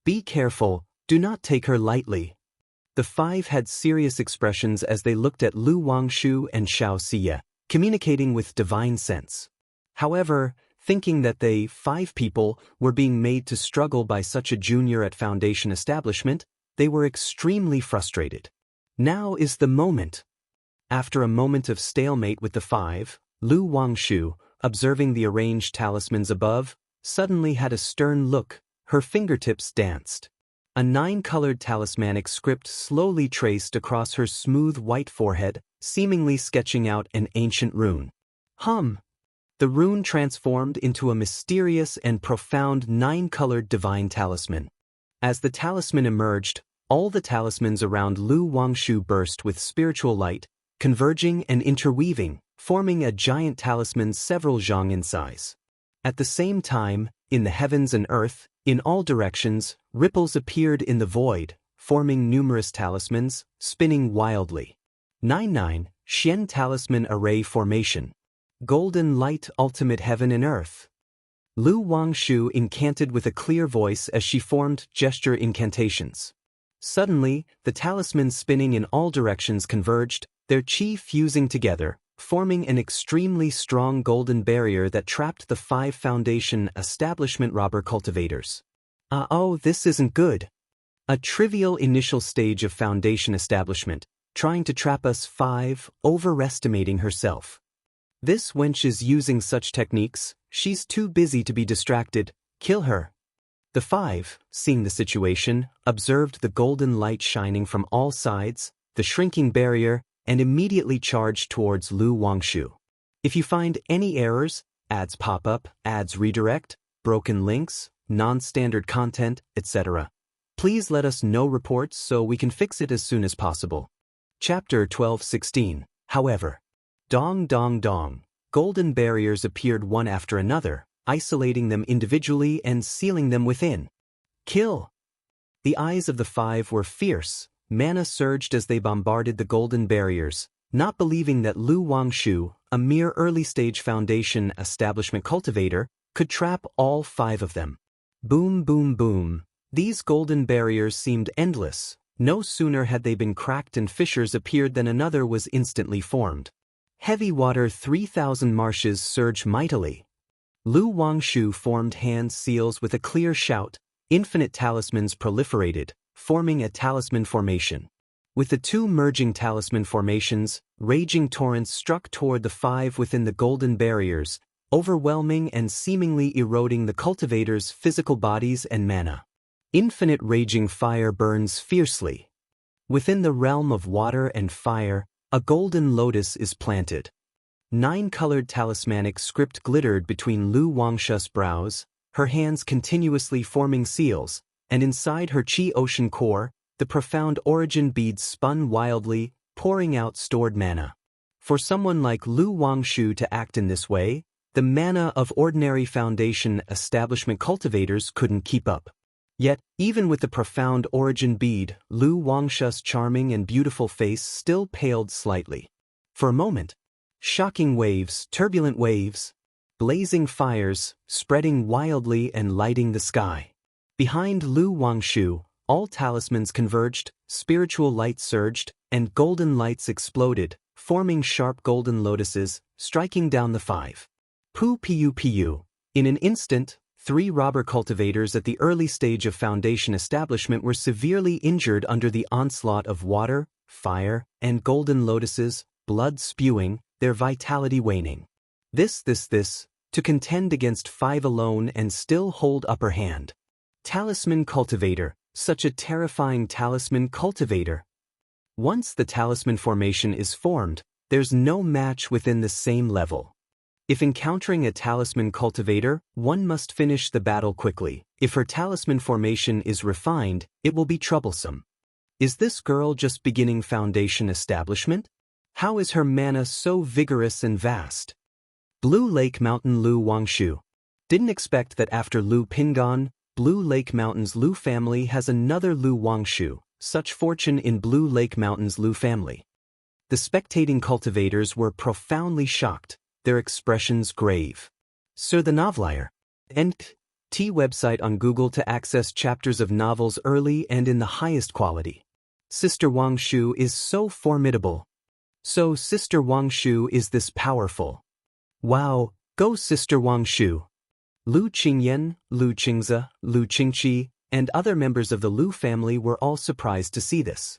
Be careful, do not take her lightly. The 5 had serious expressions as they looked at Lu Wangshu and Xianxia, communicating with divine sense. However, thinking that they, 5 people, were being made to struggle by such a junior at foundation establishment, they were extremely frustrated. Now is the moment. After a moment of stalemate with the 5, Lu Wangshu, observing the arranged talismans above, suddenly had a stern look, her fingertips danced. A 9-colored talismanic script slowly traced across her smooth white forehead, seemingly sketching out an ancient rune. The rune transformed into a mysterious and profound 9-colored divine talisman. As the talisman emerged, all the talismans around Lu Wangshu burst with spiritual light, converging and interweaving, forming a giant talisman several zhang in size. At the same time, in the heavens and earth, in all directions, ripples appeared in the void, forming numerous talismans, spinning wildly. 99, Xian Talisman Array Formation. Golden Light Ultimate Heaven and Earth. Lu Wangshu incanted with a clear voice as she formed gesture incantations. Suddenly, the talismans spinning in all directions converged, their chi fusing together, forming an extremely strong golden barrier that trapped the 5 foundation establishment robber cultivators. Oh, this isn't good. A trivial initial stage of foundation establishment, trying to trap us 5, overestimating herself. This wench is using such techniques, she's too busy to be distracted, kill her. The 5, seeing the situation, observed the golden light shining from all sides, the shrinking barrier, and immediately charged towards Lu Wangshu. If you find any errors, ads pop up, ads redirect, broken links, non-standard content, etc., please let us know reports so we can fix it as soon as possible. Chapter 12:16. However. Dong dong dong. golden barriers appeared one after another, isolating them individually and sealing them within. Kill! The eyes of the five were fierce. Mana surged as they bombarded the golden barriers, not believing that Lu Wangshu, a mere early-stage foundation establishment cultivator, could trap all five of them. Boom, boom, boom. These golden barriers seemed endless. No sooner had they been cracked and fissures appeared than another was instantly formed. Heavy water 3,000 marshes surged mightily. Lu Wangshu formed hand seals with a clear shout. Infinite talismans proliferated, forming a talisman formation. With the two merging talisman formations, raging torrents struck toward the five within the golden barriers, overwhelming and seemingly eroding the cultivators' physical bodies and mana. Infinite raging fire burns fiercely. Within the realm of water and fire, a golden lotus is planted. 9-colored talismanic script glittered between Lu Wangshu's brows, her hands continuously forming seals, and inside her chi ocean core, the profound origin beads spun wildly, pouring out stored mana. For someone like Lu Wangshu to act in this way, the mana of ordinary foundation establishment cultivators couldn't keep up. Yet, even with the profound origin bead, Lu Wangshu's charming and beautiful face still paled slightly. For a moment, shocking waves, turbulent waves, blazing fires, spreading wildly and lighting the sky. Behind Lu Wangshu, all talismans converged, spiritual light surged, and golden lights exploded, forming sharp golden lotuses, striking down the five. Pu. In an instant, 3 robber cultivators at the early stage of foundation establishment were severely injured under the onslaught of water, fire, and golden lotuses, blood spewing, their vitality waning. To contend against 5 alone and still hold upper hand. Talisman cultivator, such a terrifying talisman cultivator. Once the talisman formation is formed, there's no match within the same level. If encountering a talisman cultivator, one must finish the battle quickly. If her talisman formation is refined, it will be troublesome. Is this girl just beginning foundation establishment? How is her mana so vigorous and vast? Blue Lake Mountain Lu Wangshu. Didn't expect that after Lu Pingan, Blue Lake Mountain's Lu family has another Lu Wangshu, such fortune in Blue Lake Mountain's Lu family. The spectating cultivators were profoundly shocked, their expressions grave. Sir the Novelier. T website on Google to access chapters of novels early and in the highest quality. Sister Wangshu is so formidable. So Sister Wangshu is this powerful. Wow, go Sister Wangshu. Lu Qingyan, Lu Qingze, Lu Qingqi, and other members of the Lu family were all surprised to see this.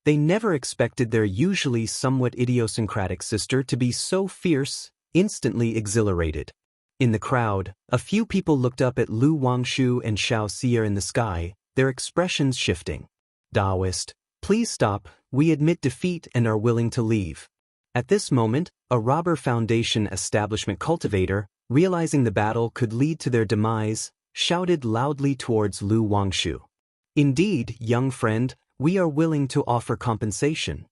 They never expected their usually somewhat idiosyncratic sister to be so fierce, instantly exhilarated. In the crowd, a few people looked up at Lu Wangshu and Xianxia in the sky, their expressions shifting. Taoist, please stop, we admit defeat and are willing to leave. At this moment, a robber foundation establishment cultivator, realizing the battle could lead to their demise, shouted loudly towards Lu Wangshu. Indeed, young friend, we are willing to offer compensation.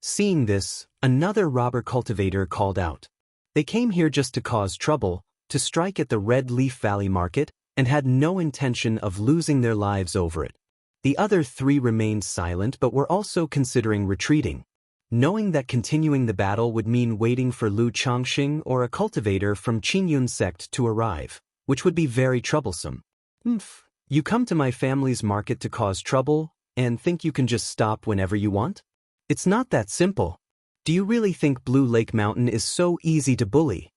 Seeing this, another robber cultivator called out. They came here just to cause trouble, to strike at the Red Leaf Valley market, and had no intention of losing their lives over it. The other 3 remained silent but were also considering retreating, knowing that continuing the battle would mean waiting for Lu Changxing or a cultivator from Qingyun's sect to arrive, which would be very troublesome. You come to my family's market to cause trouble, and think you can just stop whenever you want? It's not that simple. Do you really think Blue Lake Mountain is so easy to bully?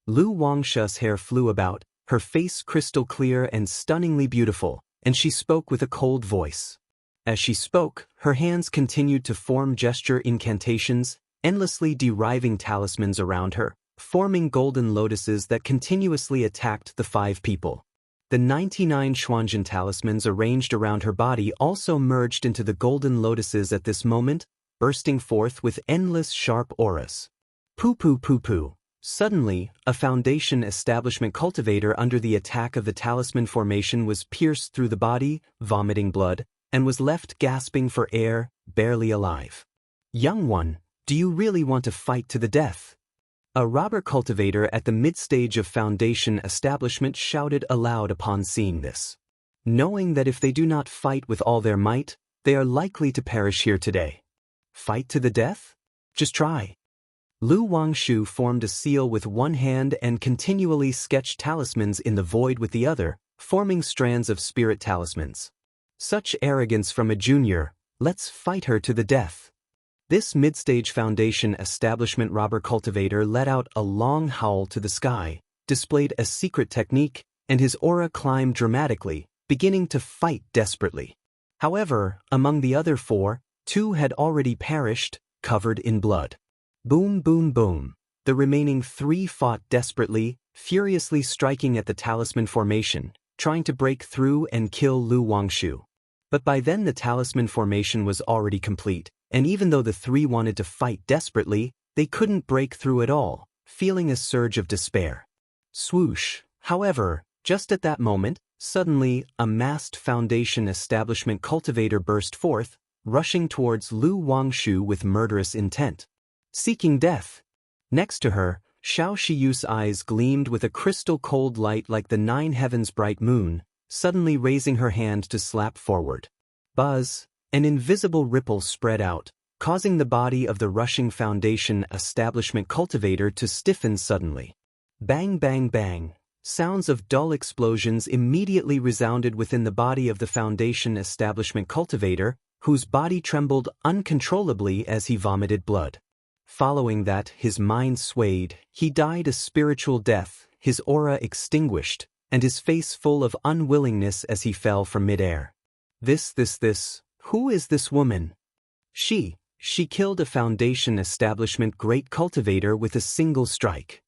Lu Wangshu's hair flew about, her face crystal clear and stunningly beautiful, and she spoke with a cold voice. As she spoke, her hands continued to form gesture incantations, endlessly deriving talismans around her, forming golden lotuses that continuously attacked the 5 people. The 99 Xuanzhen talismans arranged around her body also merged into the golden lotuses at this moment, bursting forth with endless sharp auras. Poo. Suddenly, a foundation establishment cultivator under the attack of the talisman formation was pierced through the body, vomiting blood, and was left gasping for air, barely alive. Young one, do you really want to fight to the death? A robber cultivator at the mid-stage of Foundation establishment shouted aloud upon seeing this. Knowing that if they do not fight with all their might, they are likely to perish here today. Fight to the death? Just try. Lu Wangshu formed a seal with one hand and continually sketched talismans in the void with the other, forming strands of spirit talismans. Such arrogance from a junior, let's fight her to the death. This mid-stage Foundation establishment robber cultivator let out a long howl to the sky, displayed a secret technique, and his aura climbed dramatically, beginning to fight desperately. However, among the other four, two had already perished, covered in blood. Boom, boom, boom. The remaining three fought desperately, furiously striking at the talisman formation, trying to break through and kill Lu Wangshu. But by then the talisman formation was already complete, and even though the three wanted to fight desperately, they couldn't break through at all, feeling a surge of despair. Swoosh. However, just at that moment, suddenly, a masked Foundation establishment cultivator burst forth, rushing towards Lu Wangshu with murderous intent. Seeking death. Next to her, Xianxia's eyes gleamed with a crystal-cold light like the nine heavens' bright moon, suddenly raising her hand to slap forward. Buzz. An invisible ripple spread out, causing the body of the rushing Foundation establishment cultivator to stiffen suddenly. Bang, bang, bang. Sounds of dull explosions immediately resounded within the body of the Foundation establishment cultivator, whose body trembled uncontrollably as he vomited blood. Following that, his mind swayed, he died a spiritual death, his aura extinguished, and his face full of unwillingness as he fell from midair. This. Who is this woman? She killed a Foundation establishment great cultivator with a single strike.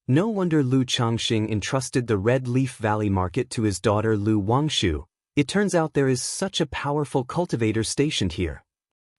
No wonder Lu Changxing entrusted the Red Leaf Valley market to his daughter Lu Wangshu. It turns out there is such a powerful cultivator stationed here.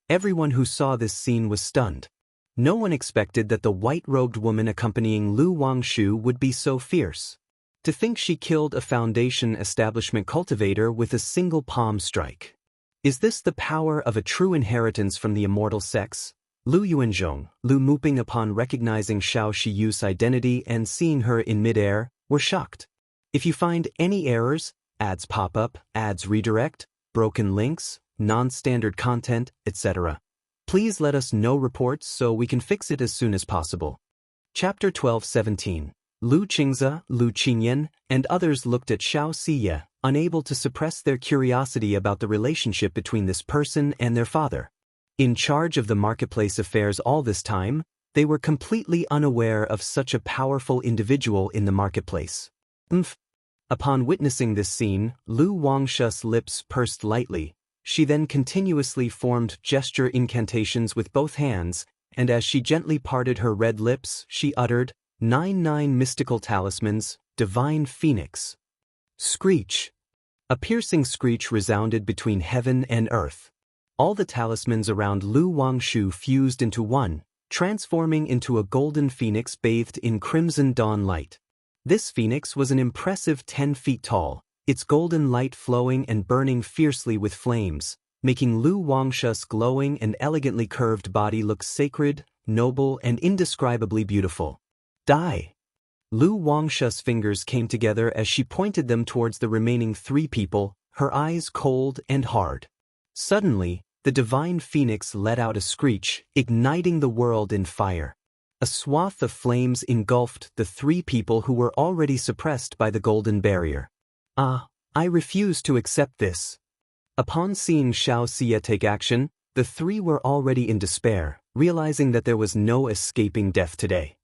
Everyone who saw this scene was stunned. No one expected that the white-robed woman accompanying Lu Wangshu would be so fierce. To think she killed a Foundation establishment cultivator with a single palm strike. Is this the power of a true inheritance from the Immortal sects? Lu Yuanzhong, Lu Muping upon recognizing Xianxia's identity and seeing her in midair, were shocked. If you find any errors, ads pop up, ads redirect, broken links, non-standard content, etc., please let us know reports so we can fix it as soon as possible. Chapter 12:17. Lu Qingze, Lu Qingyan, and others looked at Xianxia, unable to suppress their curiosity about the relationship between this person and their father. In charge of the marketplace affairs all this time, they were completely unaware of such a powerful individual in the marketplace. Upon witnessing this scene, Lu Wangshu's lips pursed lightly. She then continuously formed gesture incantations with both hands, and as she gently parted her red lips, she uttered, 9 mystical talismans, divine phoenix. Screech. A piercing screech resounded between heaven and earth. All the talismans around Lu Wangshu fused into one, transforming into a golden phoenix bathed in crimson dawn light. This phoenix was an impressive 10 feet tall, its golden light flowing and burning fiercely with flames, making Lu Wangshu's glowing and elegantly curved body look sacred, noble, and indescribably beautiful. Die! Lu Wangshu's fingers came together as she pointed them towards the remaining three people, her eyes cold and hard. Suddenly, the divine phoenix let out a screech, igniting the world in fire. A swath of flames engulfed the three people who were already suppressed by the golden barrier. I refuse to accept this. Upon seeing Xianxia take action, the three were already in despair, realizing that there was no escaping death today.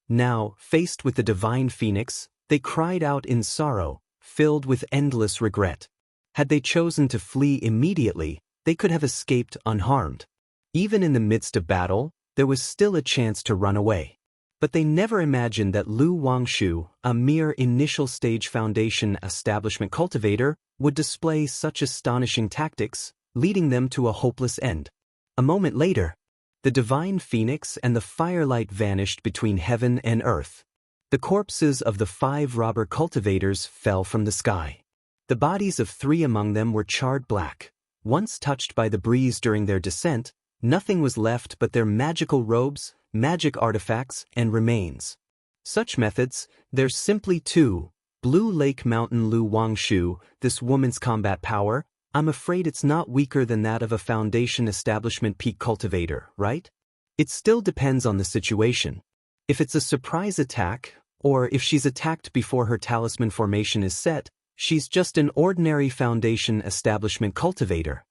Now, faced with the divine phoenix, they cried out in sorrow, filled with endless regret. Had they chosen to flee immediately, they could have escaped unharmed. Even in the midst of battle, there was still a chance to run away. But they never imagined that Lu Wangshu, a mere initial stage Foundation establishment cultivator, would display such astonishing tactics, leading them to a hopeless end. A moment later, the divine phoenix and the firelight vanished between heaven and earth. The corpses of the 5 robber cultivators fell from the sky. The bodies of 3 among them were charred black. Once touched by the breeze during their descent, nothing was left but their magical robes, magic artifacts, and remains. Such methods, there's simply two. Blue Lake Mountain Lu Wangshu, this woman's combat power, I'm afraid it's not weaker than that of a Foundation establishment peak cultivator, right? It still depends on the situation. If it's a surprise attack, or if she's attacked before her talisman formation is set, she's just an ordinary Foundation establishment cultivator.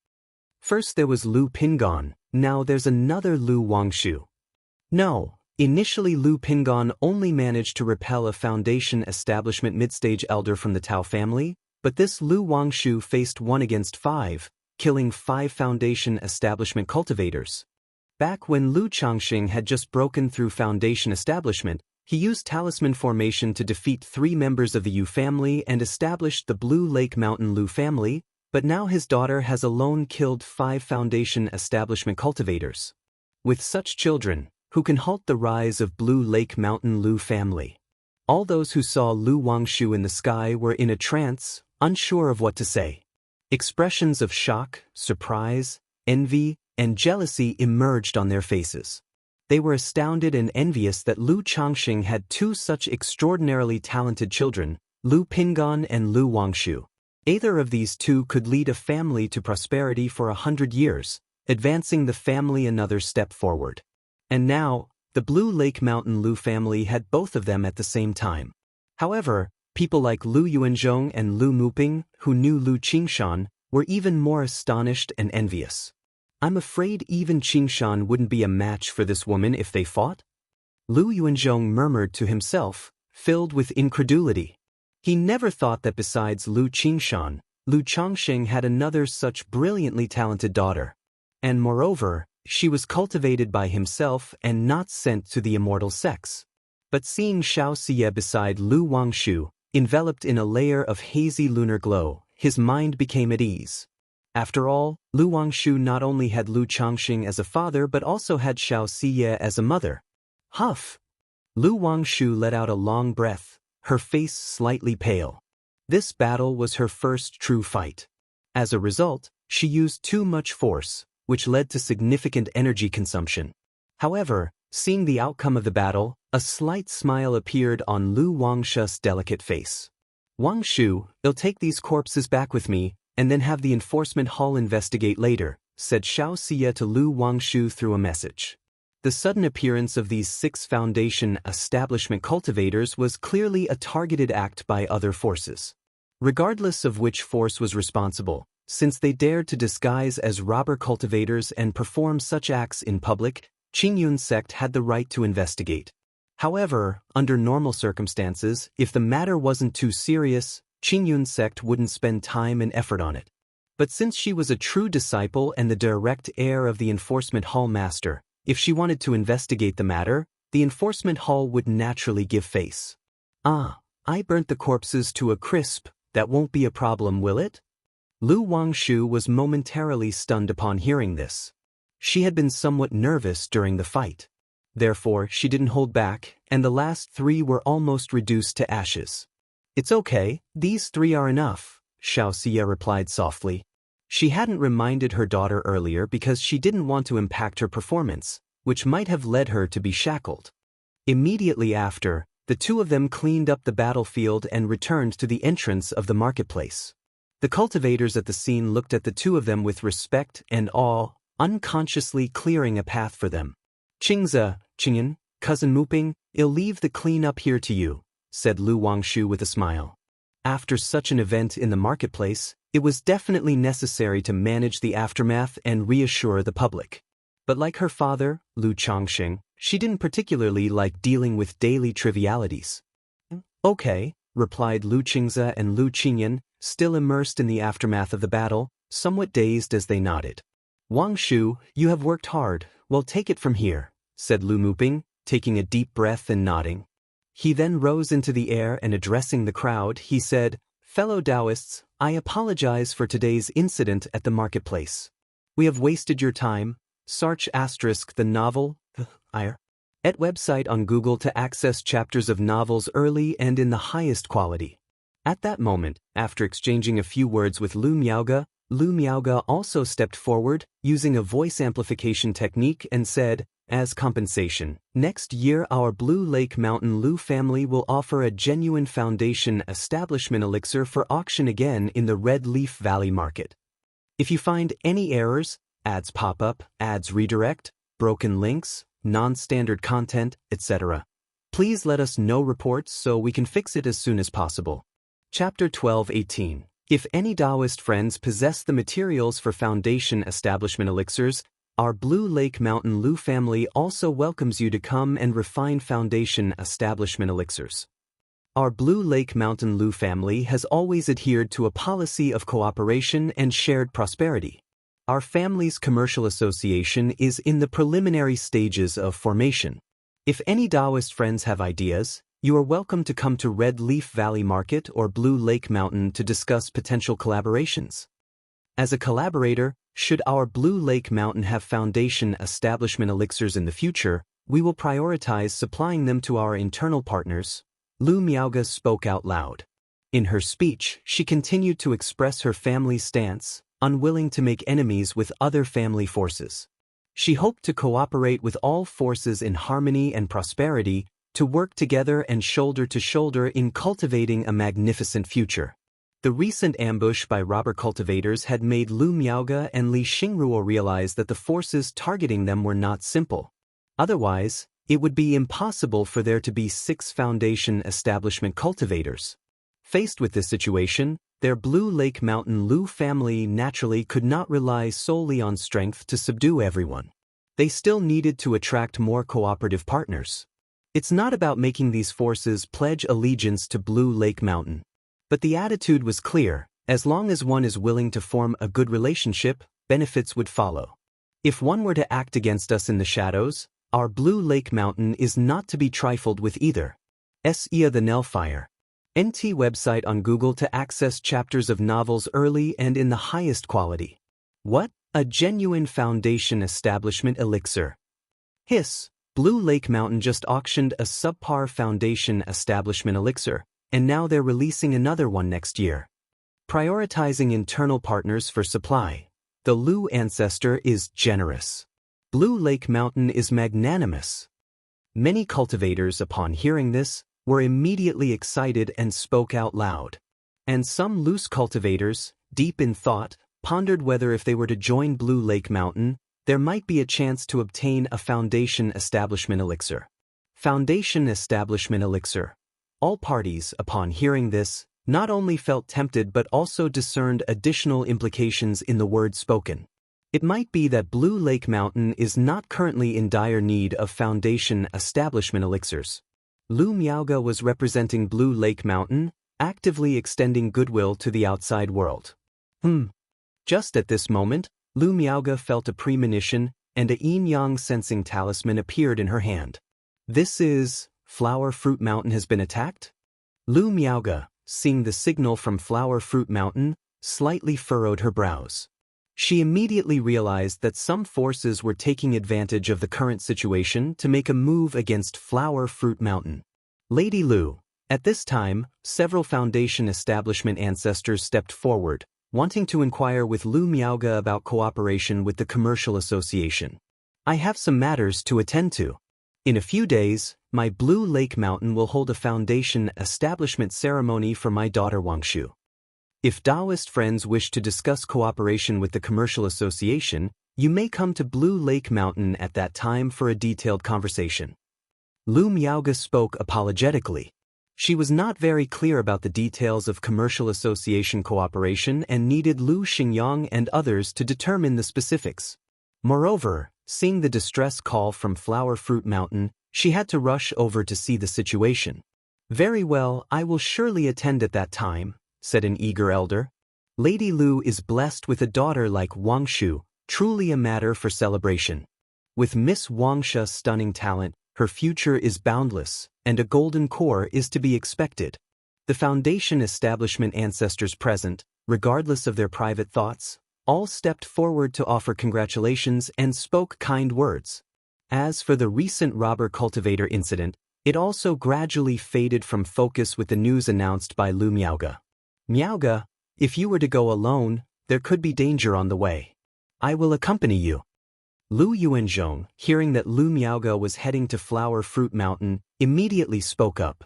First there was Lu Pingon, now there's another Lu Wangshu. No, initially Lu Pingon only managed to repel a Foundation establishment midstage elder from the Tao family, but this Lu Wangshu faced 1 against 5, killing 5 Foundation establishment cultivators. Back when Lu Changxing had just broken through Foundation establishment, he used talisman formation to defeat 3 members of the Yu family and established the Blue Lake Mountain Lu family, but now his daughter has alone killed 5 Foundation establishment cultivators. With such children, who can halt the rise of Blue Lake Mountain Lu family? All those who saw Lu Wangshu in the sky were in a trance, unsure of what to say. Expressions of shock, surprise, envy, and jealousy emerged on their faces. They were astounded and envious that Lu Changxing had 2 such extraordinarily talented children, Lu Pingon and Lu Wangshu. Either of these 2 could lead a family to prosperity for 100 years, advancing the family another step forward. And now, the Blue Lake Mountain Lu family had both of them at the same time. However, people like Lu Yuanzhong and Lu Muping, who knew Lu Qingshan, were even more astonished and envious. I'm afraid even Qingshan wouldn't be a match for this woman if they fought? Lu Yuanzhong murmured to himself, filled with incredulity. He never thought that besides Lu Qingshan, Lu Changxing had another such brilliantly talented daughter. And moreover, she was cultivated by himself and not sent to the immortal sects. But seeing Xianxia beside Lu Wangshu, enveloped in a layer of hazy lunar glow, his mind became at ease. After all, Lu Wangshu not only had Lu Changxing as a father but also had Xianxia as a mother. Huff! Lu Wangshu let out a long breath, her face slightly pale. This battle was her first true fight. As a result, she used too much force, which led to significant energy consumption. However, seeing the outcome of the battle, a slight smile appeared on Lu Wangshu's delicate face. Wangshu, I'll take these corpses back with me, and then have the enforcement hall investigate later, said Xianxia to Lu Wangshu through a message. The sudden appearance of these 6 Foundation establishment cultivators was clearly a targeted act by other forces. Regardless of which force was responsible, since they dared to disguise as robber cultivators and perform such acts in public, Qingyun's sect had the right to investigate. However, under normal circumstances, if the matter wasn't too serious, Qingyun's sect wouldn't spend time and effort on it. But since she was a true disciple and the direct heir of the enforcement hall master, if she wanted to investigate the matter, the enforcement hall would naturally give face. Ah, I burnt the corpses to a crisp, that won't be a problem, will it? Lu Wangshu was momentarily stunned upon hearing this. She had been somewhat nervous during the fight. Therefore, she didn't hold back, and the last 3 were almost reduced to ashes. It's okay, these 3 are enough, Xianxia replied softly. She hadn't reminded her daughter earlier because she didn't want to impact her performance, which might have led her to be shackled. Immediately after, the 2 of them cleaned up the battlefield and returned to the entrance of the marketplace. The cultivators at the scene looked at the 2 of them with respect and awe, unconsciously clearing a path for them. Qingzi, Qingyan, cousin Muping, I'll leave the clean-up here to you, said Lu Wangshu with a smile. After such an event in the marketplace, it was definitely necessary to manage the aftermath and reassure the public. But like her father, Lu Changxing, she didn't particularly like dealing with daily trivialities. Okay, replied Lu Qingzi and Lu Qingyan, still immersed in the aftermath of the battle, somewhat dazed as they nodded. Wangshu, you have worked hard, well take it from here, said Lu Muping, taking a deep breath and nodding. He then rose into the air and addressing the crowd, he said, Fellow Taoists, I apologize for today's incident at the marketplace. We have wasted your time. Search * the novel, at website on Google to access chapters of novels early and in the highest quality. At that moment, after exchanging a few words with Lu Miaoge also stepped forward, using a voice amplification technique and said, As compensation, next year our Blue Lake Mountain Lu family will offer a genuine foundation establishment elixir for auction again in the Red Leaf Valley market. If you find any errors, ads pop up, ads redirect, broken links, non-standard content, etc., please let us know reports so we can fix it as soon as possible. Chapter 12:18. If any Taoist friends possess the materials for foundation establishment elixirs, our Blue Lake Mountain Lu family also welcomes you to come and refine foundation establishment elixirs. Our Blue Lake Mountain Lu family has always adhered to a policy of cooperation and shared prosperity. Our family's commercial association is in the preliminary stages of formation. If any Taoist friends have ideas, you are welcome to come to Red Leaf Valley Market or Blue Lake Mountain to discuss potential collaborations. As a collaborator, should our Blue Lake Mountain have foundation establishment elixirs in the future, we will prioritize supplying them to our internal partners. Lu Miaoge spoke out loud. In her speech, she continued to express her family's stance, unwilling to make enemies with other family forces. She hoped to cooperate with all forces in harmony and prosperity, to work together and shoulder to shoulder in cultivating a magnificent future. The recent ambush by robber cultivators had made Lu Miaoge and Li Xingruo realize that the forces targeting them were not simple. Otherwise, it would be impossible for there to be 6 foundation establishment cultivators. Faced with this situation, their Blue Lake Mountain Lu family naturally could not rely solely on strength to subdue everyone. They still needed to attract more cooperative partners. It's not about making these forces pledge allegiance to Blue Lake Mountain. But the attitude was clear: as long as one is willing to form a good relationship, benefits would follow. If one were to act against us in the shadows, our Blue Lake Mountain is not to be trifled with either. Xianxia the Nellfire. NT website on Google to access chapters of novels early and in the highest quality. What? A genuine foundation establishment elixir. Hiss. Blue Lake Mountain just auctioned a subpar foundation establishment elixir, and now they're releasing another one next year. Prioritizing internal partners for supply. The Lu ancestor is generous. Blue Lake Mountain is magnanimous. Many cultivators, upon hearing this, were immediately excited and spoke out loud. And some loose cultivators, deep in thought, pondered whether if they were to join Blue Lake Mountain, there might be a chance to obtain a foundation establishment elixir. Foundation establishment elixir. All parties, upon hearing this, not only felt tempted but also discerned additional implications in the words spoken. It might be that Blue Lake Mountain is not currently in dire need of foundation establishment elixirs. Lu Miaoge was representing Blue Lake Mountain, actively extending goodwill to the outside world. Just at this moment, Lu Miaoge felt a premonition, and a yin-yang sensing talisman appeared in her hand. This is... Flower Fruit Mountain has been attacked? Lu Miaoge, seeing the signal from Flower Fruit Mountain, slightly furrowed her brows. She immediately realized that some forces were taking advantage of the current situation to make a move against Flower Fruit Mountain. Lady Lu. At this time, several foundation establishment ancestors stepped forward, wanting to inquire with Lu Miaoge about cooperation with the commercial association. I have some matters to attend to. In a few days, my Blue Lake Mountain will hold a foundation establishment ceremony for my daughter Wangshu. If Taoist friends wish to discuss cooperation with the commercial association, you may come to Blue Lake Mountain at that time for a detailed conversation. Lu Miaoge spoke apologetically. She was not very clear about the details of commercial association cooperation and needed Lu Xingyang and others to determine the specifics. Moreover, seeing the distress call from Flower Fruit Mountain, she had to rush over to see the situation. Very well, I will surely attend at that time, said an eager elder. Lady Lu is blessed with a daughter like Wangshu, truly a matter for celebration. With Miss Wangshu's stunning talent, her future is boundless, and a golden core is to be expected. The foundation establishment ancestors present, regardless of their private thoughts, all stepped forward to offer congratulations and spoke kind words. As for the recent robber cultivator incident, it also gradually faded from focus with the news announced by Lu Miaoge. Miaoge, if you were to go alone, there could be danger on the way. I will accompany you. Lu Yuanzhong, hearing that Lu Miaoge was heading to Flower Fruit Mountain, immediately spoke up.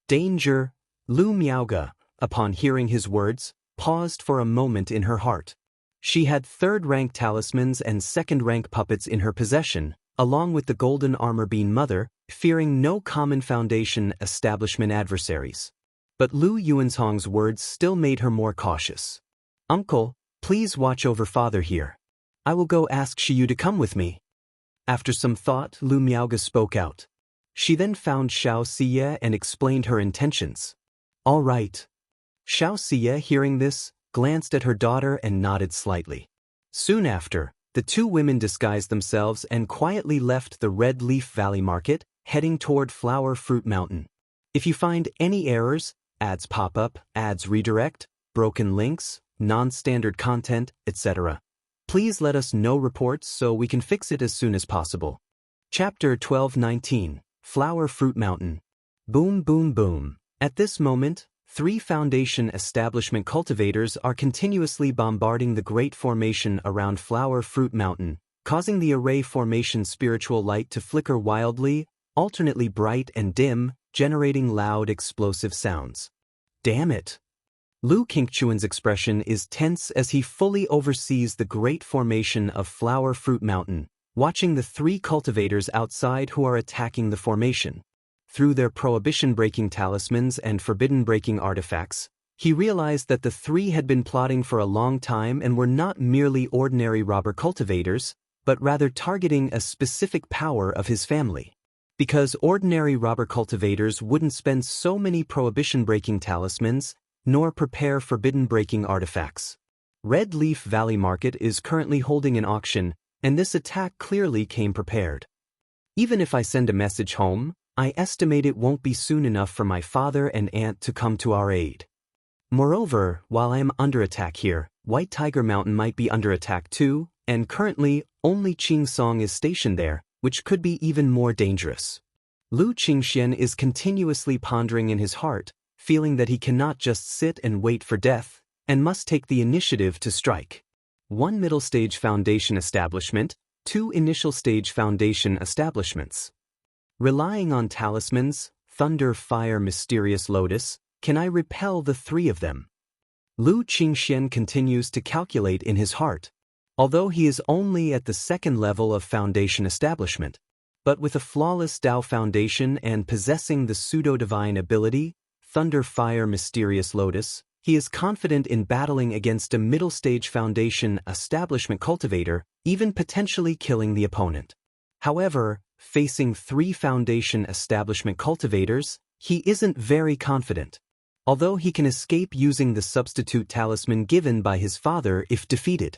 Danger! Lu Miaoge, upon hearing his words, paused for a moment in her heart. She had third-rank talismans and second-rank puppets in her possession, along with the Golden Armor Bean Mother, fearing no common Foundation establishment adversaries. But Lu Yuanzhong's words still made her more cautious. Uncle, please watch over father here. I will go ask Xiyu to come with me. After some thought, Lu Miaoge spoke out. She then found Xianxia and explained her intentions. All right. Xianxia, hearing this, glanced at her daughter and nodded slightly. Soon after, the two women disguised themselves and quietly left the Red Leaf Valley Market, heading toward Flower Fruit Mountain. If you find any errors, ads pop up, ads redirect, broken links, non-standard content, etc., please let us know reports so we can fix it as soon as possible. Chapter 12:19, Flower Fruit Mountain. Boom boom boom. At this moment, 3 Foundation establishment cultivators are continuously bombarding the Great Formation around Flower Fruit Mountain, causing the Array Formation spiritual light to flicker wildly, alternately bright and dim, generating loud explosive sounds. Damn it! Lu Qingquan's expression is tense as he fully oversees the Great Formation of Flower Fruit Mountain, watching the 3 cultivators outside who are attacking the formation. Through their prohibition-breaking talismans and forbidden-breaking artifacts, he realized that the 3 had been plotting for a long time and were not merely ordinary robber cultivators, but rather targeting a specific power of his family. Because ordinary robber cultivators wouldn't spend so many prohibition-breaking talismans, nor prepare forbidden-breaking artifacts. Red Leaf Valley Market is currently holding an auction, and this attack clearly came prepared. Even if I send a message home, I estimate it won't be soon enough for my father and aunt to come to our aid. Moreover, while I am under attack here, White Tiger Mountain might be under attack too, and currently, only Qingsong is stationed there, which could be even more dangerous. Lu Qingxian is continuously pondering in his heart, feeling that he cannot just sit and wait for death, and must take the initiative to strike. 1 middle stage foundation establishment, 2 initial stage foundation establishments. Relying on talismans, Thunder, Fire, Mysterious Lotus, can I repel the 3 of them? Lu Qingxian continues to calculate in his heart, although he is only at the 2nd level of foundation establishment. But with a flawless Tao foundation and possessing the pseudo-divine ability, Thunder, Fire, Mysterious Lotus, he is confident in battling against a middle-stage foundation establishment cultivator, even potentially killing the opponent. However, facing 3 foundation establishment cultivators, he isn't very confident. Although he can escape using the substitute talisman given by his father if defeated.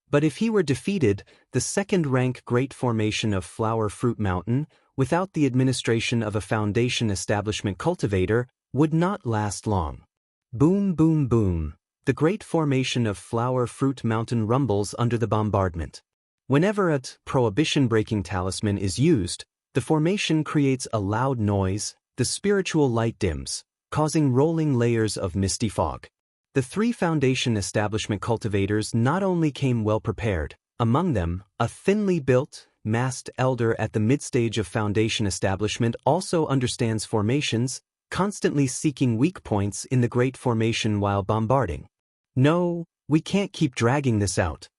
But if he were defeated, the 2nd-rank Great Formation of Flower Fruit Mountain, without the administration of a foundation establishment cultivator, would not last long. Boom boom boom. The Great Formation of Flower Fruit Mountain rumbles under the bombardment. Whenever a prohibition-breaking talisman is used, the formation creates a loud noise, the spiritual light dims, causing rolling layers of misty fog. The 3 foundation establishment cultivators not only came well prepared, among them, a thinly built, masked elder at the mid-stage of foundation establishment also understands formations, constantly seeking weak points in the Great Formation while bombarding. No, we can't keep dragging this out.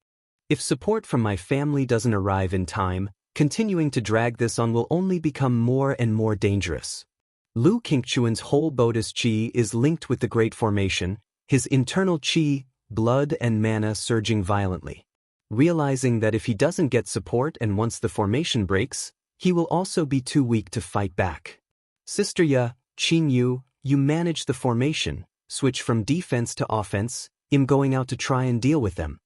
If support from my family doesn't arrive in time, continuing to drag this on will only become more and more dangerous. Lu Qingquan's whole Bodhis Qi is linked with the Great Formation, his internal Qi, blood and mana surging violently. Realizing that if he doesn't get support and once the formation breaks, he will also be too weak to fight back. Sister Ya, Qing Yu, you manage the formation, switch from defense to offense, I'm going out to try and deal with them.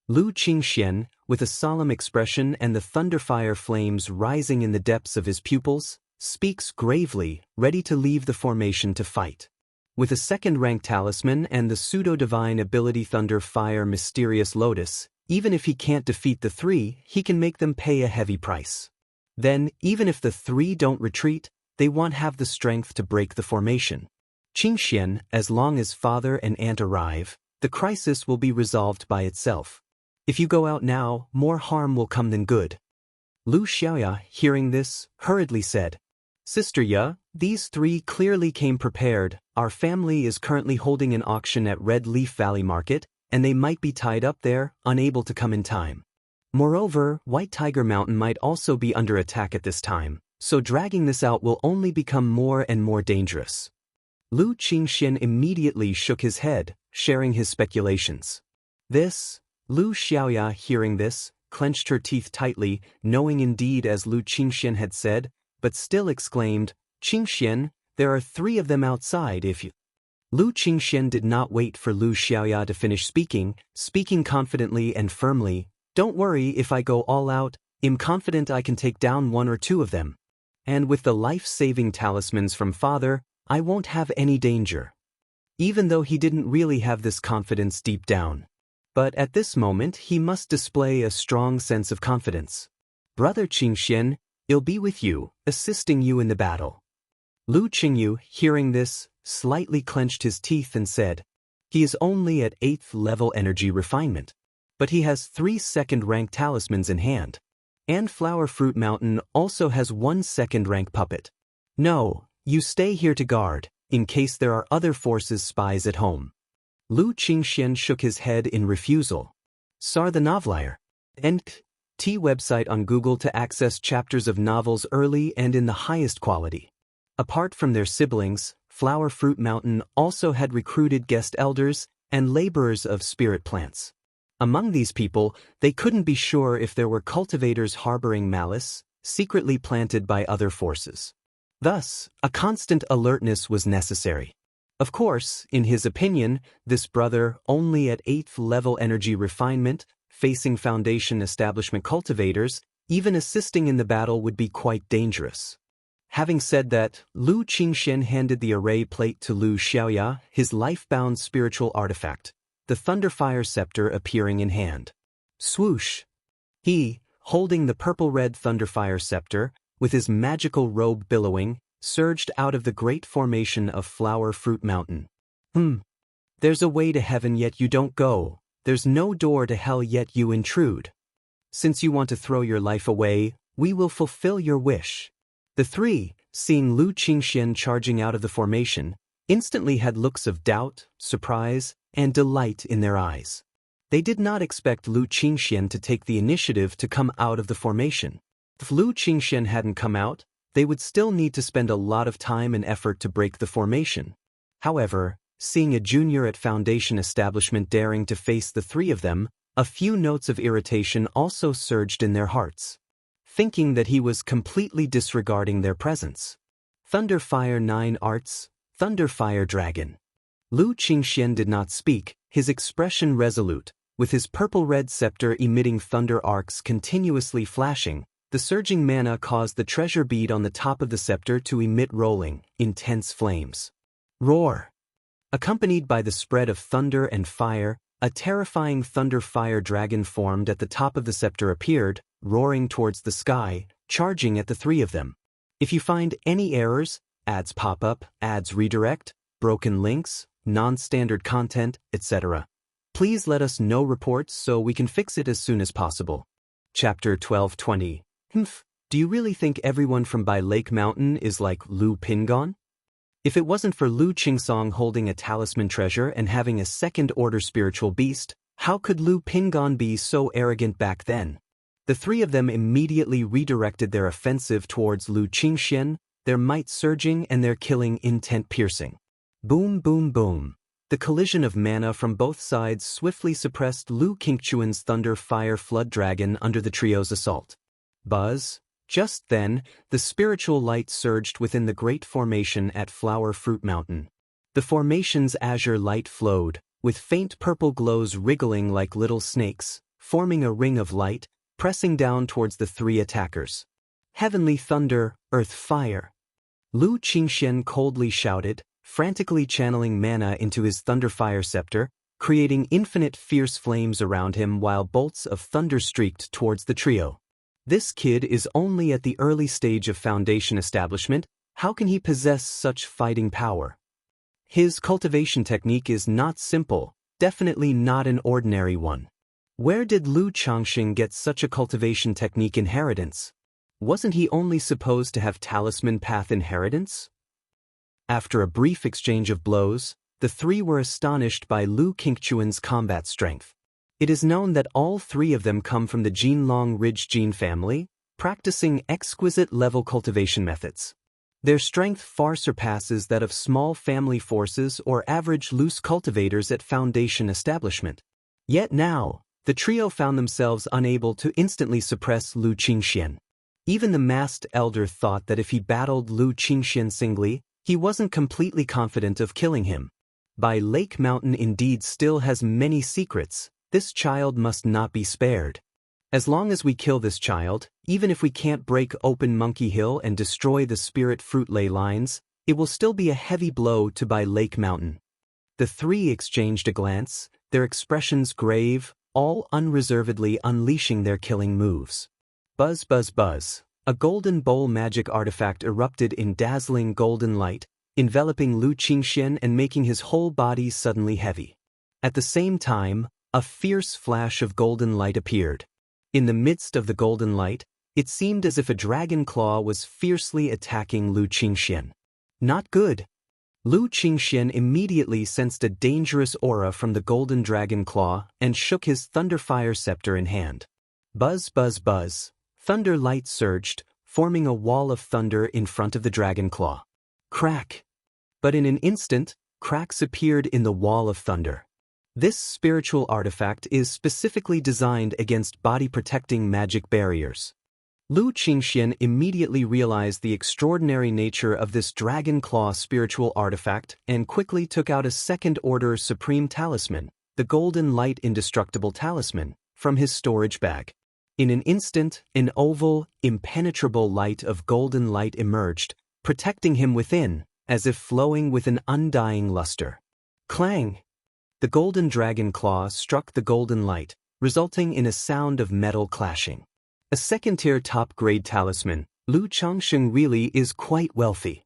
Lu Qingxian, with a solemn expression and the thunderfire flames rising in the depths of his pupils, speaks gravely, ready to leave the formation to fight. With a 2nd-rank talisman and the pseudo-divine ability Thunder, Fire, Mysterious Lotus, even if he can't defeat the 3, he can make them pay a heavy price. Then, even if the 3 don't retreat, they won't have the strength to break the formation. Qingxian, as long as father and aunt arrive, the crisis will be resolved by itself. If you go out now, more harm will come than good. Lu Xiaoya, hearing this, hurriedly said, Sister Ya, these three clearly came prepared. Our family is currently holding an auction at Red Leaf Valley Market, and they might be tied up there, unable to come in time. Moreover, White Tiger Mountain might also be under attack at this time, so dragging this out will only become more and more dangerous. Lu Qingxian immediately shook his head, sharing his speculations. Lu Xiaoya, hearing this, clenched her teeth tightly, knowing indeed as Lu Qingxian had said, but still exclaimed, Qingxian, there are three of them outside if you... Lu Qingxian did not wait for Lu Xiaoya to finish speaking confidently and firmly, Don't worry if I go all out, I'm confident I can take down one or two of them. And with the life-saving talismans from Father, I won't have any danger. Even though he didn't really have this confidence deep down. But at this moment he must display a strong sense of confidence. Brother Qingxian, I'll be with you, assisting you in the battle. Lu Qingyu, hearing this, slightly clenched his teeth and said, He is only at 8th level energy refinement. But he has 3 second-rank talismans in hand. And Flower Fruit Mountain also has 1 second-rank puppet. No, you stay here to guard, in case there are other forces spies at home. Lu Qingxian shook his head in refusal. Sar the Novelier. T website on Google to access chapters of novels early and in the highest quality. Apart from their siblings, Flower Fruit Mountain also had recruited guest elders and laborers of spirit plants. Among these people, they couldn't be sure if there were cultivators harboring malice, secretly planted by other forces. Thus, a constant alertness was necessary. Of course, in his opinion, this brother, only at 8th level energy refinement, facing Foundation establishment cultivators, even assisting in the battle would be quite dangerous. Having said that, Lu Qingxian handed the array plate to Lu Xiaoya, his life-bound spiritual artifact, the Thunderfire Scepter appearing in hand. Swoosh! He, holding the purple-red Thunderfire Scepter, with his magical robe billowing, surged out of the great formation of Flower Fruit Mountain. There's a way to heaven yet you don't go, there's no door to hell yet you intrude. Since you want to throw your life away, we will fulfill your wish. The three, seeing Lu Qingxian charging out of the formation, instantly had looks of doubt, surprise, and delight in their eyes. They did not expect Lu Qingxian to take the initiative to come out of the formation. If Lu Qingxian hadn't come out, they would still need to spend a lot of time and effort to break the formation. However, seeing a junior at Foundation establishment daring to face the three of them, a few notes of irritation also surged in their hearts, thinking that he was completely disregarding their presence. Thunderfire 9 Arts, Thunderfire Dragon. Lu Qingxian did not speak, his expression resolute, with his purple-red scepter emitting thunder arcs continuously flashing. The surging mana caused the treasure bead on the top of the scepter to emit rolling, intense flames. Roar! Accompanied by the spread of thunder and fire, a terrifying Thunderfire dragon formed at the top of the scepter appeared, roaring towards the sky, charging at the three of them. If you find any errors, ads pop up, ads redirect, broken links, non-standard content, etc., please let us know reports so we can fix it as soon as possible. Chapter 1220. Do you really think everyone from Bai Lake Mountain is like Lu Pingon? If it wasn't for Lu Qingsong holding a talisman treasure and having a second-order spiritual beast, how could Lu Pingon be so arrogant back then? The three of them immediately redirected their offensive towards Lu Qingxian, their might surging and their killing intent piercing. Boom, boom, boom. The collision of mana from both sides swiftly suppressed Lu Qingchuan's Thunder Fire Flood Dragon under the trio's assault. Buzz. Just then, the spiritual light surged within the great formation at Flower Fruit Mountain. The formation's azure light flowed, with faint purple glows wriggling like little snakes, forming a ring of light, pressing down towards the three attackers. Heavenly thunder, earth fire. Lu Qingxian coldly shouted, frantically channeling mana into his Thunderfire Scepter, creating infinite fierce flames around him while bolts of thunder streaked towards the trio. This kid is only at the early stage of Foundation establishment, how can he possess such fighting power? His cultivation technique is not simple, definitely not an ordinary one. Where did Lu Changxing get such a cultivation technique inheritance? Wasn't he only supposed to have talisman path inheritance? After a brief exchange of blows, the three were astonished by Lu Qingquan's combat strength. It is known that all three of them come from the Jinlong Ridge gene family, practicing exquisite-level cultivation methods. Their strength far surpasses that of small family forces or average loose cultivators at Foundation establishment. Yet now, the trio found themselves unable to instantly suppress Lu Qingxian. Even the masked elder thought that if he battled Lu Qingxian singly, he wasn't completely confident of killing him. By Lake Mountain indeed still has many secrets, this child must not be spared. As long as we kill this child, even if we can't break open Monkey Hill and destroy the spirit fruit ley lines, it will still be a heavy blow to By Lake Mountain. The three exchanged a glance, their expressions grave, all unreservedly unleashing their killing moves. Buzz buzz buzz, a golden bowl magic artifact erupted in dazzling golden light, enveloping Lu Qingxian and making his whole body suddenly heavy. At the same time, a fierce flash of golden light appeared. In the midst of the golden light, it seemed as if a dragon claw was fiercely attacking Lu Qingxian. Not good. Lu Qingxian immediately sensed a dangerous aura from the golden dragon claw and shook his thunderfire scepter in hand. Buzz buzz buzz, thunder light surged, forming a wall of thunder in front of the dragon claw. Crack! But in an instant, cracks appeared in the wall of thunder. This spiritual artifact is specifically designed against body-protecting magic barriers. Lu Qingxian immediately realized the extraordinary nature of this Dragon Claw spiritual artifact and quickly took out a second-order Supreme Talisman, the Golden Light Indestructible Talisman, from his storage bag. In an instant, an oval, impenetrable light of golden light emerged, protecting him within, as if flowing with an undying luster. Clang! The golden dragon claw struck the golden light, resulting in a sound of metal clashing. A second-tier top-grade talisman, Lu Changxing really is quite wealthy.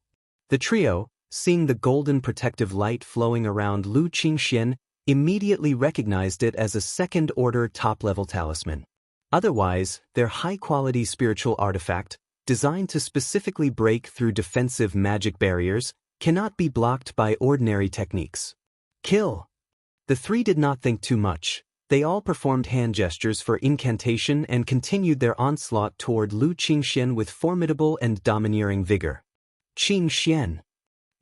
The trio, seeing the golden protective light flowing around Lu Qingxian, immediately recognized it as a second-order top-level talisman. Otherwise, their high-quality spiritual artifact, designed to specifically break through defensive magic barriers, cannot be blocked by ordinary techniques. Kill! The three did not think too much. They all performed hand gestures for incantation and continued their onslaught toward Lu Qingxian with formidable and domineering vigor. Qingxian.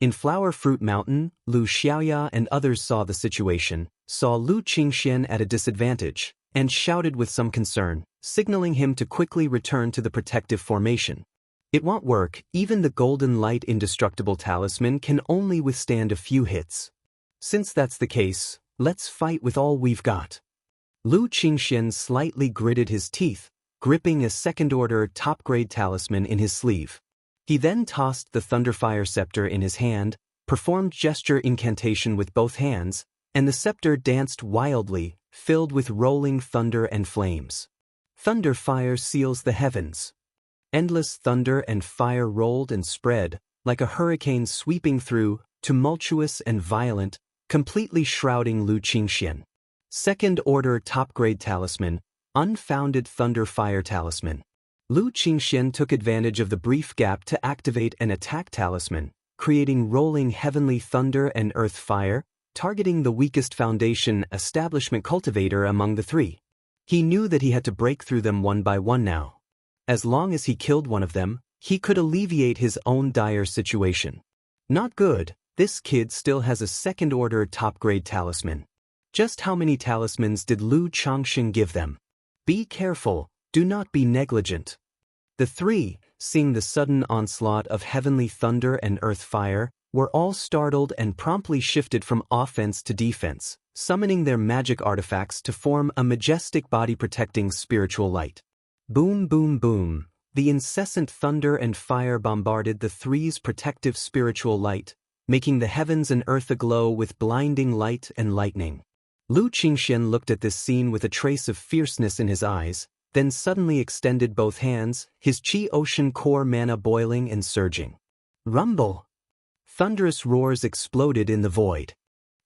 In Flower Fruit Mountain, Lu Xiaoya and others saw the situation, saw Lu Qingxian at a disadvantage, and shouted with some concern, signaling him to quickly return to the protective formation. It won't work, even the Golden Light Indestructible Talisman can only withstand a few hits. Since that's the case, let's fight with all we've got. Lu Qingxian slightly gritted his teeth, gripping a second-order top-grade talisman in his sleeve. He then tossed the Thunderfire scepter in his hand, performed gesture incantation with both hands, and the scepter danced wildly, filled with rolling thunder and flames. Thunderfire seals the heavens. Endless thunder and fire rolled and spread, like a hurricane sweeping through, tumultuous and violent, completely shrouding Lu Qingxian. Second-order top-grade talisman, Unfounded Thunderfire Talisman. Lu Qingxian took advantage of the brief gap to activate an attack talisman, creating rolling heavenly thunder and earth fire, targeting the weakest Foundation establishment cultivator among the three. He knew that he had to break through them one by one now. As long as he killed one of them, he could alleviate his own dire situation. Not good, this kid still has a second-order top-grade talisman. Just how many talismans did Lu Changxing give them? Be careful, do not be negligent. The three, seeing the sudden onslaught of heavenly thunder and earth fire, were all startled and promptly shifted from offense to defense, summoning their magic artifacts to form a majestic body-protecting spiritual light. Boom boom boom, the incessant thunder and fire bombarded the three's protective spiritual light, making the heavens and earth aglow with blinding light and lightning. Lu Qingxian looked at this scene with a trace of fierceness in his eyes, then suddenly extended both hands, his chi ocean core mana boiling and surging. Rumble! Thunderous roars exploded in the void.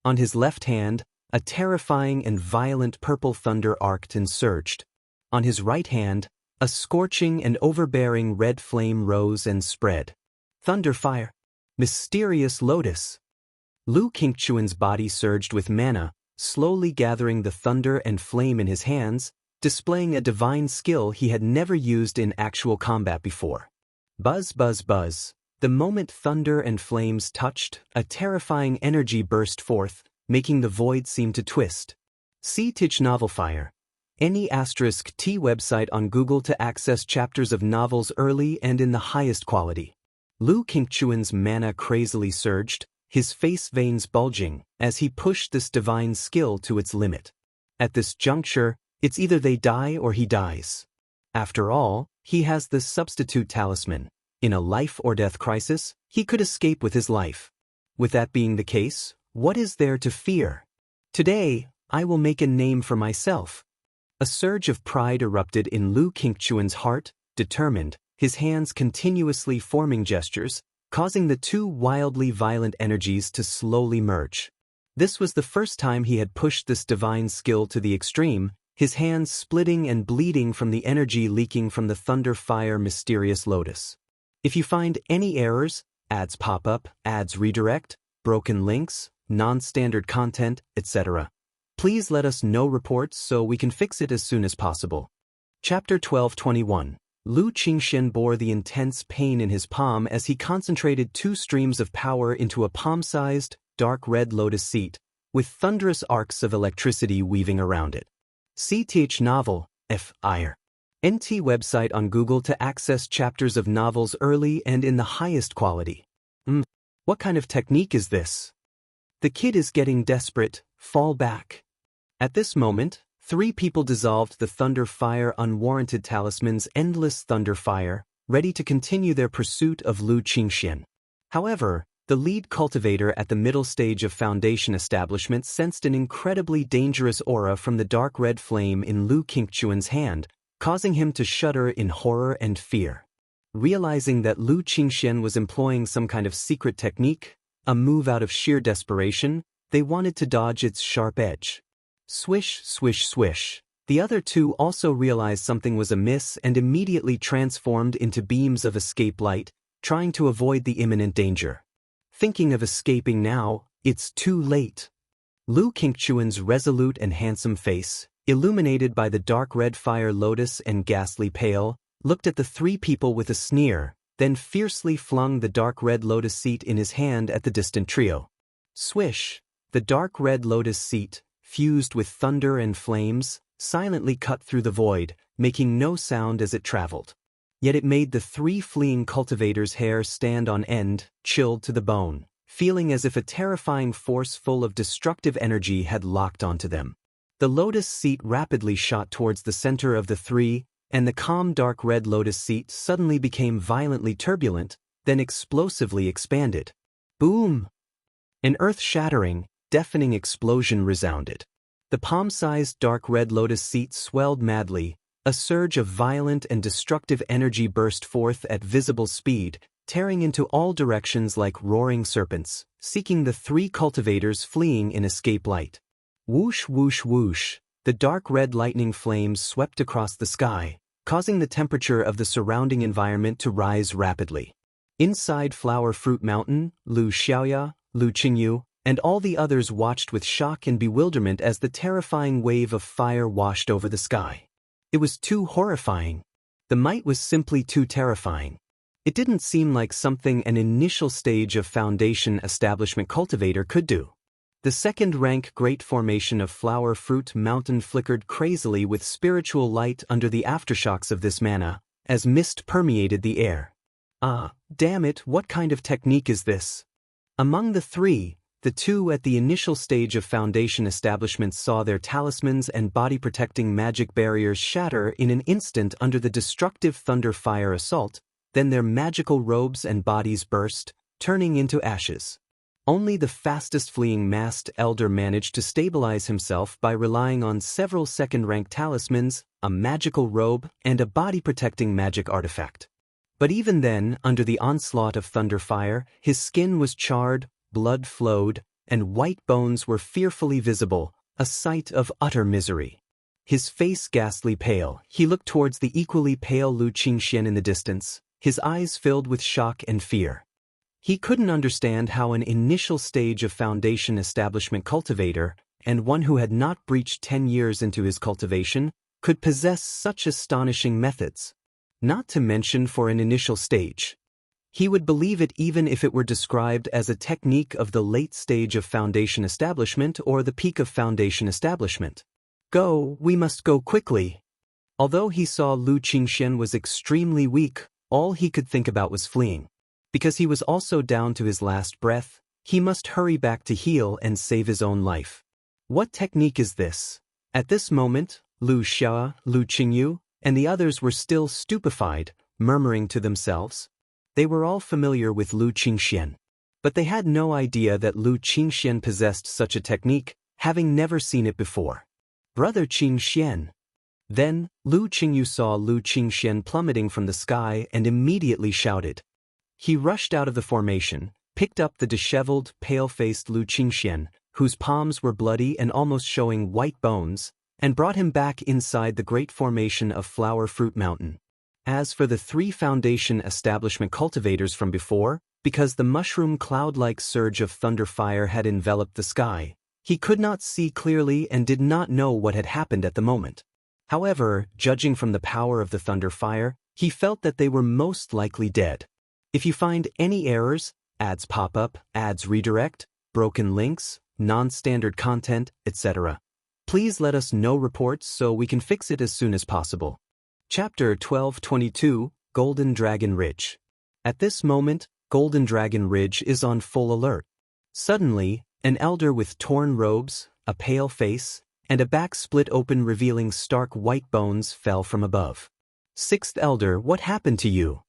On his left hand, A terrifying and violent purple thunder arced and surged. On his right hand, a scorching and overbearing red flame rose and spread. Thunder fire. Mysterious lotus. Lu Qingquan's body surged with mana, slowly gathering the thunder and flame in his hands, displaying a divine skill he had never used in actual combat before. Buzz, buzz, buzz. The moment thunder and flames touched, a terrifying energy burst forth, making the void seem to twist. See Tich Novel Fire. Any *T website on Google to access chapters of novels early and in the highest quality. Lu Qingquan's mana crazily surged, his face veins bulging, as he pushed this divine skill to its limit. At this juncture, it's either they die or he dies. After all, he has the substitute talisman. In a life-or-death crisis, he could escape with his life. With that being the case, what is there to fear? Today, I will make a name for myself. A surge of pride erupted in Lu Qingquan's heart, determined, his hands continuously forming gestures, causing the two wildly violent energies to slowly merge. This was the first time he had pushed this divine skill to the extreme, his hands splitting and bleeding from the energy leaking from the thunder fire mysterious lotus. If you find any errors, ads pop up, ads redirect, broken links, non-standard content, etc., please let us know reports so we can fix it as soon as possible. Chapter 12:21. Lu Qingxian bore the intense pain in his palm as he concentrated two streams of power into a palm-sized, dark red lotus seat, with thunderous arcs of electricity weaving around it. CTH Novel, F.I.R. NT website on Google to access chapters of novels early and in the highest quality. What kind of technique is this? The kid is getting desperate, fall back. At this moment, 3 people dissolved the thunder fire unwarranted talisman's endless thunder fire, ready to continue their pursuit of Lu Qingxian. However, the lead cultivator at the middle stage of Foundation establishment sensed an incredibly dangerous aura from the dark red flame in Lu Qingquan's hand, causing him to shudder in horror and fear. Realizing that Lu Qingxian was employing some kind of secret technique, a move out of sheer desperation, they wanted to dodge its sharp edge. Swish, swish, swish. The other 2 also realized something was amiss and immediately transformed into beams of escape light, trying to avoid the imminent danger. Thinking of escaping now, it's too late. Lu Qingquan's resolute and handsome face, illuminated by the dark red fire lotus and ghastly pale, looked at the 3 people with a sneer, then fiercely flung the dark red lotus seat in his hand at the distant trio. Swish! The dark red lotus seat, fused with thunder and flames, silently cut through the void, making no sound as it traveled. Yet it made the 3 fleeing cultivators' hair stand on end, chilled to the bone, feeling as if a terrifying force full of destructive energy had locked onto them. The lotus seat rapidly shot towards the center of the 3, and the calm dark red lotus seat suddenly became violently turbulent, then explosively expanded. Boom! An earth-shattering, deafening explosion resounded. The palm-sized dark red lotus seat swelled madly, a surge of violent and destructive energy burst forth at visible speed, tearing into all directions like roaring serpents, seeking the 3 cultivators fleeing in escape light. Whoosh, whoosh, whoosh, the dark red lightning flames swept across the sky, causing the temperature of the surrounding environment to rise rapidly. Inside Flower Fruit Mountain, Lu Xiaoya, Lu Qingyu, and all the others watched with shock and bewilderment as the terrifying wave of fire washed over the sky. It was too horrifying. The might was simply too terrifying. It didn't seem like something an initial stage of Foundation establishment cultivator could do. The second-rank Great Formation of Flower Fruit Mountain flickered crazily with spiritual light under the aftershocks of this mana, as mist permeated the air. Ah, damn it, what kind of technique is this? Among the 3, the 2 at the initial stage of Foundation establishments saw their talismans and body-protecting magic barriers shatter in an instant under the destructive thunder fire assault, then their magical robes and bodies burst, turning into ashes. Only the fastest fleeing masked elder managed to stabilize himself by relying on several second-rank talismans, a magical robe, and a body-protecting magic artifact. But even then, under the onslaught of thunder fire, his skin was charred, blood flowed, and white bones were fearfully visible, a sight of utter misery. His face ghastly pale, he looked towards the equally pale Lu Qingxian in the distance, his eyes filled with shock and fear. He couldn't understand how an initial stage of foundation establishment cultivator, and one who had not breached 10 years into his cultivation, could possess such astonishing methods. Not to mention for an initial stage. He would believe it even if it were described as a technique of the late stage of foundation establishment or the peak of foundation establishment. Go, we must go quickly. Although he saw Lu Qingxian was extremely weak, all he could think about was fleeing. Because he was also down to his last breath, he must hurry back to heal and save his own life. What technique is this? At this moment, Lu Xia, Lu Qingyu, and the others were still stupefied, murmuring to themselves. They were all familiar with Lu Qingxian. But they had no idea that Lu Qingxian possessed such a technique, having never seen it before. Brother Qingxian. Then, Lu Qingyu saw Lu Qingxian plummeting from the sky and immediately shouted. He rushed out of the formation, picked up the disheveled, pale-faced Lu Qingxian, whose palms were bloody and almost showing white bones, and brought him back inside the great formation of Flower Fruit Mountain. As for the 3 foundation establishment cultivators from before, because the mushroom cloud-like surge of thunder fire had enveloped the sky, he could not see clearly and did not know what had happened at the moment. However, judging from the power of the thunder fire, he felt that they were most likely dead. If you find any errors, ads pop up, ads redirect, broken links, non-standard content, etc., please let us know reports so we can fix it as soon as possible. Chapter 1222, Golden Dragon Ridge. At this moment, Golden Dragon Ridge is on full alert. Suddenly, an elder with torn robes, a pale face, and a back split open revealing stark white bones fell from above. 6th Elder, what happened to you?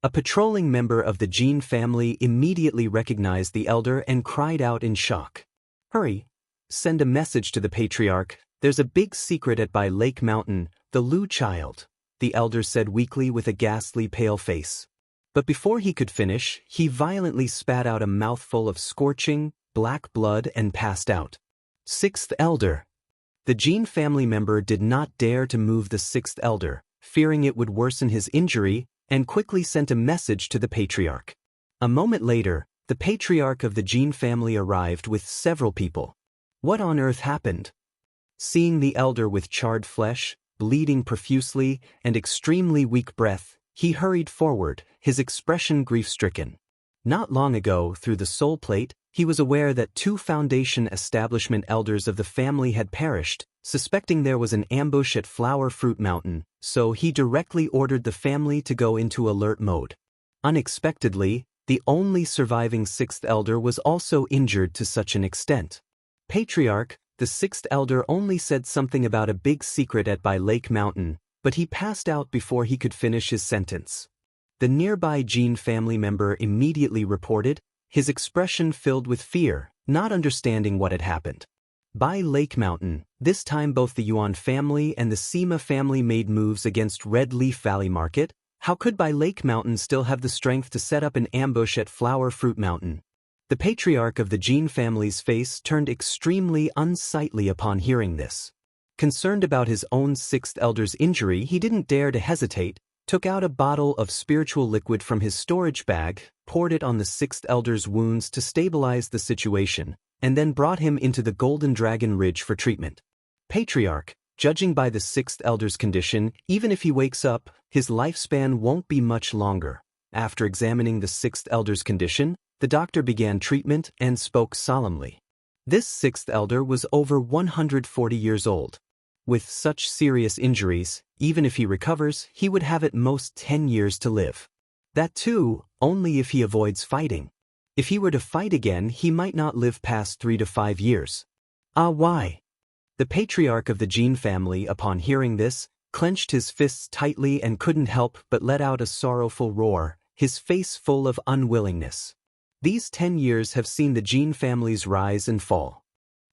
A patrolling member of the Jin family immediately recognized the elder and cried out in shock. Hurry! Send a message to the patriarch. There's a big secret at by Lake Mountain, the Lu child, the elder said weakly with a ghastly pale face. But before he could finish, he violently spat out a mouthful of scorching, black blood and passed out. 6th Elder. The Jin family member did not dare to move the 6th Elder, fearing it would worsen his injury, and quickly sent a message to the patriarch. A moment later, the patriarch of the Jin family arrived with several people. What on earth happened? Seeing the elder with charred flesh, bleeding profusely, and extremely weak breath, he hurried forward, his expression grief-stricken. Not long ago, through the soul plate, he was aware that 2 foundation establishment elders of the family had perished, suspecting there was an ambush at Flower Fruit Mountain, so he directly ordered the family to go into alert mode. Unexpectedly, the only surviving 6th Elder was also injured to such an extent. Patriarch, the 6th Elder only said something about a big secret at by Lake Mountain, but he passed out before he could finish his sentence. The nearby Jin family member immediately reported, his expression filled with fear, not understanding what had happened. By Lake Mountain, this time both the Yuan family and the Sima family made moves against Red Leaf Valley Market. How could By Lake Mountain still have the strength to set up an ambush at Flower Fruit Mountain? The patriarch of the Jin family's face turned extremely unsightly upon hearing this. Concerned about his own 6th Elder's injury, he didn't dare to hesitate, took out a bottle of spiritual liquid from his storage bag, poured it on the 6th Elder's wounds to stabilize the situation, and then brought him into the Golden Dragon Ridge for treatment. Patriarch, judging by the 6th Elder's condition, even if he wakes up, his lifespan won't be much longer. After examining the 6th Elder's condition, the doctor began treatment and spoke solemnly. This 6th Elder was over 140 years old. With such serious injuries, even if he recovers, he would have at most 10 years to live. That too, only if he avoids fighting. If he were to fight again, he might not live past 3 to 5 years. Why? The patriarch of the Jin family, upon hearing this, clenched his fists tightly and couldn't help but let out a sorrowful roar, his face full of unwillingness. These 10 years have seen the Jin family's rise and fall.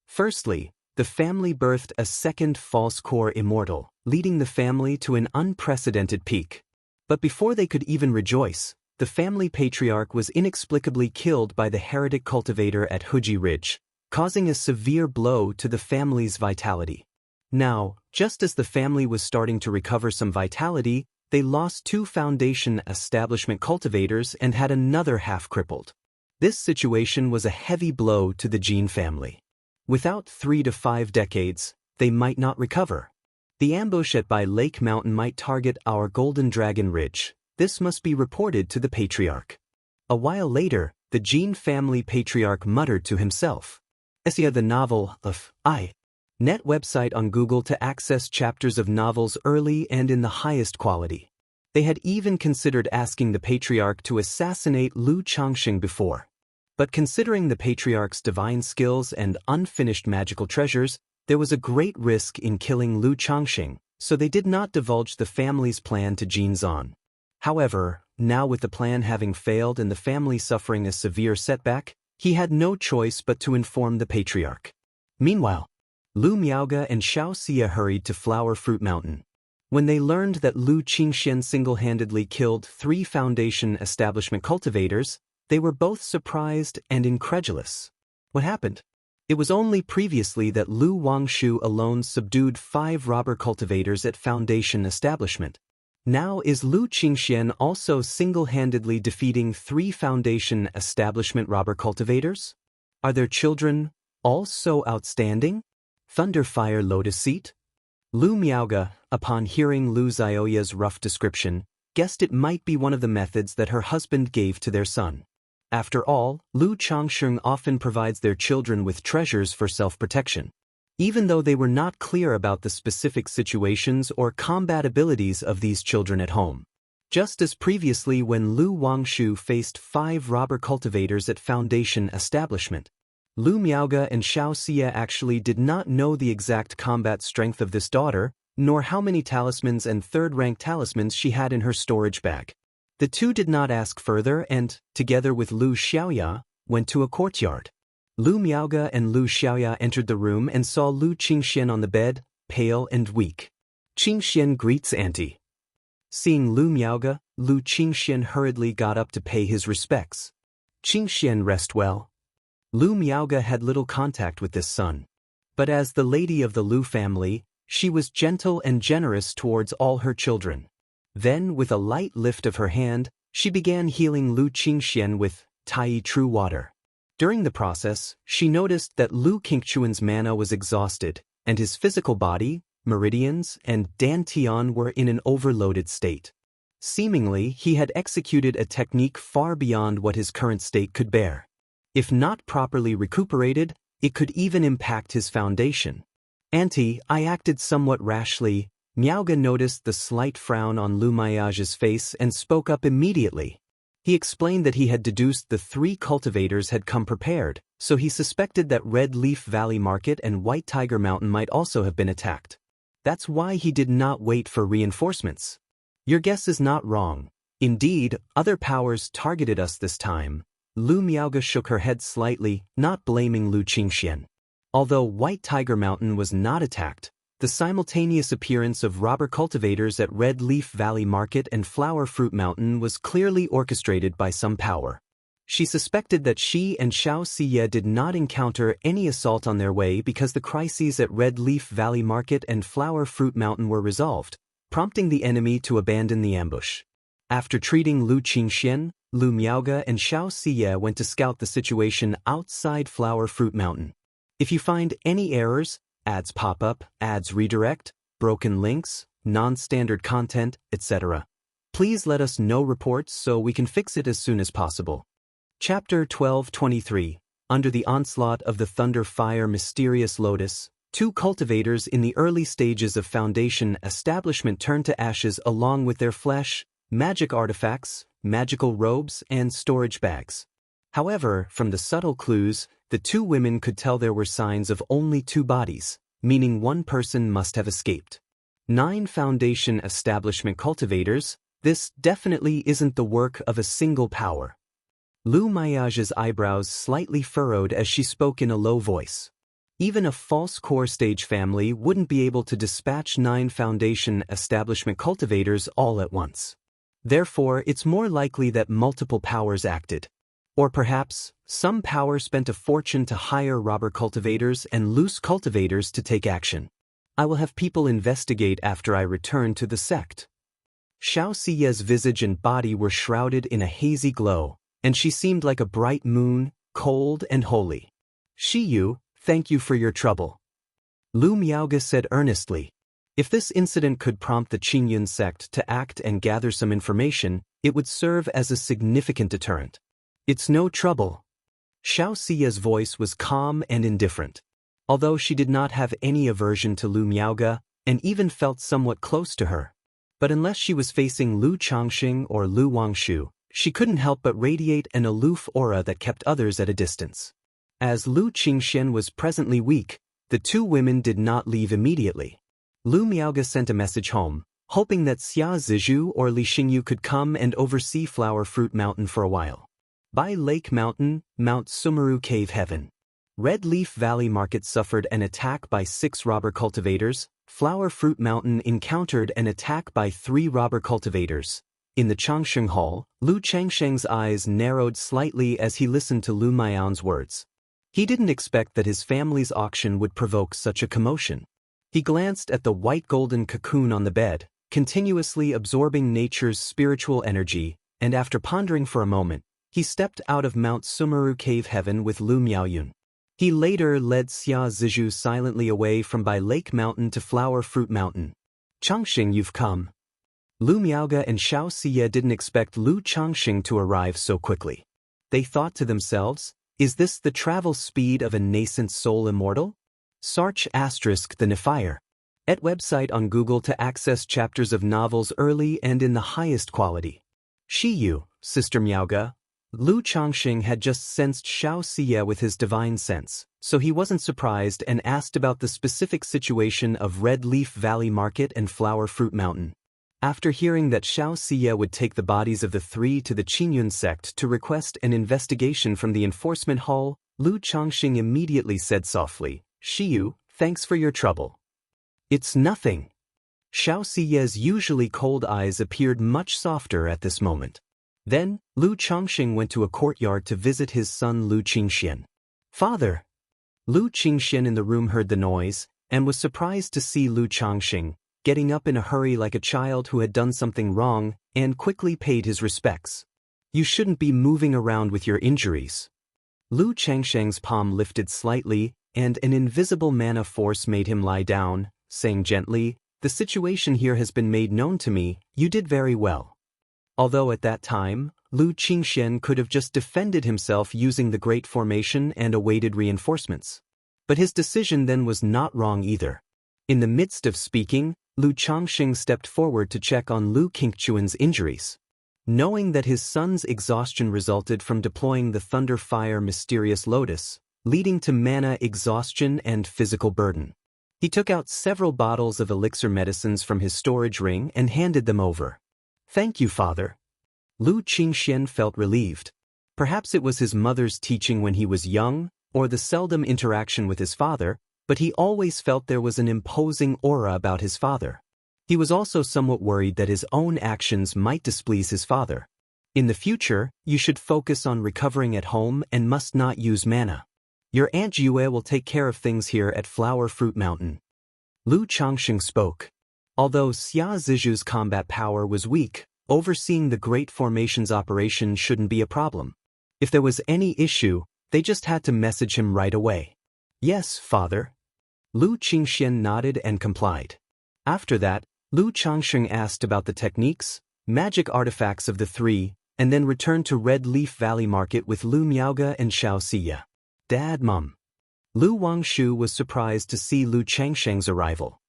Firstly, the family birthed a second false core Immortal, leading the family to an unprecedented peak. But before they could even rejoice, the family patriarch was inexplicably killed by the heretic cultivator at Huji Ridge. causing a severe blow to the family's vitality. Now, just as the family was starting to recover some vitality, they lost 2 foundation establishment cultivators and had another half crippled. This situation was a heavy blow to the Jin family. Without 3 to 5 decades, they might not recover. The ambush at Bai Lake Mountain might target our Golden Dragon Ridge. This must be reported to the patriarch. A while later, the Jin family patriarch muttered to himself. Xianxia the novel of Net website on Google to access chapters of novels early and in the highest quality. They had even considered asking the patriarch to assassinate Lu Changxing before. But considering the patriarch's divine skills and unfinished magical treasures, there was a great risk in killing Lu Changxing, so they did not divulge the family's plan to Jin Zan. However, now with the plan having failed and the family suffering a severe setback, he had no choice but to inform the patriarch. Meanwhile, Lu Miaoge and Xianxia hurried to Flower Fruit Mountain. When they learned that Lu Qingxian single-handedly killed 3 foundation establishment cultivators, they were both surprised and incredulous. What happened? It was only previously that Lu Wangshu alone subdued 5 robber cultivators at foundation establishment. Now is Lu Qingxian also single-handedly defeating 3 foundation establishment robber cultivators? Are their children all so outstanding? Thunderfire Lotus Seat? Lu Miaoge, upon hearing Lu Xiaoya's rough description, guessed it might be one of the methods that her husband gave to their son. After all, Lu Changxing often provides their children with treasures for self-protection. Even though they were not clear about the specific situations or combat abilities of these children at home. Just as previously when Lu Wangshu faced 5 robber cultivators at foundation establishment. Lu Miaoge and Xianxia actually did not know the exact combat strength of this daughter, nor how many talismans and third-rank talismans she had in her storage bag. The 2 did not ask further and, together with Lu Xiaoya, went to a courtyard. Lu Miaoge and Lu Xiaoya entered the room and saw Lu Qingxian on the bed, pale and weak. Qingxian greets auntie. Seeing Lu Miaoge, Lu Qingxian hurriedly got up to pay his respects. Qingxian rest well. Lu Miaoge had little contact with this son. But as the lady of the Lu family, she was gentle and generous towards all her children. Then, with a light lift of her hand, she began healing Lu Qingxian with Tai True Water. During the process, she noticed that Lu Qingchuan's mana was exhausted, and his physical body, meridians, and dantian were in an overloaded state. Seemingly, he had executed a technique far beyond what his current state could bear. If not properly recuperated, it could even impact his foundation. Auntie, I acted somewhat rashly. Miaoge noticed the slight frown on Lu Miaoge's face and spoke up immediately. He explained that he had deduced the 3 cultivators had come prepared, so he suspected that Red Leaf Valley Market and White Tiger Mountain might also have been attacked. That's why he did not wait for reinforcements. Your guess is not wrong. Indeed, other powers targeted us this time. Lu Miaoge shook her head slightly, not blaming Lu Qingxian. Although White Tiger Mountain was not attacked, the simultaneous appearance of robber cultivators at Red Leaf Valley Market and Flower Fruit Mountain was clearly orchestrated by some power. She suspected that she and Xianxia did not encounter any assault on their way because the crises at Red Leaf Valley Market and Flower Fruit Mountain were resolved, prompting the enemy to abandon the ambush. After treating Lu Qingxian, Lu Miaoge and Xianxia went to scout the situation outside Flower Fruit Mountain. If you find any errors, ads pop up, ads redirect, broken links, non-standard content, etc., please let us know reports so we can fix it as soon as possible. Chapter 1223. Under the onslaught of the thunder fire mysterious lotus, 2 cultivators in the early stages of foundation establishment turned to ashes along with their flesh, magic artifacts, magical robes, and storage bags. However, from the subtle clues, the 2 women could tell there were signs of only 2 bodies, meaning one person must have escaped. 9 foundation establishment cultivators, this definitely isn't the work of a single power. Lu Miaoge's eyebrows slightly furrowed as she spoke in a low voice. Even a false core stage family wouldn't be able to dispatch 9 foundation establishment cultivators all at once. Therefore, it's more likely that multiple powers acted. Or perhaps, some power spent a fortune to hire robber cultivators and loose cultivators to take action. I will have people investigate after I return to the sect. Xianxia's visage and body were shrouded in a hazy glow, and she seemed like a bright moon, cold and holy. Shiyu, thank you for your trouble. Lu Miaoge said earnestly. If this incident could prompt the Qingyun sect to act and gather some information, it would serve as a significant deterrent. It's no trouble. Xiaoxia's voice was calm and indifferent. Although she did not have any aversion to Lu Miaoge, and even felt somewhat close to her. But unless she was facing Lu Changxing or Lu Wangshu, she couldn't help but radiate an aloof aura that kept others at a distance. As Lu Qingxian was presently weak, the two women did not leave immediately. Lu Miaoge sent a message home, hoping that Xia Zizhu or Li Xingyu could come and oversee Flower Fruit Mountain for a while. By Lake Mountain, Mount Sumeru Cave Heaven. Red Leaf Valley Market suffered an attack by 6 robber cultivators. Flower Fruit Mountain encountered an attack by 3 robber cultivators. In the Changsheng Hall, Lu Changsheng's eyes narrowed slightly as he listened to Lu Miao's words. He didn't expect that his family's auction would provoke such a commotion. He glanced at the white golden cocoon on the bed, continuously absorbing nature's spiritual energy, and after pondering for a moment, he stepped out of Mount Sumeru Cave Heaven with Lu Miaoyun. He later led Xia Zizhu silently away from by Lake Mountain to Flower Fruit Mountain. Changxing, you've come. Lu Miaoge and Xiaoxia didn't expect Lu Changxing to arrive so quickly. They thought to themselves, is this the travel speed of a nascent soul immortal? Sarch * the Nephire. At website on Google to access chapters of novels early and in the highest quality. Shiyu, Sister Miaoge. Lu Changxing had just sensed Xiaoxia with his divine sense, so he wasn't surprised and asked about the specific situation of Red Leaf Valley Market and Flower Fruit Mountain. After hearing that Xiaoxia would take the bodies of the 3 to the Qingyun sect to request an investigation from the enforcement hall, Lu Changxing immediately said softly, Shiyu, thanks for your trouble. It's nothing. Xiaoxia's usually cold eyes appeared much softer at this moment. Then, Lu Changxing went to a courtyard to visit his son Lu Qingxian. Father! Lu Qingxian in the room heard the noise, and was surprised to see Lu Changxing, getting up in a hurry like a child who had done something wrong, and quickly paid his respects. You shouldn't be moving around with your injuries. Lu Changsheng's palm lifted slightly, and an invisible mana force made him lie down, saying gently, the situation here has been made known to me, you did very well. Although at that time, Lu Qingxian could have just defended himself using the Great Formation and awaited reinforcements. But his decision then was not wrong either. In the midst of speaking, Lu Changxing stepped forward to check on Lu Qingchuan's injuries. Knowing that his son's exhaustion resulted from deploying the Thunder Fire Mysterious Lotus, leading to mana exhaustion and physical burden. He took out several bottles of elixir medicines from his storage ring and handed them over. Thank you, father. Lu Qingxian felt relieved. Perhaps it was his mother's teaching when he was young, or the seldom interaction with his father, but he always felt there was an imposing aura about his father. He was also somewhat worried that his own actions might displease his father. In the future, you should focus on recovering at home and must not use mana. Your Aunt Yue will take care of things here at Flower Fruit Mountain. Lu Changxing spoke. Although Xia Zizhu's combat power was weak, overseeing the Great Formation's operation shouldn't be a problem. If there was any issue, they just had to message him right away. Yes, father. Lu Qingxian nodded and complied. After that, Lu Changxing asked about the techniques, magic artifacts of the 3, and then returned to Red Leaf Valley Market with Lu Miaoge and Xiaoxia. Dad, Mum. Lu Wangshu was surprised to see Lu Changsheng's arrival.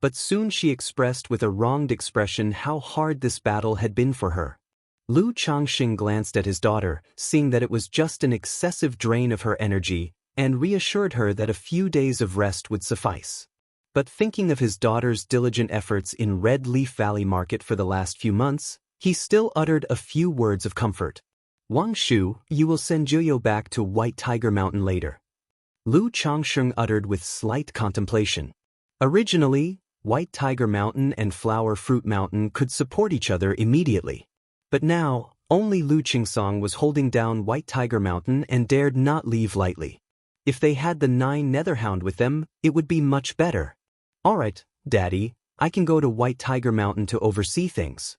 But soon she expressed with a wronged expression how hard this battle had been for her. Lu Changxing glanced at his daughter, seeing that it was just an excessive drain of her energy, and reassured her that a few days of rest would suffice. But thinking of his daughter's diligent efforts in Red Leaf Valley Market for the last few months, he still uttered a few words of comfort. Wangshu, you will send Juyo back to White Tiger Mountain later. Lu Changxing uttered with slight contemplation. Originally, White Tiger Mountain and Flower Fruit Mountain could support each other immediately. But now, Only Lu Qingsong was holding down White Tiger Mountain and dared not leave lightly. If they had the 9 Netherhound with them, it would be much better. Alright, Daddy, I can go to White Tiger Mountain to oversee things.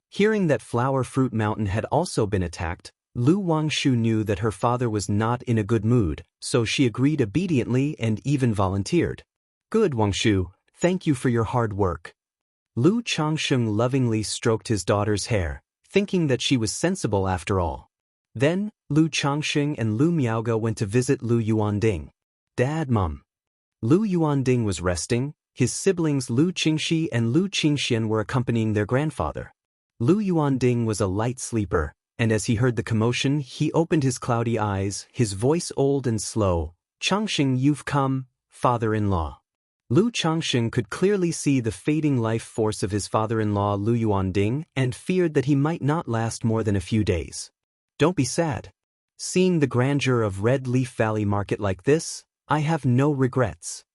Hearing that Flower Fruit Mountain had also been attacked, Lu Wangshu knew that her father was not in a good mood, so she agreed obediently and even volunteered. Good, Wangshu, thank you for your hard work. Lu Changsheng lovingly stroked his daughter's hair, thinking that she was sensible after all. Then, Lu Changsheng and Lu Miaoge went to visit Lu Yuanding. Dad, Mom. Lu Yuanding was resting, his siblings Lu Qingxi and Lu Qingxian were accompanying their grandfather. Lu Yuanding was a light sleeper, and as he heard the commotion, he opened his cloudy eyes, his voice old and slow. Changsheng, you've come, father-in-law. Lu Changsheng could clearly see the fading life force of his father-in-law Lu Yuanding and feared that he might not last more than a few days. Don't be sad. Seeing the grandeur of Red Leaf Valley Market like this, I have no regrets.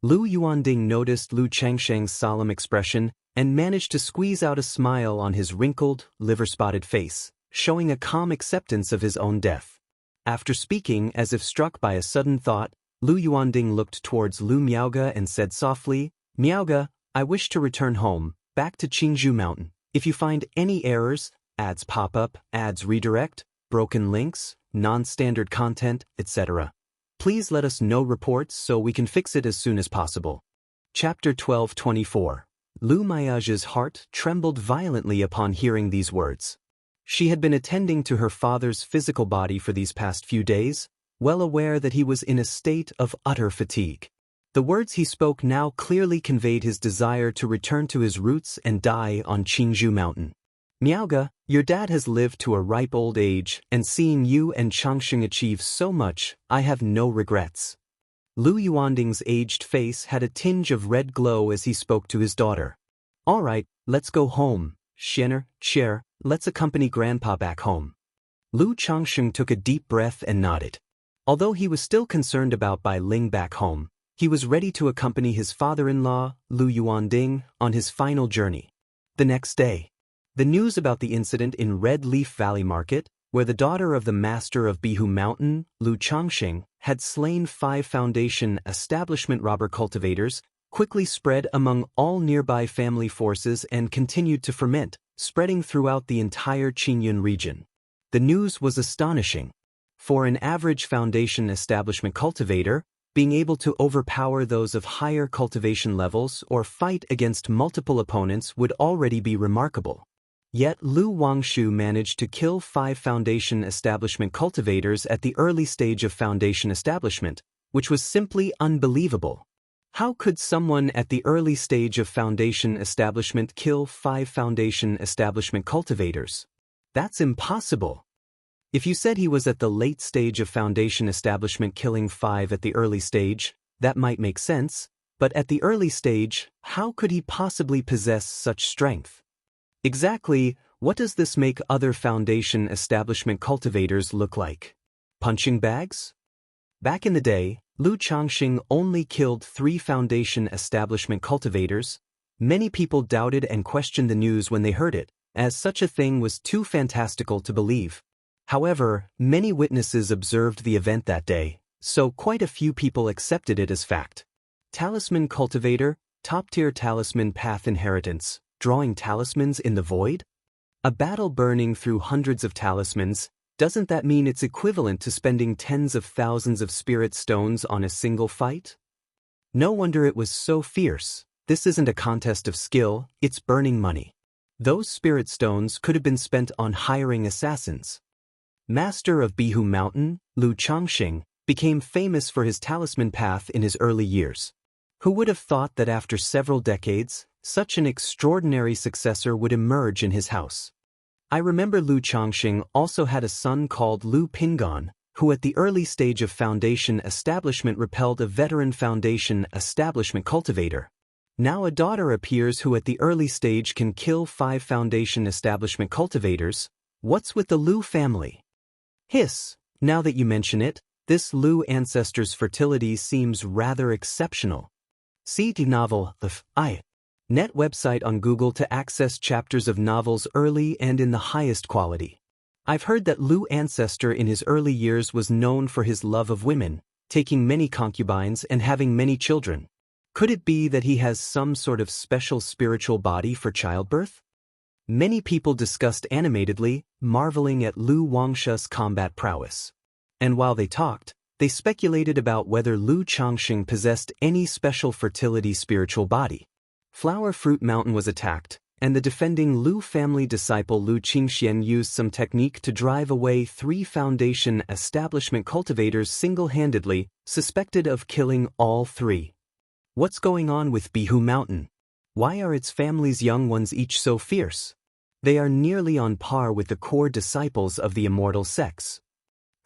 Lu Yuanding noticed Lu Changsheng's solemn expression and managed to squeeze out a smile on his wrinkled, liver-spotted face, showing a calm acceptance of his own death. After speaking as if struck by a sudden thought, Lu Yuanding looked towards Lu Miaoge and said softly, Miaoge, I wish to return home, back to Qingzhou Mountain. If you find any errors, ads pop up, ads redirect, broken links, non-standard content, etc., please let us know reports so we can fix it as soon as possible. Chapter 12:24. Lu Miaoge's heart trembled violently upon hearing these words. She had been attending to her father's physical body for these past few days, well aware that he was in a state of utter fatigue. The words he spoke now clearly conveyed his desire to return to his roots and die on Qingzhou Mountain. Miaoge, your dad has lived to a ripe old age, and seeing you and Changsheng achieve so much, I have no regrets. Lu Yuanding's aged face had a tinge of red glow as he spoke to his daughter. All right, let's go home. Xianxia, let's accompany Grandpa back home. Lu Changsheng took a deep breath and nodded. Although he was still concerned about Bai Ling back home, he was ready to accompany his father-in-law, Lu Yuanding, on his final journey. The next day, the news about the incident in Red Leaf Valley Market, where the daughter of the master of Bihu Mountain, Lu Changsheng, had slain 5 Foundation establishment robber cultivators, quickly spread among all nearby family forces and continued to ferment, spreading throughout the entire Qingyun region. The news was astonishing. For an average Foundation establishment cultivator, being able to overpower those of higher cultivation levels or fight against multiple opponents would already be remarkable. Yet Lu Wangshu managed to kill 5 Foundation establishment cultivators at the early stage of Foundation establishment, which was simply unbelievable. How could someone at the early stage of Foundation establishment kill 5 Foundation establishment cultivators? That's impossible. If you said he was at the late stage of Foundation establishment killing 5 at the early stage, that might make sense, but at the early stage, how could he possibly possess such strength? Exactly, what does this make other Foundation establishment cultivators look like? Punching bags? Back in the day, Lu Changsheng only killed 3 Foundation establishment cultivators. Many people doubted and questioned the news when they heard it, as such a thing was too fantastical to believe. However, many witnesses observed the event that day, so quite a few people accepted it as fact. Talisman cultivator, top-tier talisman path inheritance, drawing talismans in the void? A battle burning through hundreds of talismans, doesn't that mean it's equivalent to spending tens of thousands of spirit stones on a single fight? No wonder it was so fierce. This isn't a contest of skill, it's burning money. Those spirit stones could have been spent on hiring assassins. Master of Bihu Mountain, Lu Changsheng, became famous for his talisman path in his early years. Who would have thought that after several decades, such an extraordinary successor would emerge in his house? I remember Lu Changsheng also had a son called Lu Pingon, who at the early stage of Foundation establishment repelled a veteran Foundation establishment cultivator. Now a daughter appears who at the early stage can kill 5 Foundation establishment cultivators. What's with the Lu family? Hiss, now that you mention it, this Lu ancestor's fertility seems rather exceptional. See the novel, Net website on Google to access chapters of novels early and in the highest quality. I've heard that Lu ancestor in his early years was known for his love of women, taking many concubines and having many children. Could it be that he has some sort of special spiritual body for childbirth? Many people discussed animatedly, marveling at Lu Wangsha's combat prowess. And while they talked, they speculated about whether Lu Changxing possessed any special fertility spiritual body. Flower Fruit Mountain was attacked, and the defending Lu family disciple Lu Qingxian used some technique to drive away 3 Foundation establishment cultivators single-handedly, suspected of killing all 3. What's going on with Bihu Mountain? Why are its family's young ones each so fierce? They are nearly on par with the core disciples of the Immortal sects.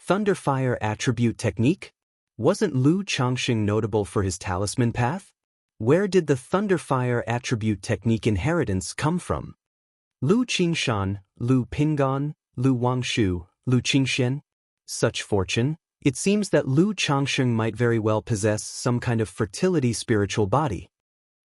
Thunderfire attribute technique? Wasn't Lu Changxing notable for his talisman path? Where did the Thunderfire attribute technique inheritance come from? Lu Qingshan, Lu Pingan, Lu Wangshu, Lu Qingxian? Such fortune? It seems that Lu Changxing might very well possess some kind of fertility spiritual body.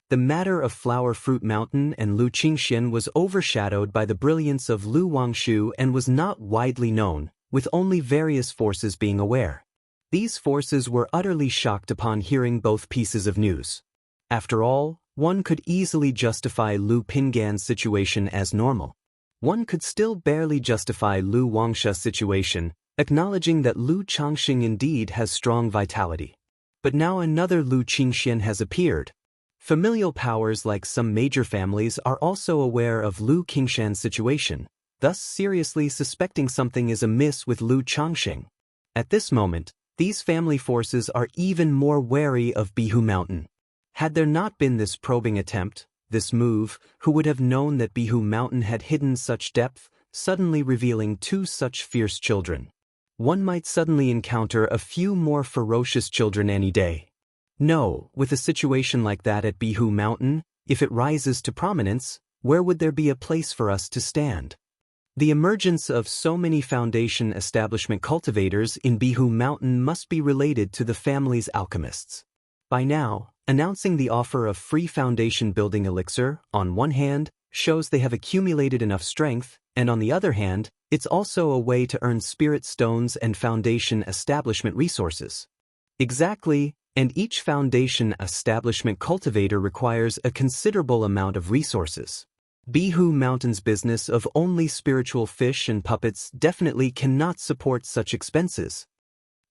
The matter of Flower Fruit Mountain and Lu Qingxian was overshadowed by the brilliance of Lu Wangshu and was not widely known, with only various forces being aware. These forces were utterly shocked upon hearing both pieces of news. After all, one could easily justify Lu Pingan's situation as normal. One could still barely justify Lu Wangsha's situation, acknowledging that Lu Changxing indeed has strong vitality. But now another Lu Qingxian has appeared. Familial powers like some major families are also aware of Lu Qingshan's situation, thus seriously suspecting something is amiss with Lu Changxing. At this moment, these family forces are even more wary of Bihu Mountain. Had there not been this probing attempt, this move, who would have known that Bihu Mountain had hidden such depth, suddenly revealing 2 such fierce children? One might suddenly encounter a few more ferocious children any day. No, with a situation like that at Bihu Mountain, if it rises to prominence, where would there be a place for us to stand? The emergence of so many Foundation establishment cultivators in Bihu Mountain must be related to the family's alchemists. By now, announcing the offer of free Foundation building elixir, on one hand, shows they have accumulated enough strength, and on the other hand, it's also a way to earn spirit stones and Foundation establishment resources. Exactly, and each Foundation establishment cultivator requires a considerable amount of resources. Bihu Mountain's business of only spiritual fish and puppets definitely cannot support such expenses.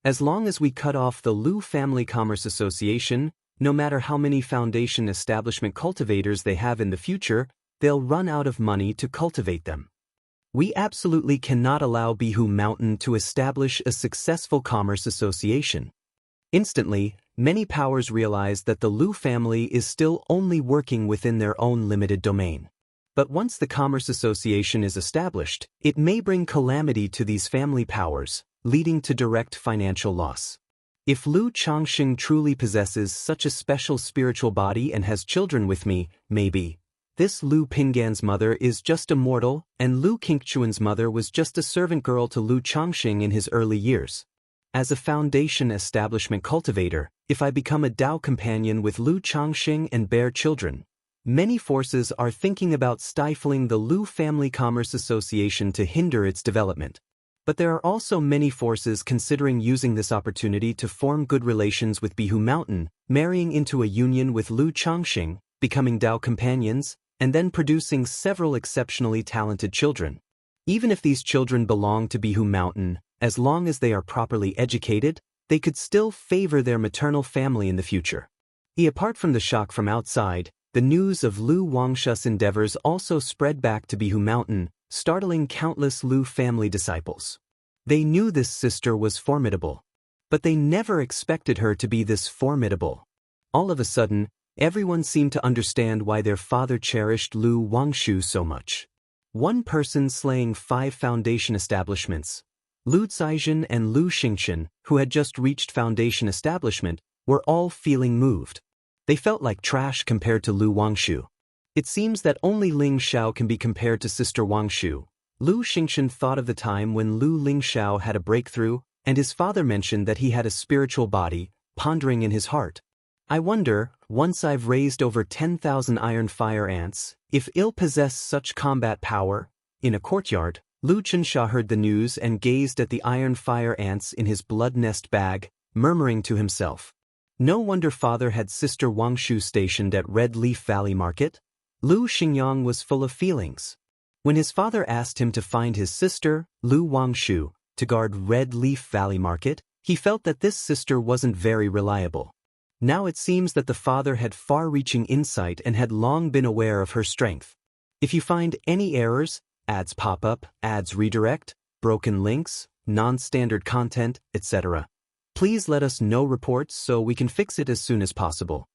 As long as we cut off the Lu Family Commerce Association, no matter how many Foundation establishment cultivators they have in the future, they'll run out of money to cultivate them. We absolutely cannot allow Bihu Mountain to establish a successful commerce association. Instantly, many powers realize that the Lu family is still only working within their own limited domain. But once the Commerce Association is established, it may bring calamity to these family powers, leading to direct financial loss. If Lu Changxing truly possesses such a special spiritual body and has children with me, maybe this Lu Pingan's mother is just immortal, and Lu Qingchuan's mother was just a servant girl to Lu Changxing in his early years. As a Foundation establishment cultivator, if I become a Dao companion with Lu Changxing and bear children, many forces are thinking about stifling the Lu Family Commerce Association to hinder its development. But there are also many forces considering using this opportunity to form good relations with Bihu Mountain, marrying into a union with Lu Changxing, becoming Dao companions, and then producing several exceptionally talented children. Even if these children belong to Bihu Mountain, as long as they are properly educated, they could still favor their maternal family in the future. Apart from the shock from outside, the news of Lu Wangsha's endeavors also spread back to Bihu Mountain, startling countless Lu family disciples. They knew this sister was formidable, but they never expected her to be this formidable. All of a sudden, everyone seemed to understand why their father cherished Lu Wangshu so much. One person slaying 5 Foundation establishments. Lu Caizhen and Lu Xingxian, who had just reached Foundation establishment, were all feeling moved. They felt like trash compared to Lu Wangshu. It seems that only Ling Xiao can be compared to Sister Wangshu. Lu Xingxian thought of the time when Lu Ling Xiao had a breakthrough, and his father mentioned that he had a spiritual body, pondering in his heart. I wonder, once I've raised over 10,000 iron fire ants, if I'll possess such combat power. In a courtyard, Lu Xianxia heard the news and gazed at the iron fire ants in his blood nest bag, murmuring to himself. No wonder father had sister Wangshu stationed at Red Leaf Valley Market. Lu Xingyang was full of feelings. When his father asked him to find his sister, Lu Wangshu, to guard Red Leaf Valley Market, he felt that this sister wasn't very reliable. Now it seems that the father had far-reaching insight and had long been aware of her strength. If you find any errors, ads pop up, ads redirect, broken links, non-standard content, etc., please let us know reports so we can fix it as soon as possible.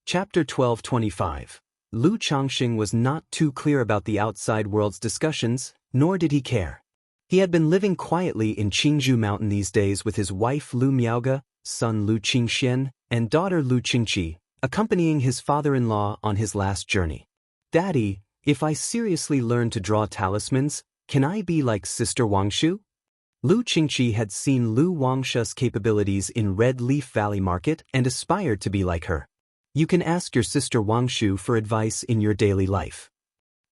Chapter 1225. Lu Changxing was not too clear about the outside world's discussions, nor did he care. He had been living quietly in Qingzhou Mountain these days with his wife Lu Miaoge, son Lu Qingxian, and daughter Lu Qingqi, accompanying his father-in-law on his last journey. Daddy, if I seriously learn to draw talismans, can I be like Sister Wangshu? Lu Qingqi had seen Lu Wangshu's capabilities in Red Leaf Valley Market and aspired to be like her. You can ask your sister Wangshu for advice in your daily life.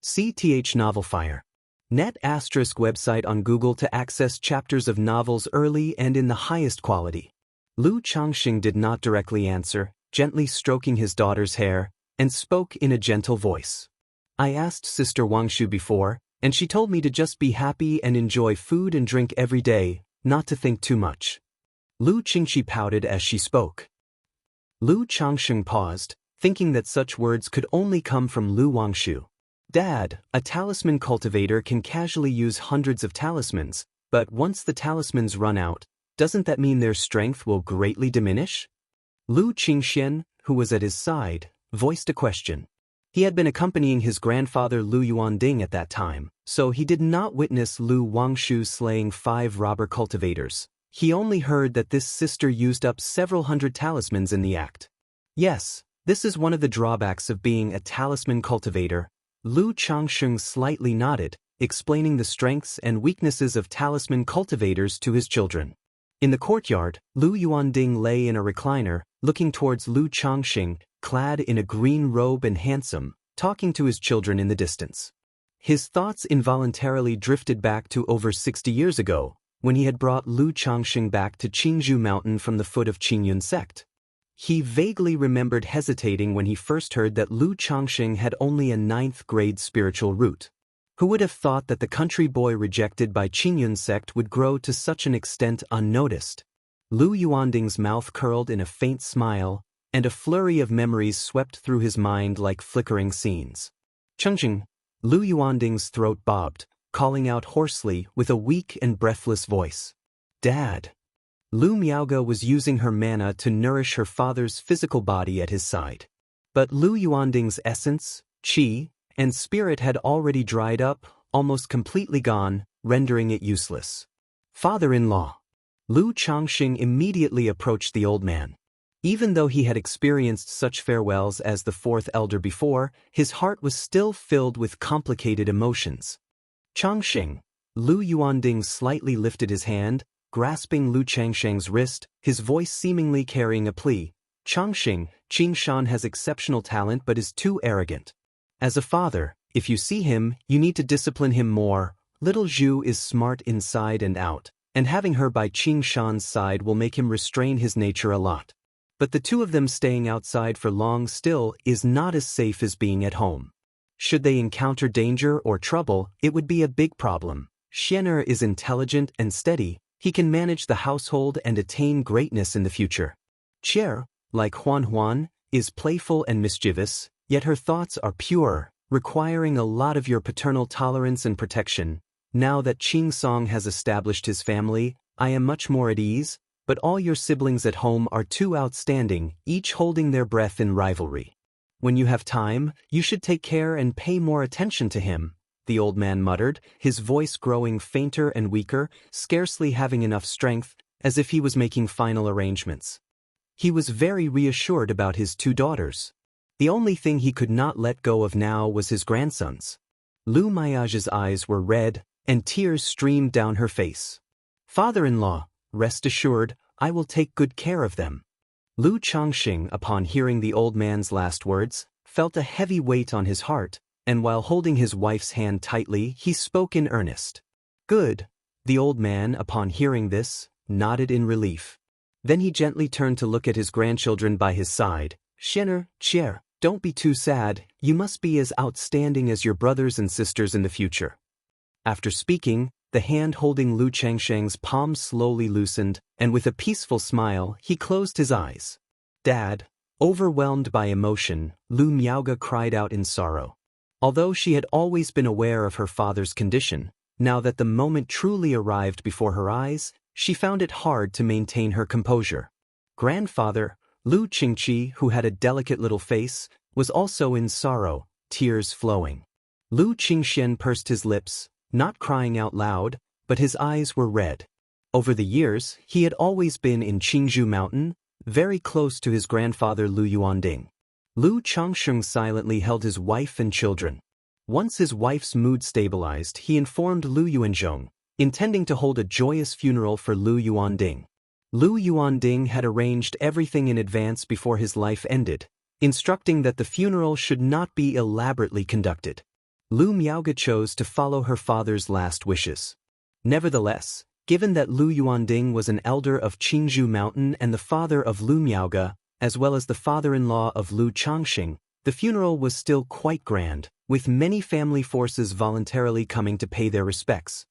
CTH Novelfire. Net ** website on Google to access chapters of novels early and in the highest quality. Lu Changxing did not directly answer, gently stroking his daughter's hair, and spoke in a gentle voice. I asked Sister Wangshu before, and she told me to just be happy and enjoy food and drink every day, not to think too much. Lu Qingqi pouted as she spoke. Lu Changxing paused, thinking that such words could only come from Lu Wangshu. Dad, a talisman cultivator can casually use hundreds of talismans, but once the talismans run out, doesn't that mean their strength will greatly diminish? Lu Qingxian, who was at his side, voiced a question. He had been accompanying his grandfather Lu Yuanding at that time, so he did not witness Lu Wangshu slaying 5 robber cultivators. He only heard that this sister used up several hundred talismans in the act. Yes, this is one of the drawbacks of being a talisman cultivator. Lu Changxing slightly nodded, explaining the strengths and weaknesses of talisman cultivators to his children. In the courtyard, Lu Yuanding lay in a recliner, looking towards Lu Changxing, clad in a green robe and handsome, talking to his children in the distance. His thoughts involuntarily drifted back to over 60 years ago, when he had brought Lu Changxing back to Qingzhou Mountain from the foot of Qingyun sect. He vaguely remembered hesitating when he first heard that Lu Changxing had only a 9th-grade spiritual root. Who would have thought that the country boy rejected by Qingyun sect would grow to such an extent unnoticed? Lu Yuanding's mouth curled in a faint smile, and a flurry of memories swept through his mind like flickering scenes. Chengqing. Lu Yuanding's throat bobbed, calling out hoarsely with a weak and breathless voice. Dad. Lu Miaoge was using her mana to nourish her father's physical body at his side. But Lu Yuanding's essence, qi, and spirit had already dried up, almost completely gone, rendering it useless. Father-in-law. Lu Changxing immediately approached the old man. Even though he had experienced such farewells as the 4th elder before, his heart was still filled with complicated emotions. Changxing. Lu Yuanding slightly lifted his hand, grasping Lu Changxing's wrist, his voice seemingly carrying a plea. Changxing, Qingshan has exceptional talent but is too arrogant. As a father, if you see him, you need to discipline him more. Little Zhu is smart inside and out, and having her by Qingshan's side will make him restrain his nature a lot. But the two of them staying outside for long still is not as safe as being at home. Should they encounter danger or trouble, it would be a big problem. Xian'er is intelligent and steady, he can manage the household and attain greatness in the future. Qier, like Huan, is playful and mischievous, yet her thoughts are pure, requiring a lot of your paternal tolerance and protection. Now that Qing Song has established his family, I am much more at ease, but all your siblings at home are too outstanding, each holding their breath in rivalry. When you have time, you should take care and pay more attention to him, the old man muttered, his voice growing fainter and weaker, scarcely having enough strength, as if he was making final arrangements. He was very reassured about his 2 daughters. The only thing he could not let go of now was his grandsons. Lu Miaoge's eyes were red, and tears streamed down her face. Father-in-law, rest assured, I will take good care of them. Lu Changxing, upon hearing the old man's last words, felt a heavy weight on his heart, and while holding his wife's hand tightly, he spoke in earnest. Good. The old man, upon hearing this, nodded in relief. Then he gently turned to look at his grandchildren by his side. Xianxia, don't be too sad, you must be as outstanding as your brothers and sisters in the future. After speaking, the hand holding Lu Changsheng's palm slowly loosened, and with a peaceful smile, he closed his eyes. Dad. Overwhelmed by emotion, Lu Miaoge cried out in sorrow. Although she had always been aware of her father's condition, now that the moment truly arrived before her eyes, she found it hard to maintain her composure. Grandfather, Lu Qingqi, who had a delicate little face, was also in sorrow, tears flowing. Lu Qingxian pursed his lips, not crying out loud, but his eyes were red. Over the years, he had always been in Qingzhou Mountain, very close to his grandfather Lu Yuanding. Lu Changsheng silently held his wife and children. Once his wife's mood stabilized, he informed Lu Yuanzhong, intending to hold a joyous funeral for Lu Yuanding. Lu Yuanding had arranged everything in advance before his life ended, instructing that the funeral should not be elaborately conducted. Lu Miaoge chose to follow her father's last wishes. Nevertheless, given that Lu Yuanding was an elder of Qingzhou Mountain and the father of Lu Miaoge, as well as the father-in-law of Lu Changxing, the funeral was still quite grand, with many family forces voluntarily coming to pay their respects.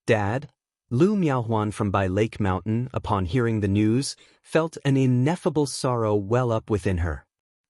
Dad, Lu Miaohuan from Bai Lake Mountain, upon hearing the news, felt an ineffable sorrow well up within her.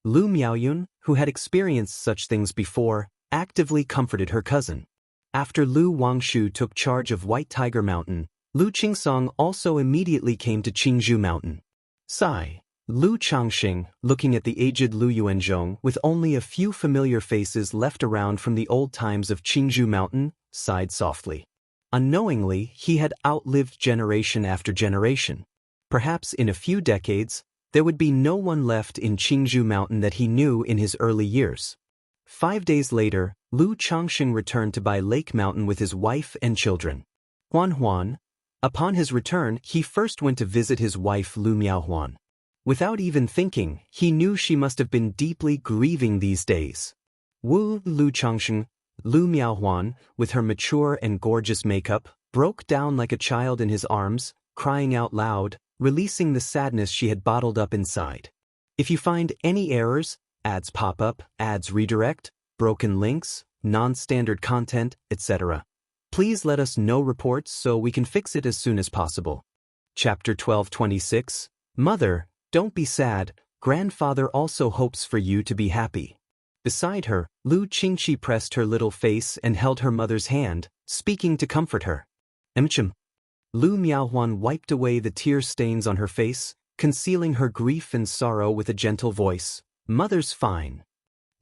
Lu Miaoyun, who had experienced such things before, actively comforted her cousin. After Lu Wangshu took charge of White Tiger Mountain, Lu Qingsong also immediately came to Qingzhou Mountain. Sigh. Lu Changxing, looking at the aged Lu Yuanzhong with only a few familiar faces left around from the old times of Qingzhou Mountain, sighed softly. Unknowingly, he had outlived generation after generation. Perhaps in a few decades, there would be no one left in Qingzhou Mountain that he knew in his early years. 5 days later, Lu Changxing returned to Bai Lake Mountain with his wife and children. Huan. Upon his return, he first went to visit his wife Lu Miaohuan. Without even thinking, he knew she must have been deeply grieving these days. Lu Changxing, Lu Miaohuan, with her mature and gorgeous makeup, broke down like a child in his arms, crying out loud, releasing the sadness she had bottled up inside. If you find any errors, ads pop up, ads redirect, broken links, non-standard content, etc., please let us know reports so we can fix it as soon as possible. Chapter 1226. Mother, don't be sad, grandfather also hopes for you to be happy. Beside her, Lu Qingqi pressed her little face and held her mother's hand, speaking to comfort her. Lu Miaohuan wiped away the tear stains on her face, concealing her grief and sorrow with a gentle voice. Mother's fine.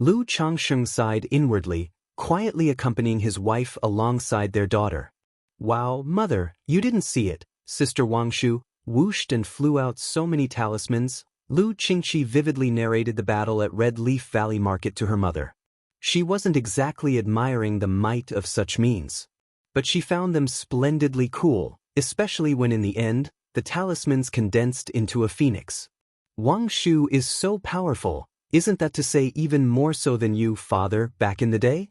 Lu Changsheng sighed inwardly, quietly accompanying his wife alongside their daughter. Wow, mother, you didn't see it. Sister Wangshu whooshed and flew out so many talismans. Lu Qingqi vividly narrated the battle at Red Leaf Valley Market to her mother. She wasn't exactly admiring the might of such means, but she found them splendidly cool, especially when in the end, the talismans condensed into a phoenix. Wangshu is so powerful, isn't that to say even more so than you, father, back in the day?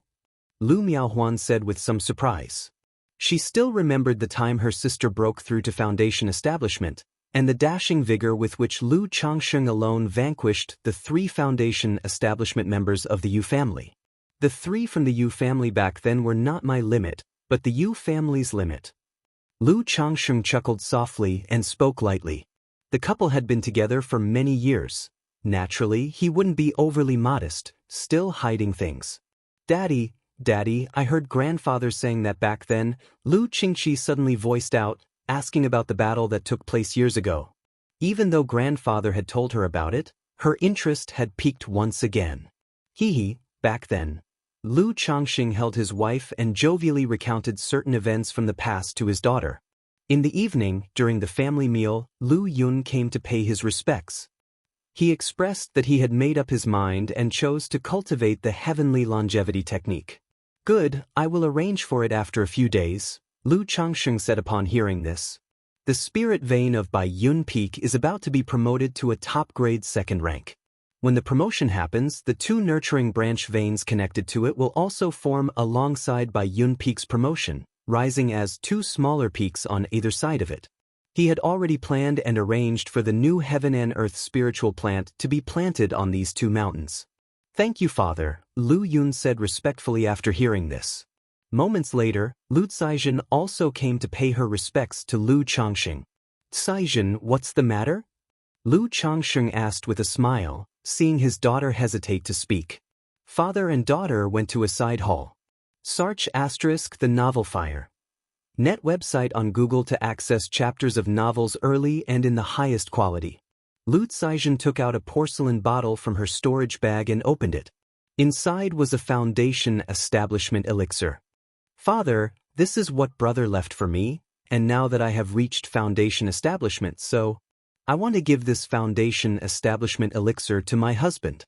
Lu Miaohuan said with some surprise. She still remembered the time her sister broke through to Foundation establishment, and the dashing vigor with which Lu Changsheng alone vanquished the 3 Foundation establishment members of the Yu family. The 3 from the Yu family back then were not my limit, but the Yu family's limit. Lu Changsheng chuckled softly and spoke lightly. The couple had been together for many years. Naturally, he wouldn't be overly modest, still hiding things. Daddy, I heard grandfather saying that back then. Lu Qingqi suddenly voiced out, asking about the battle that took place years ago. Even though grandfather had told her about it, her interest had piqued once again. Back then. Lu Changxing held his wife and jovially recounted certain events from the past to his daughter. In the evening, during the family meal, Lu Yun came to pay his respects. He expressed that he had made up his mind and chose to cultivate the heavenly longevity technique. Good, I will arrange for it after a few days, Lu Changsheng said upon hearing this. The spirit vein of Bai Yun Peak is about to be promoted to a top-grade 2nd rank. When the promotion happens, the 2 nurturing branch veins connected to it will also form alongside Bai Yun Peak's promotion, rising as two smaller peaks on either side of it. He had already planned and arranged for the new heaven and earth spiritual plant to be planted on these two mountains. "Thank you, Father," Lu Yun said respectfully after hearing this. Moments later, Lu Caizhen also came to pay her respects to Lu Changxing. "Caizhen, what's the matter?" Lu Changxing asked with a smile, seeing his daughter hesitate to speak. Father and daughter went to a side hall. Search * the novel Fire. Net website on Google to access chapters of novels early and in the highest quality. Lu Caizhen took out a porcelain bottle from her storage bag and opened it. Inside was a foundation establishment elixir. "Father, this is what brother left for me, and now that I have reached foundation establishment, so I want to give this foundation establishment elixir to my husband."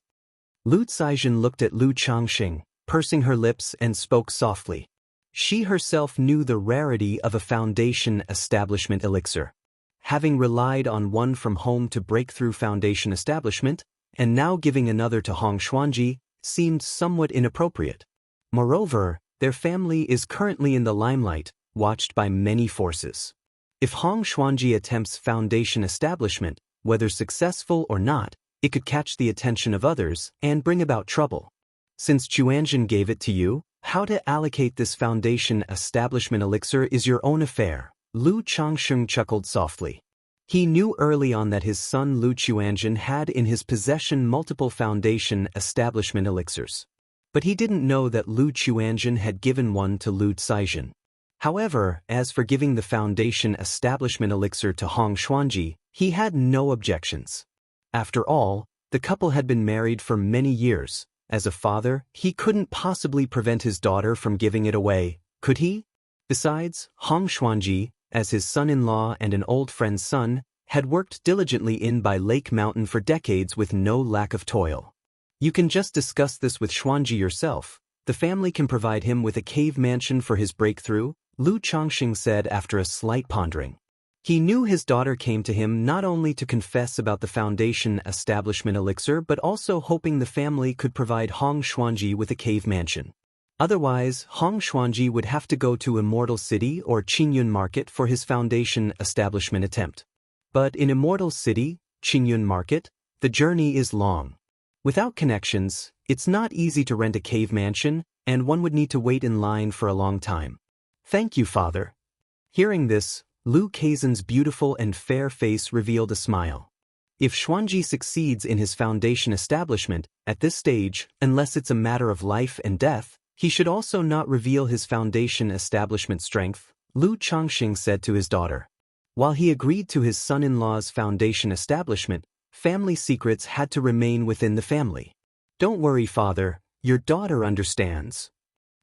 Lu Caizhen looked at Lu Changxing, pursing her lips, and spoke softly. She herself knew the rarity of a foundation establishment elixir. Having relied on one from home to break through foundation establishment, and now giving another to Hong Xuanji, seemed somewhat inappropriate. Moreover, their family is currently in the limelight, watched by many forces. If Hong Xuanji attempts foundation establishment, whether successful or not, it could catch the attention of others and bring about trouble. Since Chuanzhen gave it to you, how to allocate this foundation establishment elixir is your own affair. Lu Changxing chuckled softly. He knew early on that his son Lu Chuanzhen had in his possession multiple foundation establishment elixirs. But he didn't know that Lu Chuanzhen had given one to Lu Caizhen. However, as for giving the foundation establishment elixir to Hong Xuanji, he had no objections. After all, the couple had been married for many years. As a father, he couldn't possibly prevent his daughter from giving it away, could he? Besides, Hong Xuanji, as his son-in-law and an old friend's son, had worked diligently in by Lake Mountain for decades with no lack of toil. "You can just discuss this with Xuanji yourself. The family can provide him with a cave mansion for his breakthrough," Lu Changxing said after a slight pondering. He knew his daughter came to him not only to confess about the foundation establishment elixir but also hoping the family could provide Hong Xuanji with a cave mansion. Otherwise, Hong Xuanji would have to go to Immortal City or Qingyun Market for his foundation establishment attempt. But in Immortal City, Qingyun Market, the journey is long. Without connections, it's not easy to rent a cave mansion, and one would need to wait in line for a long time. "Thank you, Father." Hearing this, Lu Caizhen's beautiful and fair face revealed a smile. If Xuanji succeeds in his foundation establishment, at this stage, unless it's a matter of life and death, he should also not reveal his foundation establishment strength, Lu Changxing said to his daughter. While he agreed to his son-in-law's foundation establishment, family secrets had to remain within the family. "Don't worry, Father, your daughter understands."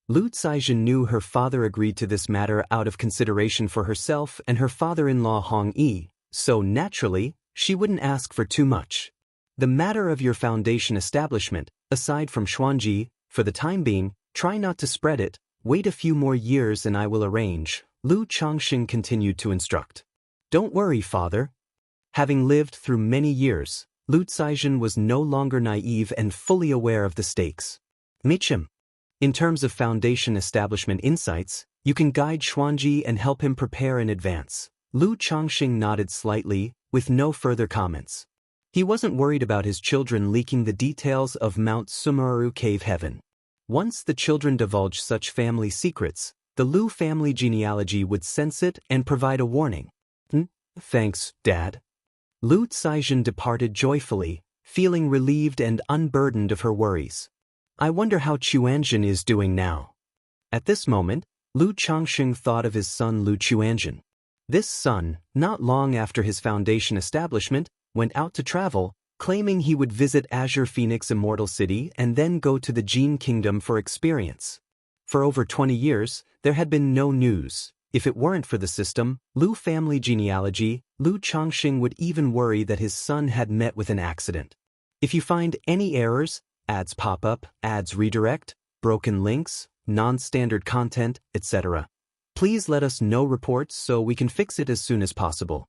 Lu Caizhen knew her father agreed to this matter out of consideration for herself and her father-in-law Hong Yi, so naturally, she wouldn't ask for too much. "The matter of your foundation establishment, aside from Xuanji, for the time being, try not to spread it, wait a few more years and I will arrange," Lu Changxing continued to instruct. "Don't worry, Father." Having lived through many years, Lu Caizhen was no longer naive and fully aware of the stakes. Michim. In terms of foundation establishment insights, you can guide Xuanji and help him prepare in advance. Lu Changxing nodded slightly, with no further comments. He wasn't worried about his children leaking the details of Mount Sumeru Cave Heaven. Once the children divulged such family secrets, the Lu family genealogy would sense it and provide a warning. Thanks, Dad." Lu Caizhen departed joyfully, feeling relieved and unburdened of her worries. "I wonder how Chuanzhen is doing now." At this moment, Lu Changxing thought of his son Lu Chuanzhen. This son, not long after his foundation establishment, went out to travel, claiming he would visit Azure Phoenix Immortal City and then go to the Jin Kingdom for experience. For over 20 years, there had been no news. If it weren't for the system, Lu family genealogy, Lu Changxing would even worry that his son had met with an accident. If you find any errors, ads pop up, ads redirect, broken links, non-standard content, etc., please let us know reports so we can fix it as soon as possible.